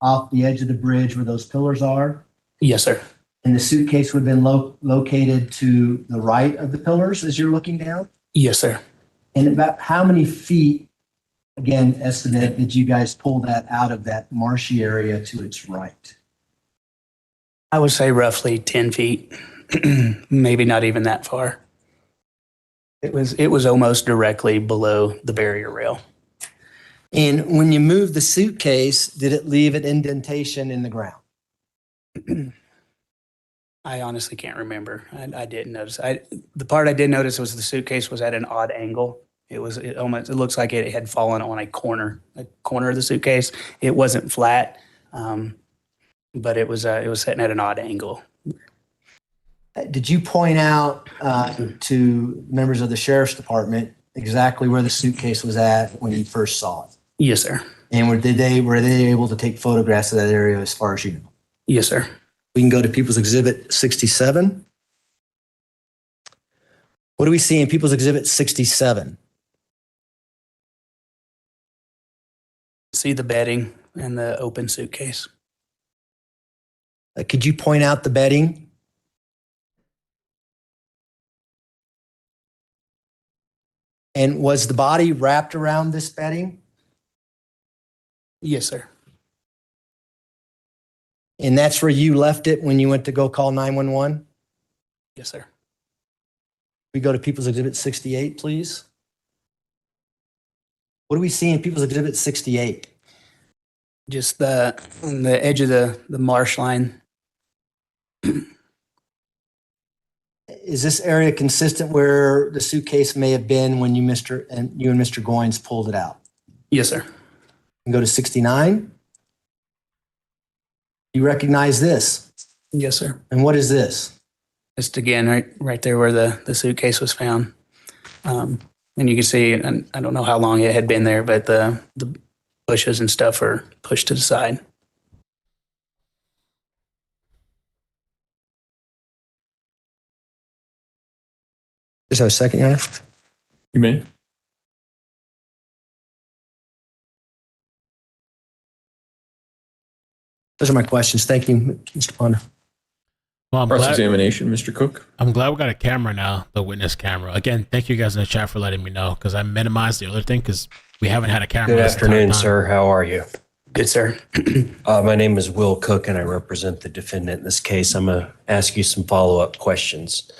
off the edge of the bridge where those pillars are? Yes, sir. And the suitcase would have been located to the right of the pillars as you're looking down? Yes, sir. And about how many feet, again, estimate, did you guys pull that out of that marshy area to its right? I would say roughly 10 feet, maybe not even that far. It was almost directly below the barrier rail. And when you moved the suitcase, did it leave an indentation in the ground? I honestly can't remember. I didn't notice. The part I did notice was the suitcase was at an odd angle. It looks like it had fallen on a corner of the suitcase. It wasn't flat, but it was sitting at an odd angle. Did you point out to members of the sheriff's department exactly where the suitcase was at when you first saw it? Yes, sir. And were they able to take photographs of that area as far as you know? Yes, sir. We can go to People's Exhibit 67. What do we see in People's Exhibit 67? See the bedding and the open suitcase. Could you point out the bedding? And was the body wrapped around this bedding? Yes, sir. And that's where you left it when you went to go call 911? Yes, sir. We go to People's Exhibit 68, please. What do we see in People's Exhibit 68? Just the edge of the marsh line. Is this area consistent where the suitcase may have been when you and Mr. Goins pulled it out? Yes, sir. And go to 69. You recognize this? Yes, sir. And what is this? Just again, right there where the suitcase was found. And you can see, and I don't know how long it had been there, but the bushes and stuff are pushed to the side. Just have a second, Your Honor. You may. Those are my questions. Thank you, Mr. Ponder. Well, Cross-examination, Mr. Cook? I'm glad we got a camera now, the witness camera. Again, thank you guys in the chat for letting me know, because I minimized the other thing because we haven't had a camera. Good this entire afternoon, time. sir. How are you? Good, sir. My name is Will Cook, and I represent the defendant in this case. I'm going to ask you some follow-up questions.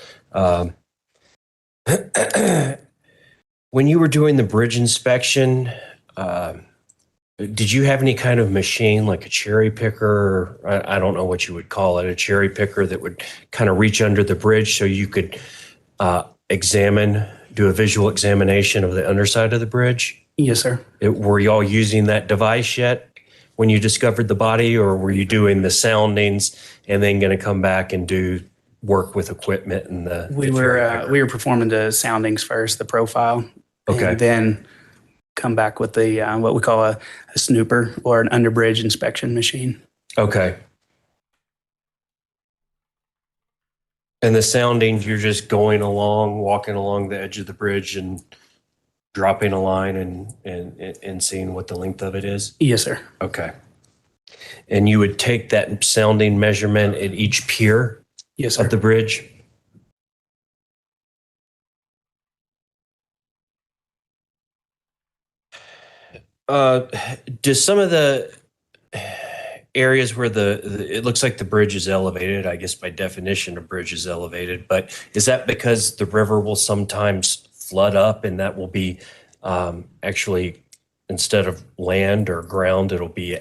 When you were doing the bridge inspection, did you have any kind of machine like a cherry picker? Or I don't know what you would call it, a cherry picker that would kind of reach under the bridge so you could do a visual examination of the underside of the bridge? Yes, sir. Were y'all using that device yet when you discovered the body, or were you doing the soundings and then going to come back and do work with equipment and the? We were performing the soundings first, the profile. Okay. And then come back with the what we call a snooper or an underbridge inspection machine. Okay. And the soundings, you're just going along, walking along the edge of the bridge and dropping a line and seeing what the length of it is? Yes, sir. Okay. And you would take that sounding measurement at each pier? Yes, sir. Of the bridge? Does some of the areas where it looks like the bridge is elevated, I guess by definition a bridge is elevated, but is that because the river will sometimes flood up and that will be actually, instead of land or ground, it'll be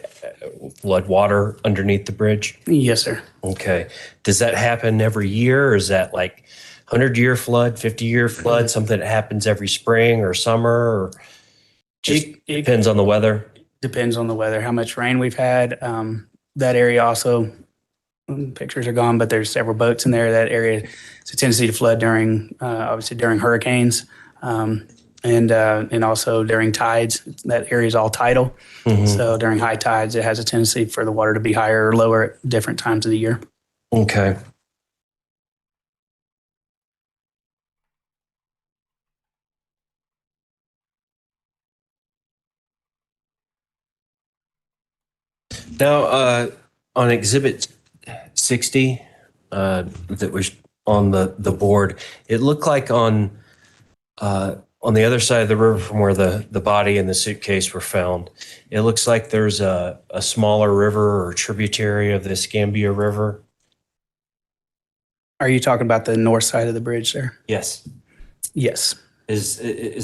flood water underneath the bridge? Yes, sir. Okay. Does that happen every year, or is that like 100-year flood, 50-year flood, something that happens every spring or summer, or just It depends on the weather? depends on the weather, how much rain we've had. That area also, pictures are gone, but there's several boats in there. That area, it's a tendency to flood during, obviously during hurricanes, and also during tides. That area is all tidal. Mhm. So during high tides, it has a tendency for the water to be higher or lower at different times of the year. Okay. Now, on Exhibit 60 that was on the board, it looked like on the other side of the river from where the body and the suitcase were found, it looks like there's a smaller river or tributary of the Escambia River. Are you talking about the north side of the bridge there? Yes. Yes. Is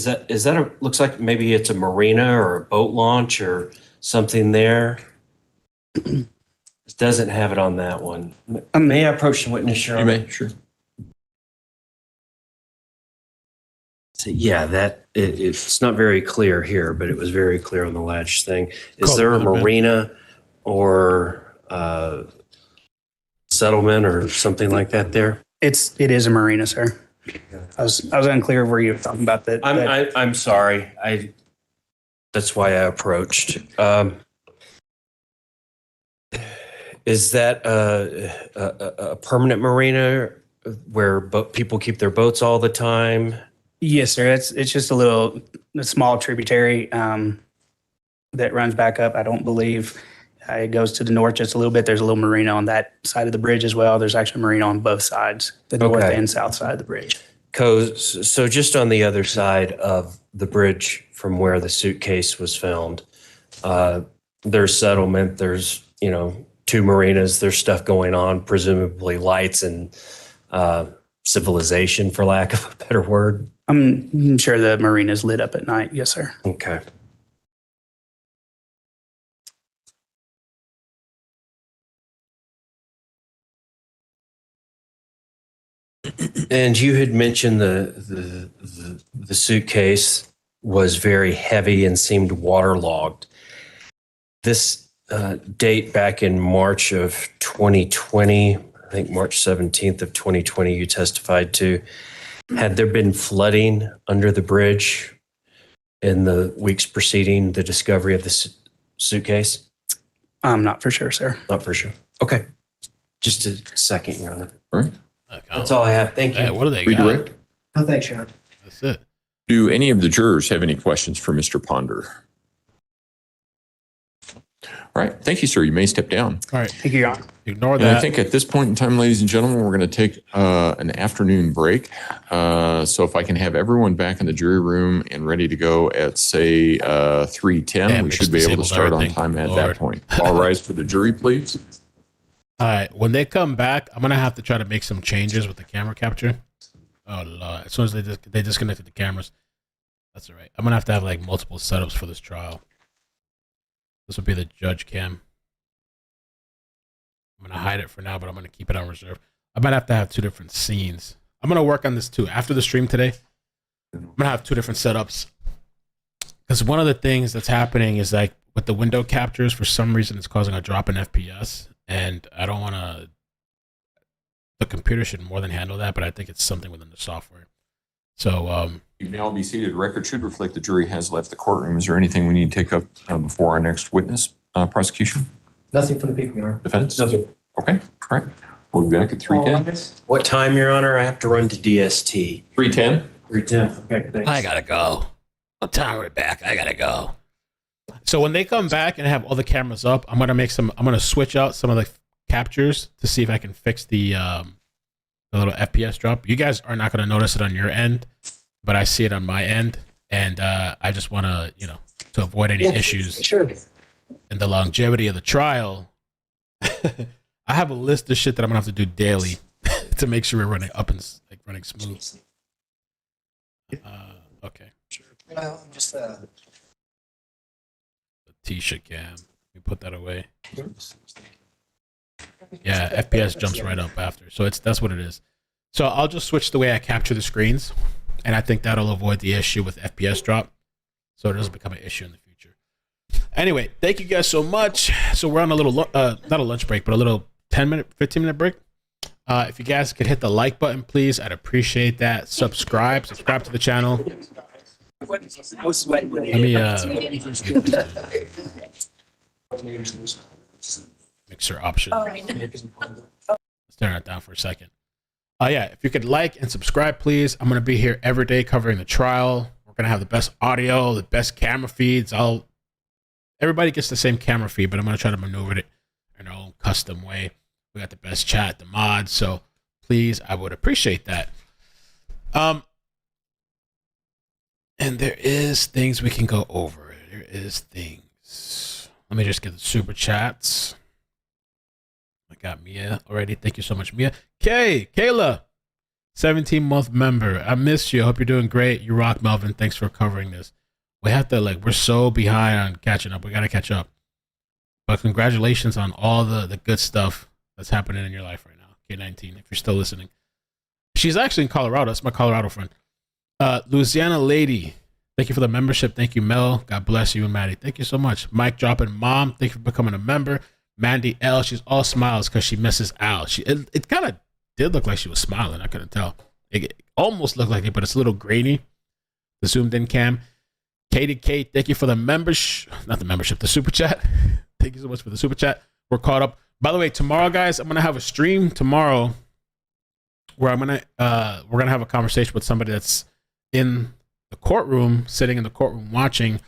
that looks like maybe it's a marina or a boat launch or something there? It doesn't have it on that one. May I approach the witness, Your Honor? You may, sure. So, yeah, it's not very clear here, but it was very clear on the ladge thing. Is there a marina or settlement or something like that there? It is a marina, sir. I was unclear where you were talking about that. I'm sorry. That's why I approached. Is that a permanent marina where people keep their boats all the time? Yes, sir. It's just a small tributary that runs back up. I don't believe it goes to the north just a little bit. There's a little marina on that side of the bridge as well. There's actually a marina on both sides, the north and south side of the bridge. So just on the other side of the bridge from where the suitcase was found, there's settlement. There's, 2 marinas. There's stuff going on, presumably lights and civilization, for lack of a better word. I'm sure the marina's lit up at night. Yes, sir. Okay. And you had mentioned the suitcase was very heavy and seemed waterlogged. This date back in March of 2020, I think March 17th of 2020, you testified to. Had there been flooding under the bridge in the weeks preceding the discovery of the suitcase? I'm not for sure, sir. Not for sure. Okay. Just a second, Your Honor. All right. That's all I have. Thank you. Hey, what do they Redirect. got? Oh, thanks, Sean. That's it. Do any of the jurors have any questions for Mr. Ponder? All right. Thank you, sir. You may step down. All right. Thank you, Your Honor. Ignore And that. I think at this point in time, ladies and gentlemen, we're going to take an afternoon break. So if I can have everyone back in the jury room and ready to go at, say, 3:10, Damn, we it's should be able to disabled start on everything. time at Lord. that point. All rise for the jury, please. All right. When they come back, I'm gonna have to try to make some changes with the camera capture. Oh Lord! As soon as they disconnected the cameras, that's all right. I'm gonna have to have like multiple setups for this trial. This will be the judge cam. I'm gonna hide it for now, but I'm gonna keep it on reserve. I might have to have 2 different scenes. I'm gonna work on this too. After the stream today, I'm gonna have 2 different setups. Because one of the things that's happening is like with the window captures, for some reason, it's causing a drop in FPS, and I don't want to. The computer should more than handle that, but I think it's something within the software. So You may all be seated. Record should reflect the jury has left the courtroom. Is there anything we need to take up before our next witness prosecution? Nothing for the people, Your Honor. Defense? Okay. All right. We'll be back at 3:10. What time, Your Honor? I have to run to DST. 3:10. 3:10. Okay, thanks. I gotta go. I'm tired back. I gotta go. So when they come back and have all the cameras up, I'm gonna switch out some of the captures to see if I can fix the little FPS drop. You guys are not gonna notice it on your end, but I see it on my end, and I just want to, to avoid any issues in the longevity of the trial. I have a list of shit that I'm gonna have to do daily to make sure we're running up and running smooth. Okay. Well, I'm just Letecia cam. Let me put that away. Yeah, FPS jumps right up after. So that's what it is. So I'll just switch the way I capture the screens, and I think that'll avoid the issue with FPS drop, so it doesn't become an issue in the future. Anyway, thank you guys so much. So we're on a little, not a lunch break, but a little 15-minute break. If you guys could hit the like button, please, I'd appreciate that. Subscribe to the channel. Let me mixer option. Let's turn that down for a second. Yeah, if you could like and subscribe, please. I'm gonna be here every day covering the trial. We're gonna have the best audio, the best camera feeds. Everybody gets the same camera feed, but I'm gonna try to maneuver it in our own custom way. We got the best chat, the mods, so please, I would appreciate that. And there is things we can go over. There is things. Let me just get the super chats. I got Mia already. Thank you so much, Mia. Kayla, 17-month member. I miss you. I hope you're doing great. You rock, Melvin. Thanks for covering this. We have to, we're so behind on catching up. We got to catch up. But congratulations on all the good stuff that's happening in your life right now. K19, if you're still listening. She's actually in Colorado. That's my Colorado friend. Louisiana Lady, thank you for the membership. Thank you, Mel. God bless you and Maddie. Thank you so much. Mike dropping mom. Thank you for becoming a member. Mandy L, she's all smiles because she misses Al. It kind of did look like she was smiling. I couldn't tell. It almost looked like it, but it's a little grainy. The zoomed in cam. Katie Kate, thank you for the membership. Not the membership, the super chat. Thank you so much for the super chat. We're caught up. By the way, tomorrow, guys, I'm gonna have a stream tomorrow where we're gonna have a conversation with somebody that's in the courtroom, sitting in the courtroom watching.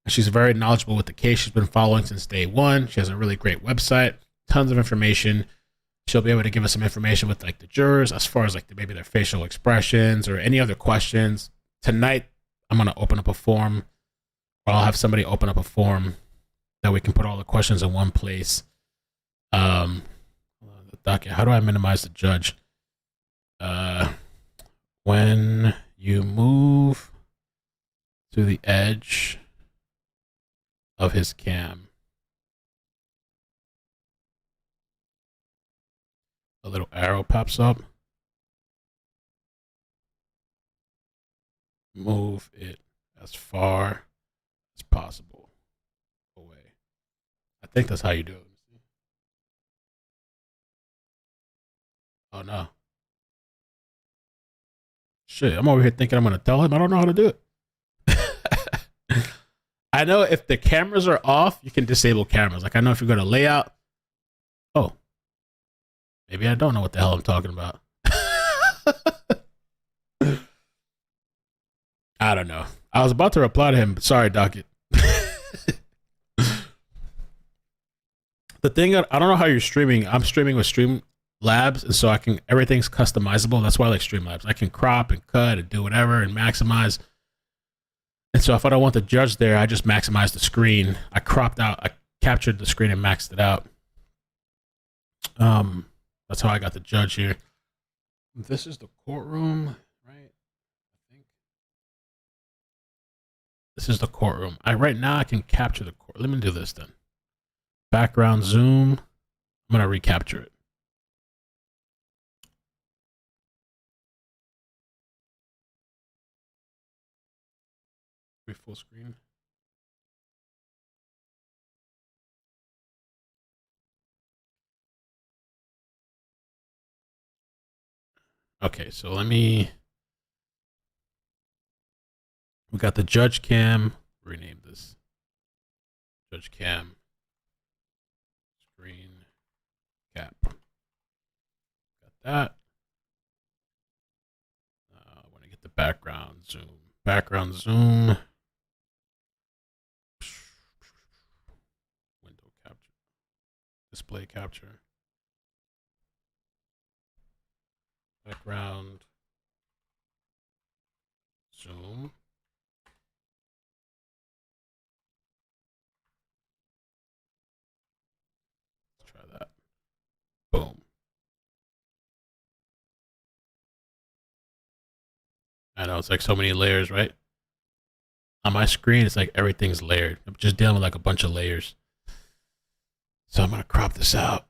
She's very knowledgeable with the case. She's been following since day one. She has a really great website, tons of information. She'll be able to give us some information with the jurors as far as maybe their facial expressions or any other questions. Tonight, I'm gonna open up a form, or I'll have somebody open up a form that we can put all the questions in one place. The docket. How do I minimize the judge? When you move to the edge of his cam, a little arrow pops up. Move it as far as possible away. I think that's how you do it. Oh no. Shit, I'm over here thinking I'm gonna tell him. I don't know how to do it. I know if the cameras are off, you can disable cameras. I know if you go to layout. Oh. Maybe I don't know what the hell I'm talking about. I don't know. I was about to reply to him, but sorry, Docket. The thing, I don't know how you're streaming. I'm streaming with Streamlabs, and so everything's customizable. That's why I like Streamlabs. I can crop and cut and do whatever and maximize. And so if I don't want the judge there, I just maximize the screen. I captured the screen and maxed it out. That's how I got the judge here. This is the courtroom, right? I think this is the courtroom. Right now I can capture the court. Let me do this then. Background zoom. I'm gonna recapture it. Full screen. Okay, so we got the judge cam. Rename this. Judge cam. Screen cap. Got that. I want to get the background zoom. Background zoom. Window capture. Display capture. Background zoom. Let's try that. Boom. I know it's like so many layers, right? On my screen, it's like everything's layered. I'm just dealing with like a bunch of layers. So I'm gonna crop this out.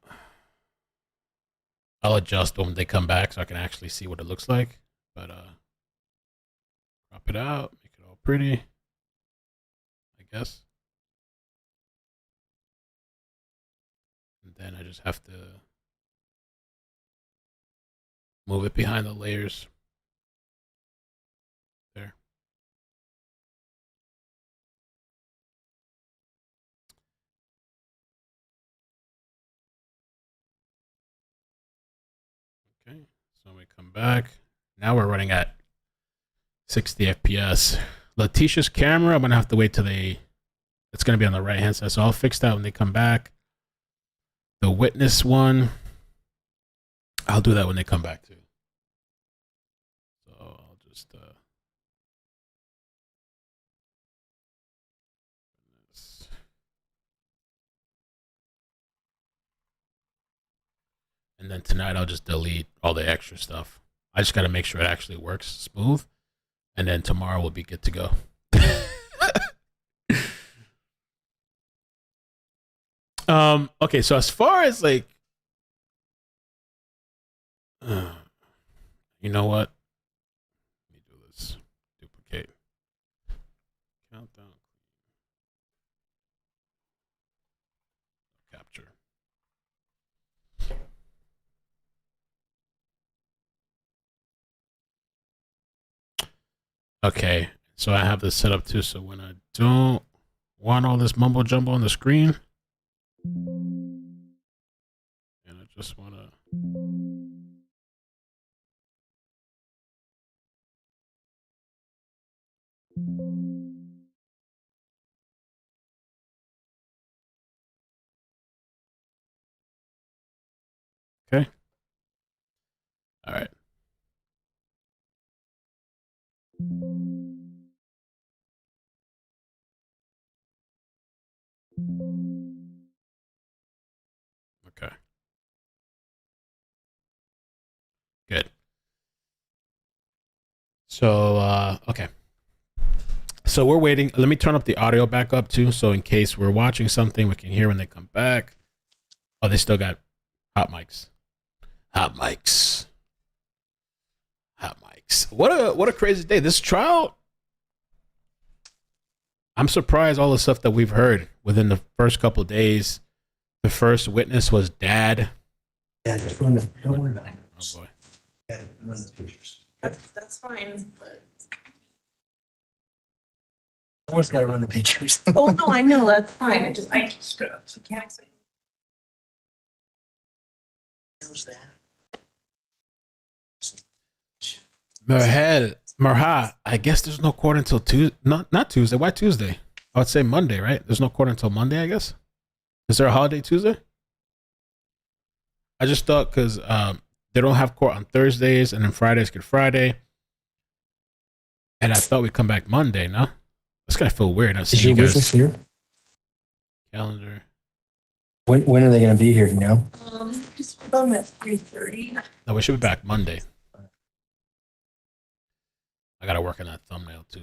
I'll adjust when they come back so I can actually see what it looks like. But crop it out, make it all pretty, I guess. And then I just have to move it behind the layers. There. Okay, so we come back. Now we're running at 60 FPS. Leticia's camera, I'm gonna have to wait till it's gonna be on the right hand side, so I'll fix that when they come back. The witness one, I'll do that when they come back too. So I'll just and then tonight I'll just delete all the extra stuff. I just got to make sure it actually works smooth, and then tomorrow we'll be good to go. Okay, so as far as like, you know what? Let me do this. Duplicate. Countdown. Capture. Okay, so I have this set up too, so when I don't want all this mumbo jumbo on the screen, and I just want to okay. All right. Okay. Good. So, okay. So we're waiting. Let me turn up the audio back up too. So in case we're watching something, we can hear when they come back. Oh, they still got hot mics. Hot mics. Hot mics. What a crazy day. This trial, I'm surprised all the stuff that we've heard within the first couple of days. The first witness was Dad. Yeah, just run the, don't worry about it. Oh boy. Yeah, run the pictures. That's fine. But... Someone's got to run the pictures. Oh no, I know that's fine. I can't explain. Who's that? Marha, I guess there's no court until Tuesday. Not Tuesday. Why Tuesday? I would say Monday, right? There's no court until Monday, I guess. Is there a holiday Tuesday? I just thought because they don't have court on Thursdays and then Friday's Good Friday. And I thought we'd come back Monday, no? It's gonna feel weird. Is your witness here? Calendar. When are they going to be here? Do you know? Just about at 3:30. No, we should be back Monday. I gotta work on that thumbnail too.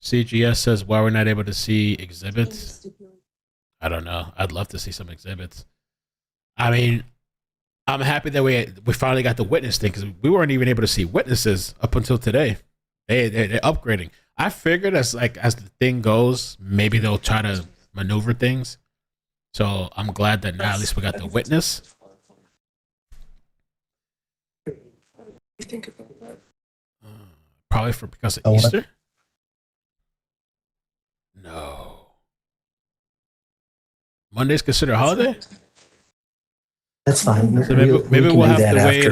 CGS says why we're not able to see exhibits. I don't know. I'd love to see some exhibits. I mean, I'm happy that we finally got the witness thing because we weren't even able to see witnesses up until today. They're upgrading. I figured as the thing goes, maybe they'll try to maneuver things. So I'm glad that now at least we got the witness. Probably because of Easter. No. Monday's considered a holiday? That's fine. So maybe we'll have to wait.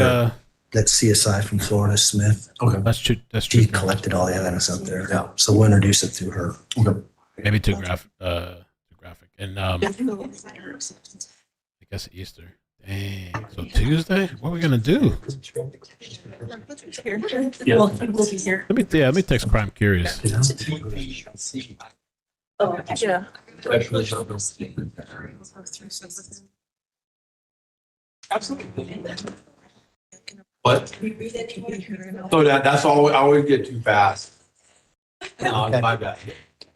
That CSI from Florida, Smith. Okay, that's true. That's true. She collected all the evidence up there. Yeah. So we'll introduce it through her. Okay. Maybe to graphic. And I guess Easter. Dang. So Tuesday? What are we gonna do? Yeah. Well, he will be here. Let me text Crime Curious. Oh, yeah. Absolutely. What? So that's all. I always get too fast. No, Okay. my bad.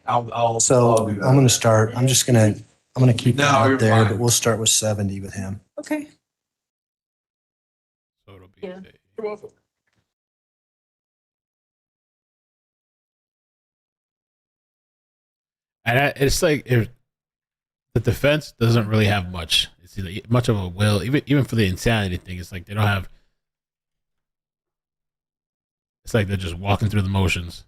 I'll I'm going to start. I'm going to keep that you're up there, fine. but we'll start with 70 with him. Okay. So it'll be Yeah. You're welcome. And it's like if the defense doesn't really have much. It's either much of a will, even for the insanity thing. It's like they don't have. It's like they're just walking through the motions.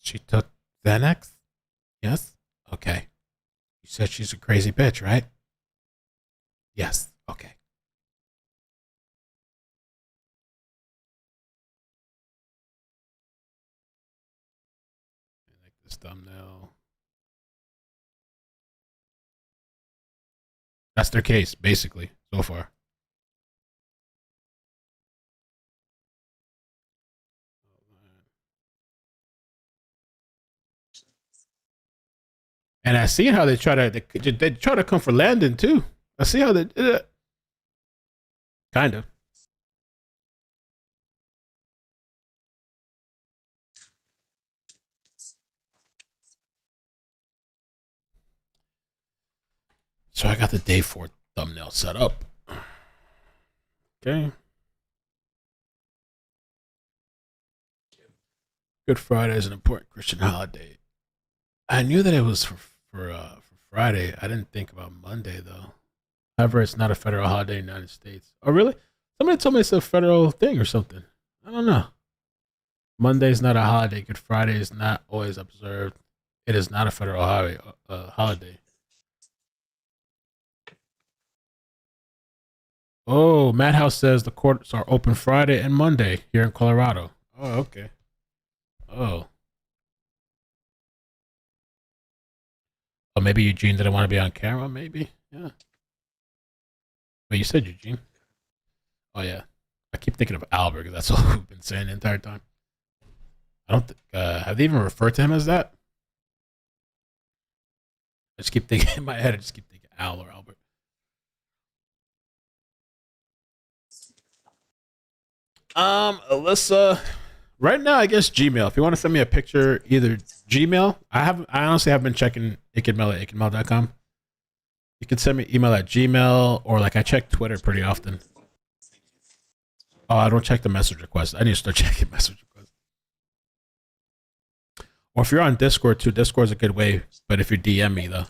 She took Xanax? Yes? Okay. You said she's a crazy bitch, right? Yes. Okay. I like this thumbnail. That's their case, basically, so far. And I see how they try to come for Landon too. I see how they did it. Kind of. So I got the day 4 thumbnail set up. Okay. Good Friday is an important Christian holiday. I knew that it was for Friday. I didn't think about Monday though. However, it's not a federal holiday in the United States. Oh, really? Somebody told me it's a federal thing or something. I don't know. Monday's not a holiday. Good Friday is not always observed. It is not a federal holiday. Oh, Madhouse says the courts are open Friday and Monday here in Colorado. Oh, okay. Oh. Oh, maybe Eugene didn't want to be on camera, maybe? Yeah. Wait, you said Eugene? Oh, yeah. I keep thinking of Albert because that's all we've been saying the entire time. I don't think, have they even referred to him as that? I just keep thinking in my head, I just keep thinking Al or Albert. Alyssa, right now, I guess Gmail. If you want to send me a picture, either Gmail. I honestly have been checking iCkEdMeL at iCkEdMeL.com. You can send me email at Gmail, or like I check Twitter pretty often. Oh, I don't check the message requests. I need to start checking message requests. Or if you're on Discord too, Discord's a good way. But if you DM me though.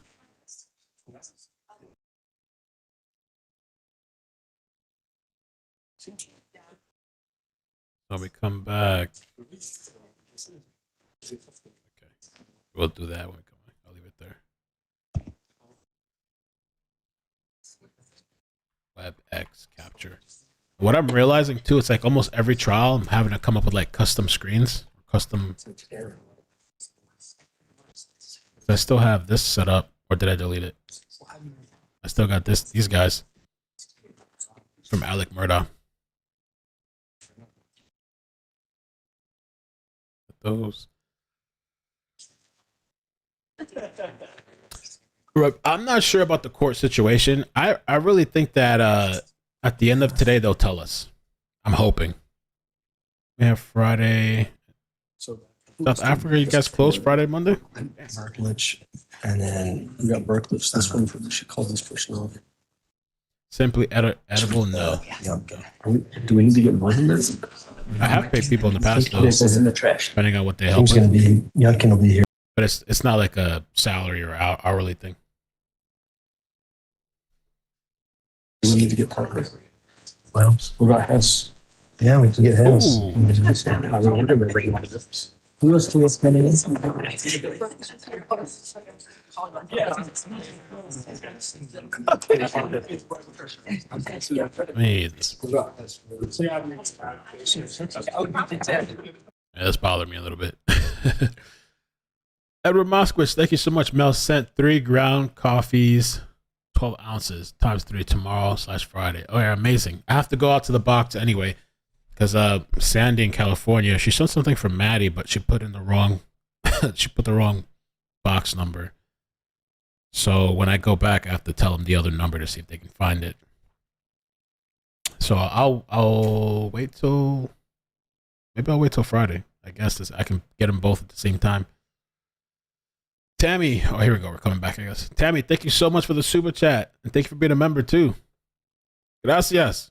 So we come back. Okay. We'll do that when we come back. I'll leave it there. WebEx capture. What I'm realizing too, it's like almost every trial I'm having to come up with like custom screens, custom. I still have this set up, or did I delete it? I still got these guys from Alec Murdaugh. Those. I'm not sure about the court situation. I really think that at the end of today they'll tell us. I'm hoping. We have Friday. South Africa, you guys close Friday, Monday? Berklich, and then we got Berklich. This one, we should call this person off. Simply edible? No. Do we need to get more than this? I have paid people in the past though. This is in the trash. Depending on what they help He's going to be, Yunkin will be here. But it's not like a salary or hourly thing. We need to get Parker. Well, What about Hess? yeah, we can get him. Ooh. Who else do we spend in? Yeah, that's bothered me a little bit. Edward Moskowitz, thank you so much. Mel sent 3 ground coffees, 12 ounces times 3 tomorrow/Friday. Oh yeah, amazing. I have to go out to the box anyway because Sandy in California, she sent something from Maddie, but she put in the wrong she put the wrong box number. So when I go back, I have to tell them the other number to see if they can find it. So I'll wait till Friday. I guess I can get them both at the same time. Tammy, oh here we go. We're coming back, I guess. Tammy, thank you so much for the super chat, and thank you for being a member too. Gracias.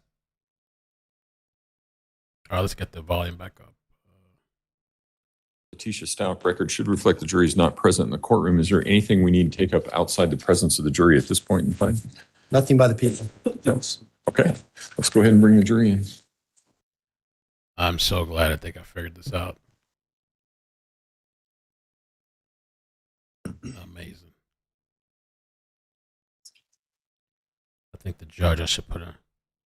All right, let's get the volume back up. Letecia Stauch record should reflect the jury is not present in the courtroom. Is there anything we need to take up outside the presence of the jury at this point in time? Nothing by the people. Yes. Okay, let's go ahead and bring the jury in. I'm so glad I think I figured this out. Amazing. I think the judge, I should put I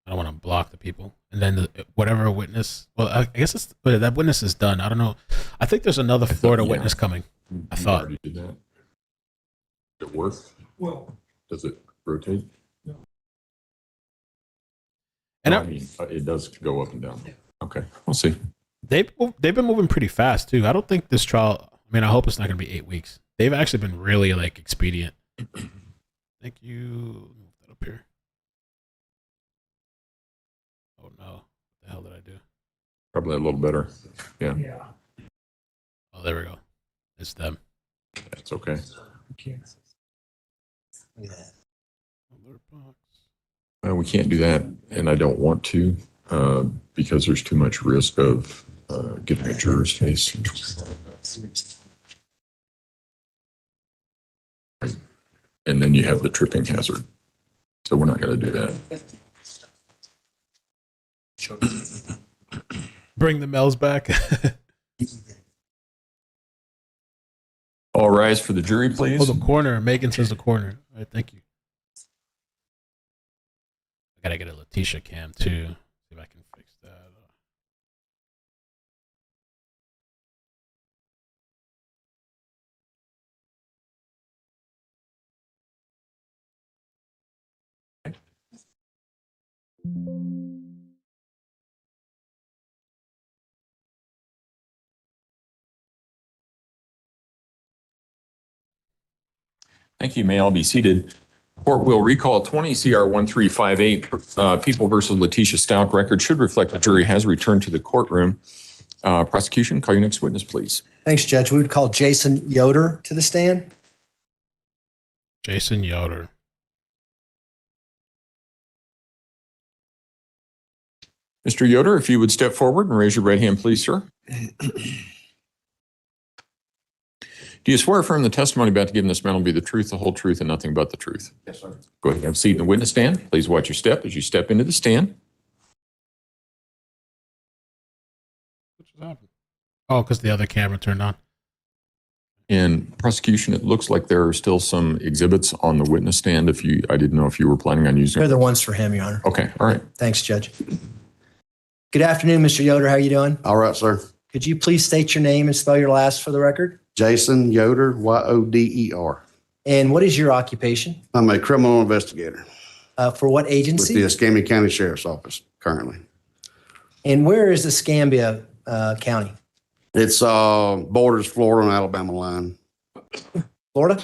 don't want to block the people. And then whatever witness, well, I guess that witness is done. I don't know. I think there's another Florida witness coming. I thought. You did that. Does it work? Well, does it rotate? No. And I mean, it does go up and down. Okay, we'll see. They've been moving pretty fast too. I don't think this trial. I mean, I hope it's not going to be 8 weeks. They've actually been really like expedient. Thank you. Move that up here. Oh no! What the hell did I do? Probably a little better. Yeah. Oh, there we go. It's them. That's okay. We can't do that, and I don't want to because there's too much risk of getting a juror's case. And then you have the tripping hazard. So we're not going to do that. Bring the Mels back. All rise for the jury, please. Oh, the corner. Megan says the corner. All right, thank you. I gotta get a Leticia cam too. See if I can fix that. Thank you. May all be seated. Court will recall 20 CR 1358 People versus Letecia Stauch record should reflect the jury has returned to the courtroom. Prosecution, call your next witness, please. Thanks, Judge. We would call Jason Yoder to the stand. Jason Yoder. Mr. Yoder, if you would step forward and raise your right hand, please, sir. Do you swear or affirm the testimony about to give in this matter will be the truth, the whole truth, and nothing but the truth? Yes, sir. Go ahead and have a seat in the witness stand. Please watch your step as you step into the stand. What just happened? Oh, because the other camera turned on. In prosecution, it looks like there are still some exhibits on the witness stand. I didn't know if you were planning on using They're them. the ones for him, Your Honor. Okay, all right. Thanks, Judge. Good afternoon, Mr. Yoder. How are you doing? All right, sir. Could you please state your name and spell your last for the record? Jason Yoder, Yoder. And what is your occupation? I'm a criminal investigator For what with agency? the Escambia County Sheriff's Office currently. And where is Escambia County? It's borders Florida and Alabama line. Florida?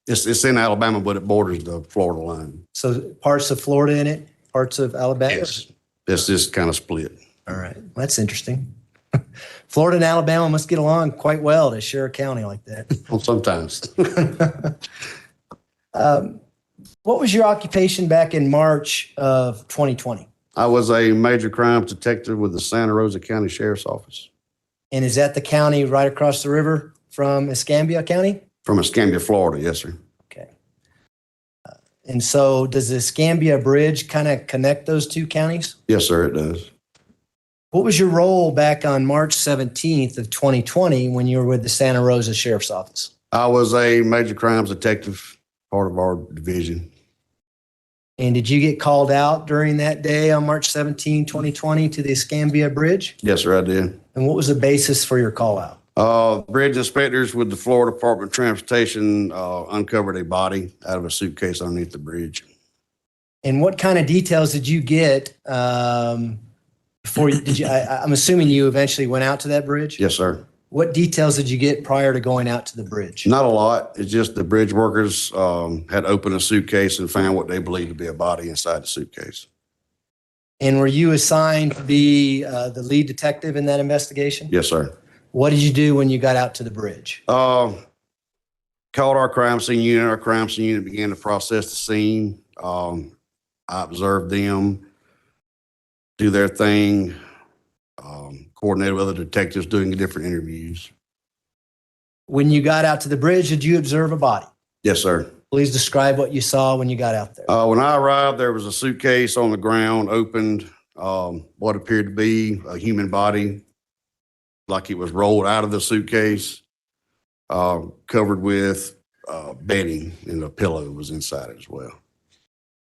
It's in Alabama, but it borders the Florida line. So parts of Florida in it, parts of Alabama? Yes. It's just kind of split. All right. Well, that's interesting. Florida and Alabama must get along quite well to share a county like that. Well, sometimes. What was your occupation back in March of 2020? I was a major crimes detective with the Santa Rosa County Sheriff's Office. And is that the county right across the river from Escambia County? From Escambia, Florida, yes, sir. Okay. And so does the Escambia Bridge kind of connect those two counties? Yes, sir, it does. What was your role back on March 17th of 2020 when you were with the Santa Rosa Sheriff's Office? I was a major crimes detective, part of our division. And did you get called out during that day on March 17, 2020 to the Escambia Bridge? Yes, sir, I did. And what was the basis for your call out? Bridge inspectors with the Florida Department of Transportation uncovered a body out of a suitcase underneath the bridge. And what kind of details did you get before you, I'm assuming you eventually went out to that bridge? Yes, sir. What details did you get prior to going out to the bridge? Not a lot. It's just the bridge workers had opened a suitcase and found what they believed to be a body inside the suitcase. And were you assigned to be the lead detective in that investigation? Yes, sir. What did you do when you got out to the bridge? Called our crime scene unit. Our crime scene unit began to process the scene. I observed them do their thing, coordinated with other detectives doing different interviews. When you got out to the bridge, did you observe a body? Yes, sir. Please describe what you saw when you got out there. When I arrived, there was a suitcase on the ground, opened, what appeared to be a human body, like it was rolled out of the suitcase, covered with bedding, and a pillow was inside it as well.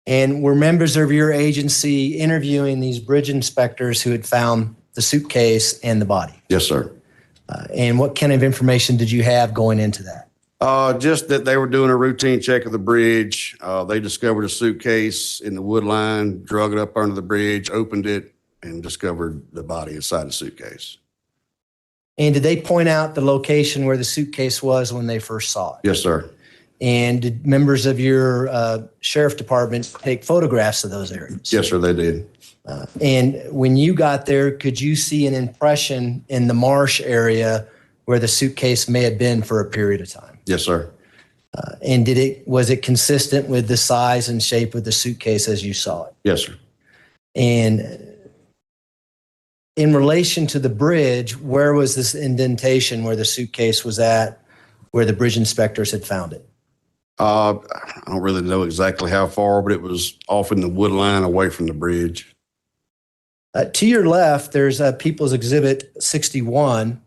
And were members of your agency interviewing these bridge inspectors who had found the suitcase and the body? Yes, sir. And what kind of information did you have going into that? Just that they were doing a routine check of the bridge. They discovered a suitcase in the wood line, drug it up under the bridge, opened it, and discovered the body inside the suitcase. And did they point out the location where the suitcase was when they first saw it? Yes, sir. And did members of your sheriff department take photographs of those areas? Yes, sir, they did. And when you got there, could you see an impression in the marsh area where the suitcase may have been for a period of time? Yes, sir. And was it consistent with the size and shape of the suitcase as you saw it? Yes, sir. And in relation to the bridge, where was this indentation where the suitcase was at, where the bridge inspectors had found it? I don't really know exactly how far, but it was off in the wood line away from the bridge. To your left, there's People's Exhibit 61,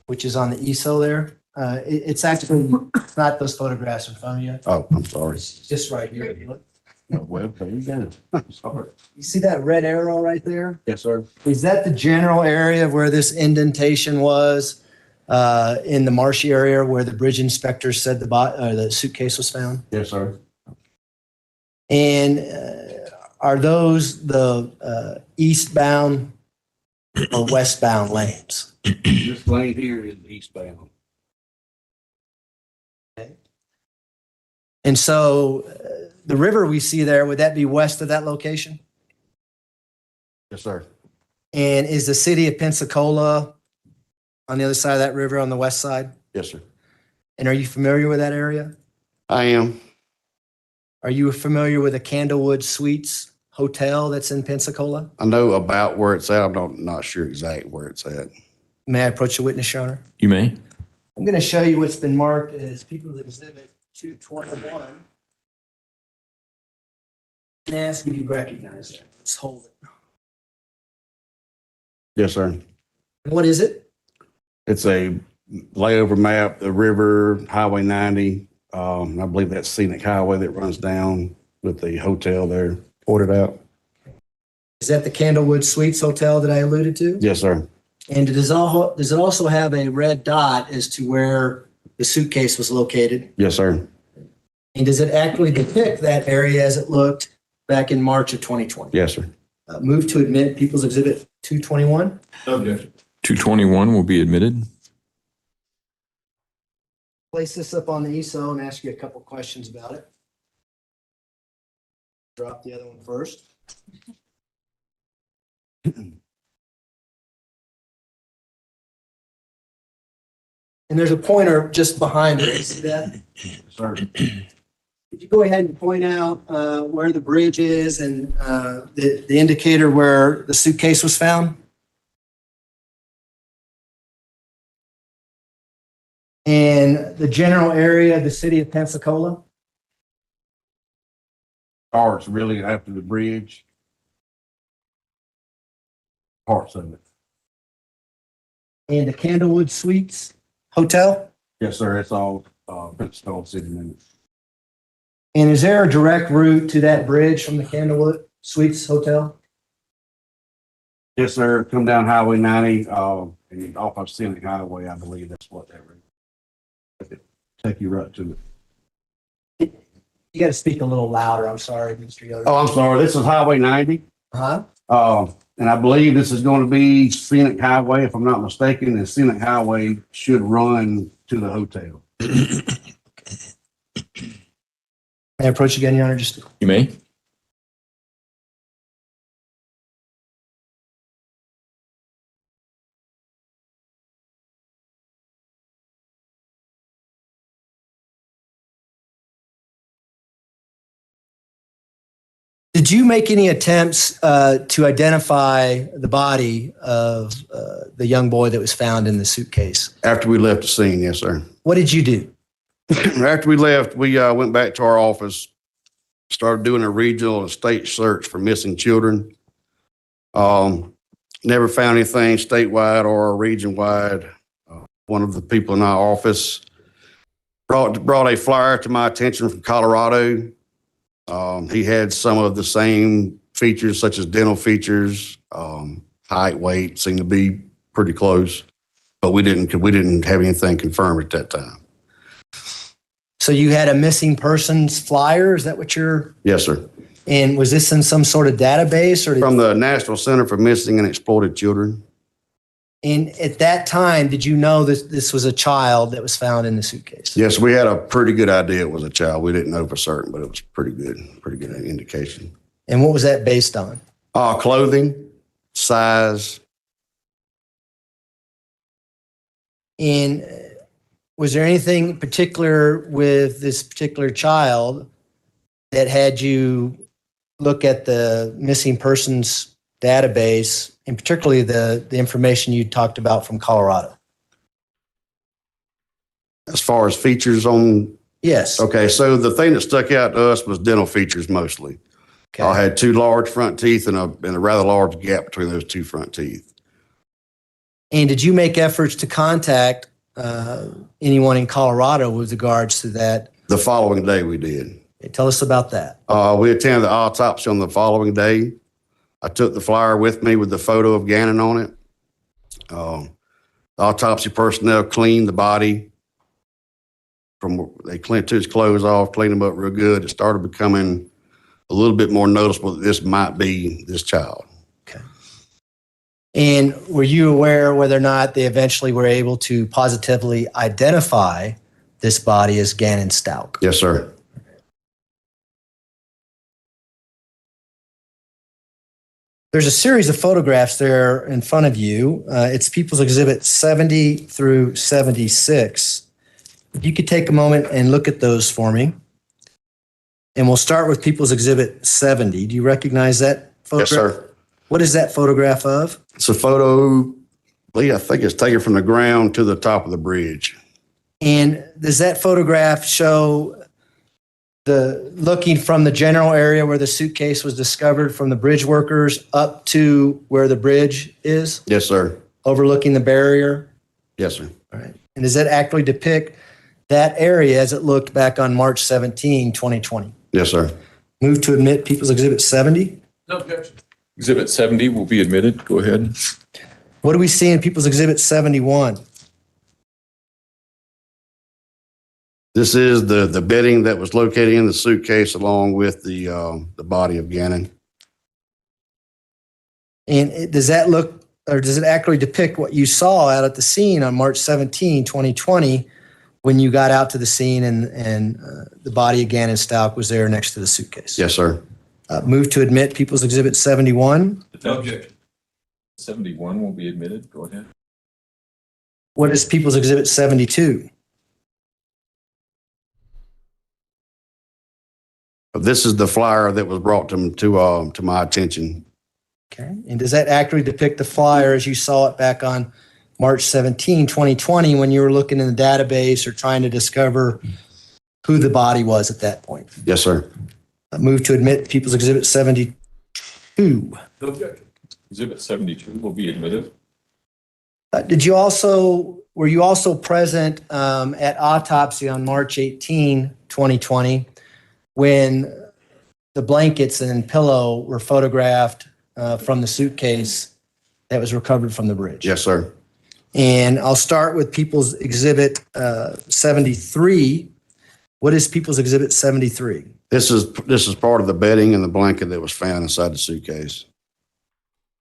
which is on the ESO there. It's actually not those photographs in front of you. Oh, I'm sorry. It's just right here. Look. Well, there you go. I'm sorry. You see that red arrow right there? Yes, sir. Is that the general area where this indentation was in the marshy area where the bridge inspectors said the suitcase was found? Yes, sir. And are those the eastbound or westbound lanes? This lane here is eastbound. Okay. And so the river we see there, would that be west of that location? Yes, sir. And is the city of Pensacola on the other side of that river on the west side? Yes, sir. And are you familiar with that area? I am. Are you familiar with the Candlewood Suites Hotel that's in Pensacola? I know about where it's at. I'm not sure exactly where it's at. May I approach the witness, Your Honor? You may. I'm going to show you what's been marked as People's Exhibit 221. And ask if you recognize it. Let's hold it. Yes, sir. What is it? It's a layover map, the river, Highway 90. I believe that's scenic highway that runs down with the hotel there, ported out. Is that the Candlewood Suites Hotel that I alluded to? Yes, sir. And does it also have a red dot as to where the suitcase was located? Yes, sir. And does it actually depict that area as it looked back in March of 2020? Yes, sir. Move to admit People's Exhibit 221. Okay. 221 will be admitted. Place this up on the ESO and ask you a couple questions about it. Drop the other one first. And there's a pointer just behind it. See that? Sir. Could you go ahead and point out where the bridge is and the indicator where the suitcase was found? And the general area of the city of Pensacola? Starts really after the bridge. Parts of it. And the Candlewood Suites Hotel? Yes, sir. It's all Pensacola city limits. And is there a direct route to that bridge from the Candlewood Suites Hotel? Yes, sir. Come down Highway 90, and off of Scenic Highway, I believe that's what that route. Take you right to it. You got to speak a little louder. I'm sorry, Mr. Yoder. Oh, I'm sorry. This is Highway 90. Uh-huh. And I believe this is going to be Scenic Highway, if I'm not mistaken, and Scenic Highway should run to the hotel. May I approach again, Your Honor? Just You may. Did you make any attempts to identify the body of the young boy that was found in the suitcase? After we left the scene, yes, sir. What did you do? After we left, we went back to our office, started doing a regional and state search for missing children. Never found anything statewide or region-wide. One of the people in our office brought a flyer to my attention from Colorado. He had some of the same features, such as dental features, height, weight, seemed to be pretty close, but we didn't have anything confirmed at that time. So you had a missing persons flyer? Is that what you're? Yes, sir. And was this in some sort of database or? From the National Center for Missing and Exploited Children. And at that time, did you know this was a child that was found in the suitcase? Yes, we had a pretty good idea it was a child. We didn't know for certain, but it was pretty good indication. And what was that based on? Clothing, size. And was there anything particular with this particular child that had you look at the missing persons database, and particularly the information you talked about from Colorado? As far as features on? Yes. Okay, so the thing that stuck out to us was dental features mostly. Okay. I had two large front teeth and a rather large gap between those two front teeth. And did you make efforts to contact anyone in Colorado with regards to that? The following day we did. Okay, tell us about that. We attended the autopsy on the following day. I took the flyer with me with the photo of Gannon on it. The autopsy personnel cleaned the body. They took his clothes off, cleaned him up real good. It started becoming a little bit more noticeable that this might be this child. Okay. And were you aware whether or not they eventually were able to positively identify this body as Gannon Stauch? Yes, sir. There's a series of photographs there in front of you. It's People's Exhibit 70 through 76. If you could take a moment and look at those for me. And we'll start with People's Exhibit 70. Do you recognize that photograph? Yes, sir. What is that photograph of? It's a photo, I think it's taken from the ground to the top of the bridge. And does that photograph show looking from the general area where the suitcase was discovered from the bridge workers up to where the bridge is? Yes, sir. Overlooking the barrier? Yes, sir. All right. And does that accurately depict that area as it looked back on March 17, 2020? Yes, sir. Move to admit People's Exhibit 70. No objection. Exhibit 70 will be admitted. Go ahead. What do we see in People's Exhibit 71? This is the bedding that was located in the suitcase along with the body of Gannon. And does that look, or does it accurately depict what you saw out at the scene on March 17, 2020, when you got out to the scene and the body of Gannon Stauch was there next to the suitcase? Yes, sir. Move to admit People's Exhibit 71. No objection. 71 will be admitted. Go ahead. What is People's Exhibit 72? This is the flyer that was brought to my attention. Okay. And does that accurately depict the flyer as you saw it back on March 17, 2020, when you were looking in the database or trying to discover who the body was at that point? Yes, sir. Move to admit People's Exhibit 72. No objection. Exhibit 72 will be admitted. Were you also present at autopsy on March 18, 2020, when the blankets and pillow were photographed from the suitcase that was recovered from the bridge? Yes, sir. And I'll start with People's Exhibit 73. What is People's Exhibit 73? This is part of the bedding and the blanket that was found inside the suitcase.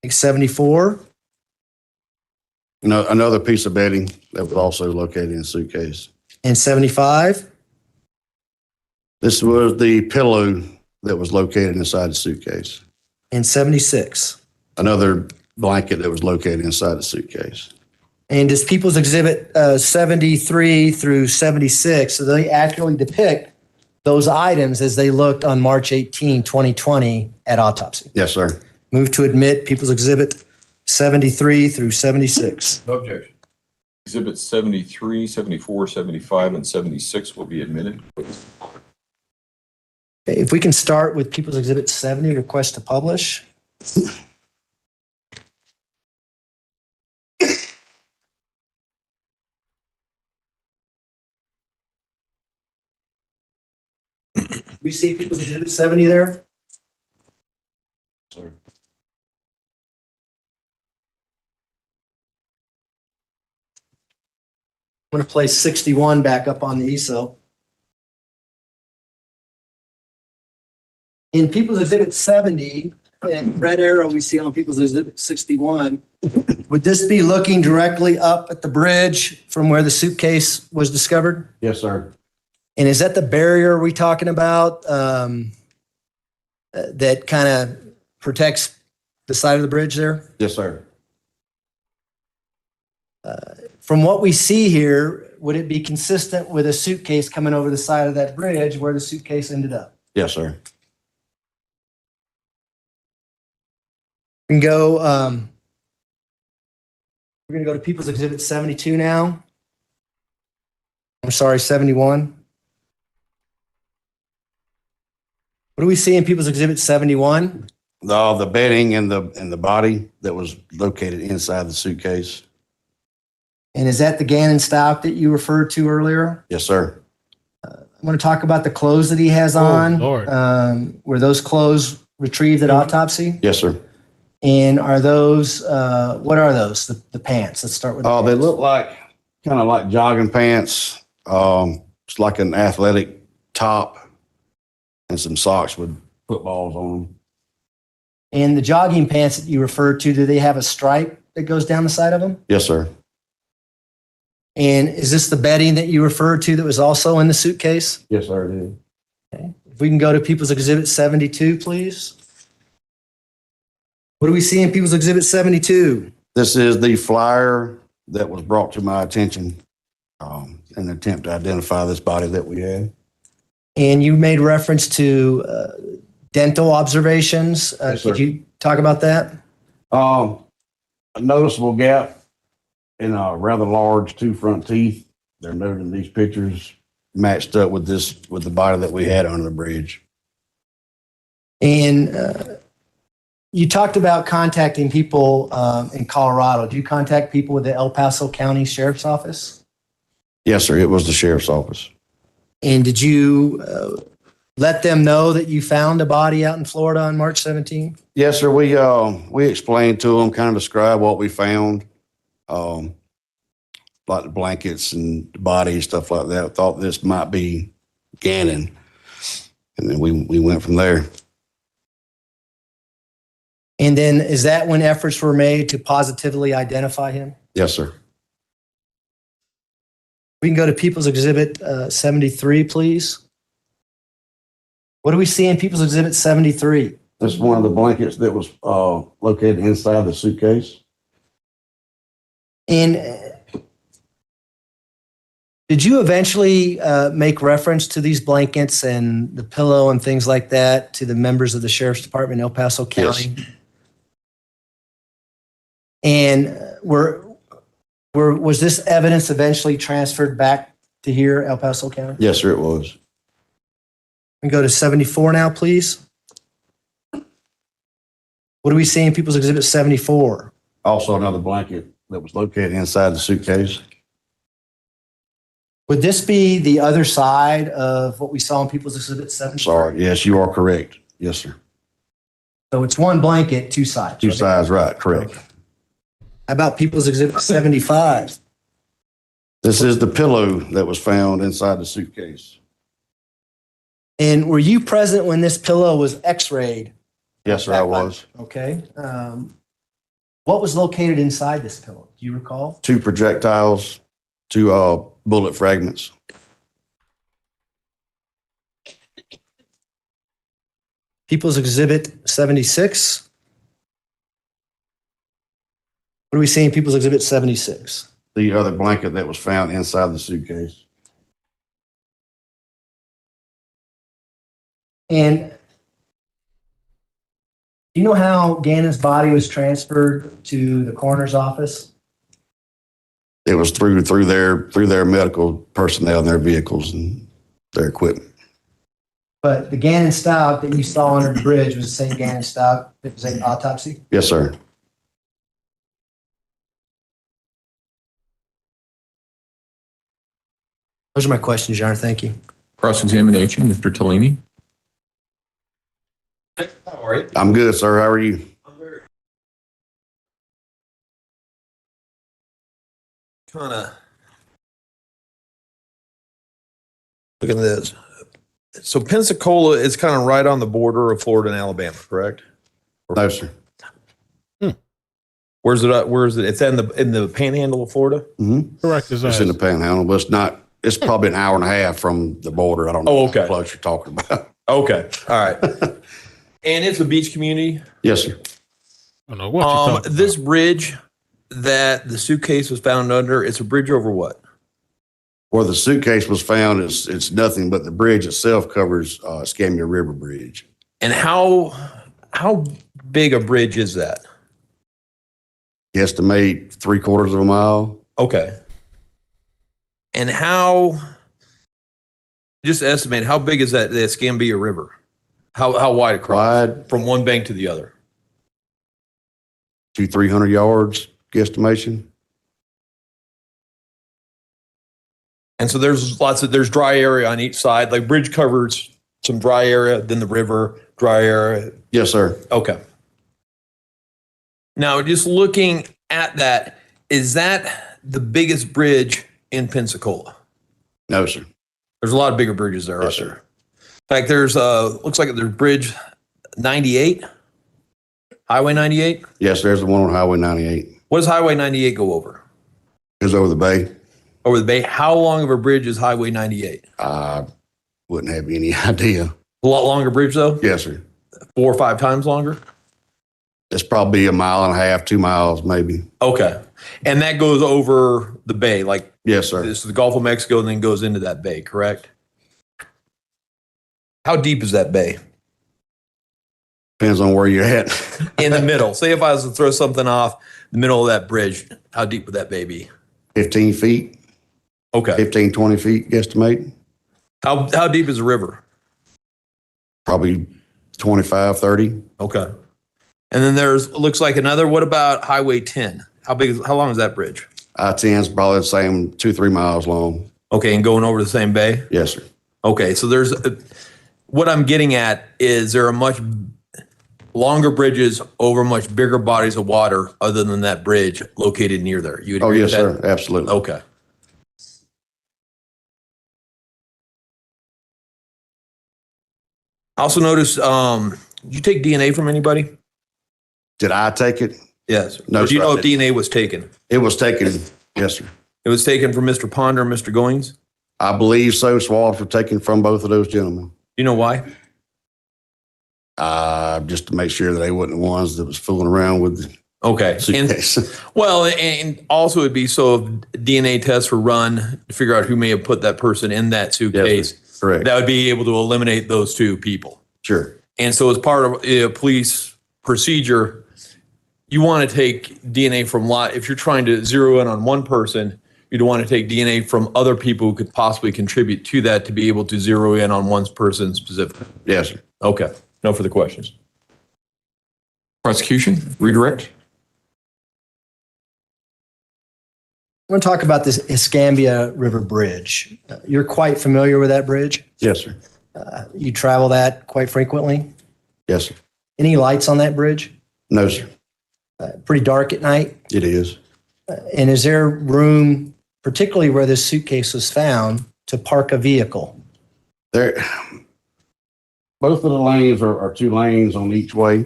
74? No, another piece of bedding that was also located in the suitcase. And 75? This was the pillow that was located inside the suitcase. And 76? Another blanket that was located inside the suitcase. And does People's Exhibit 73 through 76, so they accurately depict those items as they looked on March 18, 2020 at autopsy? Yes, sir. Move to admit People's Exhibit 73 through 76. No objection. Exhibit 73, 74, 75, and 76 will be admitted. If we can start with People's Exhibit 70, request to publish. We see People's Exhibit 70 there? Sir. I'm going to place 61 back up on the ESO. In People's Exhibit 70, and red arrow we see on People's Exhibit 61, would this be looking directly up at the bridge from where the suitcase was discovered? Yes, sir. And is that the barrier we're talking about that kind of protects the side of the bridge there? Yes, sir. From what we see here, would it be consistent with a suitcase coming over the side of that bridge where the suitcase ended up? Yes, sir. We can go, we're going to go to People's Exhibit 72 now. I'm sorry, 71. What do we see in People's Exhibit 71? The bedding and the body that was located inside the suitcase. And is that the Gannon Stauch that you referred to earlier? Yes, sir. I want to talk about the clothes that he has on. Lord. Were those clothes retrieved at autopsy? Yes, sir. And are those, what are those? The pants? Let's start with the They pants. look kind of like jogging pants. It's like an athletic top and some socks with footballs on them. And the jogging pants that you referred to, do they have a stripe that goes down the side of them? Yes, sir. And is this the bedding that you referred to that was also in the suitcase? Yes, sir, it is. Okay. If we can go to People's Exhibit 72, please. What do we see in People's Exhibit 72? This is the flyer that was brought to my attention in an attempt to identify this body that we had. And you made reference to dental observations. Yes, sir. Could you talk about that? A noticeable gap in a rather large two front teeth. They're noted in these pictures, matched up with the body that we had under the bridge. And you talked about contacting people in Colorado. Do you contact people with the El Paso County Sheriff's Office? Yes, sir. It was the sheriff's office. And did you let them know that you found a body out in Florida on March 17? Yes, sir. We explained to them, kind of described what we found, like the blankets and the body, stuff like that. Thought this might be Gannon. And then we went from there. And then is that when efforts were made to positively identify him? Yes, sir. We can go to People's Exhibit 73, please. What do we see in People's Exhibit 73? This is one of the blankets that was located inside the suitcase. And did you eventually make reference to these blankets and the pillow and things like that to the members of the Sheriff's Department in El Paso County? Yes. And was this evidence eventually transferred back to here, El Paso County? Yes, sir, it was. We go to 74 now, please. What do we see in People's Exhibit 74? Also another blanket that was located inside the suitcase. Would this be the other side of what we saw in People's Exhibit 74? Sorry. Yes, you are correct. Yes, sir. So it's one blanket, two sides. Two sides, right, correct. How about People's Exhibit 75? This is the pillow that was found inside the suitcase. And were you present when this pillow was x-rayed? Yes, sir, I was. Okay. What was located inside this pillow? Do you recall? 2 projectiles, 2 bullet fragments. People's Exhibit 76. What do we see in People's Exhibit 76? The other blanket that was found inside the suitcase. And do you know how Gannon's body was transferred to the coroner's office? It was through their medical personnel and their vehicles and their equipment. But the Gannon Stauch that you saw under the bridge was the same Gannon Stauch that was in autopsy? Yes, sir. Those are my questions, Your Honor. Thank you. Cross-examination, Mr. Tellini. How are you? I'm good, sir. How are you? Trying to look at this. So Pensacola is kind of right on the border of Florida and Alabama, correct? No, sir. Where's it at? Where is it? It's in the panhandle of Florida? Mm-hmm. Correct. It's in the panhandle, but it's not. It's probably an hour and a half from the border. I don't know okay. how close you're talking about. Okay. All right. And it's a beach community? Yes, sir. I don't know what you're talking this bridge that the suitcase was found under, it's a bridge over what? Where the suitcase was found, it's nothing but the bridge itself covers Escambia River Bridge. And how big a bridge is that? Estimate 3/4 of a mile. Okay. And just estimate, how big is that, the Escambia River? How wide across? Wide. From one bank to the other? 200-300 yards, guesstimation. And so there's dry area on each side, like bridge covers some dry area, then the river, dry area. Yes, sir. Okay. Now, just looking at that, is that the biggest bridge in Pensacola? No, sir. There's a lot of bigger bridges there, Yes, aren't there? sir. In fact, there's looks like there's Bridge 98, Highway 98. Yes, there's the one on Highway 98. What does Highway 98 go over? It's over the bay. Over the bay. How long of a bridge is Highway 98? I wouldn't have any idea. A lot longer bridge though? Yes, sir. 4 or 5 times longer? It's probably 1.5 miles, 2 miles, maybe. Okay. And that goes over the bay, like Yes, sir. this is the Gulf of Mexico and then goes into that bay, correct? How deep is that bay? Depends on where you're at. In the middle. Say if I was to throw something off the middle of that bridge, how deep would that bay be? 15 feet. Okay. 15, 20 feet, guesstimate. How deep is the river? Probably 25, 30. Okay. And then looks like another, what about Highway 10? How long is that bridge? I-10 is probably the same, 2-3 miles long. Okay, and going over the same bay? Yes, sir. Okay, so there's, what I'm getting at is there are much longer bridges over much bigger bodies of water other than that bridge located near there. You would Oh, agree yes, with that? sir. Absolutely. Okay. I also noticed, did you take DNA from anybody? Did I take it? Yes. No, Or do you sir, know I if DNA was taken? It was taken. Yes, sir. It was taken from Mr. Ponder and Mr. Goings? Do I believe so. Swabs were taken from both of those gentlemen. you know why? Just to make sure that they wasn't the ones that was fooling around with the Okay. suitcase. Well, and also it'd be so if DNA tests were run to figure out who may have put that person in that suitcase. Yes, correct. That would be able to eliminate those two people. Sure. And so as part of a police procedure, you want to take DNA from if you're trying to zero in on one person, you'd want to take DNA from other people who could possibly contribute to that to be able to zero in on one person specifically. Yes, sir. Okay. No further questions. Prosecution, redirect. I want to talk about this Escambia River Bridge. You're quite familiar with that bridge? Yes, sir. You travel that quite frequently? Yes, sir. Any lights on that bridge? No, sir. Pretty dark at night? It is. And is there room, particularly where this suitcase was found, to park a vehicle? There, both of the lanes are 2 lanes on each way.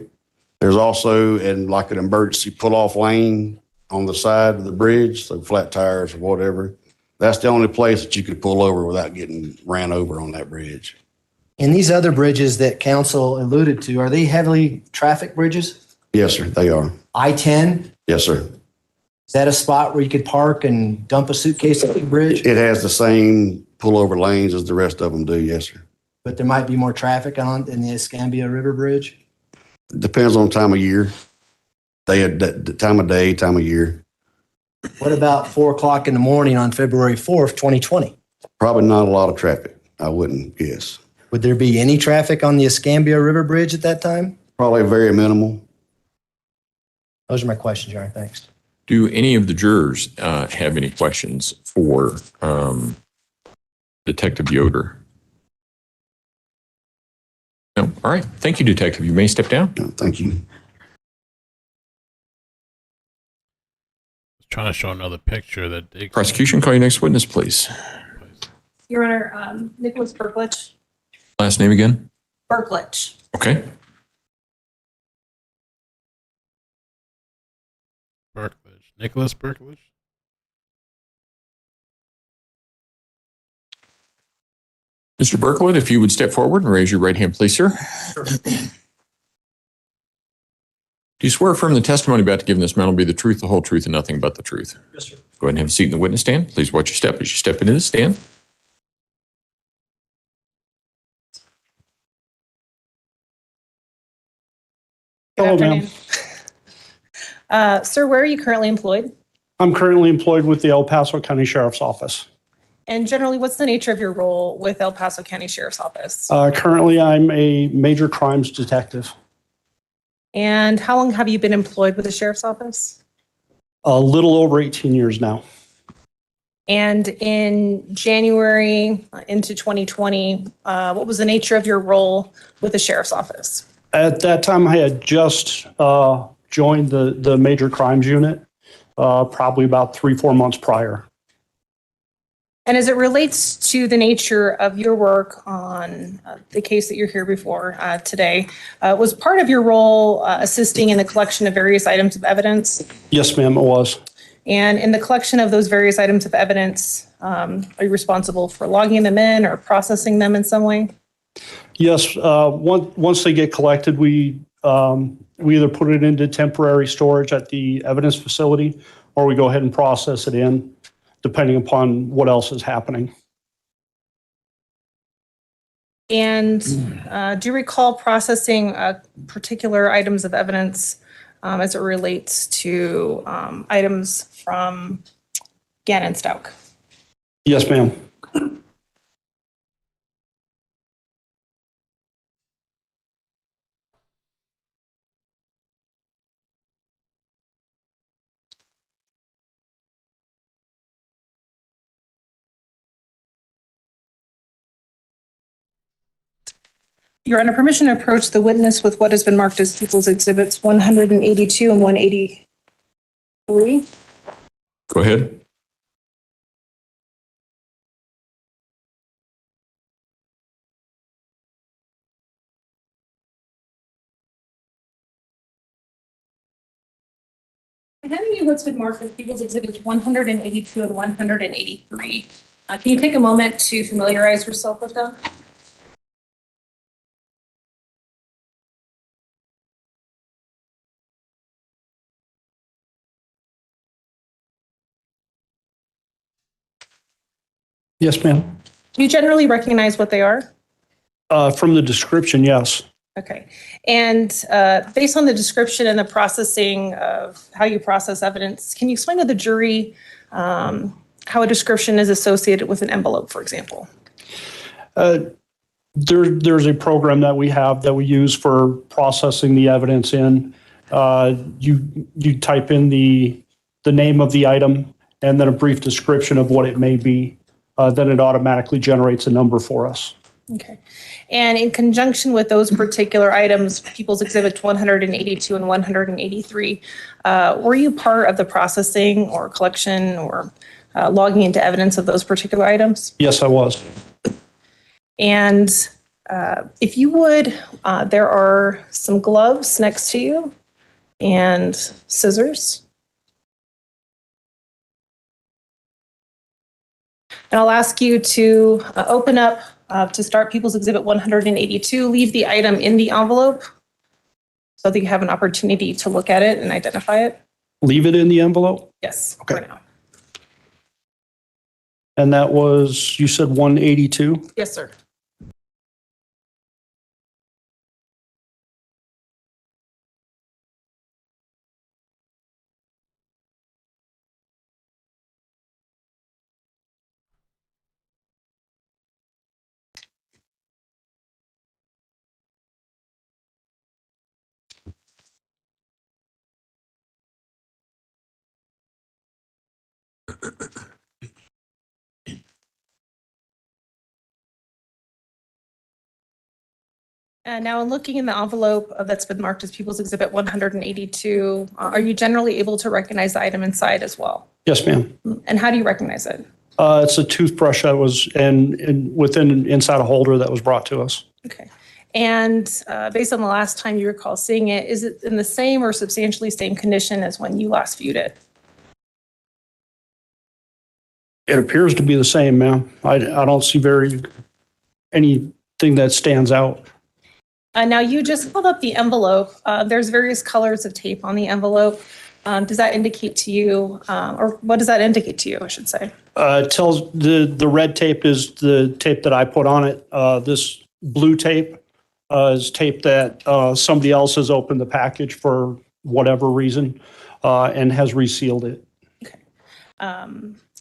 There's also like an emergency pull-off lane on the side of the bridge, so flat tires or whatever. That's the only place that you could pull over without getting ran over on that bridge. And these other bridges that council alluded to, are they heavily traffic bridges? Yes, sir, they are. I-10, Yes, sir. is that a spot where you could park and dump a suitcase at the bridge? It has the same pullover lanes as the rest of them do, yes, sir. But there might be more traffic in the Escambia River Bridge? Depends on time of year. The time of day, time of year. What about 4:00 in the morning on February 4th, 2020? Probably not a lot of traffic, I wouldn't guess. Would there be any traffic on the Escambia River Bridge at that time? Probably very minimal. Those are my questions, Your Honor. Thanks. Do any of the jurors have any questions for Detective Yoder? No. All right. Thank you, Detective. You may step down. No, thank you. Trying to show another picture that they Prosecution, call your next witness, please. Your Honor, Nicholas Berklich. Last name again? Berklich. Okay. Berklich. Nicholas Berklich? Mr. Berkowitz, if you would step forward and raise your right hand, please, sir. Sure. Do you swear affirm the testimony about to give in this matter will be the truth, the whole truth, and nothing but the truth? Yes, sir. Go ahead and have a seat in the witness stand. Please watch your step as you step into the stand. Hello, ma'am. Sir, where are you currently employed? I'm currently employed with the El Paso County Sheriff's Office. And generally, what's the nature of your role with El Paso County Sheriff's Office? Currently, I'm a major crimes detective. And how long have you been employed with the Sheriff's Office? A little over 18 years now. And in January into 2020, what was the nature of your role with the Sheriff's Office? At that time, I had just joined the major crimes unit, probably about 3-4 months prior. And as it relates to the nature of your work on the case that you're here before today, was part of your role assisting in the collection of various items of evidence? Yes, ma'am, it was. And in the collection of those various items of evidence, are you responsible for logging them in or processing them in some way? Yes, once they get collected, we either put it into temporary storage at the evidence facility, or we go ahead and process it in, depending upon what else is happening. And do you recall processing particular items of evidence as it relates to items from Gannon Stauch? Yes, ma'am. Your Honor, permission to approach the witness with what has been marked as People's Exhibits 182 and 183. Go ahead. Handing you what's been marked as People's Exhibits 182 and 183. Can you take a moment to familiarize yourself with them? Yes, ma'am. Do you generally recognize what they are? From the description, yes. Okay. And based on the description and the processing of how you process evidence, can you explain to the jury how a description is associated with an envelope, for example? There's a program that we have that we use for processing the evidence in. You type in the name of the item and then a brief description of what it may be. Then it automatically generates a number for us. Okay. And in conjunction with those particular items, People's Exhibit 182 and 183, were you part of the processing or collection or logging into evidence of those particular items? Yes, I was. And if you would, there are some gloves next to you and scissors. And I'll ask you to open up to start People's Exhibit 182, leave the item in the envelope so that you have an opportunity to look at it and identify it. Leave it in the envelope? Yes, Okay. for now. And that was, you said 182? Yes, sir. And now in looking in the envelope that's been marked as People's Exhibit 182, are you generally able to recognize the item inside as well? Yes, ma'am. And how do you recognize it? It's a toothbrush that was inside a holder that was brought to us. Okay. And based on the last time you recall seeing it, is it in the same or substantially same condition as when you last viewed it? It appears to be the same, ma'am. I don't see anything that stands out. Now you just held up the envelope. There's various colors of tape on the envelope. Does that indicate to you, or what does that indicate to you, I should say? It tells the red tape is the tape that I put on it. This blue tape is tape that somebody else has opened the package for whatever reason and has resealed it. Okay.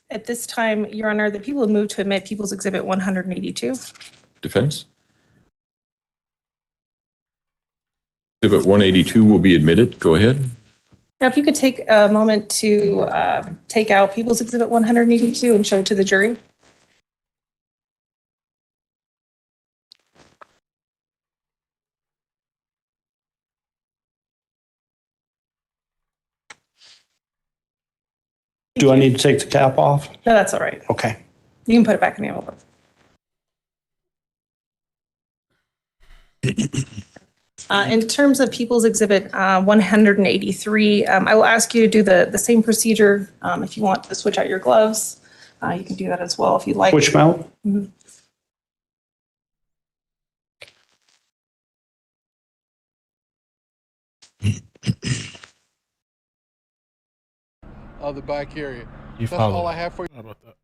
At this time, Your Honor, the people have moved to admit People's Exhibit 182. Defense? Exhibit 182 will be admitted. Go ahead. Now, if you could take a moment to take out People's Exhibit 182 and show it to the jury. Do I need to take the cap off? No, that's all right. Okay. You can put it back in the envelope. In terms of People's Exhibit 183, I will ask you to do the same procedure. If you want to switch out your gloves, you can do that as well if you'd like. Which mount? Mhm. Of the back area. You That's follow. all I have for you. How about that?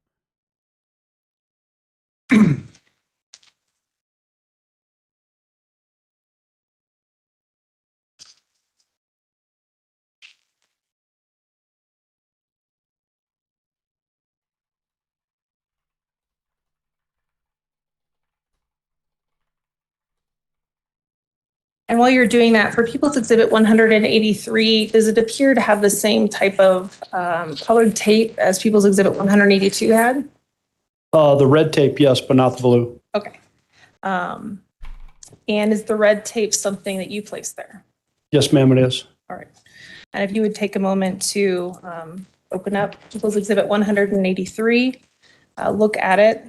And while you're doing that, for People's Exhibit 183, does it appear to have the same type of colored tape as People's Exhibit 182 had? The red tape, yes, but not the blue. Okay. And is the red tape something that you placed there? Yes, ma'am, it is. All right. And if you would take a moment to open up People's Exhibit 183, look at it.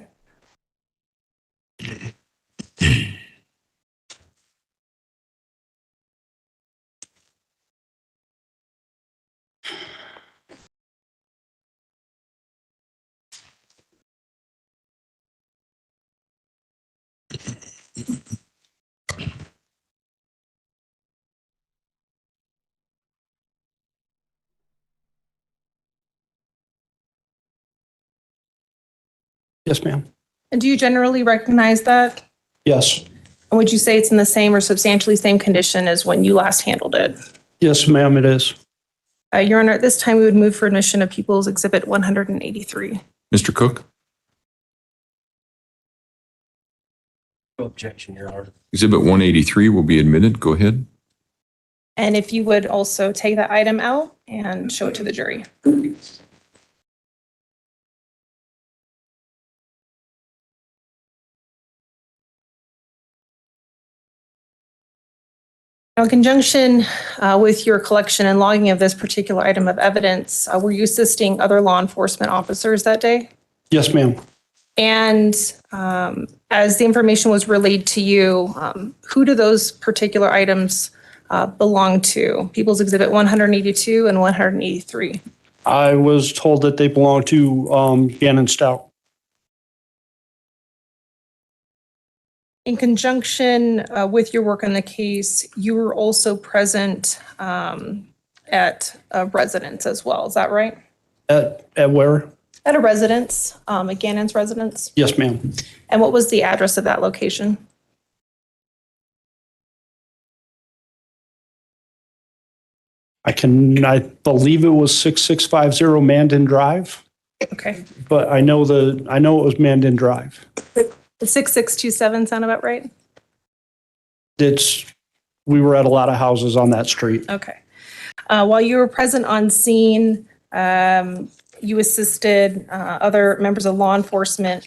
Yes, ma'am. And do you generally recognize that? Yes. And would you say it's in the same or substantially same condition as when you last handled it? Yes, ma'am, it is. Your Honor, at this time, we would move for admission of People's Exhibit 183. Mr. Cook? No objection, Your Honor. Exhibit 183 will be admitted. Go ahead. And if you would also take that item out and show it to the jury. Now, in conjunction with your collection and logging of this particular item of evidence, were you assisting other law enforcement officers that day? Yes, ma'am. And as the information was relayed to you, who do those particular items belong to? People's Exhibit 182 and 183. I was told that they belong to Gannon Stauch. In conjunction with your work on the case, you were also present at a residence as well. Is that right? At where? At a residence, at Gannon's residence. Yes, ma'am. And what was the address of that location? I believe it was 6650 Mandan Drive, Okay. but I know it was Mandan Drive. The 6627 sound about right? We were at a lot of houses on that street. Okay. While you were present on scene, you assisted other members of law enforcement,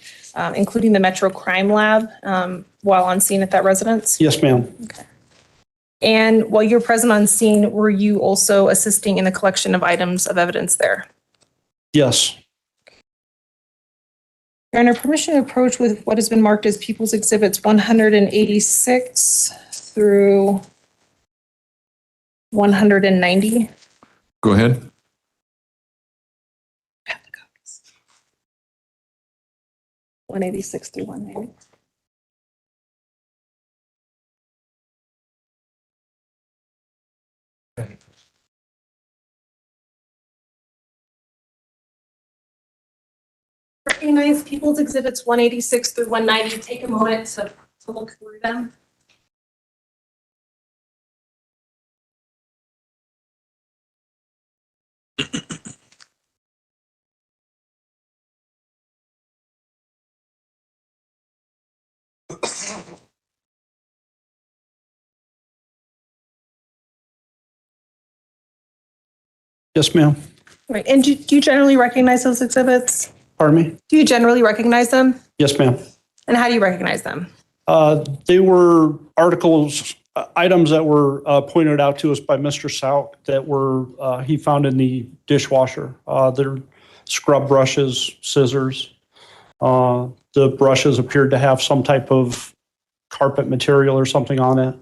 including the Metro Crime Lab, while on scene at that residence? Yes, ma'am. Okay. And while you were present on scene, were you also assisting in the collection of items of evidence there? Yes. Your Honor, permission to approach with what has been marked as People's Exhibits 186 through 190. Go ahead. 186 through 190. Recognize People's Exhibits 186 through 190. Take a moment to look through them. Yes, ma'am. Right. And do you generally recognize those exhibits? Pardon me? Do you generally recognize them? Yes, ma'am. And how do you recognize them? They were articles, items that were pointed out to us by Mr. Stauch that were he found in the dishwasher. They're scrub brushes, scissors. The brushes appeared to have some type of carpet material or something on it.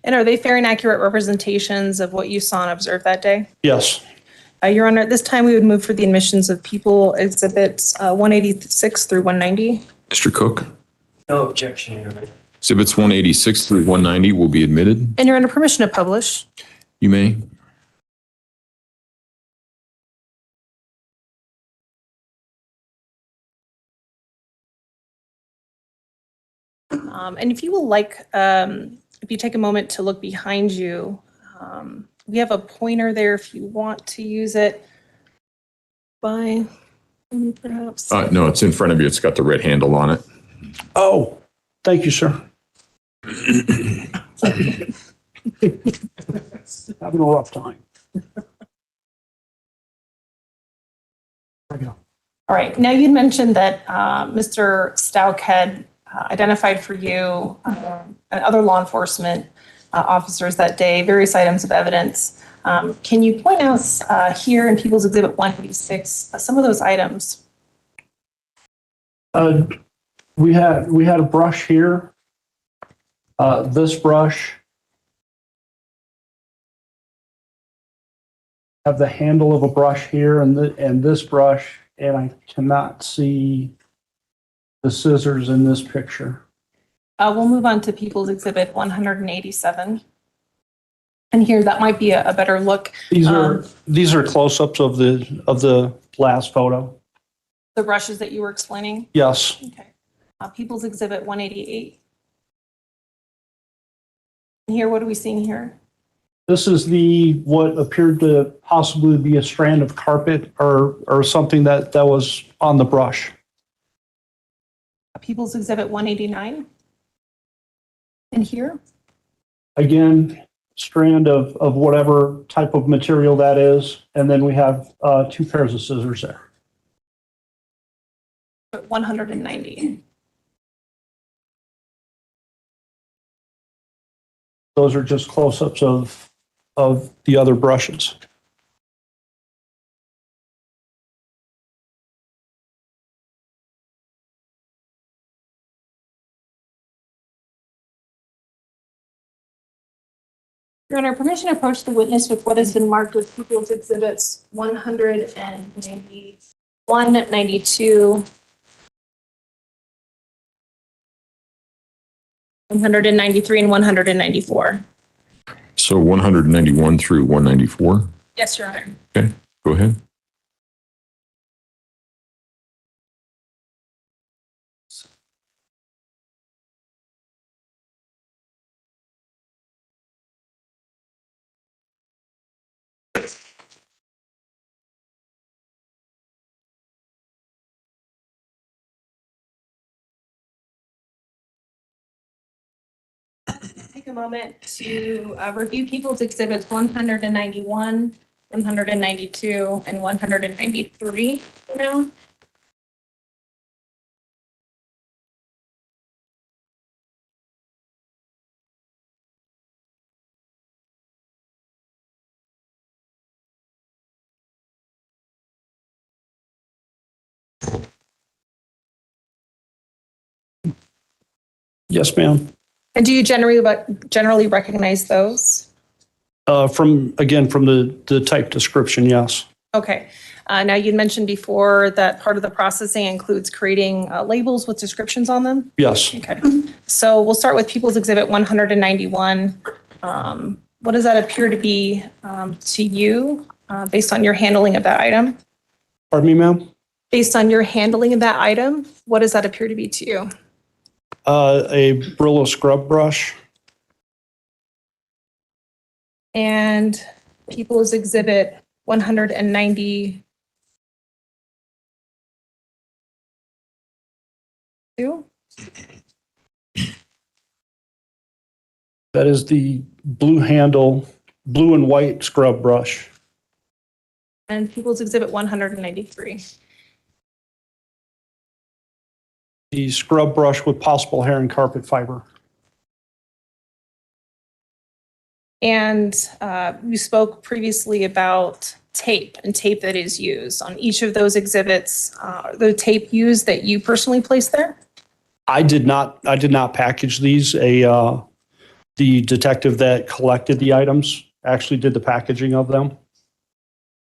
And are they fair and accurate representations of what you saw and observed that day? Yes. Your Honor, at this time we would move for the admissions of People Exhibits 186 through 190. Mr. Cook? No objection, Your Honor. Exhibits 186 through 190 will be admitted. And you're under permission to publish. You may. And if you will like, if you take a moment to look behind you, we have a pointer there if you want to use it by perhaps. No, it's in front of you. It's got the red handle on it. Oh, thank you, sir. Having a rough time. All right. Now you mentioned that Mr. Stauch had identified for you and other law enforcement officers that day, various items of evidence. Can you point out here in People's Exhibit 186 some of those items? We had a brush here. This brush. Have the handle of a brush here and this brush, and I cannot see the scissors in this picture. We'll move on to People's Exhibit 187. And here, that might be a better look. These are close-ups of the last photo. The brushes that you were explaining? Yes. Okay. People's Exhibit 188. And here, what are we seeing here? This is what appeared to possibly be a strand of carpet or something that was on the brush. People's Exhibit 189. And here? Again, strand of whatever type of material that is. And then we have 2 pairs of scissors there. 190. Those are just close-ups of the other brushes. Your Honor, permission to approach the witness with what has been marked with People's Exhibits 191, 92, 193, and 194. So 191 through 194? Yes, Your Honor. Okay, go ahead. Take a moment to review People's Exhibits 191, 192, and 193 now. Yes, ma'am. And do you generally recognize those? From the type description, yes. Okay. Now, you'd mentioned before that part of the processing includes creating labels with descriptions on them? Yes. Okay. So we'll start with People's Exhibit 191. What does that appear to be to you based on your handling of that item? Pardon me, ma'am? Based on your handling of that item, what does that appear to be to you? A Brillo scrub brush. And People's Exhibit 192. That is the blue handle, blue and white scrub brush. And People's Exhibit 193. The scrub brush with possible hair and carpet fiber. And you spoke previously about tape and tape that is used on each of those exhibits. The tape used that you personally placed there? I did not package these. The detective that collected the items actually did the packaging of them.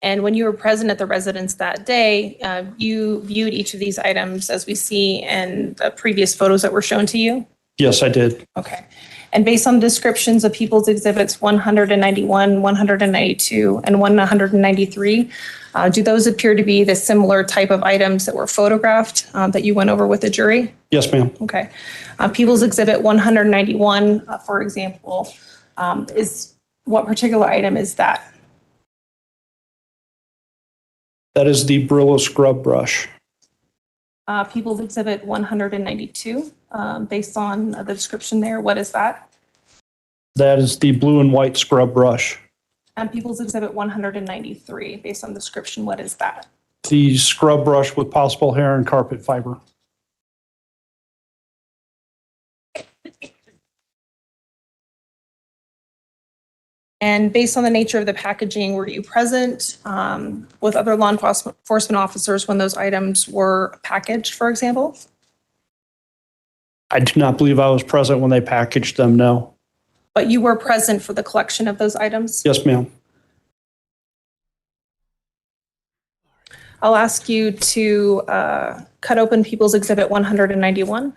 And when you were present at the residence that day, you viewed each of these items as we see in the previous photos that were shown to you? Yes, I did. Okay. And based on descriptions of People's Exhibits 191, 192, and 193, do those appear to be the similar type of items that were photographed that you went over with the jury? Yes, ma'am. Okay. People's Exhibit 191, for example, is what particular item is that? That is the Brillo scrub brush. People's Exhibit 192, based on the description there, what is that? That is the blue and white scrub brush. And People's Exhibit 193, based on description, what is that? The scrub brush with possible hair and carpet fiber. And based on the nature of the packaging, were you present with other law enforcement officers when those items were packaged, for example? I do not believe I was present when they packaged them, no. But you were present for the collection of those items? Yes, ma'am. I'll ask you to cut open People's Exhibit 191.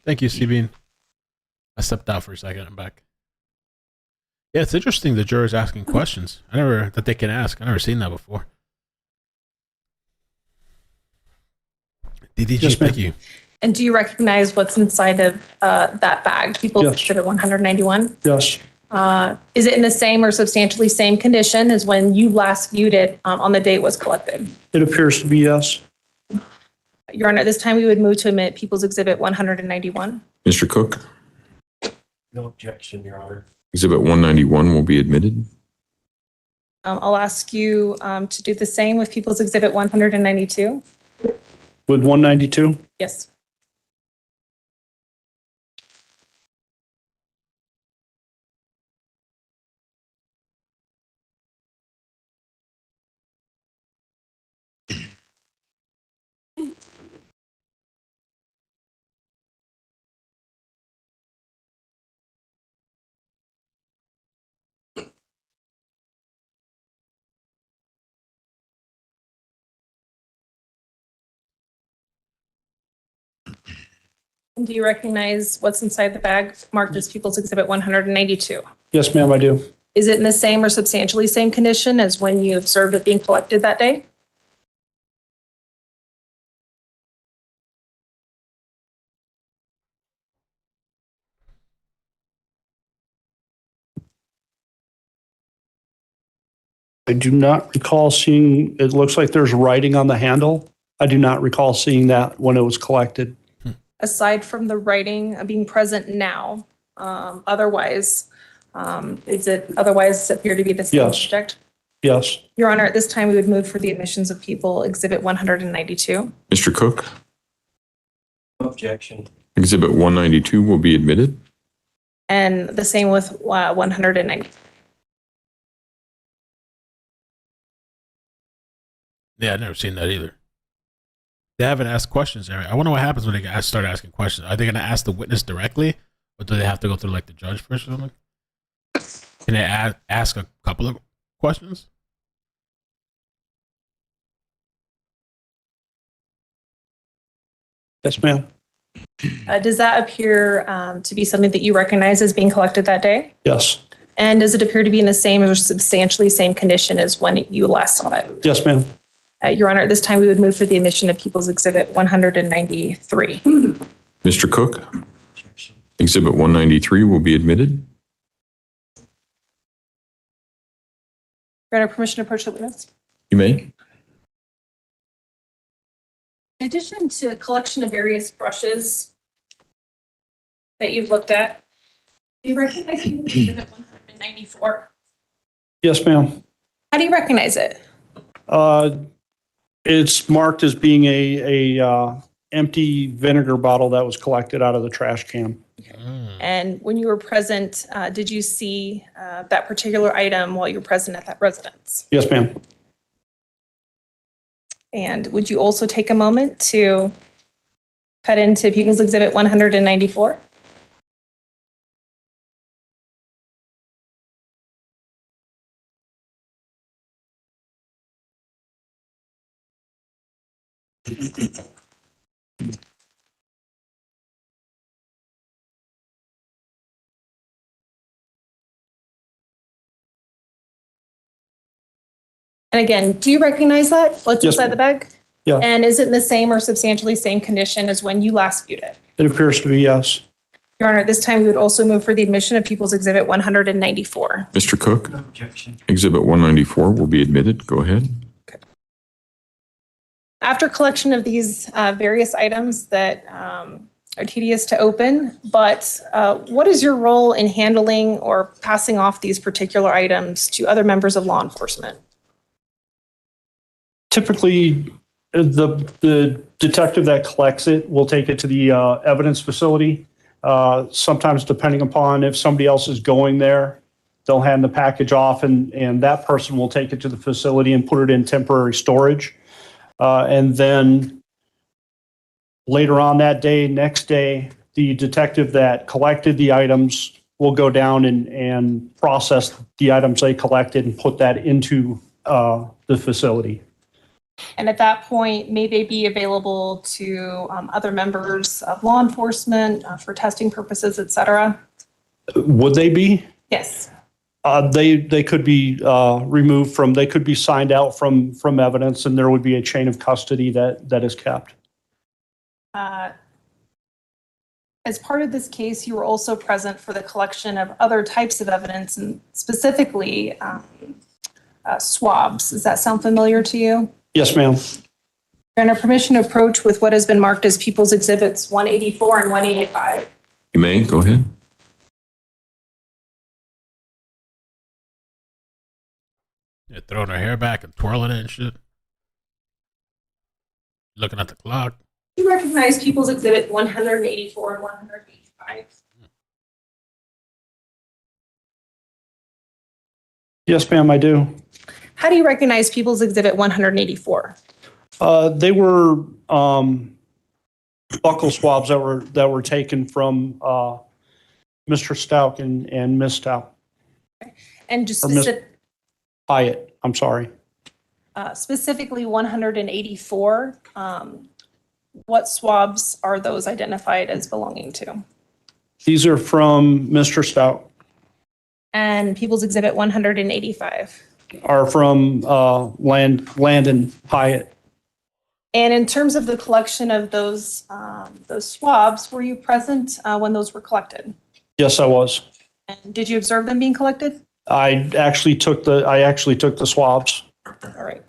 Thank you, CB. I stepped out for a second. I'm back. Yeah, it's interesting the jurors asking questions. That they can ask. I've never seen that before. DDG, Yes, ma'am. thank you. And do you recognize what's inside of that bag, People's Yes. Exhibit 191? Yes. Is it in the same or substantially same condition as when you last viewed it on the day it was collected? It appears to be yes. Your Honor, at this time we would move to admit People's Exhibit 191. Mr. Cook, No objection, Your Honor. Exhibit 191 will be admitted. I'll ask you to do the same with People's Exhibit 192. With 192? Yes. And do you recognize what's inside the bag marked as People's Exhibit 192? Yes, ma'am, I do. Is it in the same or substantially same condition as when you observed it being collected that day? I do not recall seeing, it looks like there's writing on the handle. I do not recall seeing that when it was collected. Aside from the writing being present now, otherwise, is it otherwise appear to be the same Yes. object? Yes. Your Honor, at this time, we would move for the admissions of people, Exhibit 192. Mr. Cook, No objection. Exhibit 192 will be admitted. And the same with 190. Yeah, I've never seen that either. They haven't asked questions there. I wonder what happens when they start asking questions. Are they going to ask the witness directly, or do they have to go through like the judge first or something? Can they ask a couple of questions? Yes, ma'am. Does that appear to be something that you recognize as being collected that day? Yes. And does it appear to be in the same or substantially same condition as when you last saw it? Yes, ma'am. Your Honor, at this time, we would move for the admission of People's Exhibit 193. Mr. Cook, Exhibit 193 will be admitted. Your Honor, permission to approach the witness? You may. In addition to a collection of various brushes that you've looked at, do you recognize Exhibit 194? Yes, ma'am. How do you recognize it? It's marked as being a empty vinegar bottle that was collected out of the trash can. And when you were present, did you see that particular item while you were present at that residence? Yes, ma'am. And would you also take a moment to cut into People's Exhibit 194? And again, do you recognize that? What's Yes, inside ma'am. the bag? Yeah. And is it in the same or substantially same condition as when you last viewed it? It appears to be yes. Your Honor, this time we would also move for the admission of People's Exhibit 194. Mr. Cook, Exhibit 194 will be admitted. Go ahead. After collection of these various items that are tedious to open, but what is your role in handling or passing off these particular items to other members of law enforcement? Typically, the detective that collects it will take it to the evidence facility. Sometimes, depending upon if somebody else is going there, they'll hand the package off, and that person will take it to the facility and put it in temporary storage. And then later on that day, next day, the detective that collected the items will go down and process the items they collected and put that into the facility. And at that point, may they be available to other members of law enforcement for testing purposes, et cetera? Would they be? Yes. They could be removed from, they could be signed out from evidence, and there would be a chain of custody that is kept. As part of this case, you were also present for the collection of other types of evidence, and specifically swabs. Does that sound familiar to you? Yes, ma'am. You're under permission to approach with what has been marked as People's Exhibits 184 and 185. You may. Go ahead. They're throwing her hair back and twirling it and shit. Looking at the clock. Do you recognize People's Exhibit 184 and 185? Yes, ma'am, I do. How do you recognize People's Exhibit 184? They were buccal swabs that were taken from Mr. Stauch and Ms. Stauch. And just Or Ms. Hyatt, I'm sorry. specifically 184, what swabs are those identified as belonging to? These are from Mr. Stauch, And People's Exhibit 185. are from Landon Hyatt. And in terms of the collection of those swabs, were you present when those were collected? Yes, I was. And did you observe them being collected? I actually took the swabs. All right.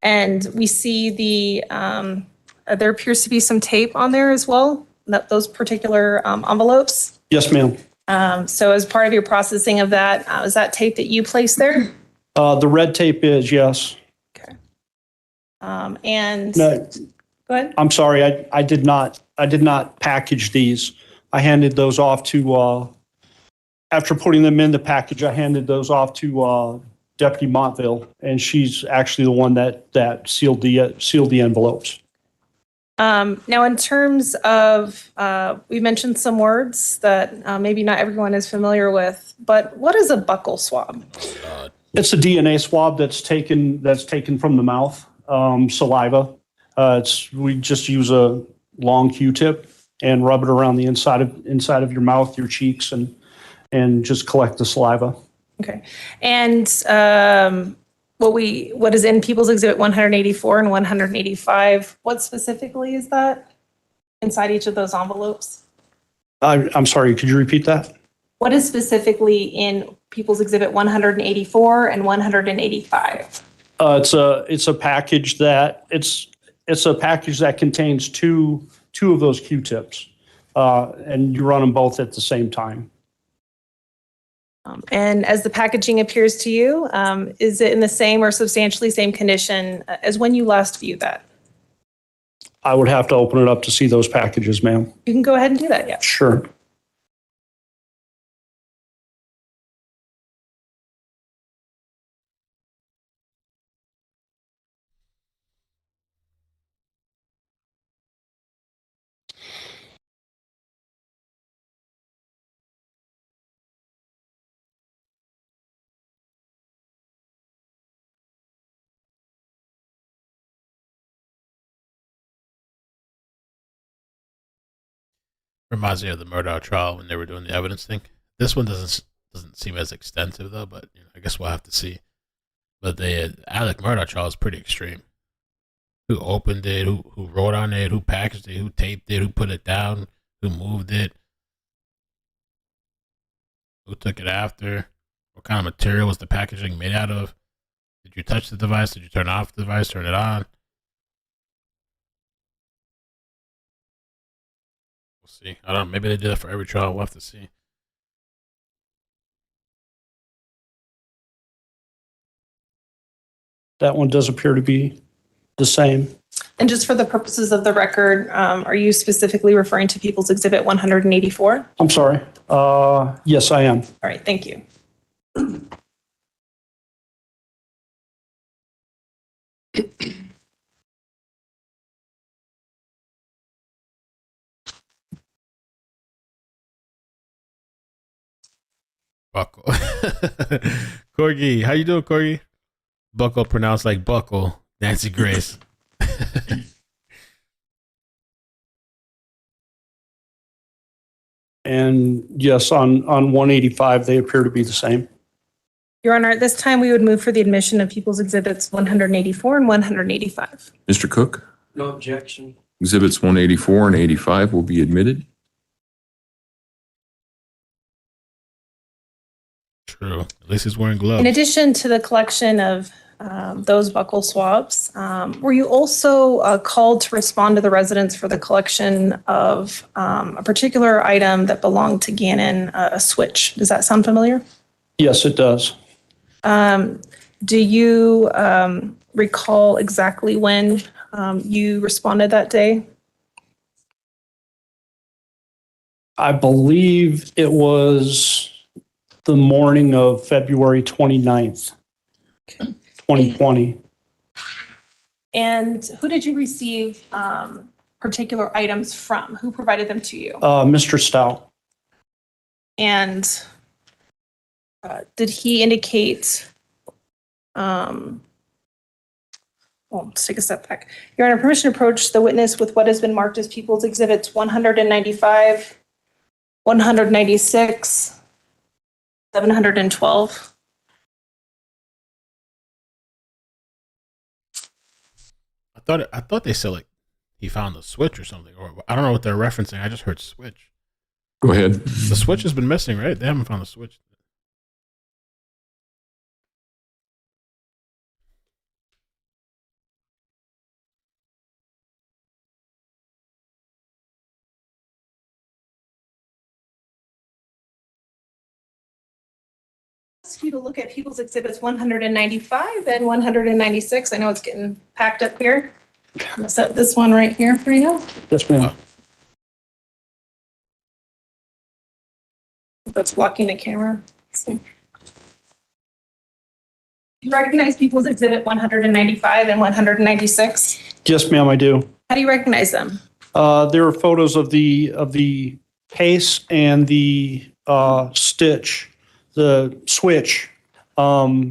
And we see there appears to be some tape on there as well, those particular envelopes. Yes, ma'am. So as part of your processing of that, is that tape that you placed there? The red tape is, yes. And No, go ahead. I'm sorry, I did not package these. I handed those off to, after putting them in the package, I handed those off to Deputy Montville, and she's actually the one that sealed the envelopes. Now, in terms of, we mentioned some words that maybe not everyone is familiar with, but what is a buccal swab? It's a DNA swab that's taken from the mouth, saliva. We just use a long Q-tip and rub it around the inside of your mouth, your cheeks, and just collect the saliva. Okay. And what is in People's Exhibit 184 and 185, what specifically is that inside each of those envelopes? I'm sorry, could you repeat that? What is specifically in People's Exhibit 184 and 185? It's a package that contains two of those Q-tips, and you run them both at the same time. And as the packaging appears to you, is it in the same or substantially same condition as when you last viewed that? I would have to open it up to see those packages, ma'am. You can go ahead and do that, yes. Sure. Reminds me of the Murdaugh trial when they were doing the evidence thing. This one doesn't seem as extensive though, but I guess we'll have to see. But the Alec Murdaugh trial is pretty extreme. Who opened it? Who wrote on it? Who packaged it? Who taped it? Who put it down? Who moved it? Who took it after? What kind of material was the packaging made out of? Did you touch the device? Did you turn off the device? Turn it on? We'll see. I don't know. Maybe they did it for every trial. We'll have to see. That one does appear to be the same. And just for the purposes of the record, are you specifically referring to People's Exhibit 184? I'm sorry. Yes, I am. All right, thank you. Buckle. Corgi, how you doing, Corgi? Buckle pronounced like buckle. Nancy Grace. And yes, on 185, they appear to be the same. Your Honor, at this time, we would move for the admission of People's Exhibits 184 and 185. Mr. Cook, No objection. exhibits 184 and 85 will be admitted. True. At least he's wearing gloves. In addition to the collection of those buckle swabs, were you also called to respond to the residents for the collection of a particular item that belonged to Gannon, a switch? Does that sound familiar? Yes, it does. Do you recall exactly when you responded that day? I believe it was the morning of February 29th, 2020. And who did you receive particular items from? Who provided them to you? Mr. Stauch. And did he indicate, well, let's take a step back. Your Honor, permission to approach the witness with what has been marked as People's Exhibits 195, 196, 712. I thought they said like he found the switch or something, or I don't know what they're referencing. I just heard switch. Go ahead. The switch has been missing, right? They haven't found the switch. Ask you to look at People's Exhibits 195 and 196. I know it's getting packed up here. I'm gonna set this one right here for you. Yes, ma'am. That's blocking the camera. You recognize People's Exhibit 195 and 196? Yes, ma'am, I do. How do you recognize them? There are photos of the case and the stitch, the switch. I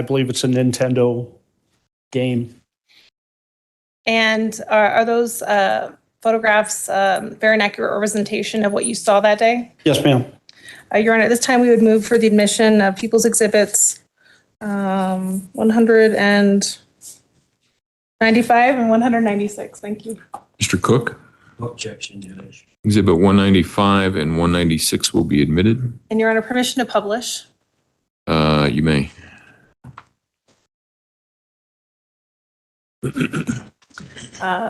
believe it's a Nintendo game. And are those photographs very accurate representation of what you saw that day? Yes, ma'am. Your Honor, at this time we would move for the admission of People's Exhibits 195 and 196. Thank you. Mr. Cook, No objection, Judge. exhibit 195 and 196 will be admitted. And Your Honor, permission to publish. You may.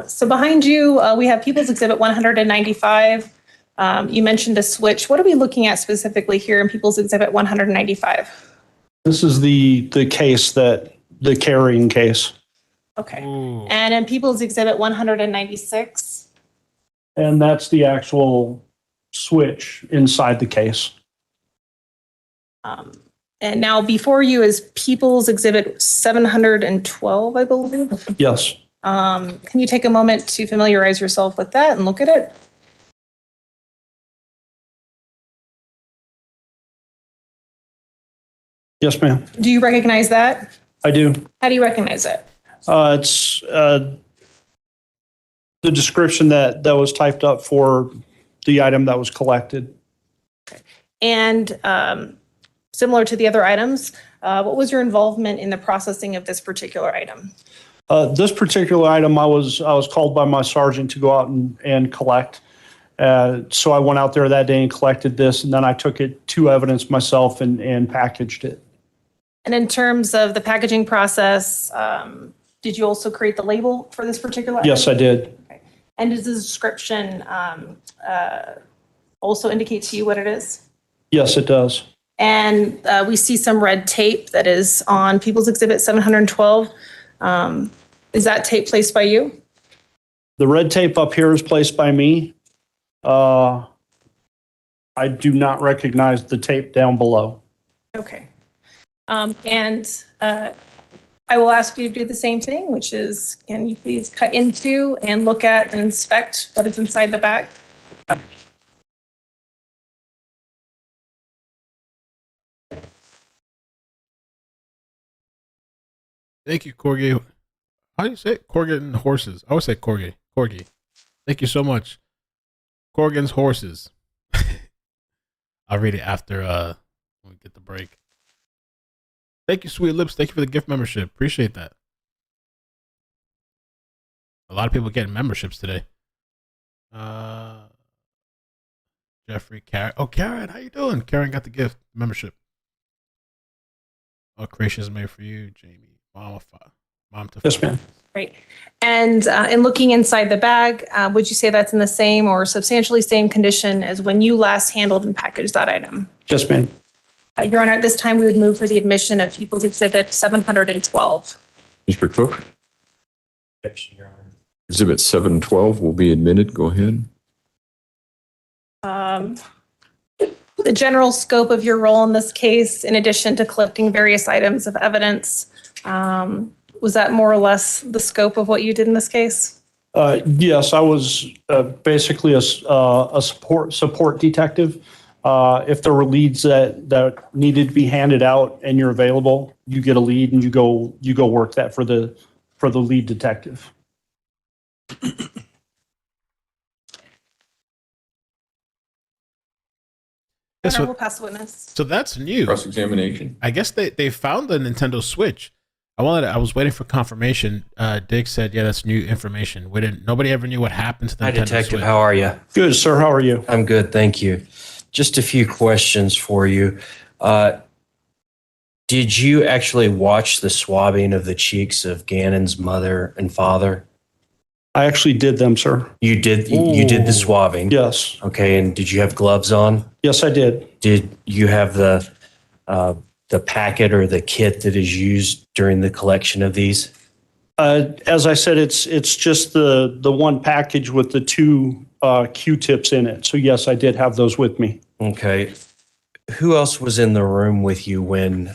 So behind you, we have People's Exhibit 195. You mentioned a switch. What are we looking at specifically here in People's Exhibit 195? This is the case the carrying case. Okay. And in People's Exhibit 196? And that's the actual switch inside the case. And now before you is People's Exhibit 712, I believe. Yes. Can you take a moment to familiarize yourself with that and look at it? Yes, ma'am. Do you recognize that? I do. How do you recognize it? It's the description that was typed up for the item that was collected. And similar to the other items, what was your involvement in the processing of this particular item? This particular item, I was called by my sergeant to go out and collect. So I went out there that day and collected this, and then I took it to evidence myself and packaged it. And in terms of the packaging process, did you also create the label for this particular item? Yes, I did. Okay. And does the description also indicate to you what it is? Yes, it does. And we see some red tape that is on People's Exhibit 712. Is that tape placed by you? The red tape up here is placed by me. I do not recognize the tape down below. Okay. And I will ask you to do the same thing, which is, can you please cut into and look at and inspect what is inside the bag? Thank you, Corgi. How do you say it? Corgi and horses. I always say Corgi. Corgi. Thank you so much. Corgan's horses. I'll read it after when we get the break. Thank you, Sweet Lips. Thank you for the gift membership. Appreciate that. A lot of people getting memberships today. Jeffrey, Karen. Oh, Karen, how you doing? Karen got the gift membership. Oh, creation is made for you, Jamie. Mom to Yes, ma'am. Great. And in looking inside the bag, would you say that's in the same or substantially same condition as when you last handled and packaged that item? Yes, ma'am. Your Honor, at this time, we would move for the admission of People's Exhibit 712. Mr. Cook? Exhibit 712 will be admitted. Go ahead. The general scope of your role in this case, in addition to collecting various items of evidence, was that more or less the scope of what you did in this case? Yes, I was basically a support detective. If there were leads that needed to be handed out and you're available, you get a lead and you go work that for the lead detective. Yes, Honor, we'll pass the witness. So that's new. Cross-examination. I guess they found the Nintendo Switch. I was waiting for confirmation. Dick said, "Yeah, that's new information." Nobody ever knew what happened to the Hi, Nintendo Detective. Switch. How are you? Good, sir. How are you? I'm good, thank you. Just a few questions for you. Did you actually watch the swabbing of the cheeks of Gannon's mother and father? I actually did them, sir. You did. You did the swabbing. Yes. Okay, and did you have gloves on? Yes, I did. Did you have the packet or the kit that is used during the collection of these? As I said, it's just the one package with the two Q-tips in it. So yes, I did have those with me. Okay. Who else was in the room with you when?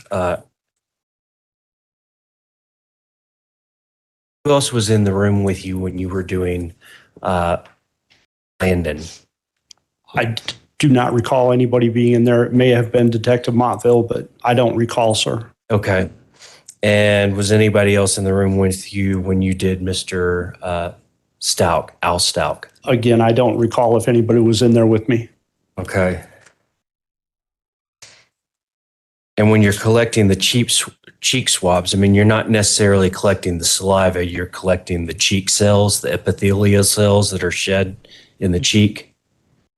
Who else was in the room with you when you were doing Landon? I do not recall anybody being in there. It may have been Detective Montville, but I don't recall, sir. Okay. And was anybody else in the room with you when you did Mr. Stauch, Al Stauch? Again, I don't recall if anybody was in there with me. Okay. And when you're collecting the cheek swabs, I mean, you're not necessarily collecting the saliva, you're collecting the cheek cells, the epithelial cells that are shed in the cheek?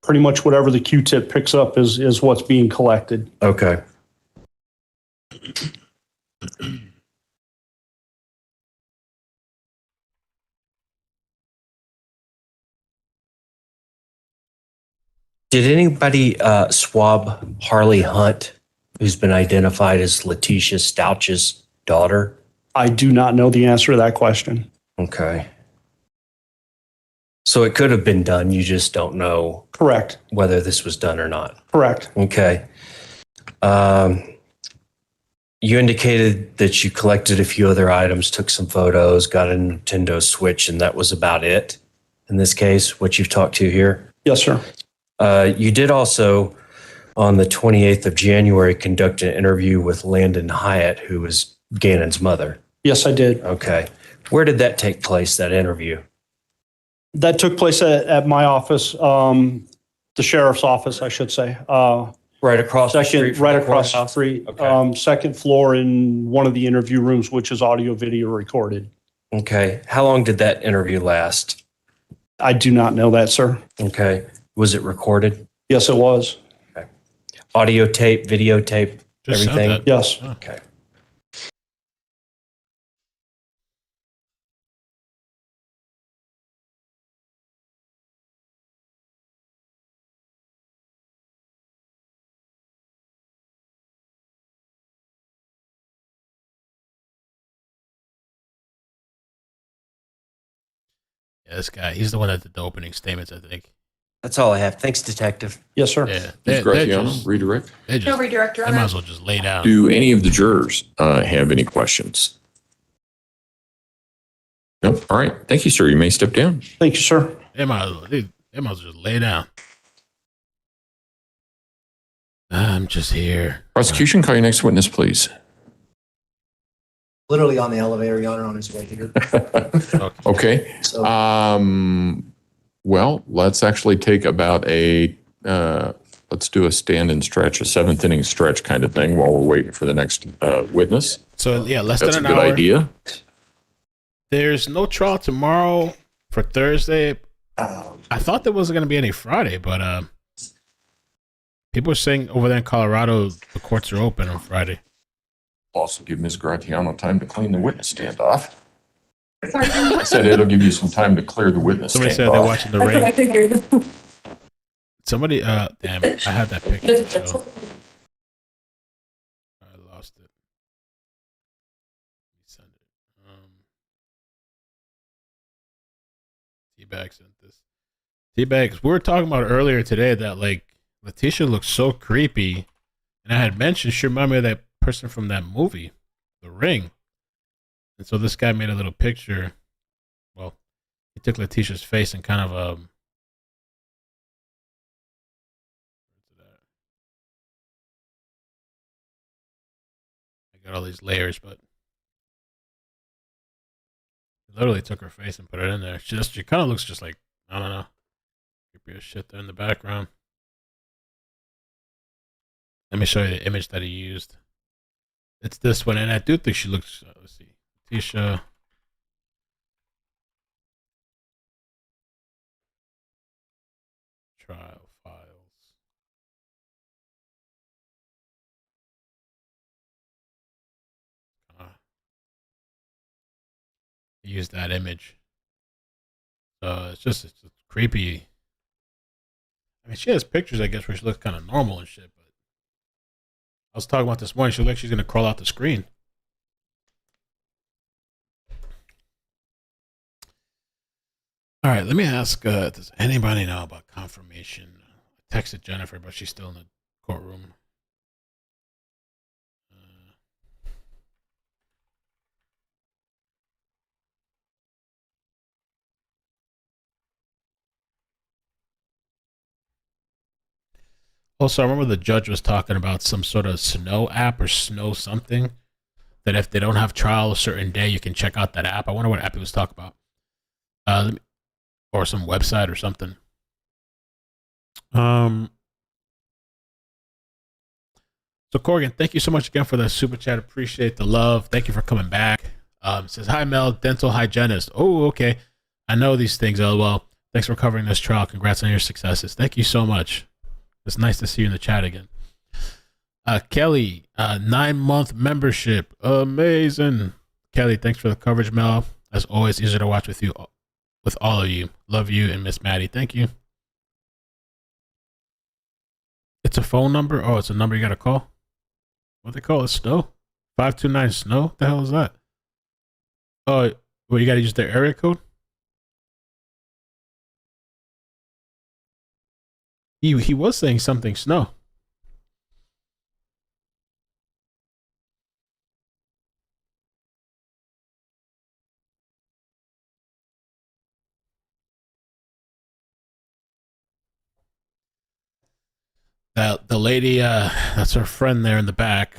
Pretty much whatever the Q-tip picks up is what's being collected. Okay. Did anybody swab Harley Hunt, who's been identified as Letecia Stauch's daughter? I do not know the answer to that question. Okay. So it could have been done, you just don't know. Correct. Whether this was done or not. Correct. Okay. You indicated that you collected a few other items, took some photos, got a Nintendo Switch, and that was about it in this case, what you've talked to here? Yes, sir. You did also, on the 28th of January, conduct an interview with Landon Hyatt, who was Gannon's mother. Yes, I did. Okay. Where did that take place, that interview? That took place at my office, the sheriff's office, I should say. Right across the street from right the across the courthouse? street. Okay. Second floor in one of the interview rooms, which is audio video recorded. Okay. How long did that interview last? I do not know that, sir. Okay. Was it recorded? Yes, it was. Okay. Audio tape, videotape, Just said everything? that. Yes. Oh. Okay. Yeah, this guy, he's the one that did the opening statements, I think. That's all I have. Thanks, Detective. Yes, sir. Yeah. Ms. Graziano, redirect. No redirect, Your They might Honor. as well just lay down. Do any of the jurors have any questions? No? All right. Thank you, sir. You may step down. Thank you, sir. They might as well just lay down. I'm just here. Prosecution, call your next witness, please. Literally on the elevator, Your Honor, on his way here. Okay. So Well, let's actually take about let's do a stand and stretch, a seventh inning stretch kind of thing while we're waiting for the next witness. So yeah, less That's a than an good hour. idea. There's no trial tomorrow for Thursday. I thought there wasn't going to be any Friday, but people are saying over there in Colorado the courts are open on Friday. Also give Ms. Gratiano time to clean the witness stand off. I said it'll give you some time to clear the witness Somebody stand said they're off. watching the rain. Somebody, damn, I had that picture. So I lost it. Let me send it. T-Bag sent this. T-Bags, we were talking about earlier today that like Leticia looks so creepy, and I had mentioned she reminded me of that person from that movie, The Ring. And so this guy made a little picture. Well, he took Leticia's face and kind of I got all these layers, but he literally took her face and put it in there. She kind of looks just like, I don't know, creepy as shit there in the background. Let me show you the image that he used. It's this one, and I do think she looks. Let's see, Leticia. Trial files. Use that image. So it's just creepy. I mean, she has pictures, I guess, where she looks kind of normal and shit. But I was talking about this morning. She looks like she's gonna crawl out the screen. All right, let me ask, does anybody know about confirmation? I texted Jennifer, but she's still in the courtroom. Also, I remember the judge was talking about some sort of snow app or snow something, that if they don't have trial a certain day, you can check out that app. I wonder what app he was talking about. Or some website or something. So Corrigan, thank you so much again for the super chat. Appreciate the love. Thank you for coming back. Says, hi Mel, dental hygienist. Oh, okay. I know these things. LOL. Thanks for covering this trial. Congrats on your successes. Thank you so much. It's nice to see you in the chat again. Kelly, 9-month membership. Amazing. Kelly, thanks for the coverage, Mel. As always, easier to watch with you, with all of you. Love you and Miss Maddie. Thank you. It's a phone number? Oh, it's a number you got to call? What they call it? Snow? 529 Snow? What the hell is that? Oh, well, you got to use their area code? He was saying something Snow. The lady, that's her friend there in the back,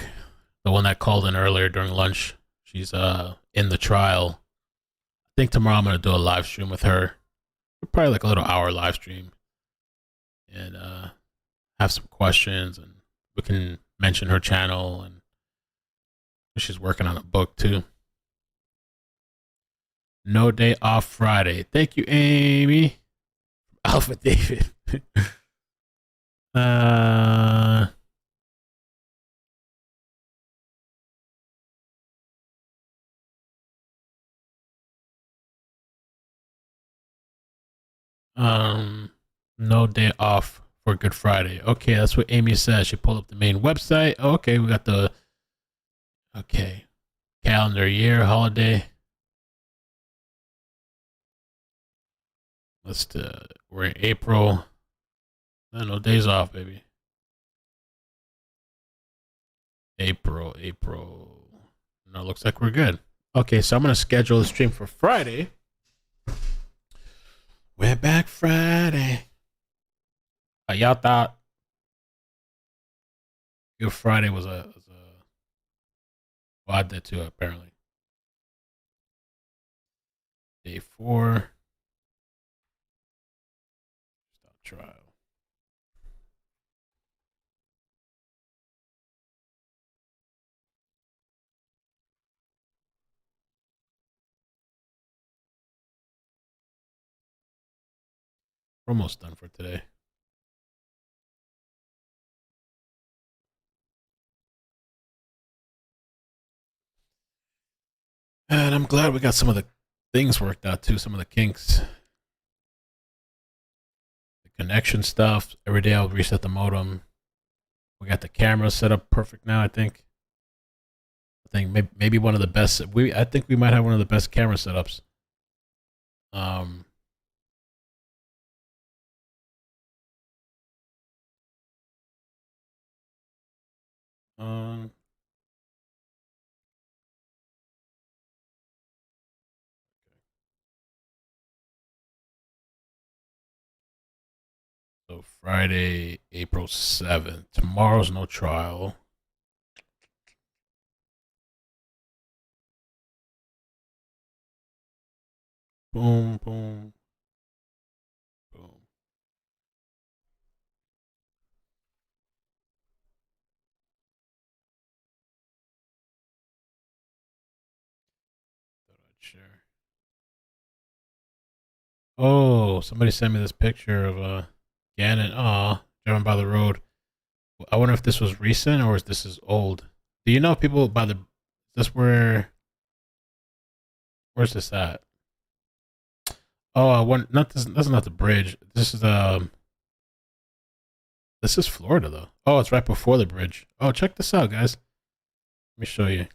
the one that called in earlier during lunch. She's in the trial. I think tomorrow I'm gonna do a live stream with her, probably like a little hour live stream, and have some questions, and we can mention her channel, and she's working on a book too. No day off Friday. Thank you, Amy. Alpha David. No day off for Good Friday. Okay, that's what Amy says. She pulled up the main website. Oh, okay, we got the calendar year holiday. We're in April. No days off, baby. April. No, looks like we're good. Okay, so I'm gonna schedule the stream for Friday. We're back Friday. Y'all thought Good Friday was a well, I did too, apparently. Day 4. Stop trial. We're almost done for today. And I'm glad we got some of the things worked out too, some of the kinks. The connection stuff. Every day I'll reset the modem. We got the camera set up perfect now, I think. Maybe one of the best. I think we might have one of the best camera setups. So Friday, April 7th. Tomorrow's no trial. Boom, boom, boom. Share. Oh, somebody sent me this picture of Gannon. Aw, driving by the road. I wonder if this was recent or if this is old. Do you know people by the? Is this where's this at? Oh, I want not this. That's not the bridge. This is This is Florida though. Oh, it's right before the bridge. Oh, check this out, guys. Let me show you.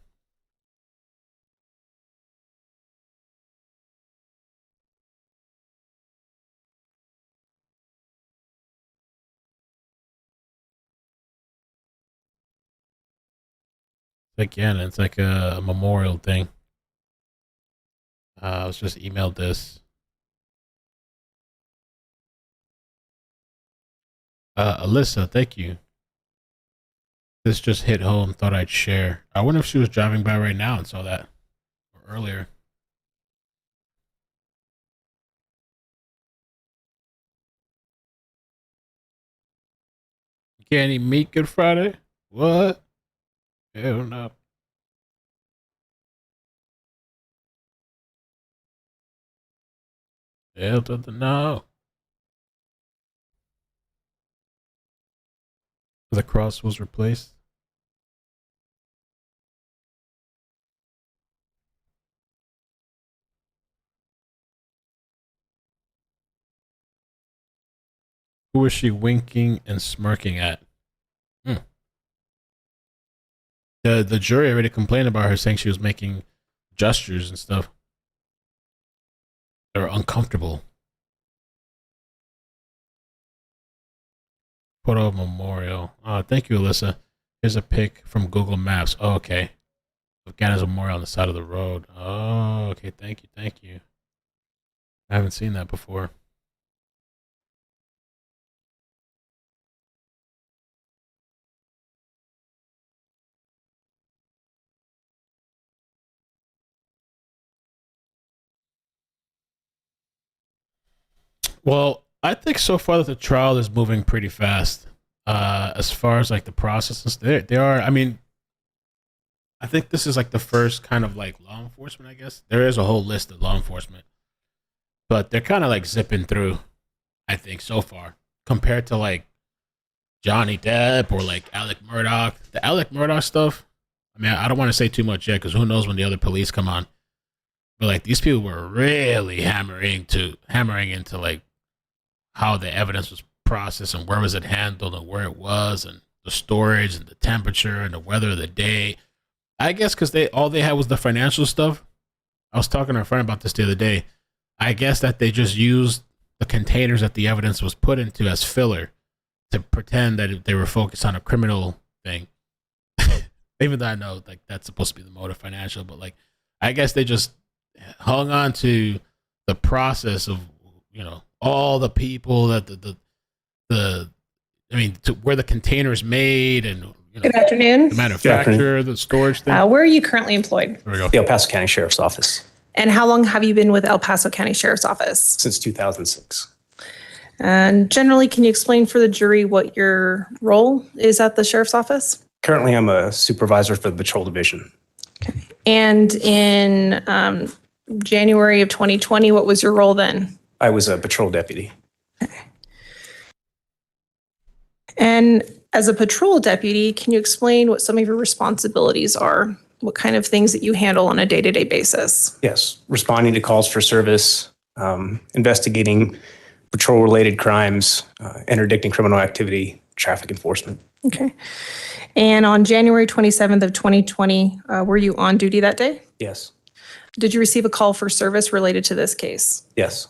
Again, it's like a memorial thing. I was just emailed this. Alyssa, thank you. This just hit home. Thought I'd share. I wonder if she was driving by right now and saw that or earlier. You can't eat meat Good Friday? What? Hell no. Hell to the no. The cross was replaced. Who was she winking and smirking at? The jury already complained about her, saying she was making gestures and stuff. They're uncomfortable. Photo memorial. Thank you, Alyssa. Here's a pic from Google Maps. Oh, okay. Gannon's memorial on the side of the road. Oh, okay. Thank you. Thank you. I haven't seen that before. Well, I think so far that the trial is moving pretty fast. As far as like the processes, they are. I mean, I think this is like the first kind of like law enforcement, I guess. There is a whole list of law enforcement, but they're kind of like zipping through, I think, so far, compared to like Johnny Depp or like Alec Murdoch. The Alec Murdoch stuff, I mean, I don't want to say too much yet because who knows when the other police come on. But like these people were really hammering into like how the evidence was processed and where was it handled and where it was and the storage and the temperature and the weather of the day. I guess because all they had was the financial stuff. I was talking to a friend about this the other day. I guess that they just used the containers that the evidence was put into as filler to pretend that they were focused on a criminal thing. Even though I know like that's supposed to be the motive financial, but like I guess they just hung on to the process of, you know, all the people that to where the container is made and, you know, Good afternoon. the manufacturer, the storage thing. Where are you currently employed? There we go. The El Paso County Sheriff's Office And how long have you been with El Paso County Sheriff's Office? since 2006. And generally, can you explain for the jury what your role is at the Sheriff's Office? Currently, I'm a supervisor for the Patrol Division. And in January of 2020, what was your role then? I was a patrol deputy. And as a patrol deputy, can you explain what some of your responsibilities are? What kind of things that you handle on a day-to-day basis? Yes, responding to calls for service, investigating patrol-related crimes, interdicting criminal activity, traffic enforcement. Okay. And on January 27th of 2020, were you on duty that day? Yes, Did you receive a call for service related to this case? yes.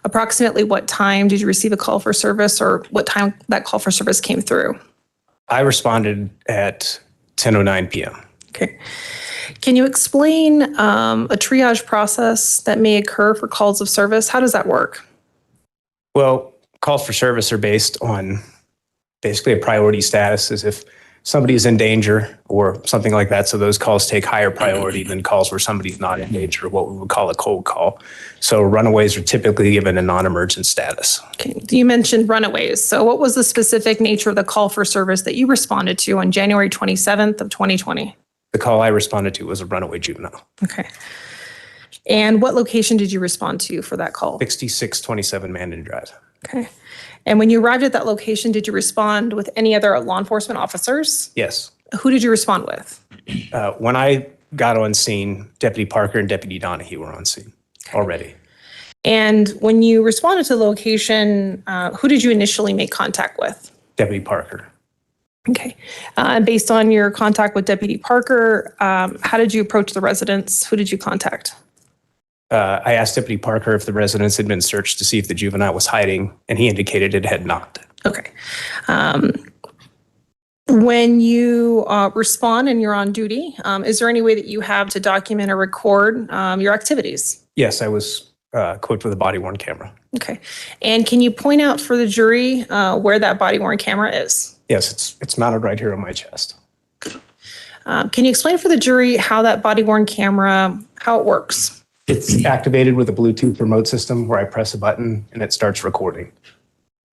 Approximately what time did you receive a call for service, or what time that call for service came through? I responded at 10:09 p.m. Okay. Can you explain a triage process that may occur for calls of service? How does that work? Well, calls for service are based on basically a priority status, as if somebody is in danger or something like that. So those calls take higher priority than calls where somebody's not in danger, what we would call a cold call. So runaways are typically given a non-emergent status. Okay. You mentioned runaways. So what was the specific nature of the call for service that you responded to on January 27th of 2020? The call I responded to was a runaway juvenile. Okay. And what location did you respond to for that call? 6627 Mandan Drive. Okay. And when you arrived at that location, did you respond with any other law enforcement officers? Yes. Who did you respond with? When I got on scene, Deputy Parker and Deputy Donahue were on scene already. And when you responded to the location, who did you initially make contact with? Deputy Parker. Okay. Based on your contact with Deputy Parker, how did you approach the residents? Who did you contact? I asked Deputy Parker if the residence had been searched to see if the juvenile was hiding, and he indicated it had not. Okay. When you respond and you're on duty, is there any way that you have to document or record your activities? Yes, I was equipped with a body-worn camera. Okay. And can you point out for the jury where that body-worn camera is? Yes, it's mounted right here on my chest. Can you explain for the jury how that body-worn camera, how it works? It's activated with a Bluetooth remote system where I press a button and it starts recording.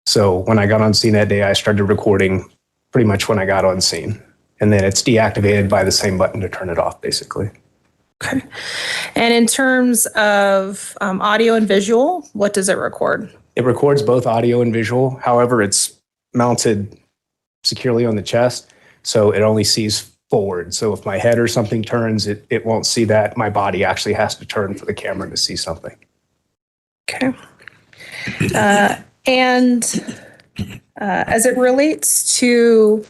So when I got on scene that day, I started recording pretty much when I got on scene. And then it's deactivated by the same button to turn it off, basically. Okay. And in terms of audio and visual, what does it record? It records both audio and visual. However, it's mounted securely on the chest, so it only sees forward. So if my head or something turns, it won't see that. My body actually has to turn for the camera to see something. Okay. And as it relates to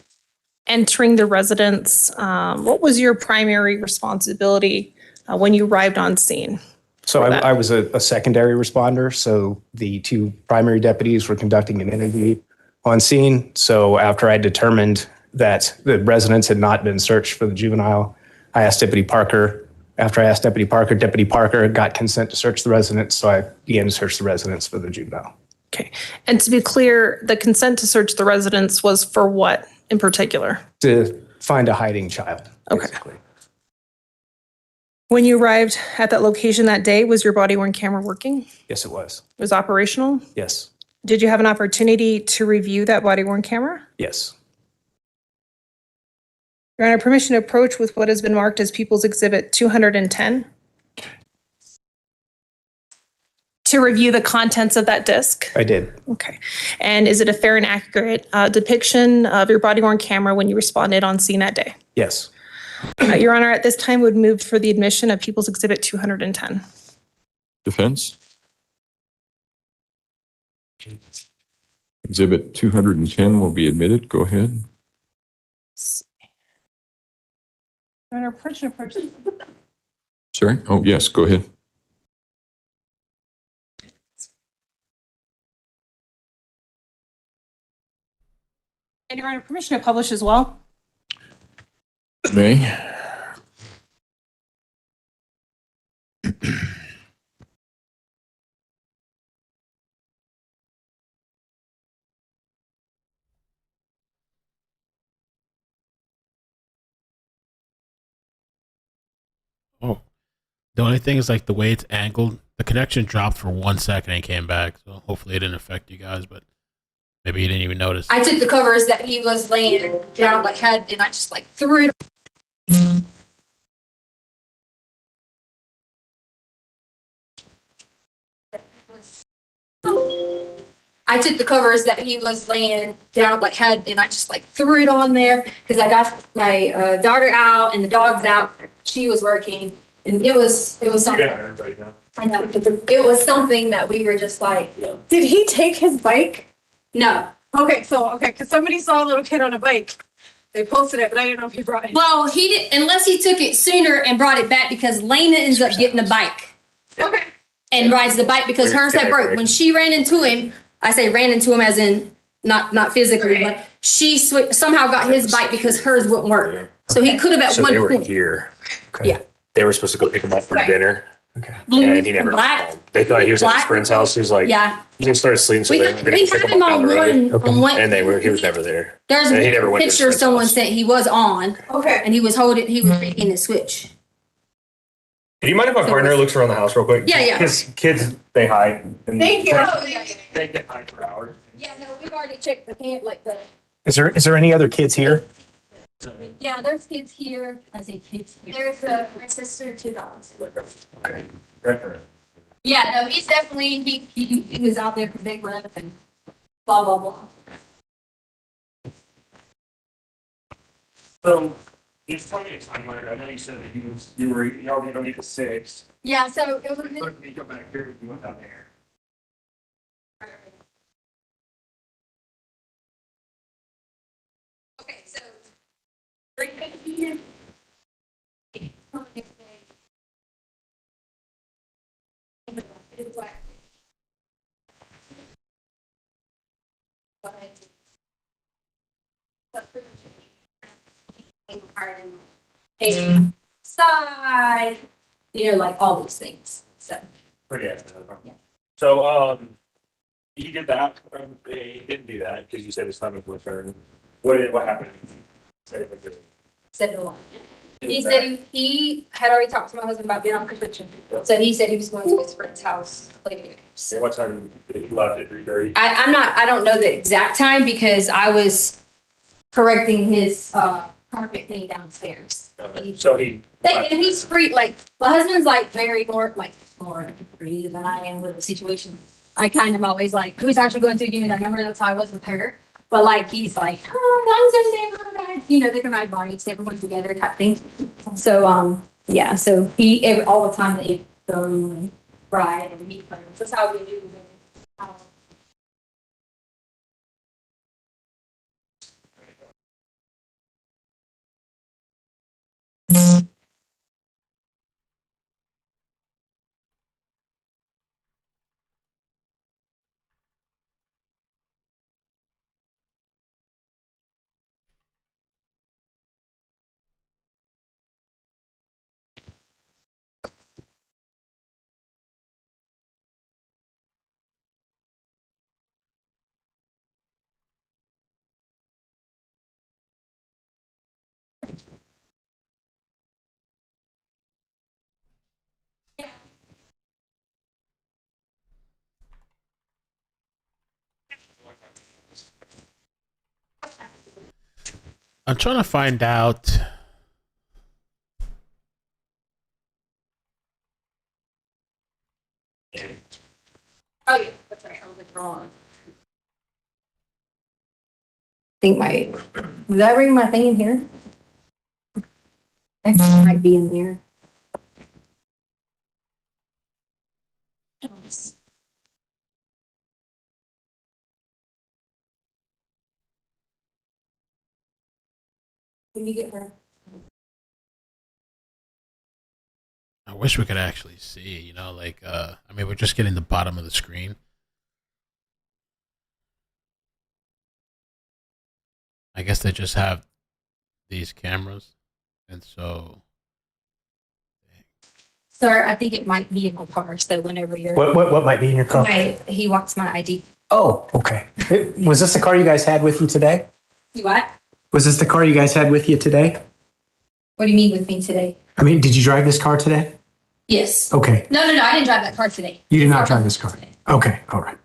entering the residence, what was your primary responsibility when you arrived on scene? So I was a secondary responder. So the two primary deputies were conducting an interview on scene. So after I determined that the residence had not been searched for the juvenile, I asked Deputy Parker. After I asked Deputy Parker got consent to search the residence. So I began to search the residence for the juvenile. Okay. And to be clear, the consent to search the residence was for what in particular? To find a hiding child. Okay. Basically. When you arrived at that location that day, was your body-worn camera working? Yes, it was. It was operational? Yes. Did you have an opportunity to review that body-worn camera? Yes. Your Honor, permission to approach with what has been marked as People's Exhibit 210. To review the contents of that disc. I did. Okay. And is it a fair and accurate depiction of your body-worn camera when you responded on scene that day? Yes. Your Honor, at this time would move for the admission of People's Exhibit 210. Defense? Exhibit 210 will be admitted. Go ahead. Your Honor, permission to approach. Sorry? Oh, yes, go ahead. And Your Honor, permission to publish as well. May. Oh, the only thing is like the way it's angled, the connection dropped for 1 second and came back. So hopefully it didn't affect you guys, but maybe you didn't even notice. I took the covers that he was laying down, like had, and I just like threw it. I took the covers that he was laying down, like had, and I just like threw it on there because I got my daughter out and the dog's out. She was working, and it was something. I know, it was something that we were just like. Did he take his bike? No. Okay, because somebody saw a little kid on a bike. They posted it, but I didn't know if he brought it. Well, he did, unless he took it sooner and brought it back because Lena ends up getting a bike. Okay. And rides the bike because hers had broke. When she ran into him, I say ran into him as in not physically, but she somehow got his bike because hers wouldn't work. So he could have at So one they were point. here. Okay. Yeah. They were supposed to go pick him up for Right. dinner. Okay. Blue, And he never black, called. They thought he was at his black. friend's house. He was like, Yeah. he just started sleeping. So We they had- were gonna we pick had him him up down on the road. one- on one- And he was never there. There's And a he never went to his picture friend's someone house. said he was on. Okay. And he was reading the switch. Do you mind if my partner looks around the house real quick? Yeah, yeah. Because kids, they hide. And Thank you. They can hide for hours. Yeah, no, we've already checked the camp, like the. Is there any other kids here? Yeah, there's kids here. I say kids here. There's my sister, 2 dogs. Okay. Right. Yeah, no, he's definitely, he was out there for big run and blah, blah, blah. So, he's telling me a timeline. I know you said that y'all didn't meet the 6th. Yeah, so it was. But you go back here, you went down there. Okay, so. Bring back here. Side, like all these things. So. Forget. So, he did that. He didn't do that because you said his stomach was hurting. What happened? Said no lie. He said he had already talked to my husband about being on conviction. So he said he was going to his friend's house later. So what time did he left at 3:30? I don't know the exact time because I was correcting his carpet thing downstairs. So he. And he's free, like, my husband's like very more free than I am with the situation. I kind of always like, who's actually going through the unit? I remember that's how I was with her. But like, he's like, oh, I'm so sad. They're my bodies, everyone together type thing. So, yeah, so he, all the time they go and ride and meet friends. That's how we do. I'm trying to find out. Oh, yeah, that's right. I was like wrong. I think did I bring my thing in here? I think it might be in there. Can you get her? I wish we could actually see, you know, like, I mean, we're just getting the bottom of the screen. I guess they just have these cameras. And so. Sir, I think it might be in my car, so whenever you're. What might be in your car? Okay, he wants my ID. Oh, okay. Was this the car you guys had with you today? You what? Was this the car you guys had with you today? What do you mean with me today? I mean, did you drive this car today? Yes. Okay. No, I didn't drive that car today. You did not drive this car. Okay, all right.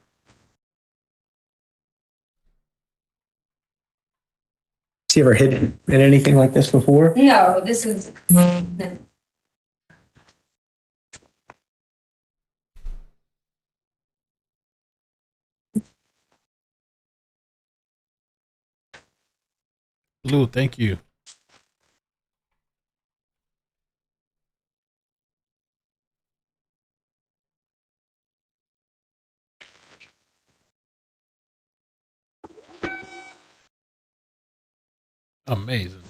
Has he ever hit in anything like this before? No, this is. No. Blue, thank you. Amazing.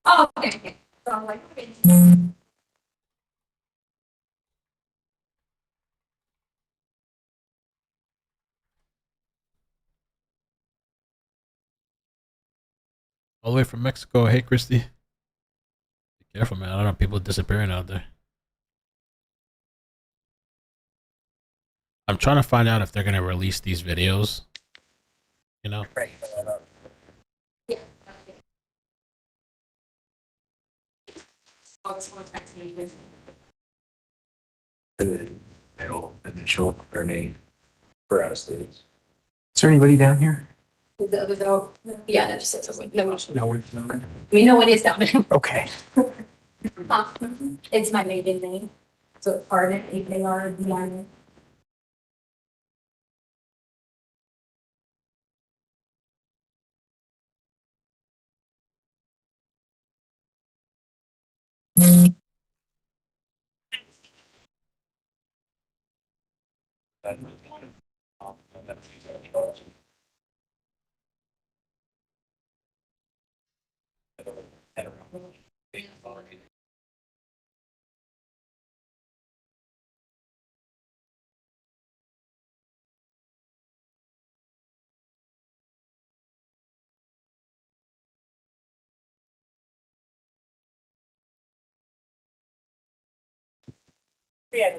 Oh, okay. So I'm like, okay. All the way from Mexico. Hey, Christy. Be careful, man. I don't know. People disappearing out there. I'm trying to find out if they're going to release these videos. You know? Yeah. Initial or name for out of states. Is there anybody down here? The other though, yeah, that just says no one. No one. I mean, no one is down there. Okay. It's my maiden name, so it's Arden, AKR, Yeah.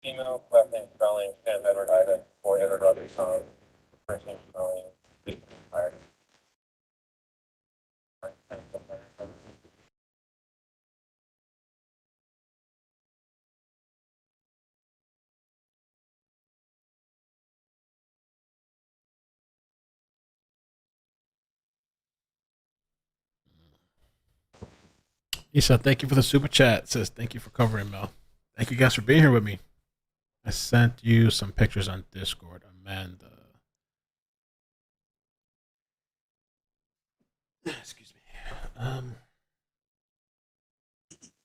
Email, last name spelling, and Edward Ida, or Edward Rodriguez, first name spelling, Isa, thank you for the super chat. It says, thank you for covering, Mel. Thank you guys for being here with me. I sent you some pictures on Discord. Amanda. Excuse me.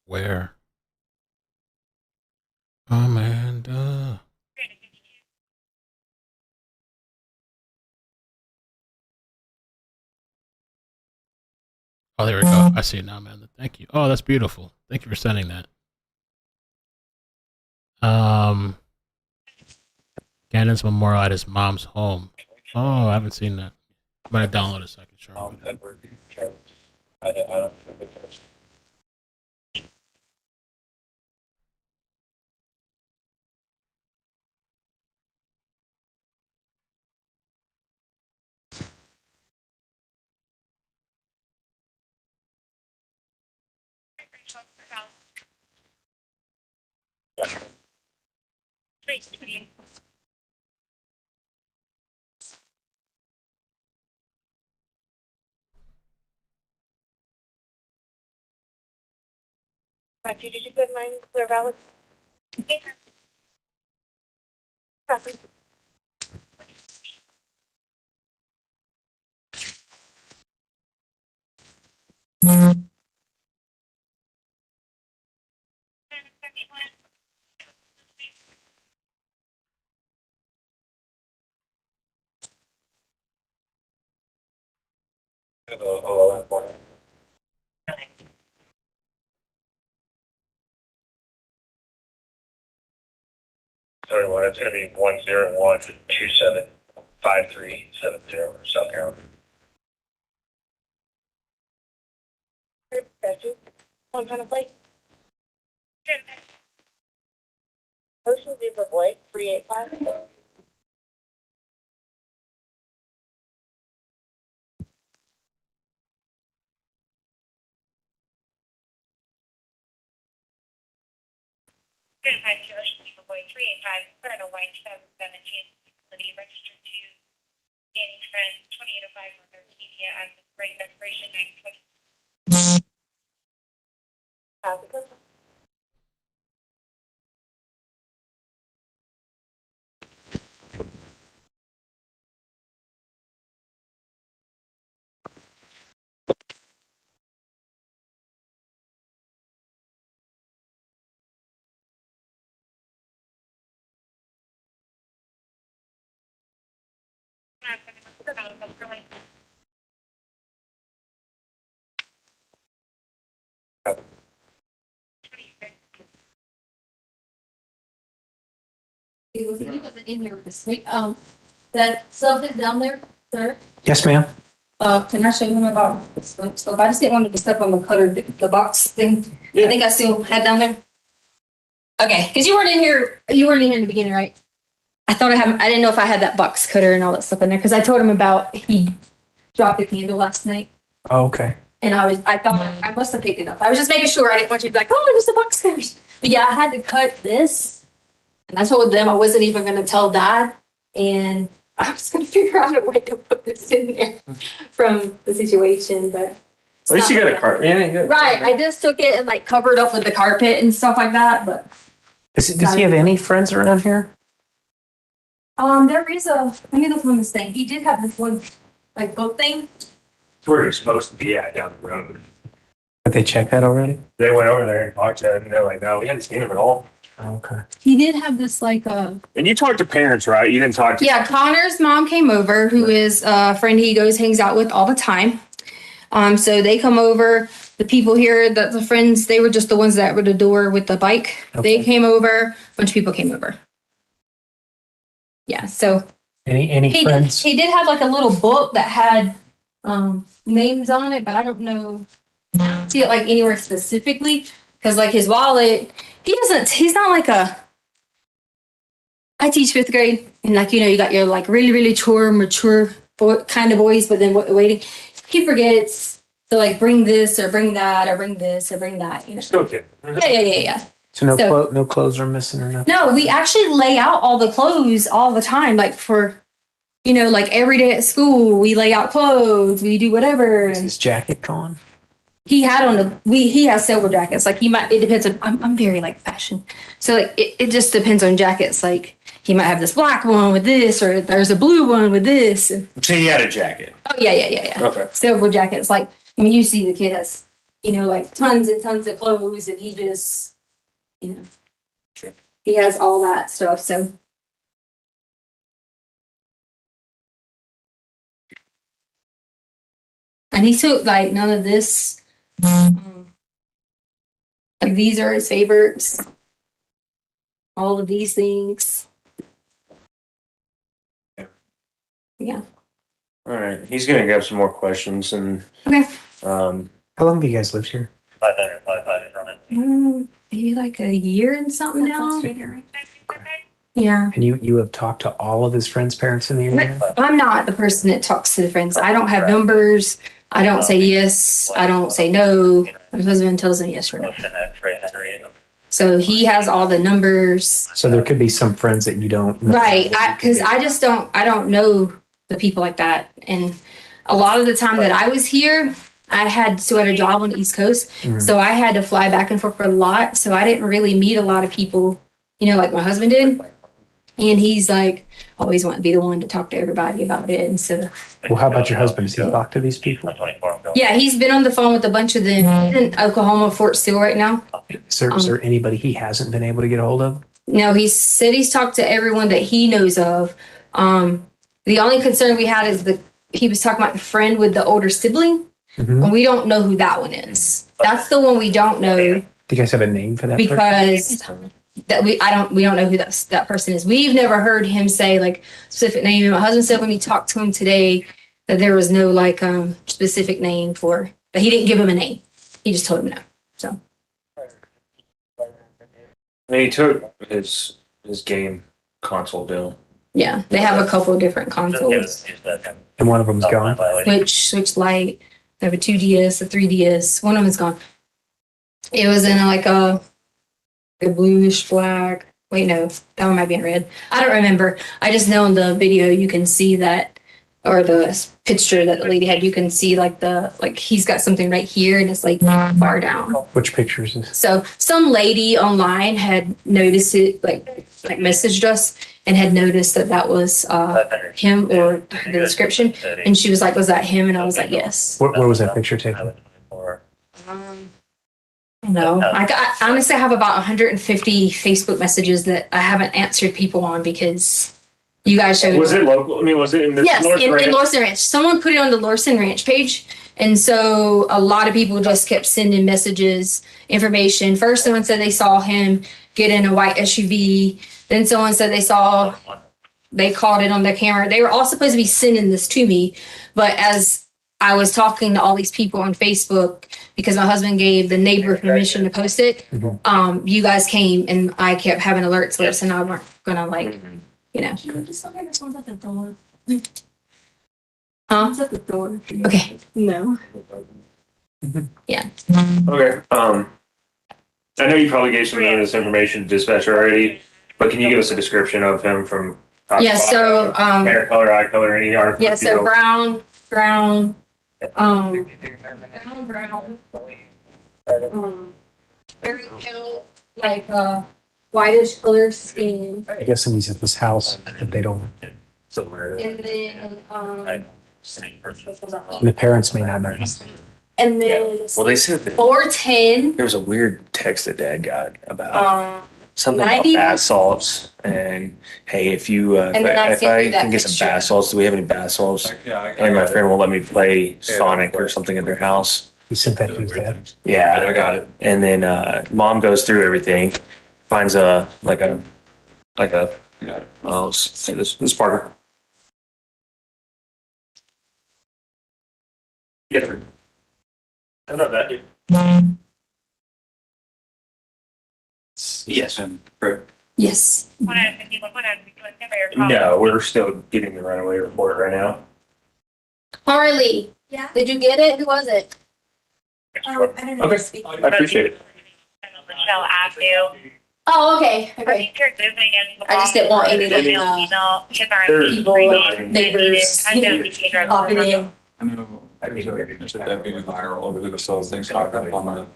Where? Amanda. Oh, there we go. I see it now, Amanda. Thank you. Oh, that's beautiful. Thank you for sending that. Gannon's memorial at his mom's home. Oh, I haven't seen that. I'm gonna download it so I can show you. Did you put mine clear valid? Copy. Sorry, well, it's gonna be 101-275370, South Carolina. One kind of plate. Motion due for Blake, 385. Good, hi, Josh, for Blake, 385, for a white 717, registered to Danny Friend, 2805, Media, and the great expiration 920. He wasn't in here this week. That stuff is down there, sir. Yes, ma'am. Can I show him about this one? So if I just didn't want to step on the cutter, the box thing, I think I still had down there. Okay, because you weren't in here in the beginning, right? I didn't know if I had that box cutter and all that stuff in there, because I told him about, he dropped the candle last night. Oh, okay. And I thought I must have picked it up. I was just making sure. I didn't want you to be like, oh, there's the box cutters. But yeah, I had to cut this. And I told them I wasn't even going to tell Dad. And I was going to figure out a way to put this in there from the situation. But At least you got a carpet. Yeah, you got right. I just took it and like covered up with the carpet and stuff like that. But Does he have any friends around here? there is let me look on this thing. He did have this one like boat thing. It's where you're supposed to be at down the road. Did they check that already? They went over there and talked to him, and they're like, no, we haven't seen him at all. Okay. He did have this like And you talked to parents, right? You didn't talk to. Yeah, Connor's mom came over, who is a friend he hangs out with all the time. So they come over. The people here, the friends, they were just the ones that were the door with the bike. Okay. They came over. A bunch of people came over. Yeah. So Any friends? he did have like a little book that had names on it, but I don't know. See it like anywhere specifically because like his wallet. He's not like I teach 5th grade and like, you got your like really, really mature kind of boys, but then waiting, he forgets to like bring this or bring that or bring this or bring that, Still kid. Yeah. So no clothes are missing or nothing? No, we actually lay out all the clothes all the time. Like for, like every day at school, we lay out clothes, we do whatever. Is his jacket gone? He had he has several jackets. Like it depends on, I'm very like fashion. So like it just depends on jackets. Like he might have this black one with this, or there's a blue one with this. So he had a jacket. Oh, yeah. Okay. Silver jackets. Like, I mean, you see the kid has, you know, like tons and tons of clothes, and he just, you know, he has all that stuff. So, and he took like none of this. Like, these are his favorites. All of these things. Yeah. All right. He's gonna grab some more questions and. Okay. How long have you guys lived here? Maybe like a year and something now. Yeah. And you have talked to all of his friends' parents in the area? I'm not the person that talks to the friends. I don't have numbers. I don't say yes. I don't say no. My husband tells him yes or no. So he has all the numbers. So there could be some friends that you don't know. Right. Because I don't know the people like that. And a lot of the time that I was here, I had a job on the East Coast. So I had to fly back and forth for a lot. So I didn't really meet a lot of people, you know, like my husband did. And he's like, always want to be the one to talk to everybody about it. And so. Well, how about your husband? Does he talk to these people? Yeah, he's been on the phone with a bunch of them. He's in Oklahoma, Fort Steele right now. Is there anybody he hasn't been able to get a hold of? No, he said he's talked to everyone that he knows of. The only concern we had is he was talking about the friend with the older sibling. And we don't know who that one is. That's the one we don't know. Do you guys have a name for that because we don't know who that person is. We've never heard him say like specific name. And my husband said when he talked to him today that there was no like specific name for, but he didn't give him a name. He just told him no. So. And he took his game console down. Yeah, they have a couple of different consoles. And one of them's gone. Switch light. They have a 2DS, a 3DS. One of them's gone. It was in like a bluish black. Wait, no, that one might be in red. I don't remember. I just know in the video you can see that, or the picture that the lady had, you can see like he's got something right here and it's like far down. Which picture is this? So some lady online had noticed it, like messaged us and had noticed that was him or the description. And she was like, was that him? And I was like, yes. Where was that picture taken? No, I honestly have about 150 Facebook messages that I haven't answered people on because you guys showed. Was it local? I mean, was it in the Yes, North in Ranch? Lawson Ranch. Someone put it on the Lawson Ranch page. And so a lot of people just kept sending messages, information. First, someone said they saw him get in a white SUV. Then someone said they caught it on their camera. They were all supposed to be sending this to me. But as I was talking to all these people on Facebook, because my husband gave the neighbor permission to post it, you guys came and I kept having alerts lists and I weren't gonna you know. Just look at this one's at the door. It's at the door. Okay. No. Yeah. Okay. I know you probably gave some of this information to dispatcher already, but can you give us a description of him from top to Yeah, bottom? so Hair color, eye color, any article? yeah, so brown, very pale, like whitish color skin. I guess somebody's at this house that they don't. And then The parents may not know. and then Well, they said that 410. there was a weird text that Dad got about something about 90. bath salts, and hey, if you And then I if sent I you that can get some picture. bath salts, do we have any bath salts? And my friend will let me play Sonic or something at their house. You sent that to his dad? Yeah, I got it. And then Mom goes through everything, finds oh, let's say this Parker. Yeah. I know that. Yes. Yes. No, we're still getting the runaway report right now. Harley. Yeah. Did you get it? Who was it? Okay, I appreciate it. Oh, okay. Okay. I just didn't want any of the people, neighbors, popping in.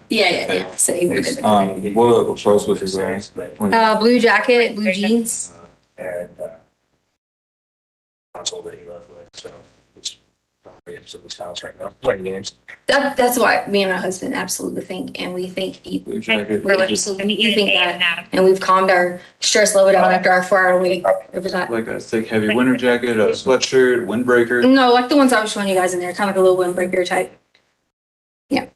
Yeah. So he would have been. What post was his wearing? Blue jacket, blue jeans. and console that he left with. So it's probably in his house right now playing games. That's what me and my husband absolutely think, and we think we absolutely think that, and we've calmed our stress level down after our 4-hour week over that. Like a thick, heavy winter jacket, a sweatshirt, windbreaker. No, like the ones I was showing you guys in there, kind of like a little windbreaker type. Yeah.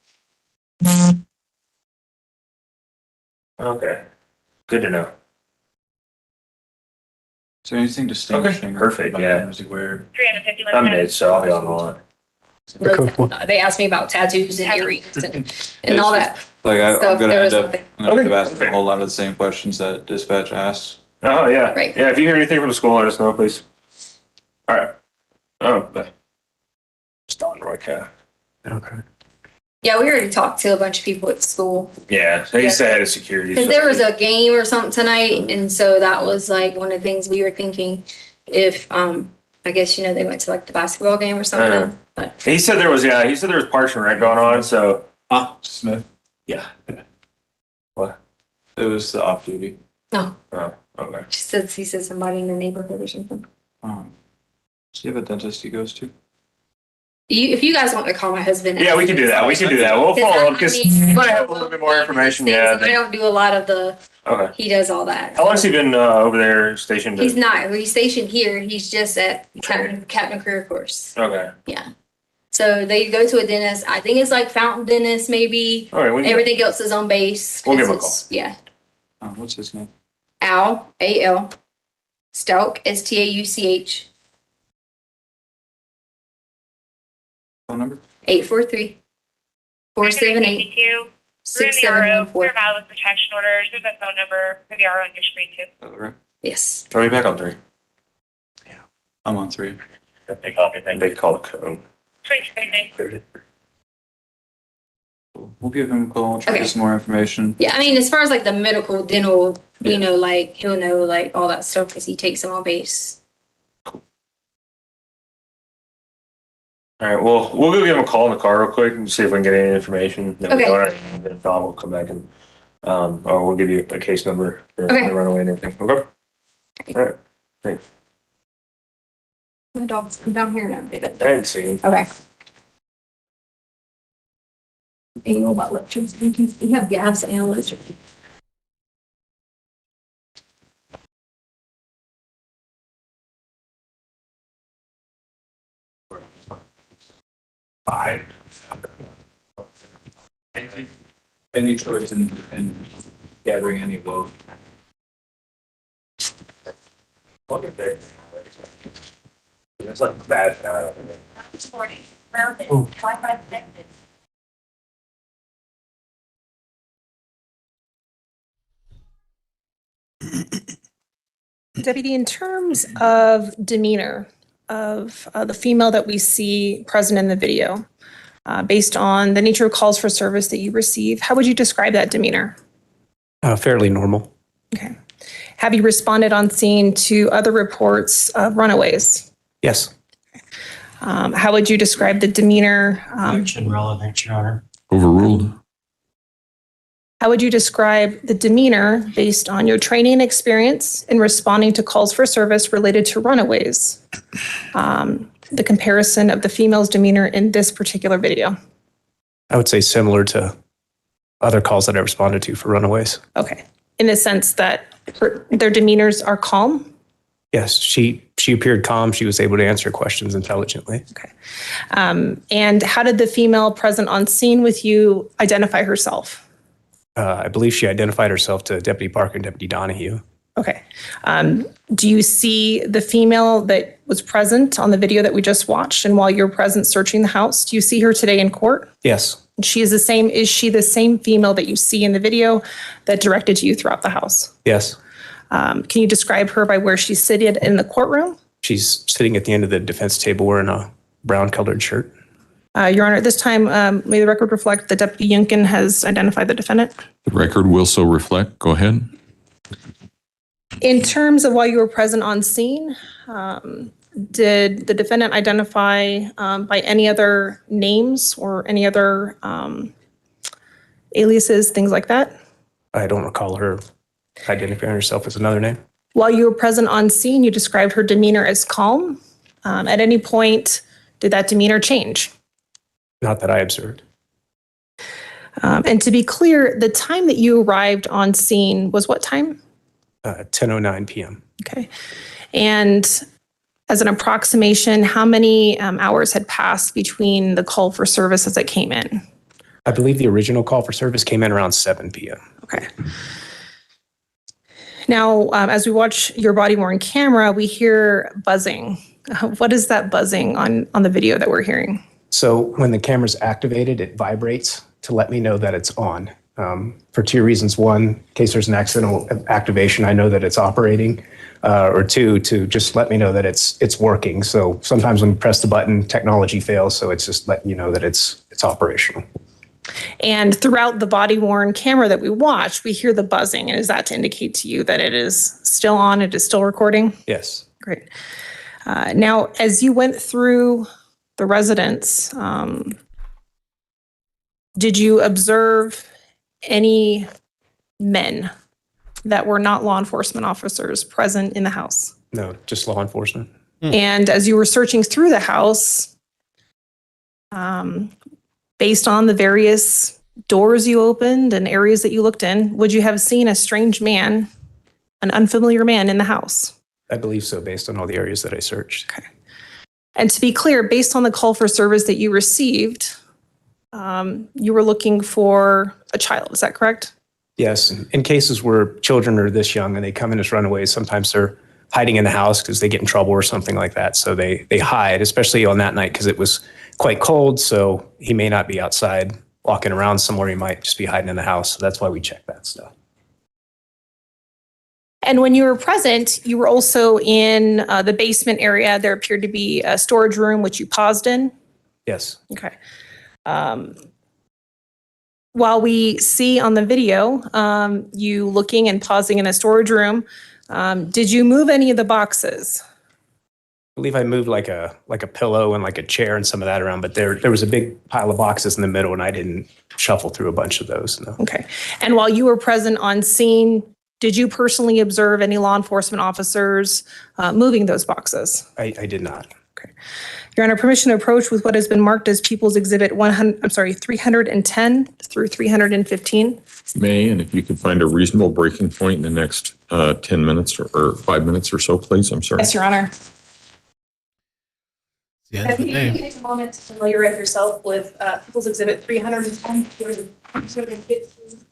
Okay, good to know. Is there anything distinguishing? Okay, perfect. Yeah. Does he wear? I'm mid, so I'll be on the line. They asked me about tattoos and earrings and all that. Like I'm So gonna there was end up, nothing. I'm gonna end up asking a whole lot of the same questions that dispatch asked. Oh, yeah. Right. Yeah, if you hear anything from the school, let us know, please. All right. Oh, bye. Just on Roy Cat. Okay. Yeah, we already talked to a bunch of people at school. Yeah, he said security. Because there was a game or something tonight, and so that was like one of the things we were thinking if, I guess, they went to like the basketball game or something. But He said there was Parks and Rec going on, so. Smith. Yeah. What? It was the off duty. no, Oh, okay. he said somebody in the neighborhood or something. Does he have a dentist he goes to? If you guys want to call my husband. Yeah, we can do that. We can do that. We'll follow up because I might have a little bit more information. Yeah. I don't do a lot of the, Okay. he does all that. How long's he been over there stationed? He's not, he's stationed here, he's just at Captain Career Course. Okay. Yeah. So they go to a dentist, I think it's like Fountain Dentist maybe. All right. Everything else is on base. We'll give him a It's- Yeah. What's his name? Al, A-L, Stauch, S-T-A-U-C-H, Phone number? 843-478-6714. Valid protection orders. There's a phone number for the RO on your screen too. All right. Yes. Are we back on 3? I'm on 3. They call it code. We'll give him a call, try to get some more information. Yeah, I mean, as far as like the medical, dental, like he'll know like all that stuff because he takes them on base. All right. Well, we'll go give him a call in the car real quick and see if we can get any information. Okay. Then Don will come back and, or we'll give you a case number for Okay. the runaway and everything. Okay. All right. Thanks. My dog's down here now, David. I didn't see him. Okay. And you know about lectures, you have gas and lectures. Any choice in gathering any vote? Look at that. It's like bad. Deputy, in terms of demeanor of the female that we see present in the video, based on the nature of calls for service that you receive, how would you describe that demeanor? Fairly normal. Okay. Have you responded on scene to other reports of runaways? Yes. How would you describe the demeanor? Action relevant, Your Honor. Overruled. How would you describe the demeanor based on your training and experience in responding to calls for service related to runaways? The comparison of the female's demeanor in this particular video. I would say similar to other calls that I responded to for runaways. Okay. In the sense that their demeanors are calm? Yes, she appeared calm. She was able to answer questions intelligently. Okay. And how did the female present on scene with you identify herself? I believe she identified herself to Deputy Parker and Deputy Donahue. Okay. Do you see the female that was present on the video that we just watched? And while you're present searching the house, do you see her today in court? Yes. Is she the same female that you see in the video that directed to you throughout the house? Yes. Can you describe her by where she's seated in the courtroom? She's sitting at the end of the defense table wearing a brown colored shirt. Your Honor, at this time, may the record reflect that Deputy Yunkin has identified the defendant? The record will so reflect. Go ahead. In terms of while you were present on scene, did the defendant identify by any other names or any other aliases, things like that? I don't recall her identifying herself as another name. While you were present on scene, you described her demeanor as calm. At any point, did that demeanor change? Not that I observed. And to be clear, the time that you arrived on scene was what time? 10:09 p.m. Okay. And as an approximation, how many hours had passed between the call for service as it came in? I believe the original call for service came in around 7 p.m. Okay. Now, as we watch your body-worn camera, we hear buzzing. What is that buzzing on the video that we're hearing? So when the camera's activated, it vibrates to let me know that it's on. For two reasons. One, in case there's an accidental activation, I know that it's operating. Or two, to just let me know that it's working. So sometimes when you press the button, technology fails. So it's just letting you know that it's operational. And throughout the body-worn camera that we watch, we hear the buzzing. And is that to indicate to you that it is still on, it is still recording? Yes. Great. Now, as you went through the residence, did you observe any men that were not law enforcement officers present in the house? No, just law enforcement. And as you were searching through the house, based on the various doors you opened and areas that you looked in, would you have seen a strange man, an unfamiliar man in the house? I believe so, based on all the areas that I searched. Okay. And to be clear, based on the call for service that you received, you were looking for a child, is that correct? Yes, in cases where children are this young and they come in as runaways, sometimes they're hiding in the house because they get in trouble or something like that. So they hide, especially on that night because it was quite cold. So he may not be outside walking around somewhere. He might just be hiding in the house. So that's why we check that stuff. And when you were present, you were also in the basement area. There appeared to be a storage room, which you paused in. Yes. Okay. While we see on the video you looking and pausing in a storage room, did you move any of the boxes? I believe I moved like a pillow and like a chair and some of that around, but there was a big pile of boxes in the middle and I didn't shuffle through a bunch of those. No. Okay. And while you were present on scene, did you personally observe any law enforcement officers moving those boxes? I did not. Okay. Your Honor, permission to approach with what has been marked as People's Exhibit 310 through 315. May, and if you could find a reasonable breaking point in the next 10 minutes or 5 minutes or so, please. I'm sorry. Yes, Your Honor. Yeah, If you can take a moment to familiarize yourself with People's Exhibit 310 through 315.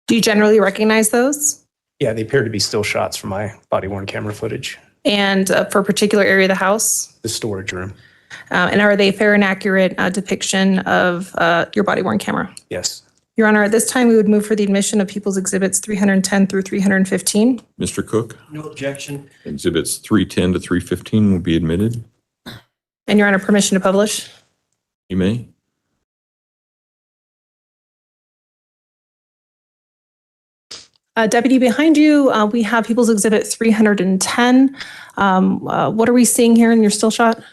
Do you generally recognize those? Yeah, they appear to be still shots from my body-worn camera footage. And for a particular area of the house? The storage room. And are they fair and accurate depiction of your body-worn camera? Yes. Your Honor, at this time, we would move for the admission of People's Exhibits 310 through 315. Mr. Cook, No objection. exhibits 310 to 315 will be admitted. And Your Honor, permission to publish? You may. Deputy, behind you, we have People's Exhibit 310. What are we seeing here in your still shot?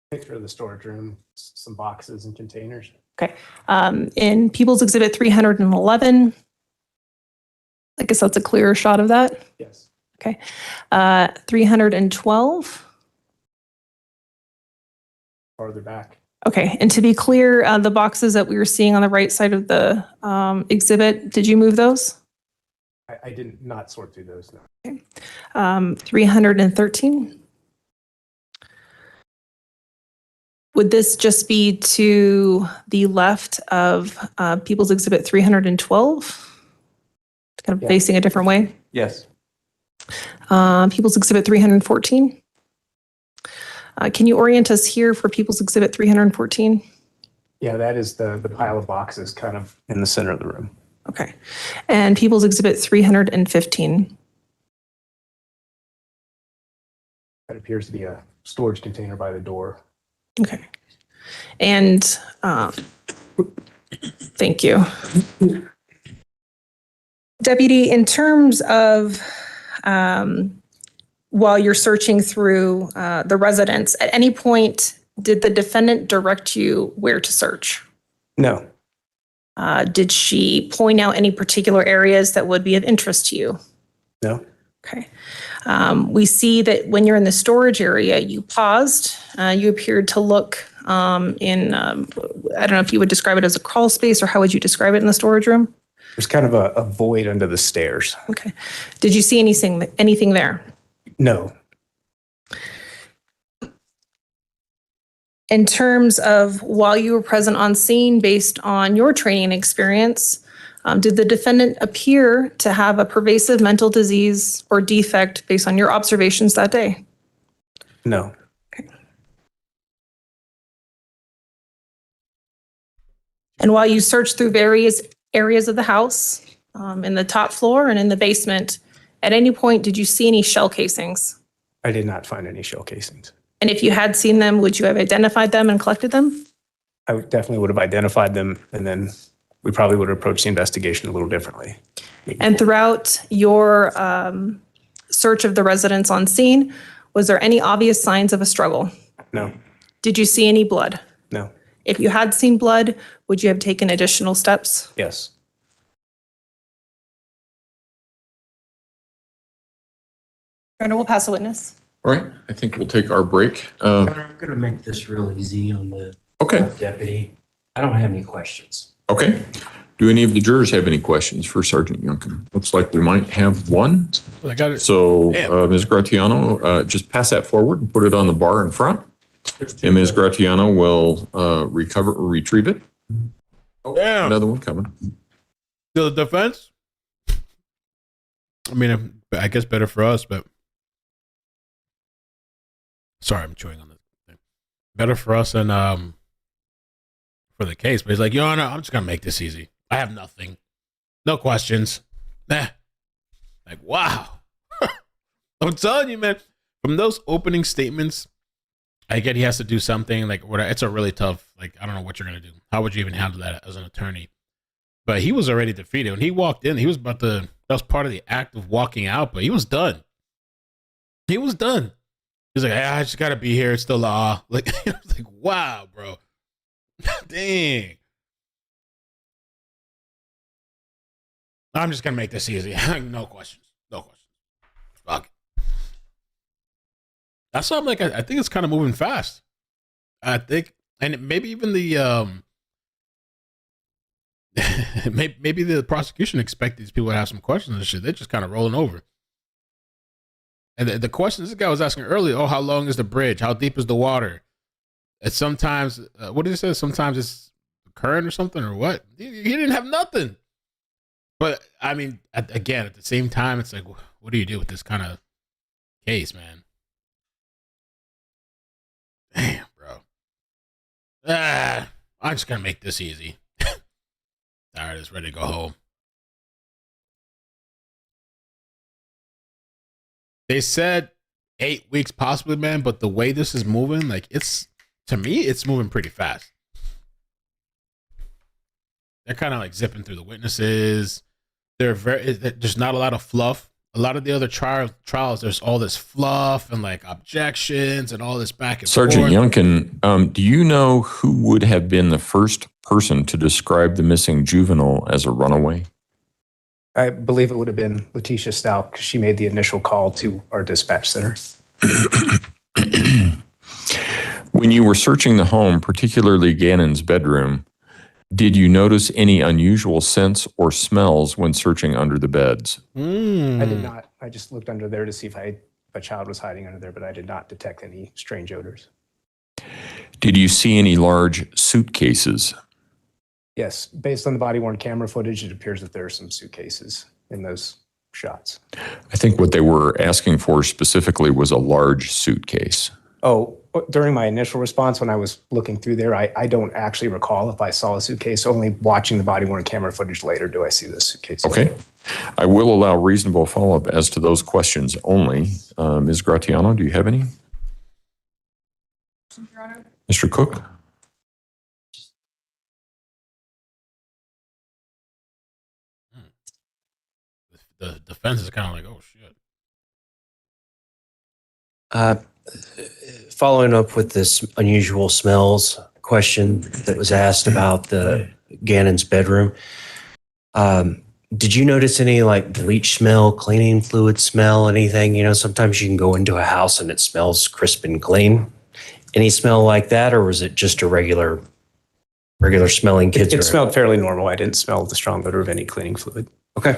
Picture of the storage room, some boxes and containers. Okay. In People's Exhibit 311, I guess that's a clearer shot of that. Yes. Okay. 312. Farther back. Okay. And to be clear, the boxes that we were seeing on the right side of the exhibit, did you move those? I did not sort through those. No. 313. Would this just be to the left of People's Exhibit 312? Kind of Yeah. facing a different way? Yes. People's Exhibit 314. Can you orient us here for People's Exhibit 314? Yeah, that is the pile of boxes kind of in the center of the room. Okay. And People's Exhibit 315. That appears to be a storage container by the door. Okay. And thank you. Deputy, in terms of while you're searching through the residence, at any point did the defendant direct you where to search? No. Did she point out any particular areas that would be of interest to you? No. Okay. We see that when you're in the storage area, you paused. You appeared to look in, I don't know if you would describe it as a crawl space or how would you describe it in the storage room? There's kind of a void under the stairs. Okay. Did you see anything there? No. In terms of while you were present on scene, based on your training experience, did the defendant appear to have a pervasive mental disease or defect based on your observations that day? No. And while you searched through various areas of the house, in the top floor and in the basement, at any point did you see any shell casings? I did not find any shell casings. And if you had seen them, would you have identified them and collected them? I definitely would have identified them, and then we probably would have approached the investigation a little differently. And throughout your search of the residence on scene, was there any obvious signs of a struggle? No. Did you see any blood? No. If you had seen blood, would you have taken additional steps? Yes. Your Honor, we'll pass a witness. All right, I think we'll take our break. I'm going to make this real easy on the deputy. I don't have any questions. Okay. Do any of the jurors have any questions for Sergeant Youngkin? Looks like we might have one. I got it. So, Ms. Gratiano, just pass that forward and put it on the bar in front. And Ms. Gratiano will retrieve it. Oh, damn. Another one coming. The defense? I mean, I guess better for us, but sorry, I'm chewing on this thing. Better for us and for the case, but he's like, Your Honor, I'm just gonna make this easy. I have nothing. No questions. Nah. Like, wow. I'm telling you, man, from those opening statements, I get he has to do something like whatever. It's a really tough, like, I don't know what you're gonna do. How would you even handle that as an attorney? But he was already defeated. When he walked in, he was about to, that was part of the act of walking out, but he was done. He was done. He's like, I just gotta be here. It's the law. Like, I was like, wow, bro. Dang. I'm just gonna make this easy. No questions. No questions. Fuck it. That's why I'm like, I think it's kind of moving fast. I think, and maybe even the maybe the prosecution expected these people to have some questions and shit. They're just kind of rolling over. And the question this guy was asking earlier, how long is the bridge? How deep is the water? And sometimes, what did he say? Sometimes it's current or something or what? He didn't have nothing. But I mean, again, at the same time, it's like, what do you do with this kind of case, man? Damn, bro. I'm just gonna make this easy. All right, it's ready to go home. They said 8 weeks possibly, man, but the way this is moving, like, it's, to me, it's moving pretty fast. They're kind of like zipping through the witnesses. There's not a lot of fluff. A lot of the other trials, there's all this fluff and like objections and all this back and forth. Sergeant Youngkin, do you know who would have been the first person to describe the missing juvenile as a runaway? I believe it would have been Letecia Stauch because she made the initial call to our dispatch center. When you were searching the home, particularly Gannon's bedroom, did you notice any unusual scents or smells when searching under the beds? I did not. I just looked under there to see if a child was hiding under there, but I did not detect any strange odors. Did you see any large suitcases? Yes, based on the body-worn camera footage, it appears that there are some suitcases in those shots. I think what they were asking for specifically was a large suitcase. Oh, during my initial response, when I was looking through there, I don't actually recall if I saw a suitcase. Only watching the body-worn camera footage later do I see this suitcase. Okay. I will allow reasonable follow-up as to those questions only. Ms. Gratiano, do you have any? Your Honor. Mr. Cook? the defense is kind of like, oh shit. Following up with this unusual smells question that was asked about the Gannon's bedroom, did you notice any like bleach smell, cleaning fluid smell, anything? You know, sometimes you can go into a house and it smells crisp and clean. Any smell like that, or was it just a regular smelling kids? It smelled fairly normal. I didn't smell the strong odor of any cleaning fluid. Okay.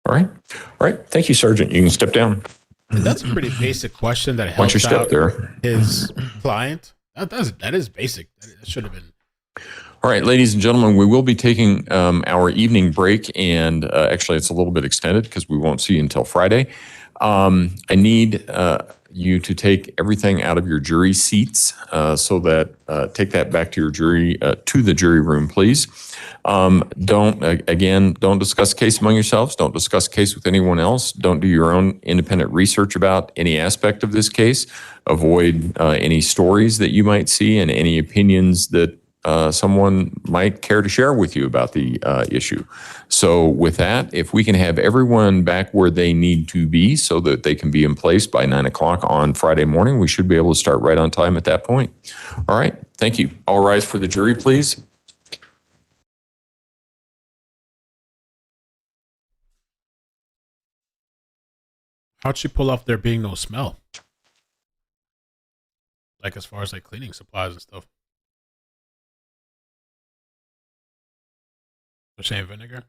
All right. All right. Thank you, Sergeant. You can step down. That's a pretty basic question that Once you helps step out there. his client. That is basic. That should have been. All right, ladies and gentlemen, we will be taking our evening break, and actually it's a little bit extended because we won't see you until Friday. I need you to take everything out of your jury seats so that take that back to your jury, to the jury room, please. Don't discuss case among yourselves. Don't discuss case with anyone else. Don't do your own independent research about any aspect of this case. Avoid any stories that you might see and any opinions that someone might care to share with you about the issue. So with that, if we can have everyone back where they need to be so that they can be in place by 9 o'clock on Friday morning, we should be able to start right on time at that point. All right. Thank you. All rise for the jury, please. How'd she pull off there being no smell? Like as far as like cleaning supplies and stuff. They're saying vinegar.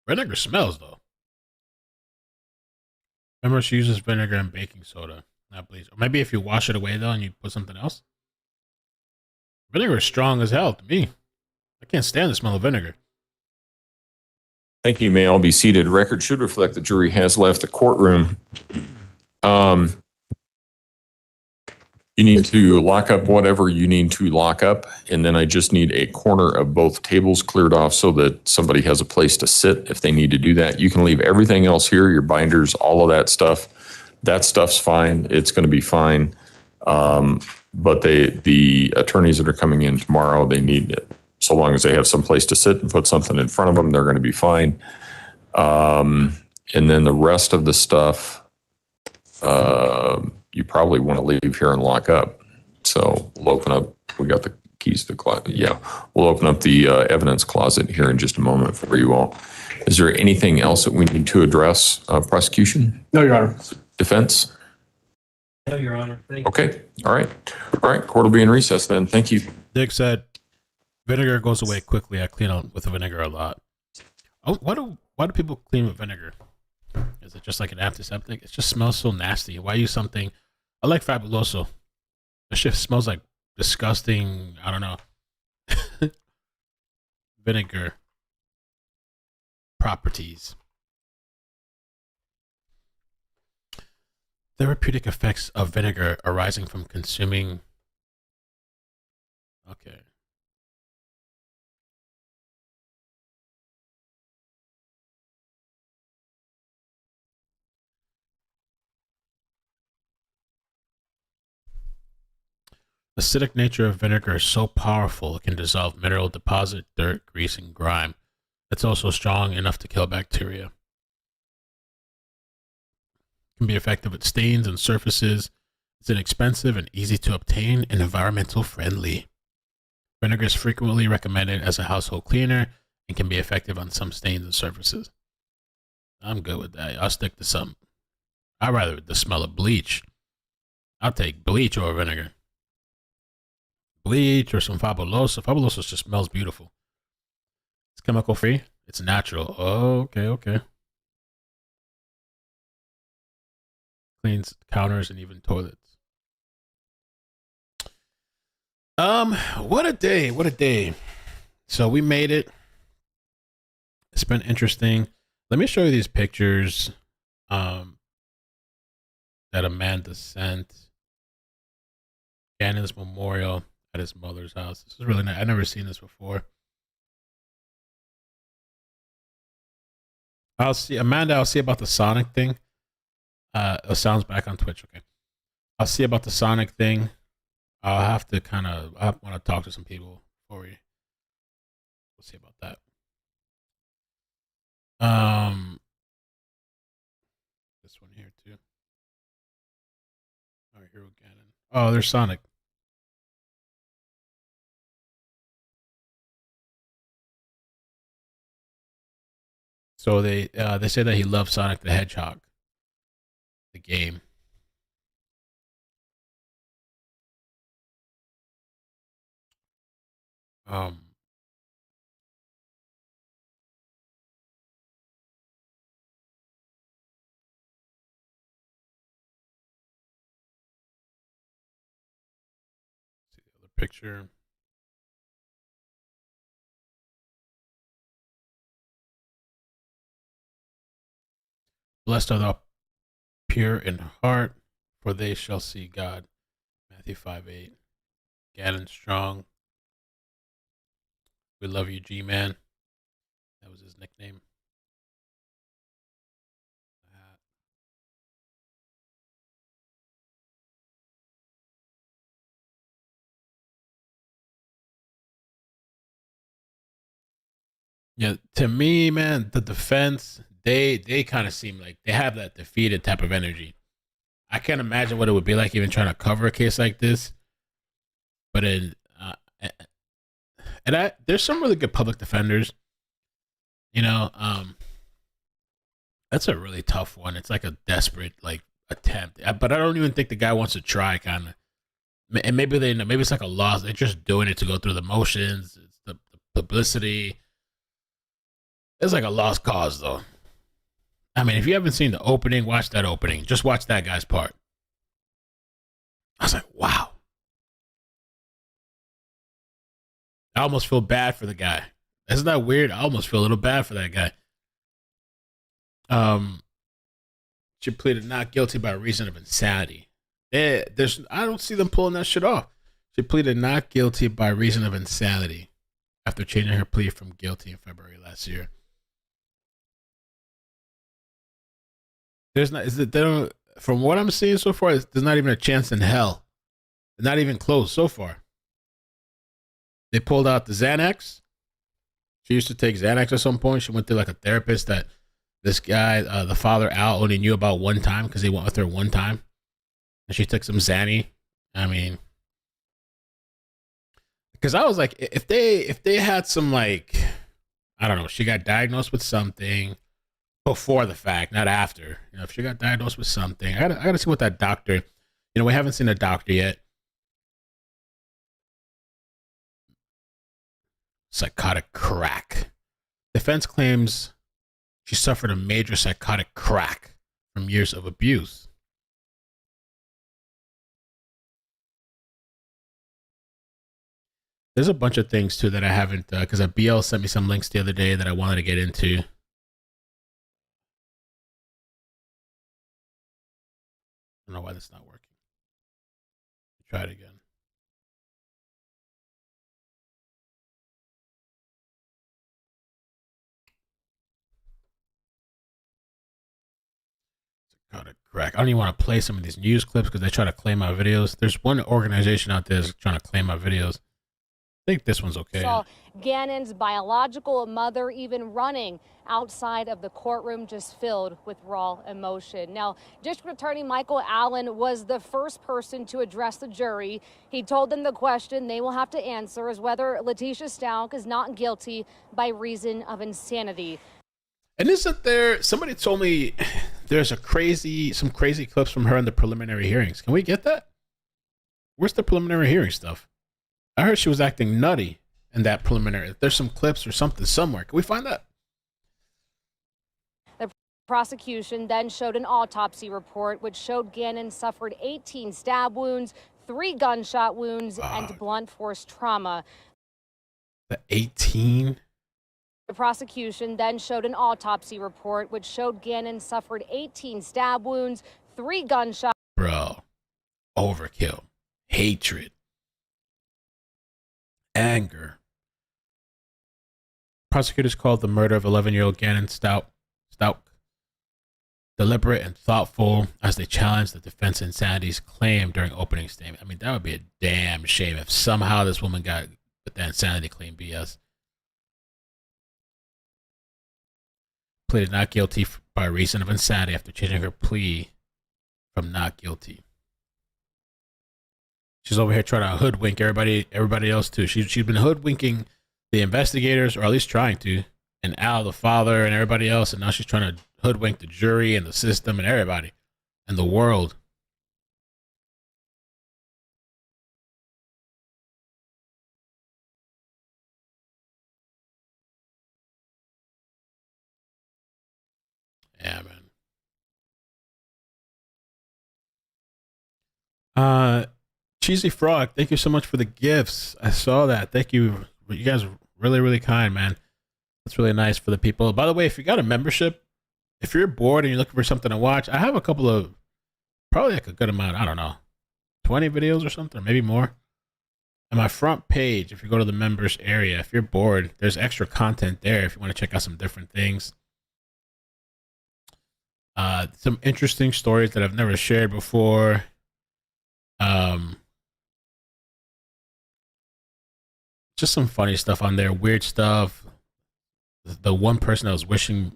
Vinegar smells though. Remember, she uses vinegar and baking soda, not bleach. Or maybe if you wash it away though and you put something else. Vinegar is strong as hell to me. I can't stand the smell of vinegar. Thank you. You may all be seated. Record should reflect the jury has left the courtroom. You need to lock up whatever you need to lock up, and then I just need a corner of both tables cleared off so that somebody has a place to sit if they need to do that. You can leave everything else here, your binders, all of that stuff. That stuff's fine. It's going to be fine. But the attorneys that are coming in tomorrow, they need it. So long as they have some place to sit and put something in front of them, they're going to be fine. And then the rest of the stuff, you probably want to leave here and lock up. So we'll open up, we got the keys to the closet. Yeah, we'll open up the evidence closet here in just a moment for you all. Is there anything else that we need to address, prosecution? No, Your Honor. Defense? No, Your Honor. Thank you. Okay, all right. All right, court will be in recess then. Thank you. Dick said, vinegar goes away quickly. I clean out with the vinegar a lot. Oh, why do people clean with vinegar? Is it just like an antiseptic? It just smells so nasty. Why use something? I like Fabuloso. The shit smells like disgusting. I don't know. Vinegar properties. Therapeutic effects of vinegar arising from consuming. Okay. The acidic nature of vinegar is so powerful it can dissolve mineral deposit, dirt, grease, and grime. It's also strong enough to kill bacteria. It can be effective at stains and surfaces. It's inexpensive and easy to obtain and environmental friendly. Vinegar is frequently recommended as a household cleaner and can be effective on some stains and surfaces. I'm good with that. I'll stick to some. I'd rather the smell of bleach. I'll take bleach over vinegar. Bleach or some Fabuloso. Fabuloso just smells beautiful. It's chemical free. It's natural. Oh, okay. Cleans counters and even toilets. What a day. So we made it. It's been interesting. Let me show you these pictures that Amanda sent. Gannon's memorial at his mother's house. This is really nice. I've never seen this before. I'll see about the Sonic thing. Sounds back on Twitch. Okay. I'll see about the Sonic thing. I'll have to I want to talk to some people before we'll see about that. this one here too. All right, here we go. Oh, there's Sonic. So they say that he loves Sonic the Hedgehog, the game. See the other picture. Blessed are the pure in heart, for they shall see God. Matthew 5:8. Gannon Strong. We love you, G-Man. That was his nickname. Yeah, to me, man, the defense, they kind of seem like they have that defeated type of energy. I can't imagine what it would be like even trying to cover a case like this. But there's some really good public defenders. You know, that's a really tough one. It's like a desperate like attempt, but I don't even think the guy wants to try. Kind of, and maybe maybe it's like a loss. They're just doing it to go through the motions. It's the publicity. It's like a lost cause, though. I mean, if you haven't seen the opening, watch that opening. Just watch that guy's part. I was like, wow. I almost feel bad for the guy. Isn't that weird? I almost feel a little bad for that guy. She pleaded not guilty by reason of insanity. I don't see them pulling that shit off. She pleaded not guilty by reason of insanity after changing her plea from guilty in February last year. From what I'm seeing so far, there's not even a chance in hell. They're not even close so far. They pulled out the Xanax. She used to take Xanax at some point. She went to like a therapist that this guy, the father Al, only knew about one time because he went with her one time. And she took some Xanny. I mean, because I was like, if they had some like, I don't know, she got diagnosed with something before the fact, not after. You know, if she got diagnosed with something, I gotta see what that doctor. You know, we haven't seen a doctor yet. Psychotic crack. Defense claims she suffered a major psychotic crack from years of abuse. There's a bunch of things too that I haven't, because BL sent me some links the other day that I wanted to get into. I don't know why that's not working. Try it again. Psychotic crack. I don't even want to play some of these news clips because they try to claim my videos. There's one organization out there that's trying to claim my videos. I think this one's okay. Saw Gannon's biological mother even running outside of the courtroom, just filled with raw emotion. Now, District Attorney Michael Allen was the first person to address the jury. He told them the question they will have to answer is whether Letecia Stauch is not guilty by reason of insanity. And isn't there, somebody told me there's some crazy clips from her in the preliminary hearings. Can we get that? Where's the preliminary hearing stuff? I heard she was acting nutty in that preliminary. There's some clips or something somewhere. Can we find that? The prosecution then showed an autopsy report which showed Gannon suffered 18 stab wounds, 3 gunshot wounds, and blunt force trauma. The 18? The prosecution then showed an autopsy report which showed Gannon suffered 18 stab wounds, 3 gunshots. Bro, overkill, hatred, anger. Prosecutors called the murder of 11-year-old Gannon Stauch deliberate and thoughtful as they challenged the defense insanity's claim during opening statement. I mean, that would be a damn shame if somehow this woman got with that insanity claim BS. Pleaded not guilty by reason of insanity after changing her plea from not guilty. She's over here trying to hoodwink everybody else too. She's been hoodwinking the investigators, or at least trying to, and Al, the father, and everybody else, and now she's trying to hoodwink the jury and the system and everybody and the world. Yeah, man. Cheesy Frog, thank you so much for the gifts. I saw that. Thank you. You guys are really, really kind, man. That's really nice for the people. By the way, if you got a membership, if you're bored and you're looking for something to watch, I have a couple of, probably like a good amount, I don't know, 20 videos or something, or maybe more. On my front page, if you go to the members area, if you're bored, there's extra content there if you want to check out some different things. Some interesting stories that I've never shared before. Just some funny stuff on there, weird stuff. The one person that was wishing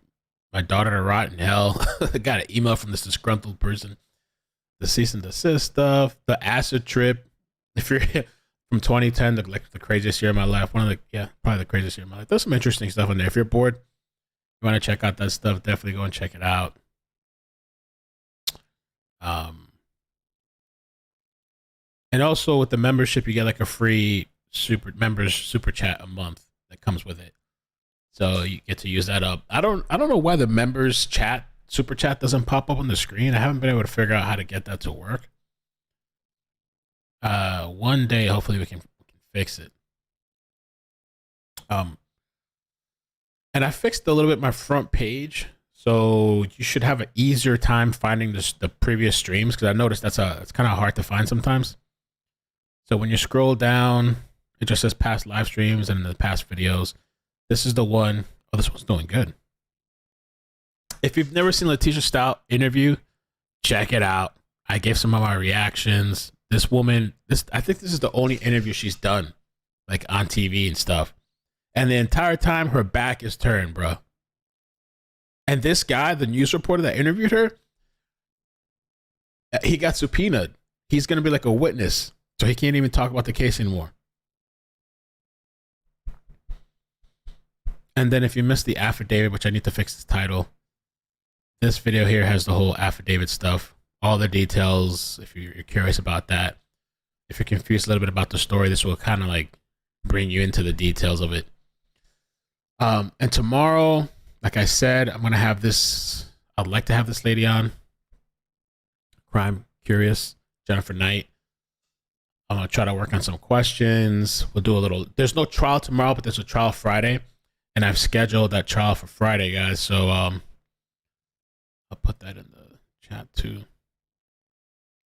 my daughter to rot in hell. I got an email from this disgruntled person. The cease and desist stuff, the acid trip. If you're from 2010, the craziest year of my life, probably the craziest year of my life. There's some interesting stuff on there. If you're bored, you want to check out that stuff, definitely go and check it out. And also with the membership, you get like a free super chat a month that comes with it. So you get to use that up. I don't know why the members chat super chat doesn't pop up on the screen. I haven't been able to figure out how to get that to work. One day, hopefully we can fix it. And I fixed a little bit my front page, so you should have an easier time finding the previous streams, because I noticed it's kind of hard to find sometimes. So when you scroll down, it just says past live streams and the past videos. This is the one. Oh, this one's doing good. If you've never seen Letecia Stauch interview, check it out. I gave some of my reactions. This woman, I think this is the only interview she's done, like on TV and stuff. And the entire time her back is turned, bro. And this guy, the news reporter that interviewed her, he got subpoenaed. He's going to be like a witness. So he can't even talk about the case anymore. And then if you missed the affidavit, which I need to fix the title, this video here has the whole affidavit stuff, all the details, if you're curious about that. If you're confused a little bit about the story, this will kind of like bring you into the details of it. And tomorrow, like I said, I'm going to have this, I'd like to have this lady on, Crime Curious, Jennifer Knight. I'm going to try to work on some questions. We'll do a little, there's no trial tomorrow, but there's a trial Friday. And I've scheduled that trial for Friday, guys. So I'll put that in the chat too.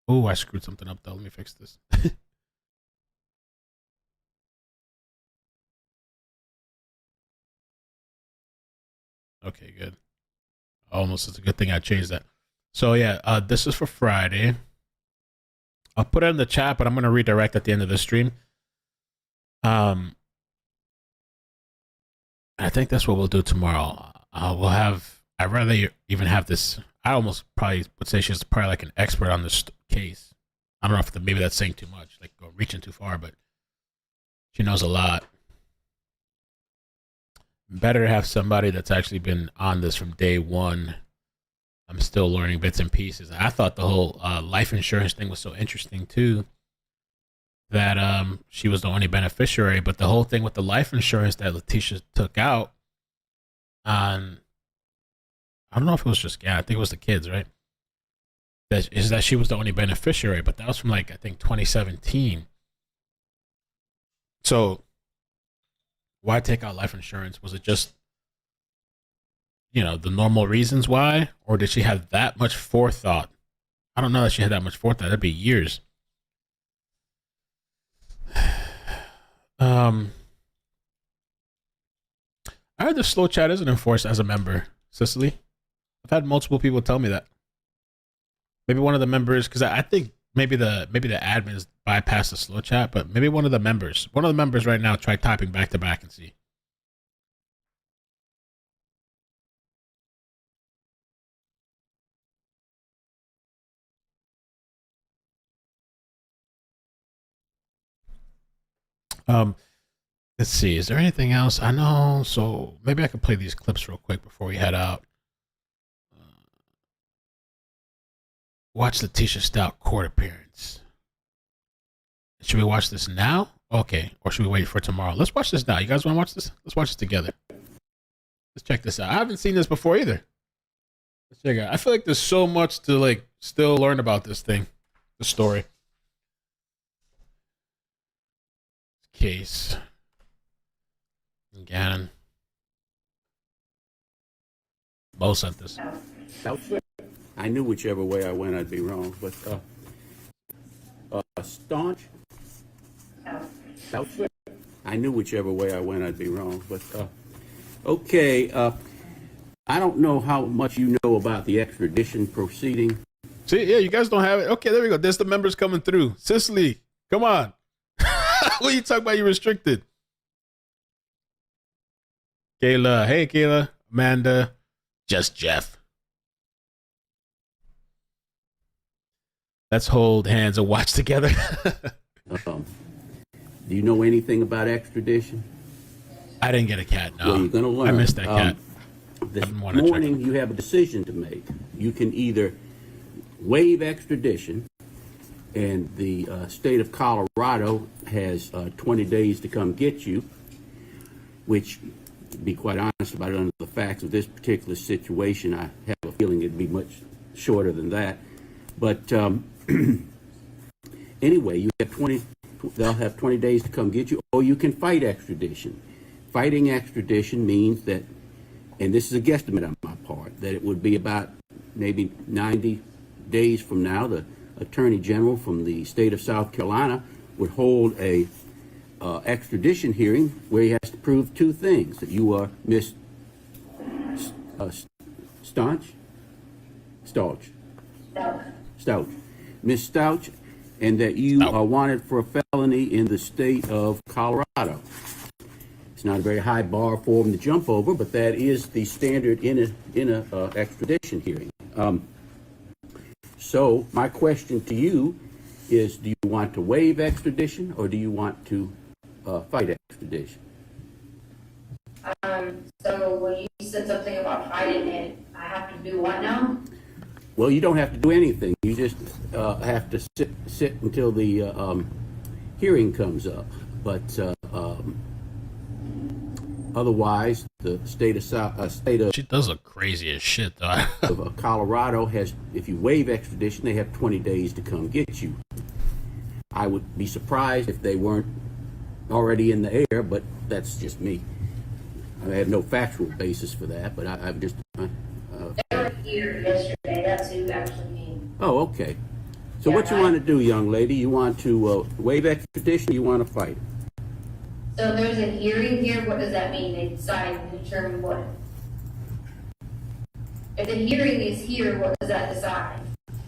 Oh, I screwed something up though. Let me fix this. Okay, good. Almost, it's a good thing I changed that. So yeah, this is for Friday. I'll put it in the chat, but I'm going to redirect at the end of the stream. I think that's what we'll do tomorrow. We'll have, I'd rather even have this, I almost probably would say she's probably like an expert on this case. I don't know if maybe that's saying too much, like reaching too far, but she knows a lot. Better to have somebody that's actually been on this from day one. I'm still learning bits and pieces. I thought the whole life insurance thing was so interesting too, that she was the only beneficiary, but the whole thing with the life insurance that Letecia took out on, I don't know if it was just, I think it was the kids, right? That she was the only beneficiary, but that was from like, I think 2017. So why take out life insurance? Was it just, you know, the normal reasons why, or did she have that much forethought? I don't know that she had that much forethought. That'd be years. I heard the slow chat isn't enforced as a member, Cicely. I've had multiple people tell me that. Maybe one of the members, because I think maybe the admins bypass the slow chat, but maybe one of the members right now, try typing back to back and see. Let's see. Is there anything else? I know. So maybe I could play these clips real quick before we head out. Watch Letecia Stauch court appearance. Should we watch this now? Okay. Or should we wait for tomorrow? Let's watch this now. You guys want to watch this? Let's watch it together. Let's check this out. I haven't seen this before either. Let's check it out. I feel like there's so much to like still learn about this thing, the story. Case. Gannon. Both sent this. I knew whichever way I went, I'd be wrong. But Staunch. I knew whichever way I went, I'd be wrong. But okay. I don't know how much you know about the extradition proceeding. See, yeah, you guys don't have it. Okay, there we go. There's the members coming through. Cicely, come on. What are you talking about? You restricted. Kayla. Hey, Kayla. Amanda. Just Jeff. Let's hold hands and watch together. Do you know anything about extradition? I didn't get a cat, no. Well, you're going to learn. I missed that cat. This morning, you have a decision to make. You can either waive extradition, and the state of Colorado has 20 days to come get you, which, to be quite honest about it, under the facts of this particular situation, I have a feeling it'd be much shorter than that. But anyway, you have they'll have 20 days to come get you, or you can fight extradition. Fighting extradition means that, and this is a guesstimate on my part, that it would be about maybe 90 days from now, the Attorney General from the state of South Carolina would hold a extradition hearing where he has to prove two things: that you are Miss Stauch, Miss Stauch, and that you are wanted for a felony in the state of Colorado. It's not a very high bar for him to jump over, but that is the standard in a extradition hearing. So my question to you is: do you want to waive extradition, or do you want to fight extradition? So when you said something about fighting it, I have to do what now? Well, you don't have to do anything. You just have to sit until the hearing comes up. But otherwise, the state of she does look crazy as shit, though. of Colorado has, if you waive extradition, they have 20 days to come get you. I would be surprised if they weren't already in the air, but that's just me. I have no factual basis for that, but I've just. They were here yesterday. That's who actually came. Oh, okay. So Yeah, what you right. want to do, young lady? You want to waive extradition? Or you want to fight? So there's a hearing here. What does that mean? They decide and determine what? If the hearing is here, what does that decide?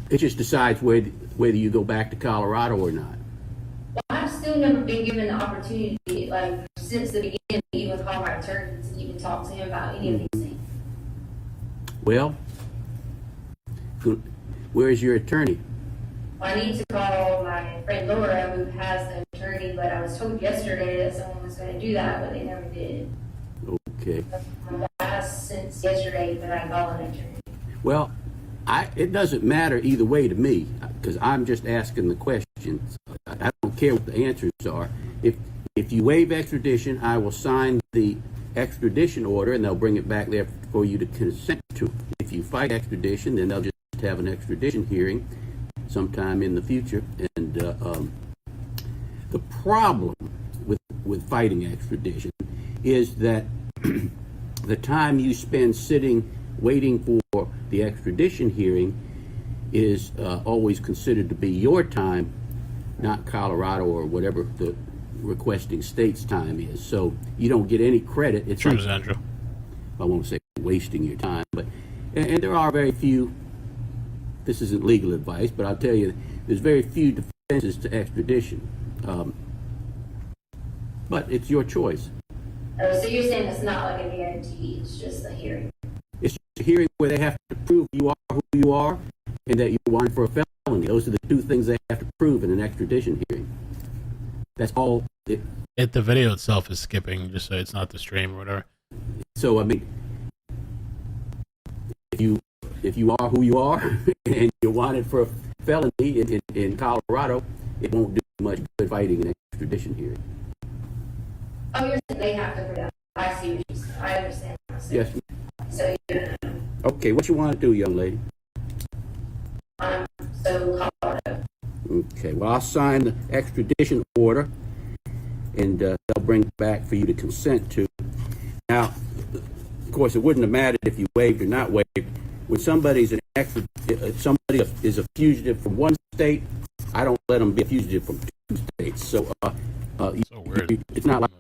It just decides whether you go back to Colorado or not. Well, I've still never been given the opportunity, like since the beginning, to even call my attorney to even talk to him about any of these things. Well, where is your attorney? I need to call my friend Laura, who has an attorney, but I was told yesterday that someone was going to do that, but they never did. Okay. I've asked since yesterday that I call an attorney. Well, it doesn't matter either way to me, because I'm just asking the questions. I don't care what the answers are. If you waive extradition, I will sign the extradition order, and they'll bring it back there for you to consent to. If you fight extradition, then they'll just have an extradition hearing sometime in the future. And the problem with fighting extradition is that the time you spend sitting waiting for the extradition hearing is always considered to be your time, not Colorado or whatever the requesting state's time is. So you don't get any credit. It's True, like, Andrew. I won't say wasting your time, but and there are very few. This isn't legal advice, but I'll tell you, there's very few defenses to extradition. But it's your choice. Oh, so you're saying it's not like a guarantee, it's just a hearing? It's just a hearing where they have to prove you are who you are and that you're wanted for a felony. Those are the two things they have to prove in an extradition hearing. That's all. The video itself is skipping, just so it's not the stream or whatever. So I mean, if you are who you are and you're wanted for a felony in Colorado, it won't do much good fighting an extradition hearing. Oh, you're saying they have to prove that. I see what you I understand. Yes. So Okay, what you want to do, young lady? so Colorado. Okay, well, I'll sign the extradition order, and they'll bring it back for you to consent to. Now, of course, it wouldn't have mattered if you waived or not waived. When somebody's somebody is a fugitive from one state, I don't let them be a fugitive from two states. So, it's not like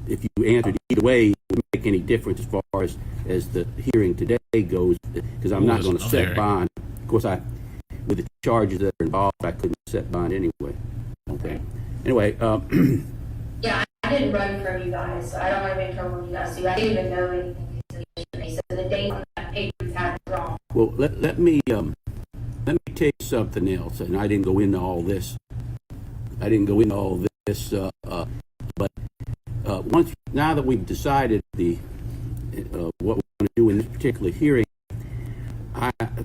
if you answered either way, it would make any difference as far as the hearing today goes, because I'm not going to set bond. Of course, with the charges that are involved, I couldn't set bond anyway. Okay. Anyway, Yeah, I didn't run from you guys, so I don't want to be in trouble with you guys. So I didn't even know anything. So the date on that paper you had was wrong. well, let me tell you something else, and I didn't go into all this. But now that we've decided what we're going to do in this particular hearing,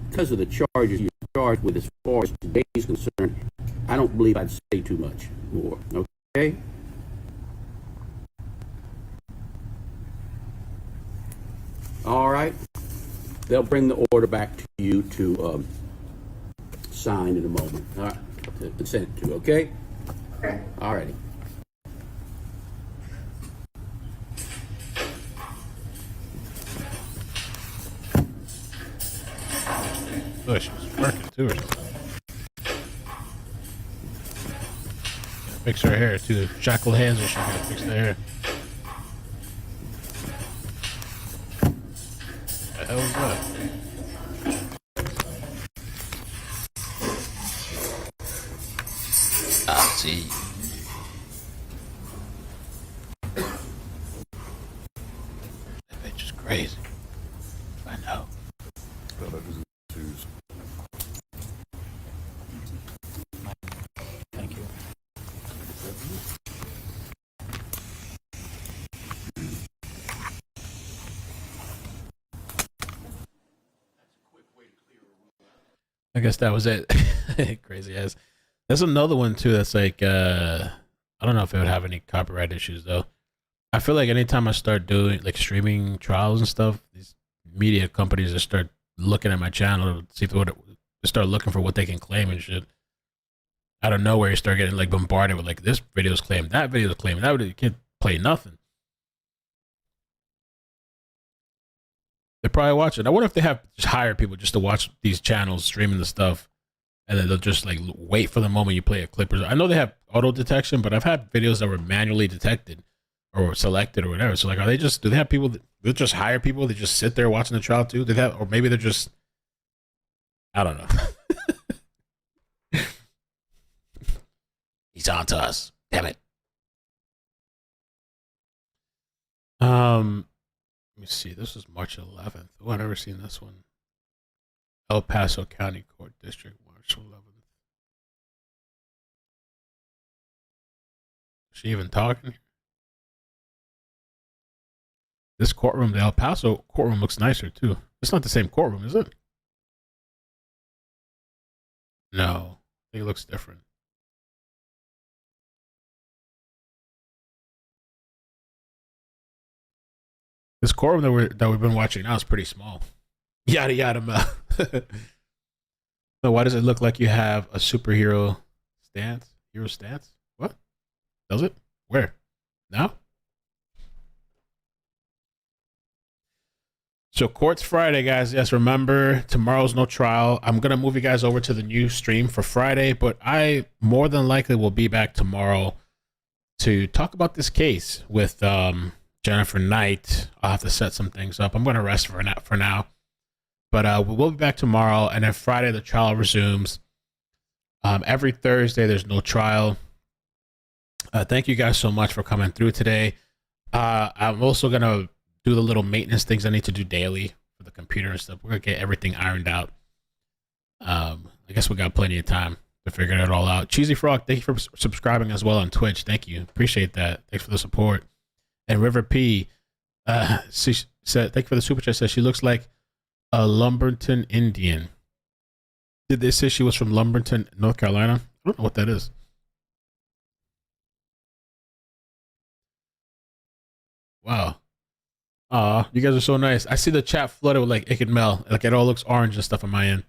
because of the charges you're charged with as far as today is concerned, I don't believe I'd say too much more. Okay? All right. They'll bring the order back to you to sign in a moment. All right. To consent to, okay? Okay. All righty. Oh, she was working too or something. Fix her hair too. Shackled hands or she gotta fix the hair. What the hell is that? Ah, see. That bitch is crazy. I know. Thank you. I guess that was it. Crazy ass. There's another one too that's like I don't know if it would have any copyright issues though. I feel like anytime I start doing like streaming trials and stuff, these media companies just start looking at my channel to see if they would start looking for what they can claim and shit. Out of nowhere, you start getting like bombarded with like this video's claimed, that video's claimed, that video, you can't play nothing. They're probably watching. I wonder if they have just hired people just to watch these channels streaming the stuff, and then they'll just like wait for the moment you play a clip. I know they have auto detection, but I've had videos that were manually detected or selected or whatever. So like, do they have people that just hire people that just sit there watching the trial too? Do they have, or maybe they're just, I don't know. He's on to us. Damn it. Let me see. This was March 11th. Oh, I've never seen this one. El Paso County Court District, March 11th. Is she even talking? This courtroom, the El Paso courtroom, looks nicer too. It's not the same courtroom, is it? No, I think it looks different. This courtroom that we've been watching now is pretty small. Yada yada mel. So why does it look like you have a superhero stance? Hero stance? What? Does it? Where? Now? So court's Friday, guys. Yes, remember, tomorrow's no trial. I'm going to move you guys over to the new stream for Friday, but I more than likely will be back tomorrow to talk about this case with Jennifer Knight. I'll have to set some things up. I'm going to rest for now. But we'll be back tomorrow, and then Friday the trial resumes. Every Thursday there's no trial. Thank you guys so much for coming through today. I'm also going to do the little maintenance things I need to do daily for the computer and stuff. We're going to get everything ironed out. I guess we got plenty of time. to figure it all out. Cheesy Frog, thank you for subscribing as well on Twitch. Thank you. Appreciate that. Thanks for the support. And River P, she said, thank you for the super chat. Says she looks like a Lumberton Indian. Did they say she was from Lumberton, North Carolina? I don't know what that is. Wow. Aw, you guys are so nice. I see the chat flooded with like @iCkEdMeL. Like it all looks orange and stuff on my end.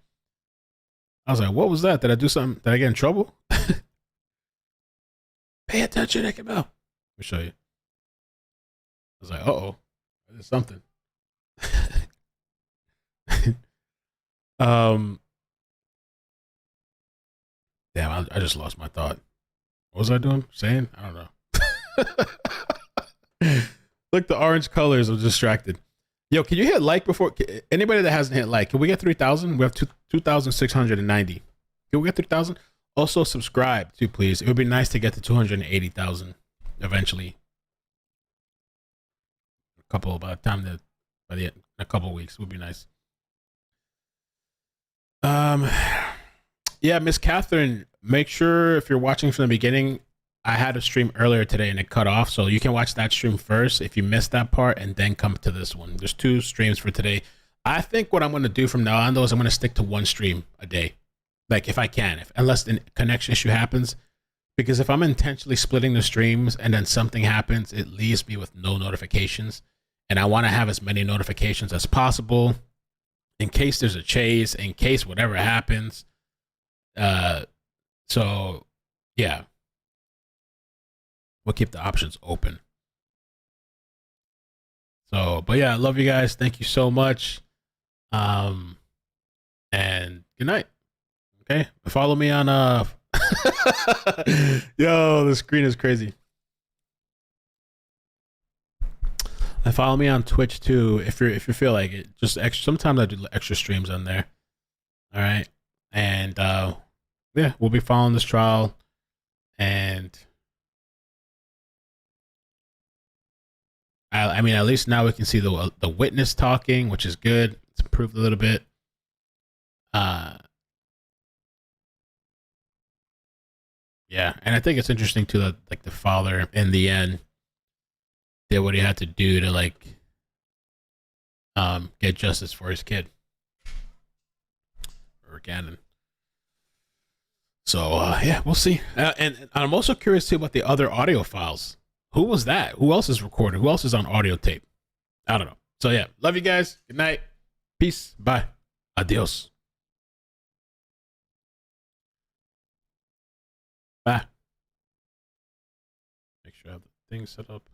I was like, what was that? Did I do something? Did I get in trouble? Pay attention, @iCkEdMeL. Let me show you. I was like, uh-oh. There's something. Damn, I just lost my thought. What was I doing? Saying? I don't know. Look, the orange colors. I'm distracted. Yo, can you hit like before? Anybody that hasn't hit like, can we get 3,000? We have 2,690. Can we get 3,000? Also, subscribe too, please. It would be nice to get to 280,000 eventually. By the time that by the a couple of weeks would be nice. Yeah, Miss Catherine, make sure if you're watching from the beginning, I had a stream earlier today and it cut off, so you can watch that stream first if you missed that part and then come to this one. There's 2 streams for today. I think what I'm going to do from now on, though, is I'm going to stick to 1 stream a day. Like, if I can, unless the connection issue happens. Because if I'm intentionally splitting the streams and then something happens, it leaves me with no notifications. And I want to have as many notifications as possible in case there's a chase, in case whatever happens. So, yeah. We'll keep the options open. So, but yeah, I love you guys. Thank you so much. And good night. Okay. Follow me on yo, the screen is crazy. And follow me on Twitch too if you feel like it. Just extra, sometimes I do extra streams on there. All right. And yeah, we'll be following this trial and I mean, at least now we can see the witness talking, which is good. It's improved a little bit. Yeah, and I think it's interesting too that like the father in the end did what he had to do to like get justice for his kid or Gannon. So yeah, we'll see. And I'm also curious too about the other audio files. Who was that? Who else is recorded? Who else is on audio tape? I don't know. So yeah, love you guys. Good night. Peace. Bye. Adios. Bye. Make sure I have the thing set up.